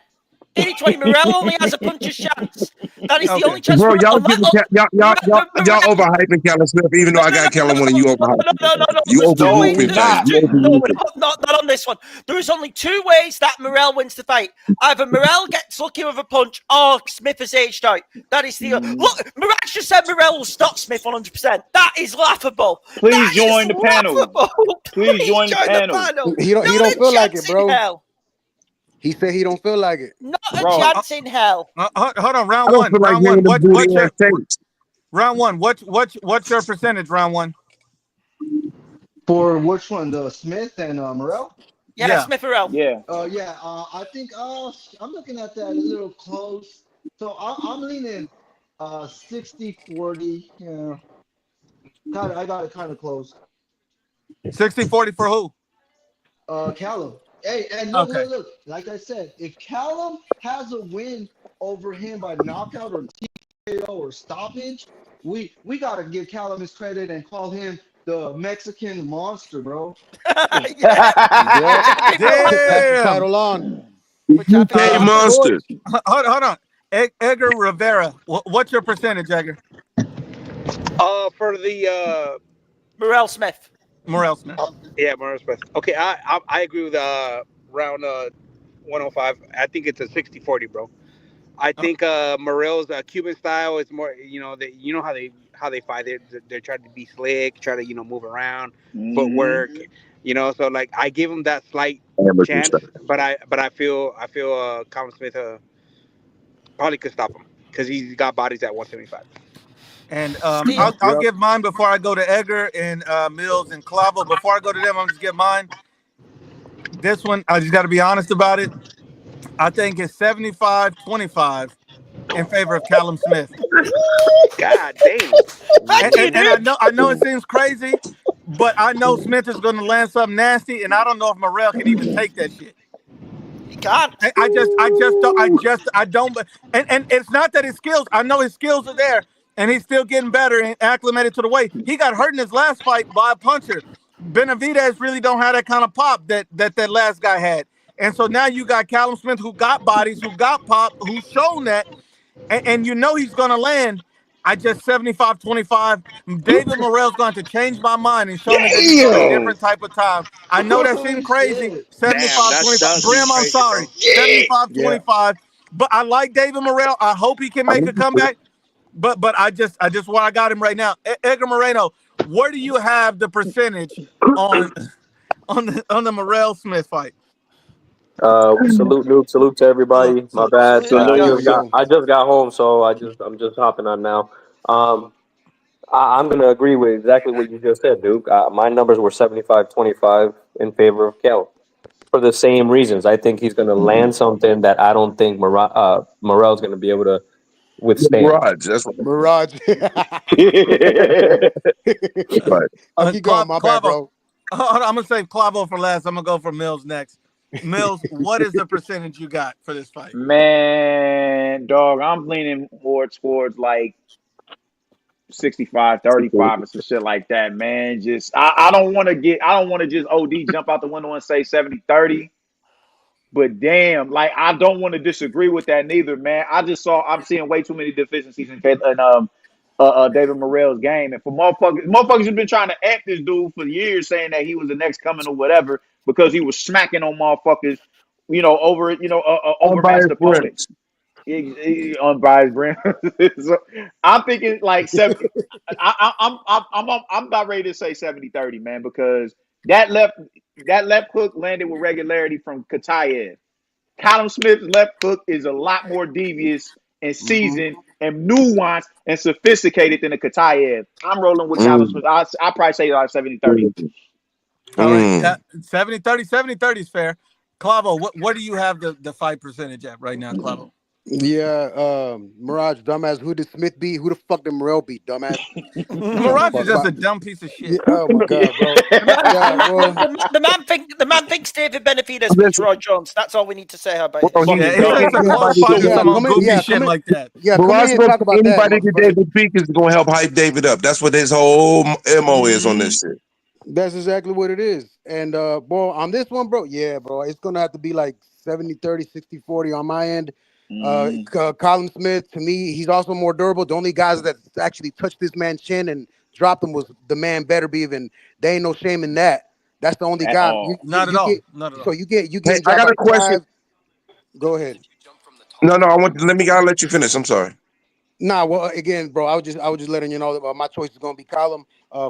80-20. Morell only has a puncher's chance. That is the only chance. Bro, y'all overhyping Callum Smith, even though I got Callum winning. You overhyping. No. You There's two ways. overhyping. Not on this one. There is only two ways that Morell wins the fight. Either Morell gets lucky with a punch, or Smith is aged out. That is the look. Mirage just said Morell will stop Smith 100%. That is laughable. Please join the panel. Please join the panel. He don't feel like it, bro. Hell. He said he don't feel like it. Not a chance in hell. Hold on, round one. Round one. What's your round one? What's your percentage? Round one. For which one? The Smith and Morell? Yeah, Smith Morell. Yeah. I think I'm looking at that a little close. So I'm leaning 60-40. Yeah. I got it kind of close. 60-40 for who? Callum. Hey, and look. Like I said, if Callum has a win over him by knockout or TKO or stoppage, we gotta give Callum his credit and call him the Mexican monster, bro. Damn. Title on. Hey, monster. Hold on. Edgar Rivera. What's your percentage, Edgar? For the Morell Smith. Morell Smith. Yeah, Morell Smith. Okay, I agree with round 105. I think it's a 60-40, bro. I think Morell's Cuban style is more, how they fight. They're trying to be slick, try to move around, footwork, So like I give him that slight chance, but I feel Callum Smith probably could stop him because he's got bodies at 175. And I'll give mine before I go to Edgar and Mills and Clavo. Before I go to them, I'm just give mine. This one, I just got to be honest about it. I think it's 75-25 in favor of Callum Smith. God damn! And I know it seems crazy, but I know Smith is going to land something nasty, and I don't know if Morell can even take that shit. He can't. I don't. And it's not that his skills. I know his skills are there. And he's still getting better and acclimated to the weight. He got hurt in his last fight by a puncher. Benavidez really don't have that kind of pop that last guy had. And so now you got Callum Smith, who got bodies, who got pop, who's shown that. And he's going to land. I just 75-25. David Morell's going to change my mind and show me that he's on a different type of time. I know that seemed crazy. 75-25. Brim, I'm sorry. 75-25. But I like David Morell. I hope he can make a comeback. But I just where I got him right now. Edgar Moreno, where do you have the percentage on the Morell Smith fight? Salute, Nuke. Salute to everybody. My bad. I just got home, so I'm just hopping on now. I'm gonna agree with exactly what you just said, Duke. My numbers were 75-25 in favor of Kel for the same reasons. I think he's gonna land something that I don't think Morell's gonna be able to withstand. Mirage. That's what. Mirage. Right. Keep going, my bad, bro. I'm gonna save Clavo for last. I'm gonna go for Mills next. Mills, what is the percentage you got for this fight? Man, dog, I'm leaning more towards like 65-35 or some shit like that, man. Just I don't want to just OD jump out the window and say 70-30. But damn, like I don't want to disagree with that neither, man. I'm seeing way too many deficiencies in David Morell's game. And for motherfuckers have been trying to act this dude for years, saying that he was the next coming or whatever, because he was smacking on motherfuckers, over overmatched opponents. Unbiased brand. So, I'm thinking like 70. I'm about ready to say 70-30, man, because that left hook landed with regularity from Katayev. Callum Smith's left hook is a lot more devious and seasoned and nuanced and sophisticated than the Katayev. I'm rolling with Callum Smith. I'll probably say like 70-30. All right, 70-30 is fair. Clavo, what do you have the fight percentage at right now, Clavo? Yeah, Mirage, dumbass. Who did Smith beat? Who the fuck did Morell beat, dumbass? Mirage is just a dumb piece of shit. Yeah, oh my god, bro. The man thinks David Benavidez beats Roy Jones. That's all we need to say about it. It's a close fight or some goofy shit like that. Yeah, come in here and talk about that. Anybody that David beat is gonna help hype David up. That's what his whole MO is on this shit. That's exactly what it is. And boy, on this one, bro, yeah, bro, it's gonna have to be like 70-30, 60-40 on my end. Colin Smith, to me, he's also more durable. The only guys that actually touched this man's chin and dropped him was the man better be even. There ain't no shame in that. That's the only guy. Not at all. So you get Hey, I got a question. Go ahead. No, I let you finish. I'm sorry. Nah, well, again, bro, I was just letting you know that my choice is gonna be Colin.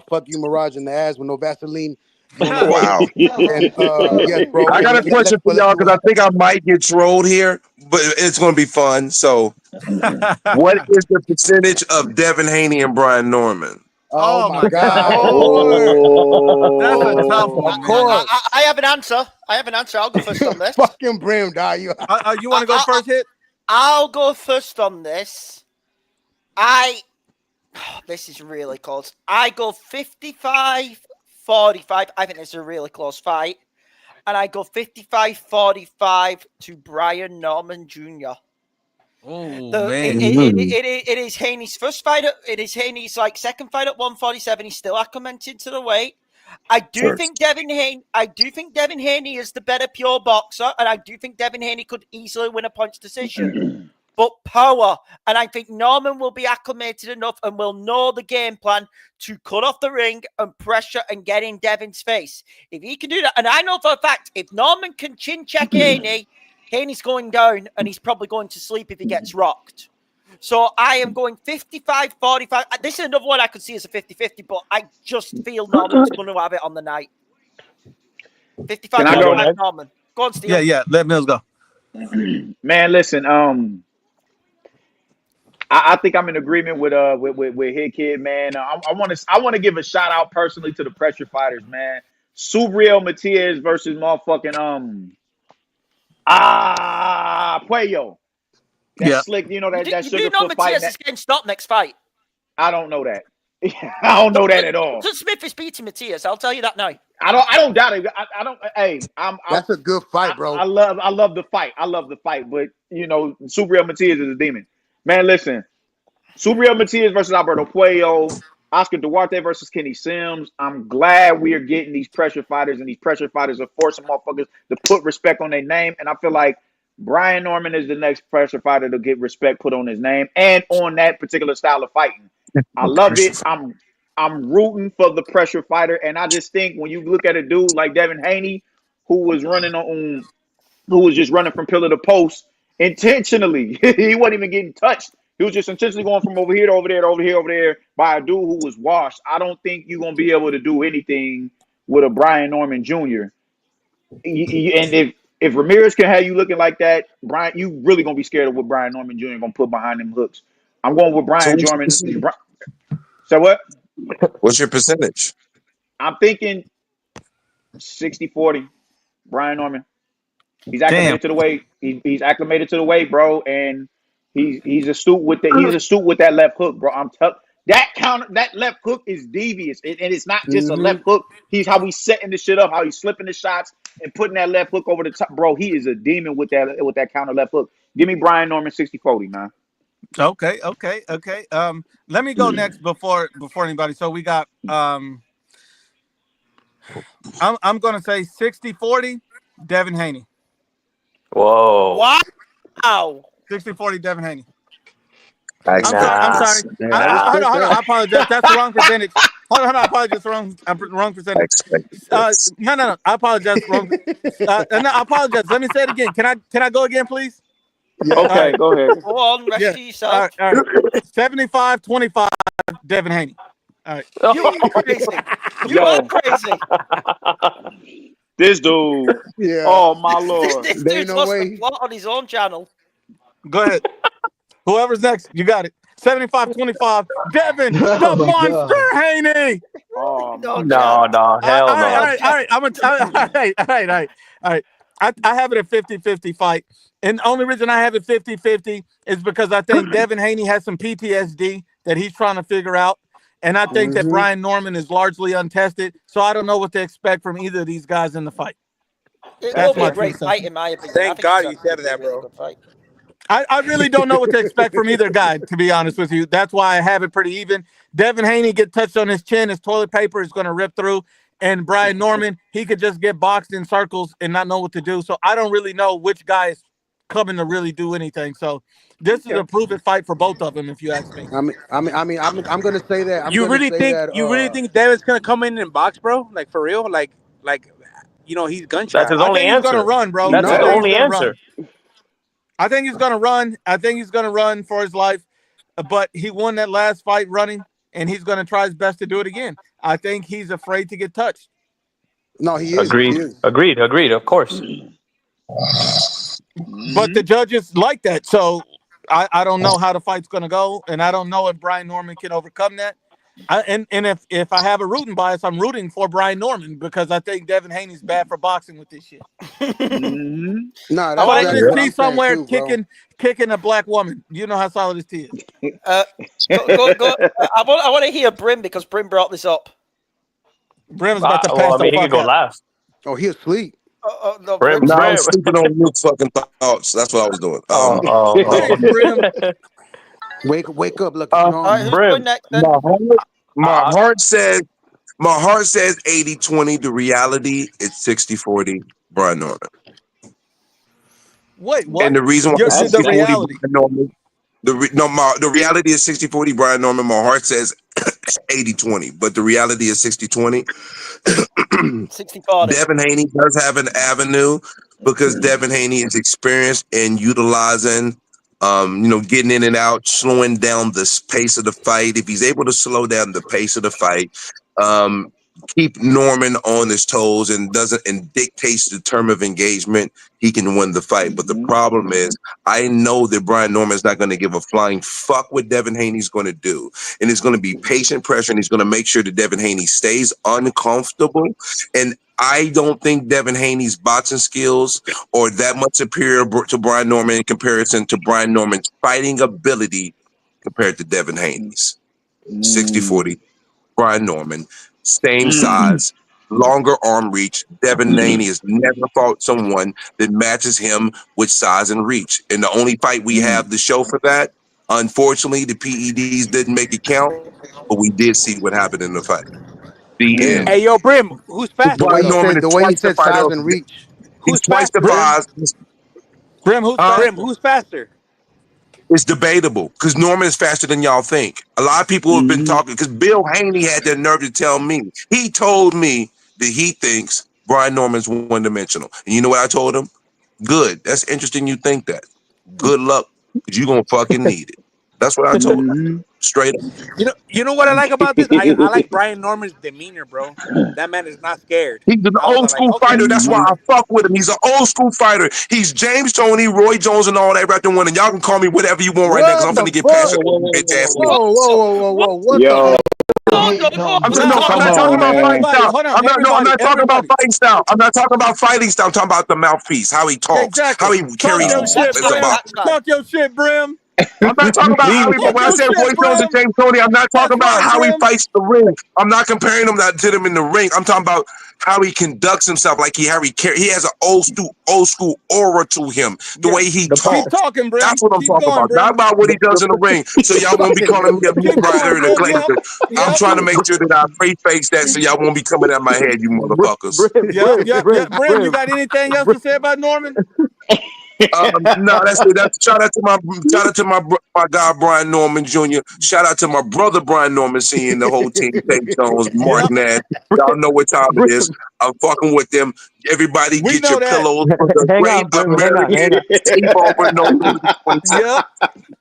Fuck you, Mirage, in the ass with no Vaseline. Wow. And, yes, bro. I got a question for y'all because I think I might get trolled here, but it's going to be fun. So, what is the percentage of Devin Haney and Brian Norman? Oh my God! That's a tough one. I have an answer. I'll go first on this. Fucking Brim, you want to go first, Hit? I'll go first on this. This is really close. I go 55-45. I think this is a really close fight. And I go 55-45 to Brian Norman Jr. Oh, man. It is Haney's first fight. It is Haney's second fight at 147. He's still acclimated to the weight. I do think Devin Haney is the better pure boxer, and I do think Devin Haney could easily win a points decision. But power, and I think Norman will be acclimated enough and will know the game plan to cut off the ring and pressure and get in Devin's face. If he can do that, and I know for a fact, if Norman can chin check Haney, Haney's going down, and he's probably going to sleep if he gets rocked. So I am going 55-45. This is another one I could see as a 50-50, but I just feel Norman's going to have it on the night. 55-45 Norman. Go on, Steve. Yeah. Let Mills go. Man, listen. I think I'm in agreement with Hit Kid, man. I want to give a shout out personally to the pressure fighters, man. Subriel Matias versus motherfucking Puello. That's slick, that sugar foot fight. Matias is getting stopped next fight. I don't know that. I don't know that at all. Smith is beating Matias. I'll tell you that now. I don't doubt it. I don't. Hey, that's a good fight, bro. I love the fight. But Subriel Matias is a demon. Man, listen, Subriel Matias versus Alberto Puello, Oscar Duarte versus Kenny Sims. I'm glad we are getting these pressure fighters, and these pressure fighters are forcing motherfuckers to put respect on their name. And I feel like Brian Norman is the next pressure fighter to get respect put on his name and on that particular style of fighting. I love it. I'm rooting for the pressure fighter, and I just think when you look at a dude like Devin Haney, who was just running from pillar to post. Intentionally, he wasn't even getting touched. He was just intentionally going from over here to over there to over here, over there by a dude who was washed. I don't think you're gonna be able to do anything with a Brian Norman Jr. And if Ramirez can have you looking like that, Brian, you really gonna be scared of what Brian Norman Jr. gonna put behind them hooks. I'm going with Brian Norman. So what? What's your percentage? I'm thinking 60-40. Brian Norman. He's acclimated to the weight. He's acclimated to the weight, bro, and he's astute with that. He's astute with that left hook, bro. That left hook is devious, and it's not just a left hook. He's setting the shit up, how he's slipping the shots and putting that left hook over the top, bro. He is a demon with that counter left hook. Give me Brian Norman 60-40, man. Okay. Let me go next before anybody. So we got I'm gonna say 60-40 Devin Haney. Whoa. Wow. 60-40 Devin Haney. I'm sorry. Hold on. I apologize. That's the wrong percentage. Hold on. I apologize. Wrong percentage. No. I apologize. Wrong. No, I apologize. Let me say it again. Can I go again, please? Yeah. Okay, go ahead. Go on, rest yourself. All right. 75-25 Devin Haney. All right. You are crazy. You are crazy. This dude. Yeah. Oh my lord. This dude's lost the plot on his own channel. Go ahead. Whoever's next, you got it. 75-25. Devin, the monster Haney. Oh no, hell no. All right. All right. I have it a 50-50 fight. And the only reason I have it 50-50 is because I think Devin Haney has some PTSD that he's trying to figure out. And I think that Brian Norman is largely untested. So I don't know what to expect from either of these guys in the fight. It will be a great fight, in my opinion. Thank God you said that, bro. Good fight. I really don't know what to expect from either guy, to be honest with you. That's why I have it pretty even. Devin Haney get touched on his chin, his toilet paper is going to rip through. And Brian Norman, he could just get boxed in circles and not know what to do. So I don't really know which guy is coming to really do anything. So this is a proven fight for both of them, if you ask me. I'm gonna say that. You really think Devin's gonna come in and box, bro? Like for real? Like he's gun shy. That's his only answer. He's gonna run, bro. That's his only answer. I think he's gonna run. I think he's gonna run for his life. But he won that last fight running, and he's gonna try his best to do it again. I think he's afraid to get touched. No, he is. Agreed. He is. Agreed. Of course. But the judges like that, so I don't know how the fight's gonna go, and I don't know if Brian Norman can overcome that. And if I have a rooting bias, I'm rooting for Brian Norman because I think Devin Haney's bad for boxing with this shit. No, I want to see somewhere kicking a black woman. You know how solid his T is. Go. I want to hear Brim because Brim brought this up. Brim's about to pass. He can go last. Oh, he asleep. No, Brim. No, I was sleeping on new fucking thoughts. That's what I was doing. Wake up, look. Brim. My heart says 80-20. The reality is 60-40. Brian Norman. Wait, what? And the reason why it's the reality. The reality is 60-40 Brian Norman. My heart says 80-20, but the reality is 60-20. 60-40. Devin Haney does have an avenue because Devin Haney is experienced in utilizing, getting in and out, slowing down the pace of the fight. If he's able to slow down the pace of the fight, keep Norman on his toes and dictates the term of engagement, he can win the fight. But the problem is, I know that Brian Norman's not going to give a flying fuck what Devin Haney's going to do. And it's going to be patient pressure, and he's going to make sure that Devin Haney stays uncomfortable. And I don't think Devin Haney's boxing skills are that much superior to Brian Norman in comparison to Brian Norman's fighting ability compared to Devin Haney's. 60-40, Brian Norman. Same size, longer arm reach. Devin Haney has never fought someone that matches him with size and reach. And the only fight we have to show for that, unfortunately, the PEDs didn't make it count, but we did see what happened in the fight. The end. Hey, yo, Brim, who's faster? The way he said size and reach. He's twice the size. Brim, who's faster? It's debatable because Norman is faster than y'all think. A lot of people have been talking because Bill Haney had the nerve to tell me. He told me that he thinks Brian Norman's one-dimensional. And you know what I told him? Good. That's interesting you think that. Good luck because you're going to fucking need it. That's what I told him. Straight up. You know what I like about this? I like Brian Norman's demeanor, bro. That man is not scared. He's an old school fighter. That's why I fuck with him. He's an old school fighter. He's James Toney, Roy Jones, and all that right there winning. Y'all can call me whatever you want right now because I'm going to get past it. Whoa. What the I'm not talking about fighting style. I'm not talking about fighting style. I'm not talking about fighting style. I'm talking about the mouthpiece, how he talks, how he carries himself. Talk your shit, Brim. I'm not talking about how he, when I said Roy Jones and James Toney, I'm not talking about how he fights the ring. I'm not comparing him to them in the ring. I'm talking about how he conducts himself, like he has an old school aura to him. The way he talks. Keep talking, Brim. That's what I'm talking about. Not about what he does in the ring. So y'all won't be calling me a meat grinder and a glazer. I'm trying to make sure that I preface that so y'all won't be coming at my head, you motherfuckers. Brim, you got anything else to say about Norman? No, that's it. Shout out to my guy Brian Norman Jr. Shout out to my brother Brian Norman Sr. and the whole team. Tate Jones, Mark Nash. Y'all know what time it is. I'm fucking with them. Everybody get your pillows for the great American sleepover November 22nd.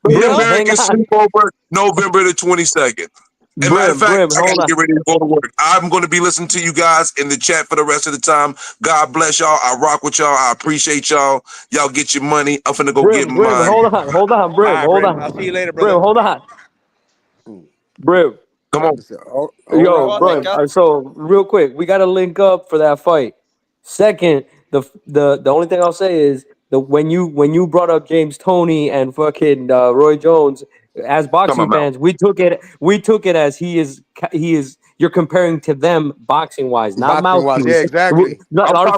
American sleepover November the 22nd. As a matter of fact, I gotta get ready to go to work. I'm going to be listening to you guys in the chat for the rest of the time. God bless y'all. I rock with y'all. I appreciate y'all. Y'all get your money. I'm finna go get mine. Hold on, Brim. Hold on. I'll see you later, brother. Brim, hold on. Brim. Come on. Yo, Brim. So, real quick, we got to link up for that fight. Second, the only thing I'll say is when you brought up James Toney and fucking Roy Jones as boxing fans, we took it as he is you're comparing to them boxing wise, not mouthpiece. Yeah, exactly. That's why I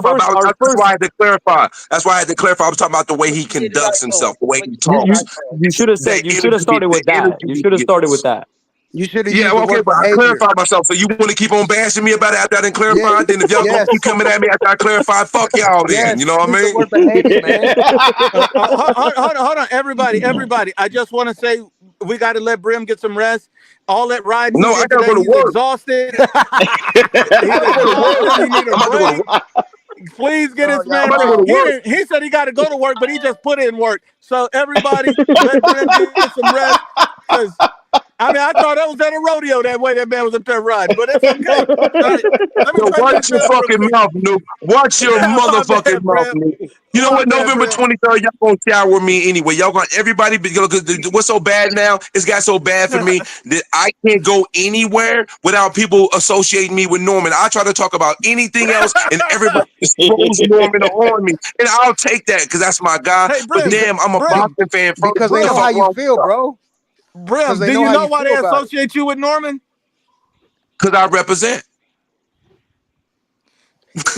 had to clarify. That's why I had to clarify. I was talking about the way he conducts himself, the way he talks. You should have said. You should have started with that. You should have started with that. You should have Yeah, used the okay, word but I behavior. clarified myself. So you want to keep on bashing me about it after I didn't clarify? Then if y'all gonna keep coming at me after I clarify, fuck y'all then. You know what I mean? Word behavior, man. Hold on, everybody. I just want to say we got to let Brim get some rest. All that riding No, he I did gotta today, go to he's work. exhausted. He's exhausted. He need a break. Please get his man. He said he got to go to work, but he just put in work. So everybody, let Brim get some rest. Because I thought that was at a rodeo that way that man was up there riding, but it's okay. Watch your fucking mouth, Nuke. Watch your motherfucking mouth, Nuke. You know what? November 23rd, y'all gonna shower with me anyway. Y'all gonna everybody. What's so bad now? It's got so bad for me that I can't go anywhere without people associating me with Norman. I try to talk about anything else, and everybody just throws Norman on me, and I'll take that because that's my guy. Hey, Brim, but damn, I'm a boxing fan first. Because they know how you feel, bro. Brim, do you know why they associate you with Norman? Because I represent. That's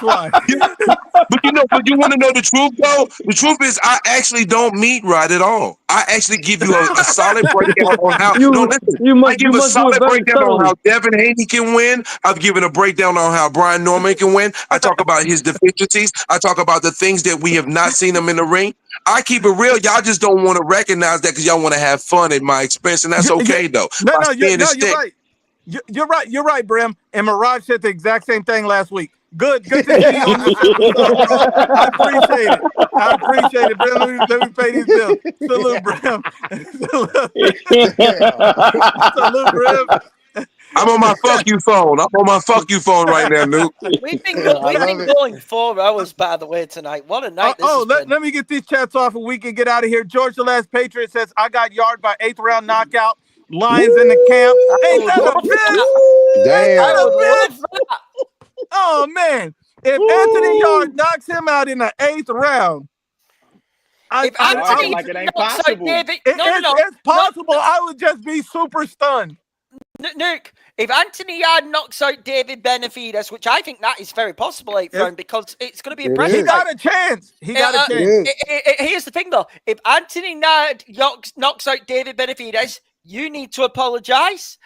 why. But you want to know the truth, though? The truth is, I actually don't meet right at all. I actually give you a solid breakdown on how. I give a solid breakdown on how Devin Haney can win. I've given a breakdown on how Brian Norman can win. I talk about his deficiencies. I talk about the things that we have not seen him in the ring. I keep it real. Y'all just don't want to recognize that because y'all want to have fun at my expense, and that's okay, though. You're right. You're right, Brim. And Mirage said the exact same thing last week. Good to see you on this episode, bro. I appreciate it, Brim. Let me pay these bills. Salute, Brim. Salute, Brim. I'm on my fuck you phone. I'm on my fuck you phone right now, Nuke. We've been going 4 hours, by the way, tonight. What a night! Let me get these chats off and we can get out of here. George the Last Patriot says, I got yarded by 8th round knockout. Lions in the camp. Ain't that a bitch? Damn. Ain't that a bitch? Oh, man. If Anthony Yard knocks him out in the 8th round, it ain't possible. It's possible. I would just be super stunned. Nick, if Anthony Yard knocks out David Benavidez, which I think that is very possible, 8th round, because it's going to be impressive. He got a chance. Here's the thing, though. If Anthony Yard knocks out David Benavidez, you need to apologize.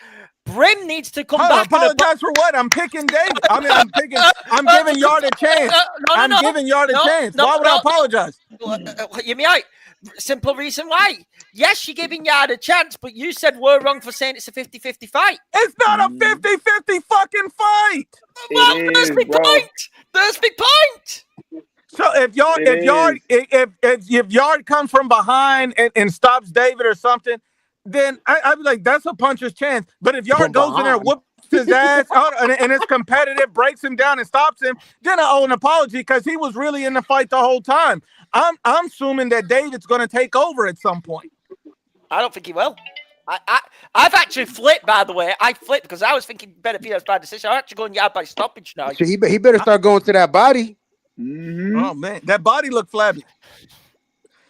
Brim needs to come back. Apologize for what? I'm picking David. I'm giving Yard a chance. I'm giving Yard a chance. Why would I apologize? You mean simple reason why. Yes, you're giving Yard a chance, but you said we're wrong for saying it's a 50-50 fight. It's not a 50-50 fucking fight. Well, there's the point. There's the point. So if Yard comes from behind and stops David or something, then I'd be like, that's a puncher's chance. But if Yard goes in there, whoops his ass, and it's competitive, breaks him down and stops him, then I owe an apology because he was really in the fight the whole time. I'm assuming that David's going to take over at some point. I don't think he will. I've actually flipped, by the way. I flipped because I was thinking Benavidez bad decision. I'm actually going Yard by stoppage now. So he better start going to that body. Mm-hmm. Oh, man. That body looked flabby.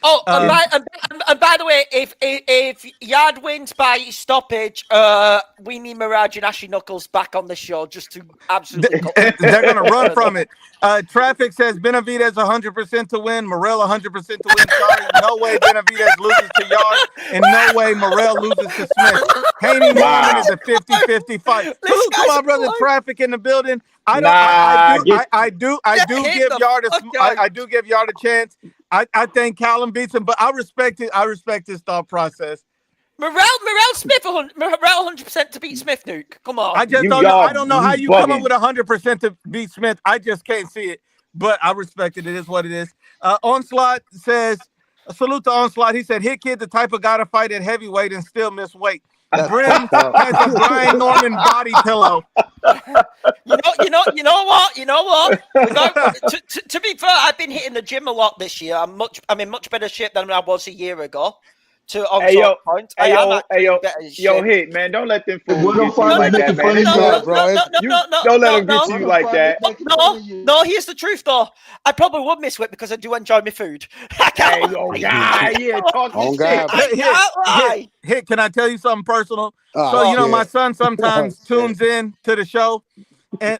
Oh, and by the way, if Yard wins by stoppage, we need Mirage and Ashley Knuckles back on the show just to absolutely. They're going to run from it. Traffic says Benavidez 100% to win, Morell 100% to win. Sorry, no way Benavidez loses to Yard, and no way Morell loses to Smith. Haney Norman is a 50-50 fight. Salute to my brother Traffic in the building. I do give Yard a chance. I think Callum beats him, but I respect it. I respect his thought process. Morell Smith 100% to beat Smith, Nuke. Come on. I just don't know. I don't know how you come up with 100% to beat Smith. I just can't see it. But I respect it. It is what it is. Onslaught says, salute to Onslaught. He said, Hit Kid, the type of guy to fight at heavyweight and still miss weight. Brim has a Brian Norman body pillow. You know what? To be fair, I've been hitting the gym a lot this year. I'm in much better shape than I was a year ago. Point. I am actually better as shit. Hit, man, don't let them fools What get to you like that, man. Don't let them get to you like that. No, here's the truth, though. I probably would miss it because I do enjoy my food. Talk shit. Hit, can I tell you something personal? My son sometimes tunes in to the show. And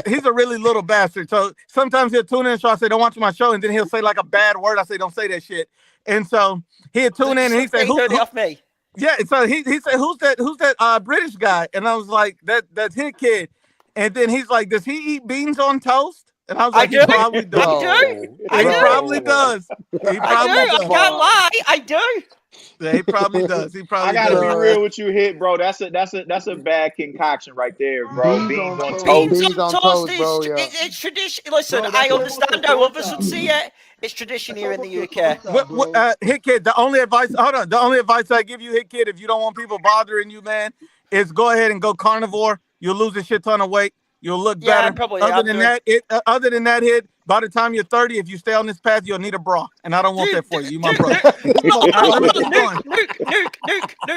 he's a really little bastard. So sometimes he'll tune in. So I say, don't watch my show. And then he'll say like a bad word. I say, don't say that shit. And so he'll tune in and he say, who off me? Yeah. So he said, who's that British guy? And I was like, that's his kid. And then he's like, does he eat beans on toast? And I was like, he probably does. He probably does. I can't lie. I do. Yeah, he probably does. He probably. I gotta does. be real with you, Hit, bro. That's a bad concoction right there, bro. Beans on toast. Beans on toast is it's tradition. Listen, I understand how others would see it. It's tradition here in the UK. Hit Kid, the only advice I give you, Hit Kid, if you don't want people bothering you, man, is go ahead and go carnivore. You'll lose a shit ton of weight. You'll look better. Other than that, Hit, by the time you're 30, if you stay on this path, you'll need a bra. And I don't want that for you. You my brother. Nuke.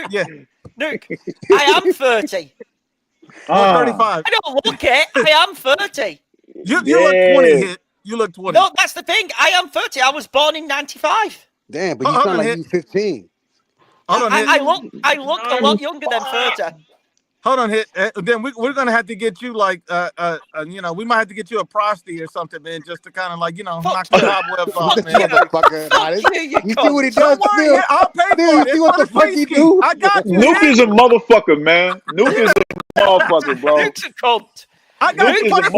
Yeah. Nuke. I am 30. 35. I don't look it. I am 30. You look 20, Hit. You look 20. No, that's the thing. I am 30. I was born in 95. Damn, but you sound like you're 15. I look a lot younger than 30. Hold on, Hit. Then we're gonna have to get you like we might have to get you a prosty or something, man, just to kind of like knock the cobwebs off, man. You see what he does? Worry, I'll pay for it. You see what the fuck he do? I got you. Nuke is a motherfucker, man. Nuke is a motherfucker, bro. Nuke's a cunt. I got you for the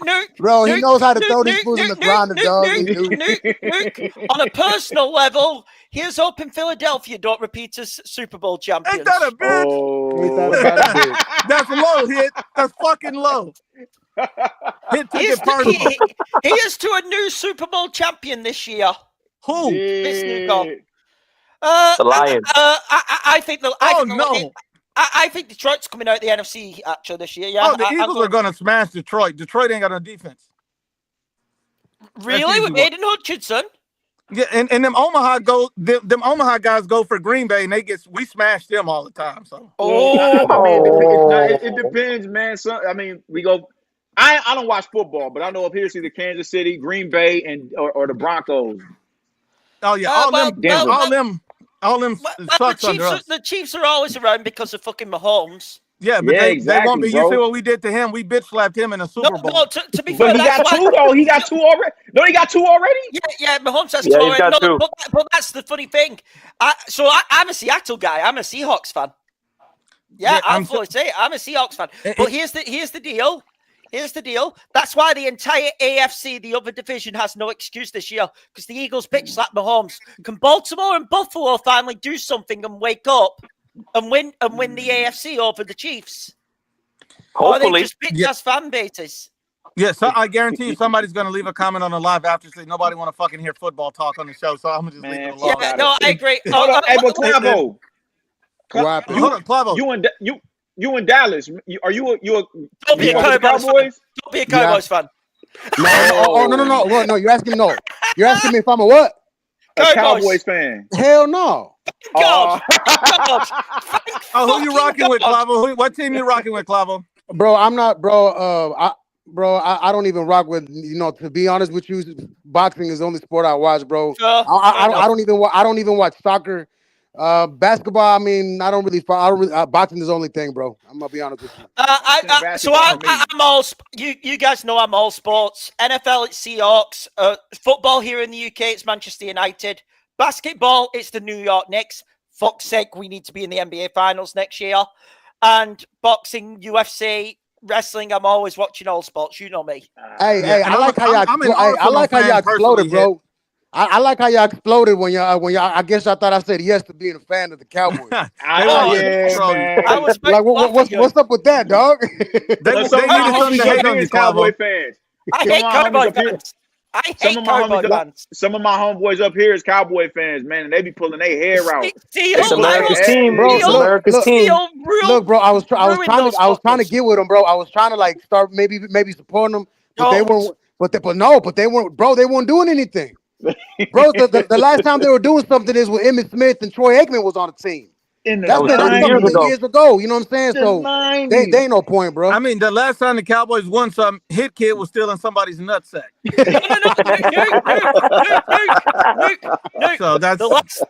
Nuke. Bro, he knows how to throw these fools in the ground, dog. Nuke. On a personal level, here's hoping Philadelphia don't repeat as Super Bowl champions. Ain't that a bitch? That's low, Hit. That's fucking low. Hit took it personal. He is to a new Super Bowl champion this year. Who? This new goal. The Lions. I think I think Detroit's coming out the NFC actually this year. Yeah. The Eagles are going to smash Detroit. Detroit ain't got no defense. Really, with Aiden Hutchinson? Yeah, and them Omaha guys go for Green Bay, and we smash them all the time. So it depends, man. We go. I don't watch football, but I know up here it's either Kansas City, Green Bay, or the Broncos. Oh yeah, all them sucks under us. The Chiefs are always around because of fucking Mahomes. Yeah, but they won't be. You see what we did to him? We bitch slapped him in a Super Bowl. No, to be fair, he got two though. He got two already. No, he got two already. Yeah. Mahomes has two already. But that's the funny thing. I'm a Seattle guy. I'm a Seahawks fan. Yeah, I'll fully say it. I'm a Seahawks fan. But here's the deal. Here's the deal. That's why the entire AFC, the other division, has no excuse this year because the Eagles bitch slap Mahomes. Can Baltimore and Buffalo finally do something and wake up and win the AFC over the Chiefs? Hopefully. Or they just bitch ass fan bases. Yeah, so I guarantee you somebody's going to leave a comment on the live after say nobody want to fucking hear football talk on the show, so I'm going to just leave it alone. Yeah, no, I agree. Hold on, Clavo. Hold on, Clavo. You in Dallas? Are you a Don't be a Cowboys fan. Don't be a Cowboys fan. No. You're asking me if I'm a what? A Cowboys fan. Hell no. God. Who you rocking with, Clavo? What team you rocking with, Clavo? Bro, I'm not, bro. I don't even rock with. To be honest with you, boxing is the only sport I watch, bro. I don't even watch soccer. Basketball, I mean, I don't really boxing is the only thing, bro. I'm gonna be honest with you. I'm all. You guys know I'm all sports. NFL, it's Seahawks. Football here in the UK, it's Manchester United. Basketball, it's the New York Knicks. Fuck's sake, we need to be in the NBA Finals next year. And boxing, UFC, wrestling, I'm always watching all sports. You know me. Hey, I like how y'all exploded, bro. I like how y'all exploded when y'all. I guess I thought I said yes to being a fan of the Cowboys. What's up with that, dog? They Cowboy fans. I hate Cowboy fans. Some of my homeboys up here is Cowboy fans, man, and they be pulling their hair out. It's America's team, bro. It's America's team. Look, bro, I was trying to get with them, bro. I was trying to like start maybe supporting them, but they weren't. But they weren't, bro. They weren't doing anything. Bro, the last time they were doing something is when Emmitt Smith and Troy Aikman was on the team. In the That's been 90s. years ago. You know what I'm saying? The So 90s. they ain't no point, bro. I mean, the last time the Cowboys won some, Hit Kid was still in somebody's nutsack. Nuke. So that's the last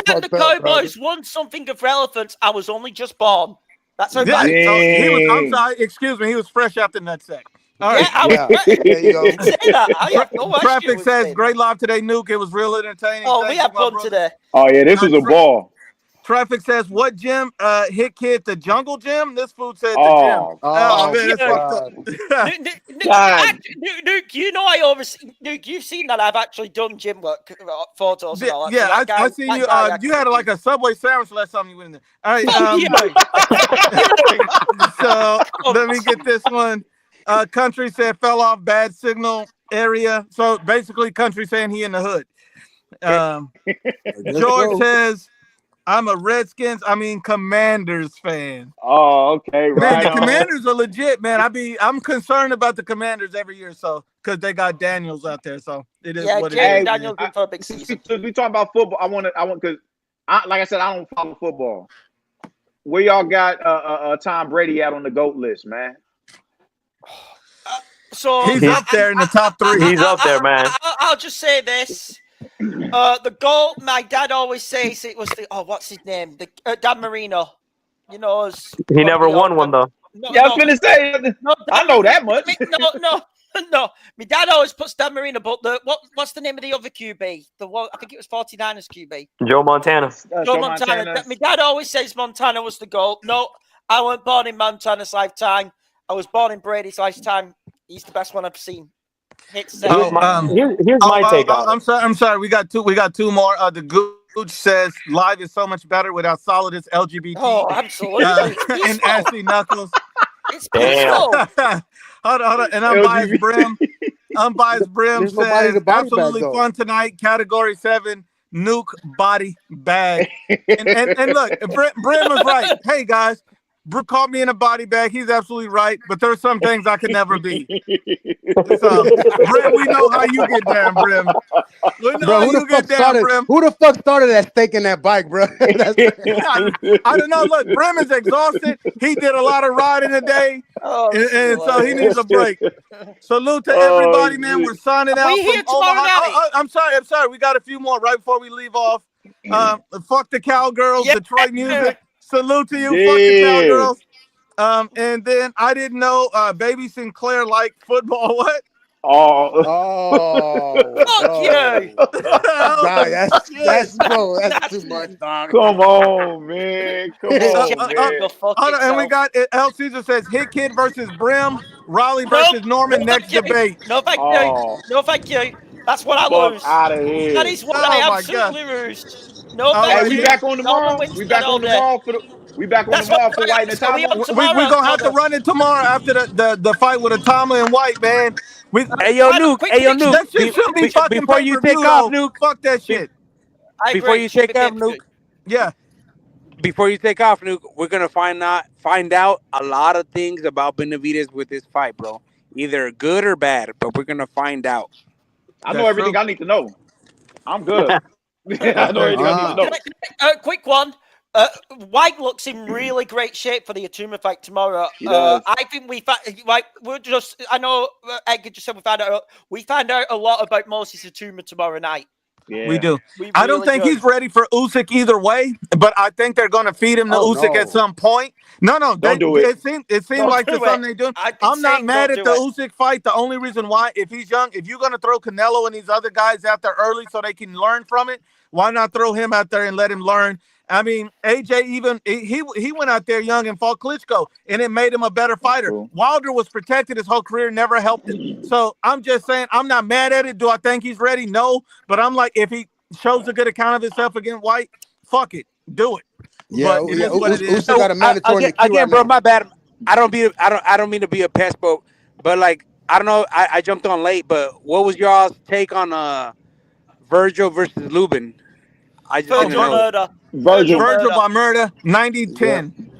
time the Cowboys won something of relevance, I was only just born. That's how bad. So he was. I'm sorry. Excuse me. He was fresh out the nutsack. All right. There you go. You can say that. I have no issue Traffic with says saying great live today, Nuke. It was real entertaining. Oh, Thank we you, had my fun brother. today. Oh yeah, this was a ball. Traffic says, what gym? Hit Kid, the jungle gym? This food said the Oh, gym. Oh man, that's fucked up. Nuke, you know I Nuke, you've seen that I've actually done gym work photos and all that. Yeah, so that I seen you. You had like a Subway sandwich last time you went in there. All right. So let me get this one. Country said fell off bad signal area. So basically, Country saying he in the hood. George says, I'm a Commanders fan. Oh, okay, right. Man, the Commanders are legit, man. I'm concerned about the Commanders every year, so because they got Daniels out there, so it is what it is. Daniels for a big season. Since we talking about football, I want because like I said, I don't follow football. Where y'all got Tom Brady at on the GOAT list, man? So he's up there in the top 3. He's up there, man. I'll just say this. The goal, my dad always says it was what's his name? Dan Marino. You know, he never won one though. I was gonna say, I know that much. No. My dad always puts Dan Marino, but what's the name of the other QB? The one, I think it was 49ers QB. Joe Montana. Joe Montana. My dad always says Montana was the goal. No, I wasn't born in Montana's lifetime. I was born in Brady's lifetime. He's the best one I've seen. Here's my take on it. I'm sorry. We got two more. The Gooch says live is so much better with how solid it's LGBT. Oh, absolutely. And Ashley Knuckles. It's peaceful. Hold on. And Unbiased Brim. Unbiased Brim says absolutely fun tonight. Category 7. Nuke body bag. And look, Brim was right. Hey guys. Brooke called me in a body bag. He's absolutely right, but there's some things I could never be. So, Brim, we know how you get down, Brim. We know how you get down, Brim. Who the fuck started that stake in that bike, bro? I don't know. Look, Brim is exhausted. He did a lot of riding today, and so he needs a break. Salute to everybody, man. We're signing out from Omaha. I'm sorry. We got a few more right before we leave off. Fuck the Cowgirls, Detroit music. Salute to you, fuck the Cowgirls. And then I didn't know Baby Sinclair liked football. What? Fuck you! That's too much, dog. Come on, man. Come on, man. And we got El Caesar says Hit Kid versus Brim, Raleigh versus Norman. Next debate. No, thank you. No, thank you. That's what I lose. Out of here. That is what I absolutely lose. No, hey, we back on tomorrow. We back on tomorrow for White and Atama. We're gonna have to run it tomorrow after the fight with Atama and White, man. Hey yo, Nuke. That shit should be fucking before you take off, Nuke. Fuck that shit. Before you take off, Nuke. Yeah. Before you take off, Nuke, we're gonna find out a lot of things about Benavidez with this fight, bro. Either good or bad, but we're gonna find out. I know everything I need to know. I'm good. I know everything I need to know. Quick one. White looks in really great shape for the Atuma fight tomorrow. I think I know Edgar just said we find out a lot about Moses Atuma tomorrow night. Yeah. We do. I don't think he's ready for Usyk either way, but I think they're going to feed him to Usyk at some point. No, don't do it. It seems like the something they do. I'm not mad at the Usyk fight. The only reason why, if he's young, if you're going to throw Canelo and these other guys out there early so they can learn from it, why not throw him out there and let him learn? I mean, AJ he went out there young and fought Klitschko, and it made him a better fighter. Cool. Wilder was protected his whole career, never helped him. So I'm just saying, I'm not mad at it. Do I think he's ready? No, but I'm like, if he shows a good account of himself against White, fuck it, do it. Yeah, but it is what it is. Usyk got a mandatory again, bro. My bad. I don't mean to be a pest, but like I don't know. I jumped on late, but what was y'all's take on Vergil versus Lubin? I just didn't know. Vergil by murder, 90-10.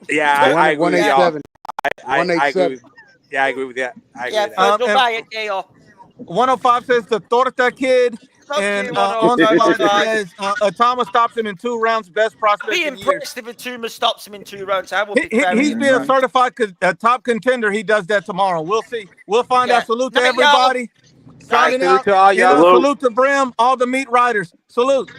Yeah, I agree with y'all. 187. I agree with that. I agree with that. Vergil by it, KO. 105 says the Torta Kid. And Onslaught says Atama stops him in 2 rounds. Best prospect Be in years. impressed if Atuma stops him in 2 rounds. I will be very He's being impressed. certified top contender. He does that tomorrow. We'll see. We'll find out. Salute to everybody. Signing out. Salute to all y'all. Salute to Brim, all the meat riders. Salute.